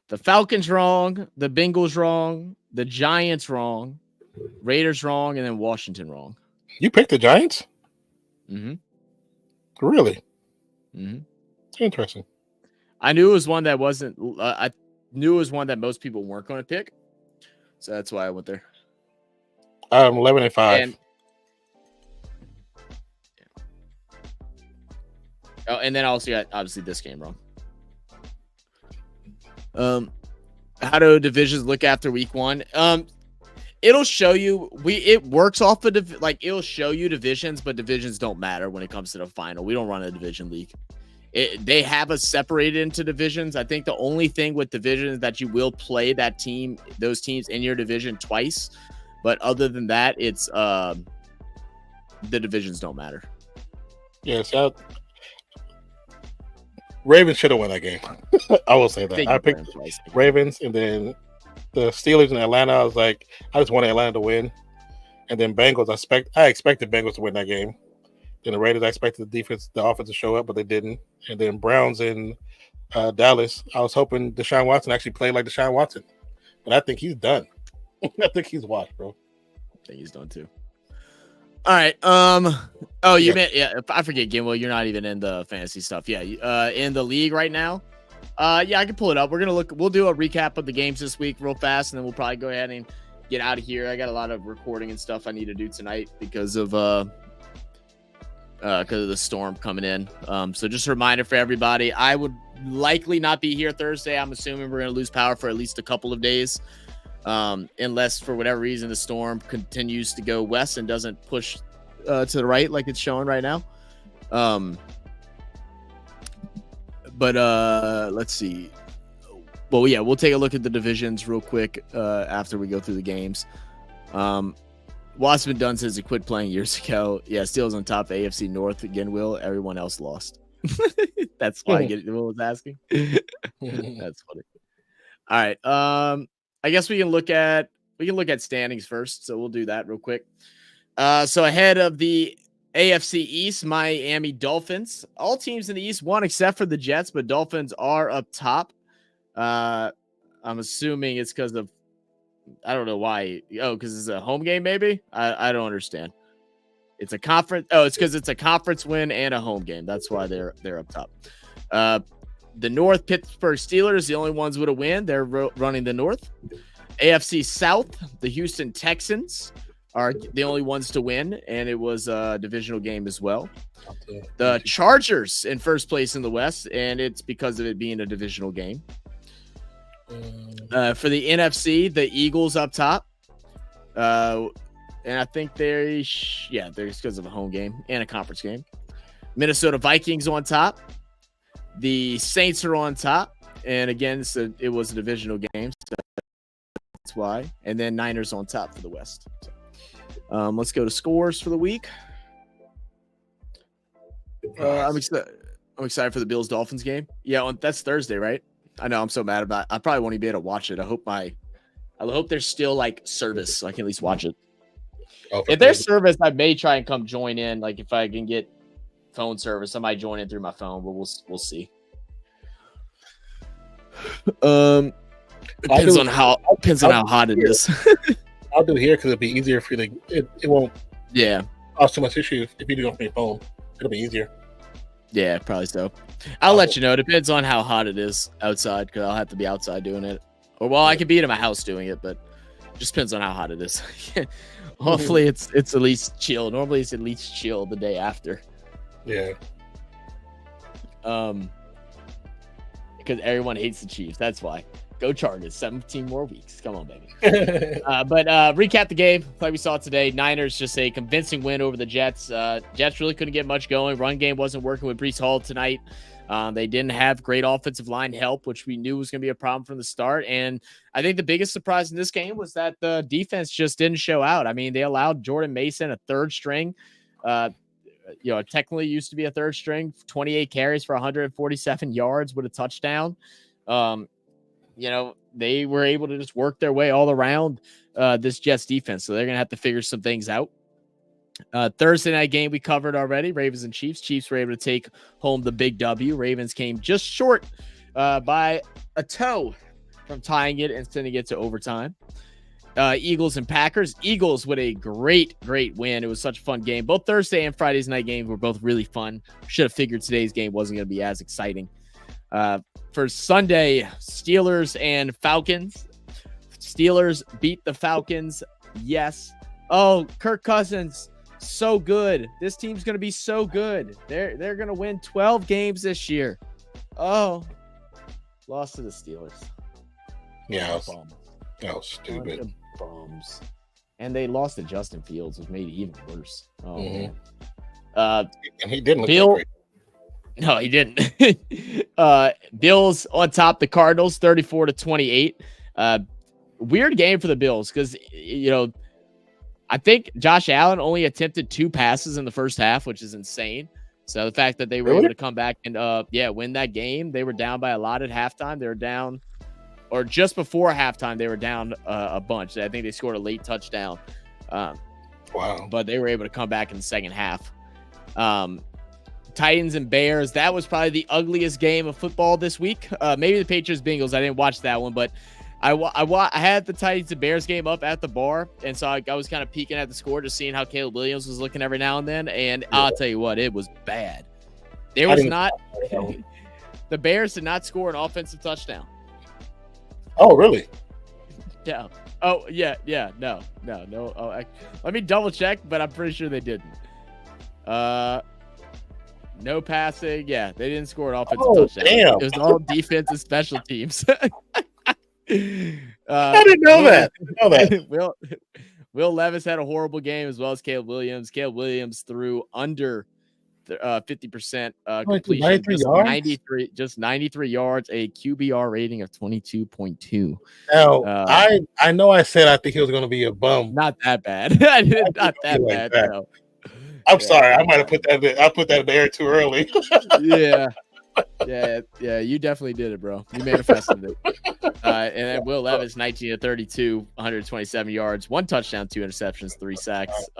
Speaker 1: the Falcons wrong, the Bengals wrong, the Giants wrong, Raiders wrong, and then Washington wrong.
Speaker 2: You picked the Giants?
Speaker 1: Mm-hmm.
Speaker 2: Really?
Speaker 1: Mm-hmm.
Speaker 2: Interesting.
Speaker 1: I knew it was one that wasn't. I knew it was one that most people weren't going to pick, so that's why I went there.
Speaker 2: 11-5.
Speaker 1: And then I also got obviously this game wrong. How do divisions look after week 1? It'll show you. It works off of it'll show you divisions, but divisions don't matter when it comes to the final. We don't run a division league. They have us separated into divisions. I think the only thing with divisions that you will play those teams in your division twice, but other than that, it's the divisions don't matter.
Speaker 2: Yes, Ravens should have won that game. I will say that. I picked Ravens, and then the Steelers in Atlanta. I was like, I just wanted Atlanta to win, and then Bengals. I expected Bengals to win that game. Then the Raiders, I expected the offense to show up, but they didn't. And then Browns in Dallas. I was hoping Deshaun Watson actually played like Deshaun Watson, but I think he's done. I think he's washed, bro.
Speaker 1: I think he's done too. All right. Oh, you meant I forget, Gimwell. You're not even in the fantasy stuff. Yeah. In the league right now. Yeah, I can pull it up. We'll do a recap of the games this week real fast, and then we'll probably go ahead and get out of here. I got a lot of recording and stuff I need to do tonight because of the storm coming in. So just a reminder for everybody, I would likely not be here Thursday. I'm assuming we're going to lose power for at least a couple of days. Unless for whatever reason the storm continues to go west and doesn't push to the right like it's showing right now. But let's see. Well, yeah, we'll take a look at the divisions real quick after we go through the games. Wasp Dunn says he quit playing years ago. Yeah, Steel's on top of AFC North again. Will everyone else lost? That's why I get it. Will was asking. That's funny. All right. I guess we can look at standings first. So we'll do that real quick. So ahead of the AFC East, Miami Dolphins. All teams in the East won except for the Jets, but Dolphins are up top. I'm assuming it's because of, I don't know why. Oh, because it's a home game, maybe? I don't understand. It's a conference. Oh, it's because it's a conference win and a home game. That's why they're up top. The North, Pittsburgh Steelers, the only ones with a win. They're running the North. AFC South, the Houston Texans are the only ones to win, and it was a divisional game as well. The Chargers in first place in the West, and it's because of it being a divisional game. For the NFC, the Eagles up top. And I think there's because of a home game and a conference game. Minnesota Vikings on top. The Saints are on top, and again, it was a divisional game, so that's why. And then Niners on top for the West. So, let's go to scores for the week. I'm excited for the Bills-Dolphins game. Yeah, that's Thursday, right? I know. I'm so mad about it. I probably won't even be able to watch it. I hope there's still like service, so I can at least watch it. If there's service, I may try and come join in. Like if I can get phone service, I might join in through my phone, but we'll see. Depends on how hot it is.
Speaker 2: I'll do it here because it'll be easier for you to. It won't.
Speaker 1: Yeah.
Speaker 2: Cause too much issue if you do it on your phone. It'll be easier.
Speaker 1: Yeah, probably so. I'll let you know. It depends on how hot it is outside because I'll have to be outside doing it. Or I could be in my house doing it, but it just depends on how hot it is. Hopefully it's at least chill. Normally it's at least chill the day after.
Speaker 2: Yeah.
Speaker 1: Because everyone hates the Chiefs. That's why. Go Chargers. 17 more weeks. Come on, baby. But recap the game like we saw today. Niners just a convincing win over the Jets. Jets really couldn't get much going. Run game wasn't working with Breece Hall tonight. They didn't have great offensive line help, which we knew was going to be a problem from the start. And I think the biggest surprise in this game was that the defense just didn't show out. I mean, they allowed Jordan Mason, a third string, technically used to be a third string, 28 carries for 147 yards with a touchdown. They were able to just work their way all around this Jets defense. So they're going to have to figure some things out. Thursday night game we covered already, Ravens and Chiefs. Chiefs were able to take home the big W. Ravens came just short by a toe from tying it and sending it to overtime. Eagles and Packers. Eagles with a great win. It was such a fun game. Both Thursday and Friday's night games were both really fun. Should have figured today's game wasn't going to be as exciting. For Sunday, Steelers and Falcons. Steelers beat the Falcons. Yes. Oh, Kirk Cousins. So good. This team's going to be so good. They're going to win 12 games this year. Oh, lost to the Steelers.
Speaker 2: Yeah, that was stupid.
Speaker 1: Bums. And they lost to Justin Fields, which made it even worse. Oh, man.
Speaker 2: And he didn't look
Speaker 1: Bill,
Speaker 2: great.
Speaker 1: No, he didn't. Bills on top the Cardinals, 34-28. Weird game for the Bills because, I think Josh Allen only attempted 2 passes in the first half, which is insane. So the fact that they were able to come back and win that game, they were down by a lot at halftime. They were down, or just before halftime, they were down a bunch. I think they scored a late touchdown.
Speaker 2: Wow.
Speaker 1: But they were able to come back in the second half. Titans and Bears, that was probably the ugliest game of football this week. Maybe the Patriots Bengals. I didn't watch that one, but I had the Titans and Bears game up at the bar, and so I was kind of peeking at the score, just seeing how Caleb Williams was looking every now and then. And I'll tell you what, it was bad. There was not the Bears did not score an offensive touchdown.
Speaker 2: Oh, really?
Speaker 1: Yeah. Oh, yeah. No. Oh, let me double check, but I'm pretty sure they didn't. No passing. Yeah, they didn't score an offensive touchdown.
Speaker 2: Damn.
Speaker 1: It was all defense and special teams.
Speaker 2: I didn't know that.
Speaker 1: Will Levis had a horrible game as well as Caleb Williams. Caleb Williams threw under 50% completion,
Speaker 2: 93 yards?
Speaker 1: just 93 yards, a QBR rating of 22.2.
Speaker 2: Now, I know I said I think he was going to be a bum.
Speaker 1: Not that bad. Not that bad. No.
Speaker 2: I'm sorry. I might have put that in the air too early.
Speaker 1: Yeah. You definitely did it, bro. You manifested it. And then Will Levis, 19-32, 127 yards, 1 touchdown, 2 interceptions, 3 sacks.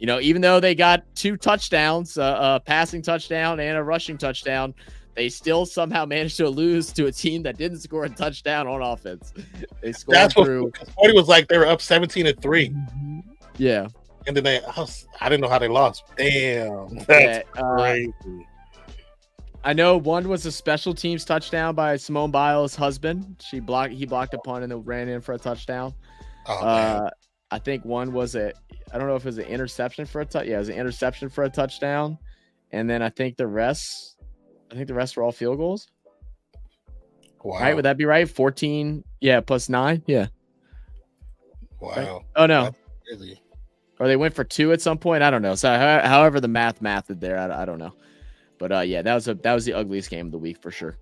Speaker 1: Even though they got 2 touchdowns, a passing touchdown and a rushing touchdown, they still somehow managed to lose to a team that didn't score a touchdown on offense. They scored through.
Speaker 2: It was like they were up 17-3.
Speaker 1: Yeah.
Speaker 2: And then I didn't know how they lost. Damn, that's crazy.
Speaker 1: I know one was a special teams touchdown by Simone Biles' husband. He blocked a punt and then ran in for a touchdown. I think one was I don't know if it was an interception for a touchdown. Yeah, it was an interception for a touchdown. And then I think the rest were all field goals.
Speaker 2: Wow.
Speaker 1: Right? Would that be right? 14, plus 9. Yeah.
Speaker 2: Wow.
Speaker 1: Right? Oh no.
Speaker 2: That's crazy.
Speaker 1: Or they went for 2 at some point. I don't know. So however the mathed there, I don't know. But that was the ugliest game of the week for sure.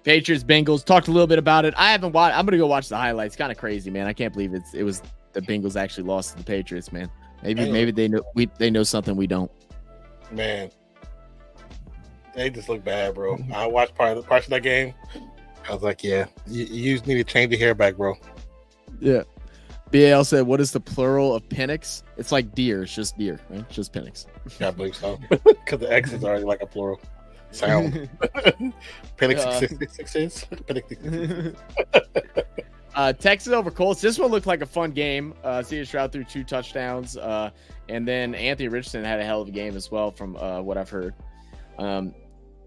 Speaker 1: Patriots Bengals, talked a little bit about it. I haven't watched. I'm gonna go watch the highlights. Kind of crazy, man. I can't believe it was the Bengals actually lost to the Patriots, man. Maybe they know something we don't.
Speaker 2: Man, they just look bad, bro. I watched part of that game. I was like, yeah, you just need to change your hair back, bro.
Speaker 1: Yeah. BAL said, what is the plural of Penix? It's like deer. It's just deer, right? It's just Penix.
Speaker 2: Yeah, I believe so. Because the X is already like a plural sound. Penix 66.
Speaker 1: Texas over Colts. This one looked like a fun game. C.J. Stroud threw 2 touchdowns. And then Anthony Richardson had a hell of a game as well from what I've heard.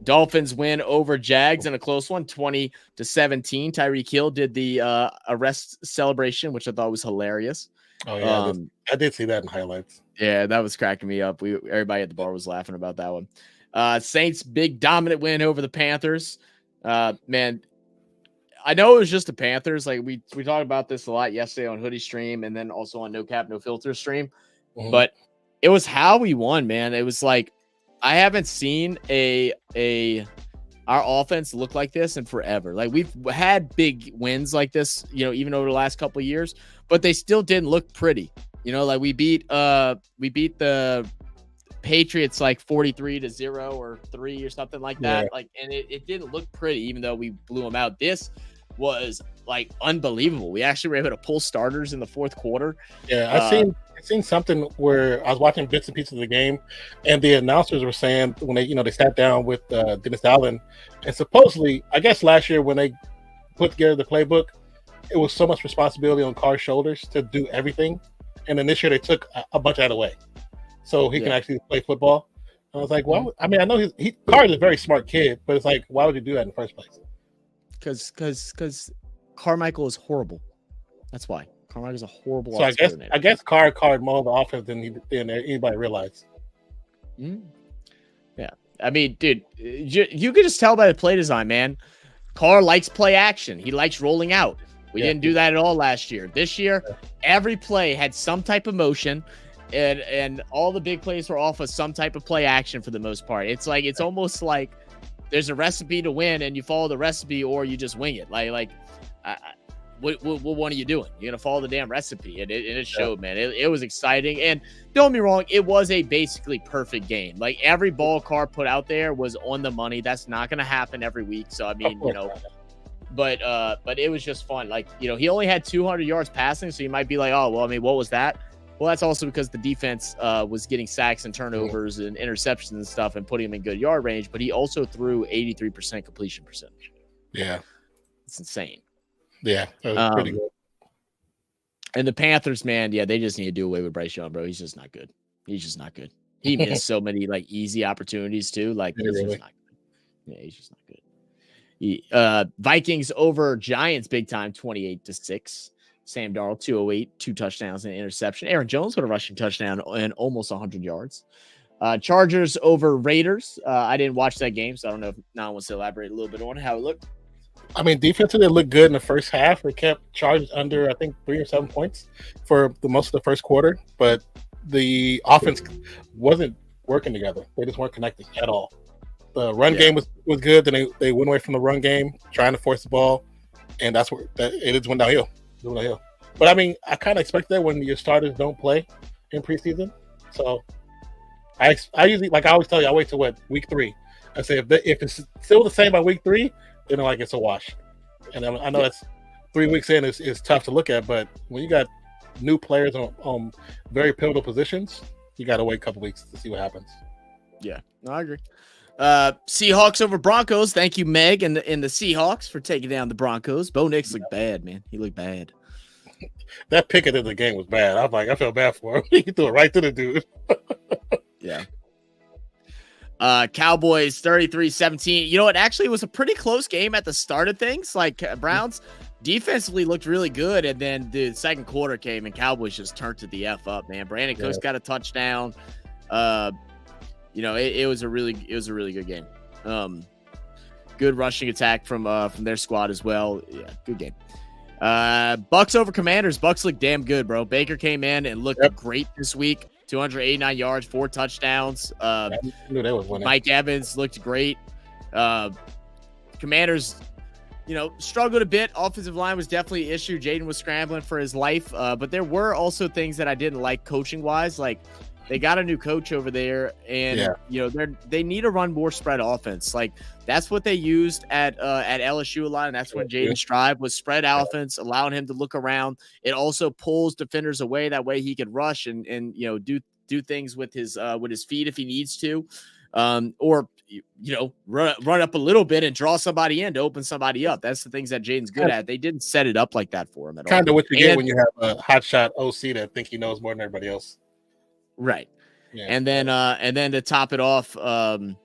Speaker 1: Dolphins win over Jags in a close one, 20-17. Tyreek Hill did the arrest celebration, which I thought was hilarious.
Speaker 2: Oh yeah,
Speaker 1: Um,
Speaker 2: I did see that in highlights.
Speaker 1: Yeah, that was cracking me up. Everybody at the bar was laughing about that one. Saints big dominant win over the Panthers. Man, I know it was just the Panthers. Like we talked about this a lot yesterday on Hoodie Stream and then also on No Cap No Filter stream.
Speaker 2: Mhm.
Speaker 1: But it was how we won, man. It was like I haven't seen our offense look like this in forever. Like we've had big wins like this, even over the last couple of years, but they still didn't look pretty. Like we beat the Patriots like 43-0 or 3 or something like that.
Speaker 2: Yeah.
Speaker 1: Like, and it didn't look pretty, even though we blew them out. This was like unbelievable. We actually were able to pull starters in the fourth quarter.
Speaker 2: Yeah, I seen something where I was watching bits and pieces of the game, and the announcers were saying when they sat down with Dennis Allen, and supposedly, I guess last year when they put together the playbook, it was so much responsibility on Carr's shoulders to do everything, and then this year they took a bunch out of the way, so he can actually play football. And I was like, well, I mean, I know Carr is a very smart kid, but it's like, why would you do that in the first place?
Speaker 1: Because Carmichael is horrible. That's why. Carmichael's a horrible.
Speaker 2: So I guess Carr carded more of the offense than anybody realized.
Speaker 1: Yeah, I mean, dude, you could just tell by the play design, man. Carr likes play action. He likes rolling out. We didn't do that at all last year. This year, every play had some type of motion, and all the big plays were off of some type of play action for the most part. It's almost like there's a recipe to win, and you follow the recipe, or you just wing it. What one are you doing? You're gonna follow the damn recipe, and it showed, man. It was exciting, and don't get me wrong, it was a basically perfect game. Like every ball Carr put out there was on the money. That's not gonna happen every week. So I mean, but it was just fun. Like he only had 200 yards passing, so you might be like, oh well, I mean, what was that? Well, that's also because the defense was getting sacks and turnovers and interceptions and stuff, and putting him in good yard range. But he also threw 83% completion percentage.
Speaker 2: Yeah,
Speaker 1: it's insane.
Speaker 2: Yeah, that was pretty good.
Speaker 1: And the Panthers, man, they just need to do away with Bryce Young, bro. He's just not good. He's just not good. He missed so many like easy opportunities too. Like he's just not good. Yeah, he's just not good. Vikings over Giants big time, 28-6. Sam Darnold, 208, 2 touchdowns and an interception. Aaron Jones with a rushing touchdown and almost 100 yards. Chargers over Raiders. I didn't watch that game, so I don't know if Nan wants to elaborate a little bit on how it looked.
Speaker 2: I mean, defensively, it looked good in the first half. They kept Chargers under, I think, 3 or 7 points for the most of the first quarter. But the offense wasn't working together. They just weren't connecting at all. The run game was good. Then they went away from the run game, trying to force the ball. And that's where it just went downhill. But, I mean, I kind of expect that when your starters don't play in preseason. So, I usually, like I always tell you, I wait till week 3. I say if it's still the same by week 3, then it's a wash. And I know that's 3 weeks in is tough to look at, but when you got new players on very pivotal positions, you got to wait a couple weeks to see what happens.
Speaker 1: Yeah, no, I agree. Seahawks over Broncos. Thank you, Meg, and the Seahawks for taking down the Broncos. Bo Nix looked bad, man. He looked bad.
Speaker 2: That pick at the end of the game was bad. I was like, I felt bad for him. He threw it right to the dude.
Speaker 1: Yeah. Cowboys 33-17. You know, it actually was a pretty close game at the start of things. Like Browns defensively looked really good, and then the second quarter came and Cowboys just turned to the F up, man. Brandon Cooks got a touchdown. It was a really good game. Good rushing attack from their squad as well. Yeah, good game. Bucks over Commanders. Bucks look damn good, bro. Baker came in and looked great this week. 289 yards, 4 touchdowns.
Speaker 2: I knew they was winning.
Speaker 1: Mike Evans looked great. Commanders, struggled a bit. Offensive line was definitely an issue. Jaden was scrambling for his life. But there were also things that I didn't like coaching-wise. Like, they got a new coach over there, and they need to run more spread offense. Like, that's what they used at LSU a lot, and that's when Jaden strived, was spread offense, allowing him to look around. It also pulls defenders away. That way he could rush and do things with his feet if he needs to, or run up a little bit and draw somebody in to open somebody up. That's the things that Jaden's good at. They didn't set it up like that for him at all.
Speaker 2: Kind of what you get when you have a hotshot OC that think he knows more than everybody else.
Speaker 1: Right. Yeah. And then to top it off, use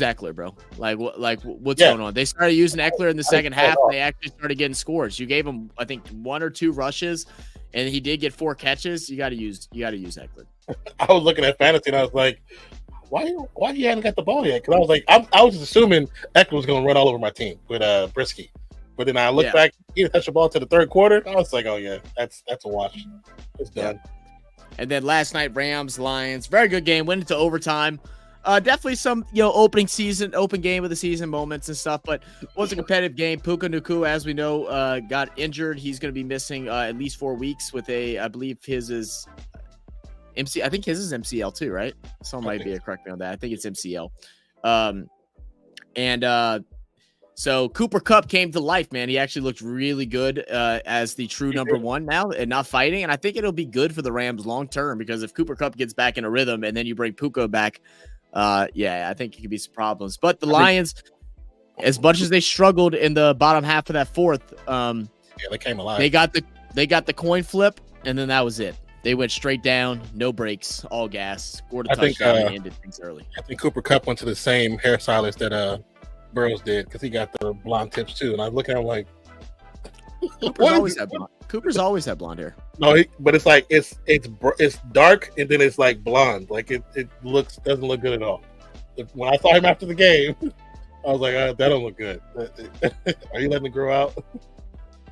Speaker 1: Eckler, bro. What's going on? They started using Eckler in the second half, and they actually started getting scores. You gave him, I think, 1 or 2 rushes, and he did get 4 catches. You got to use Eckler.
Speaker 2: I was looking at fantasy and I was like, why he hadn't got the ball yet? Because I was like, I was just assuming Eckler was going to run all over my team with Brisky. But then I looked back, he didn't touch the ball to the third quarter. I was like, oh yeah, that's a wash. It's done.
Speaker 1: And then last night, Rams, Lions, very good game. Went into overtime. Definitely some, open game of the season moments and stuff, but it was a competitive game. Puka Nacua, as we know, got injured. He's going to be missing at least 4 weeks with I believe his is I think his is MCL too, right? Someone might be correct me on that. I think it's MCL. So Cooper Kupp came to life, man. He actually looked really good as the true number 1 now and not fighting. And I think it'll be good for the Rams long term, because if Cooper Kupp gets back in a rhythm and then you bring Puka back, I think it could be some problems. But the Lions, as much as they struggled in the bottom half of that fourth,
Speaker 2: they came alive.
Speaker 1: They got the coin flip, and then that was it. They went straight down, no breaks, all gas, scored a touchdown, and ended things early.
Speaker 2: I think Cooper Kupp went to the same hairstylist that Burrows did, because he got the blonde tips too. And I was looking at him like,
Speaker 1: Cooper's always had blonde hair.
Speaker 2: No, but it's like it's dark and then it's like blonde. Like it doesn't look good at all. When I saw him after the game, I was like, that don't look good. Are you letting it grow out?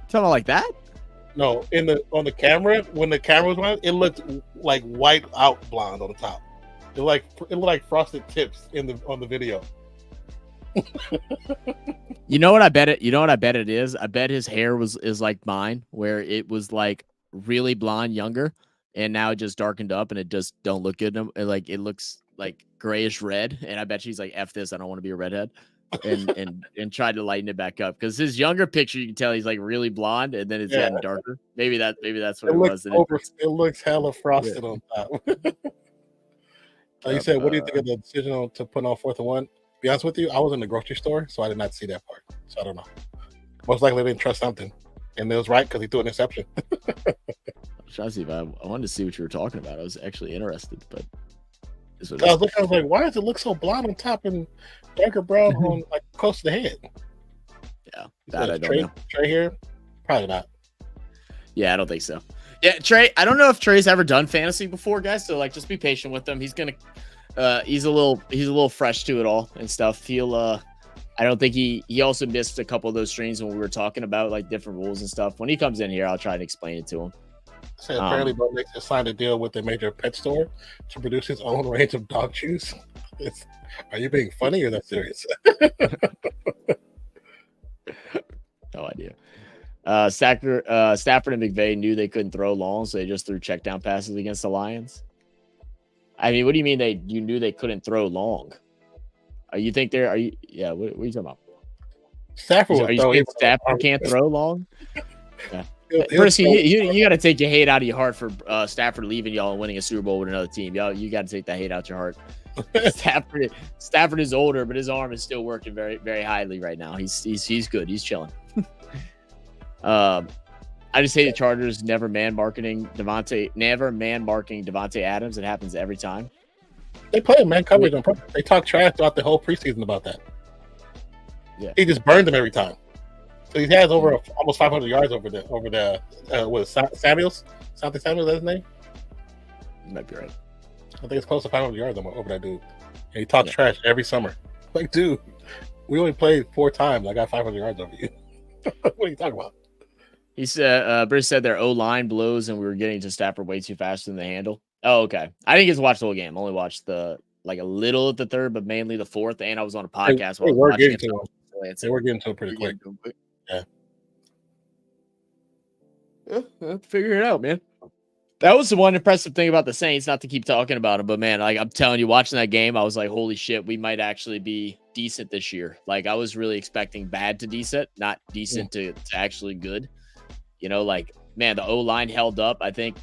Speaker 1: Something like that?
Speaker 2: No, on the camera, when the camera was on, it looked like white out blonde on the top. It looked like frosted tips on the video.
Speaker 1: You know what I bet it is? I bet his hair is like mine, where it was like really blonde younger, and now it just darkened up and it just don't look good. Like it looks like grayish red, and I bet she's like, F this, I don't want to be a redhead. And tried to lighten it back up, because his younger picture, you can tell he's like really blonde, and then it's getting darker. Maybe that's what it was.
Speaker 2: It looks hella frosted on top. You said, what do you think of the decision to put on 4th and 1? Be honest with you, I was in the grocery store, so I did not see that part. So I don't know. Most likely they didn't trust something, and it was right because he threw an interception.
Speaker 1: I wanted to see what you were talking about. I was actually interested, but
Speaker 2: I was like, why does it look so blonde on top and darker brown on like close to the head?
Speaker 1: Yeah, that I don't know.
Speaker 2: Trey here, probably not.
Speaker 1: Yeah, I don't think so. Yeah, Trey. I don't know if Trey's ever done fantasy before, guys. So like, just be patient with him. He's a little fresh to it all and stuff. I don't think he also missed a couple of those streams when we were talking about like different rules and stuff. When he comes in here, I'll try and explain it to him.
Speaker 2: So apparently, Bo Nix has signed a deal with a major pet store to produce his own range of dog chews. Are you being funny or that serious?
Speaker 1: No idea. Stafford and McVay knew they couldn't throw long, so they just threw check down passes against the Lions. I mean, what do you mean you knew they couldn't throw long? You think what are you talking about?
Speaker 2: Stafford
Speaker 1: can't throw long? Yeah. First, you got to take your hate out of your heart for Stafford leaving y'all and winning a Super Bowl with another team. Y'all, you got to take that hate out your heart. Stafford is older, but his arm is still working very, very highly right now. He's good. He's chilling. I just hate the Chargers never man marking Devontae Adams. It happens every time.
Speaker 2: They play man coverage on purpose. They talk trash throughout the whole preseason about that.
Speaker 1: Yeah,
Speaker 2: he just burned them every time. So he has almost 500 yards over the Samuels? Santa Samuels, that's his name?
Speaker 1: You might be right.
Speaker 2: I think it's close to 500 yards over that dude. And he talks trash every summer. Like, dude, we only played 4 times. I got 500 yards over you. What are you talking about?
Speaker 1: He said, Britt said their O-line blows and we were getting to Stafford way too fast in the handle. Oh, okay. I didn't get to watch the whole game. I only watched a little at the third, but mainly the fourth. And I was on a podcast.
Speaker 2: They were getting to it. They were getting to it pretty quick.
Speaker 1: Yeah. Figure it out, man. That was the one impressive thing about the Saints, not to keep talking about them, but man, like I'm telling you, watching that game, I was like, holy shit, we might actually be decent this year. Like I was really expecting bad to decent, not decent to actually good. You know, like, man, the O-line held up. I think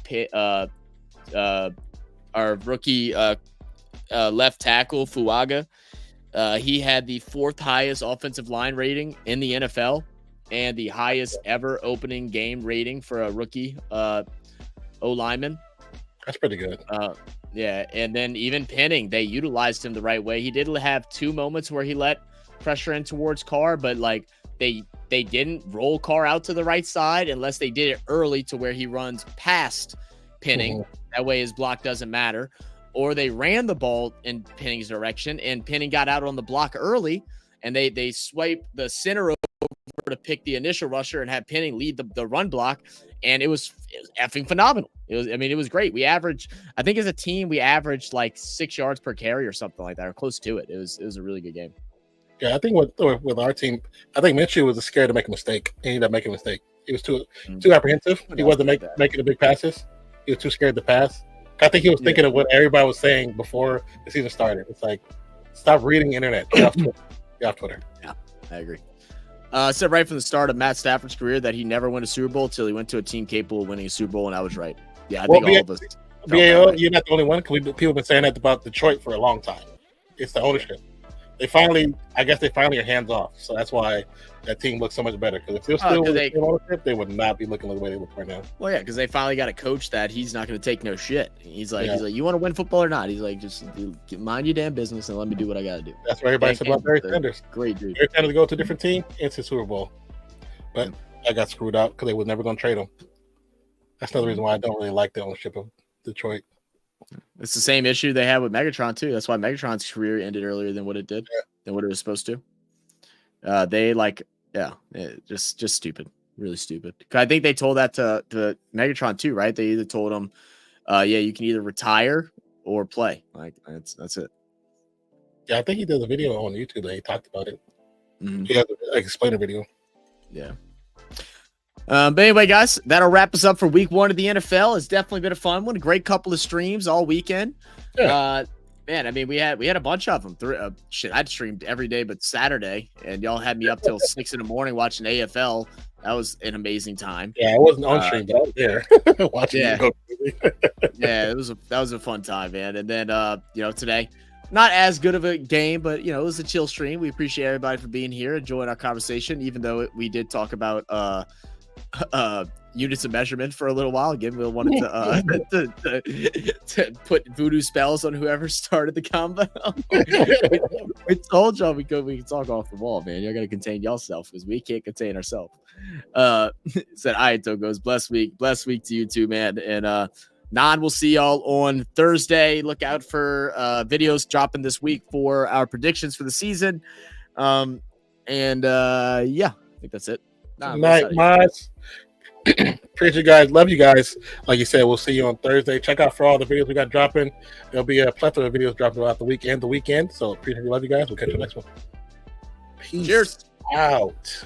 Speaker 1: our rookie left tackle, Fuaga, he had the 4th highest offensive line rating in the NFL and the highest ever opening game rating for a rookie O-lineman.
Speaker 2: That's pretty good.
Speaker 1: Yeah, and then even Penning, they utilized him the right way. He did have 2 moments where he let pressure in towards Carr, but like they they didn't roll Carr out to the right side unless they did it early to where he runs past Penning. That way his block doesn't matter. Or they ran the ball in Penning's direction, and Penning got out on the block early, and they swiped the center over to pick the initial rusher and had Penning lead the run block, and it was effing phenomenal. It was great. We averaged, I think as a team, we averaged like 6 yards per carry or something like that, or close to it. It was a really good game.
Speaker 2: Yeah, I think with our team, I think Minshew was scared to make a mistake. He ended up making a mistake. He was too apprehensive. He wasn't making the big passes. He was too scared to pass. I think he was thinking of what everybody was saying before the season started. It's like, stop reading the internet. Get off Twitter.
Speaker 1: Yeah, I agree. Said right from the start of Matt Stafford's career that he never won a Super Bowl till he went to a team capable of winning a Super Bowl, and I was right. Yeah, I think all of us.
Speaker 2: BAO, you're not the only one. People have been saying that about Detroit for a long time. It's the ownership. I guess they finally are hands off. So that's why that team looks so much better. Because if they're still with the ownership, they would not be looking the way they look right now.
Speaker 1: Well, yeah, because they finally got a coach that he's not going to take no shit. He's like, you want to win football or not? He's like, just mind your damn business and let me do what I got to do.
Speaker 2: That's what everybody said about Barry Sanders.
Speaker 1: Great dude.
Speaker 2: Barry Sanders to go to a different team into Super Bowl, but I got screwed out because they was never going to trade him. That's another reason why I don't really like the ownership of Detroit.
Speaker 1: It's the same issue they had with Megatron too. That's why Megatron's career ended earlier than what it did, than what it was supposed to. Just stupid, really stupid. I think they told that to Megatron too, right? They either told him, you can either retire or play. Like that's it.
Speaker 2: Yeah, I think he did a video on YouTube that he talked about it.
Speaker 1: Mm-hmm.
Speaker 2: He has an explainer video.
Speaker 1: Yeah. But anyway, guys, that'll wrap us up for week 1 of the NFL. It's definitely been a fun one. A great couple of streams all weekend.
Speaker 2: Yeah.
Speaker 1: Man, I mean, we had a bunch of them. I'd streamed every day but Saturday, and y'all had me up till 6 a.m. watching AFL. That was an amazing time.
Speaker 2: Yeah, I wasn't on stream, but I was there watching.
Speaker 1: Yeah, yeah, that was a fun time, man. And then today, not as good of a game, but it was a chill stream. We appreciate everybody for being here, enjoying our conversation, even though we did talk about units of measurement for a little while. Again, we wanted to put voodoo spells on whoever started the combo. we told y'all we could talk off the wall, man. Y'all gotta contain yourself because we can't contain ourselves. Said all right, Togos, blessed week to you too, man. And Non, we'll see y'all on Thursday. Look out for videos dropping this week for our predictions for the season. I think that's it.
Speaker 2: Night, Mods. Appreciate you guys. Love you guys. Like you said, we'll see you on Thursday. Check out for all the videos we got dropping. There'll be a plethora of videos dropping throughout the week and the weekend. So appreciate you. Love you guys. We'll catch you next one. Peace.
Speaker 1: Cheers.
Speaker 2: Out.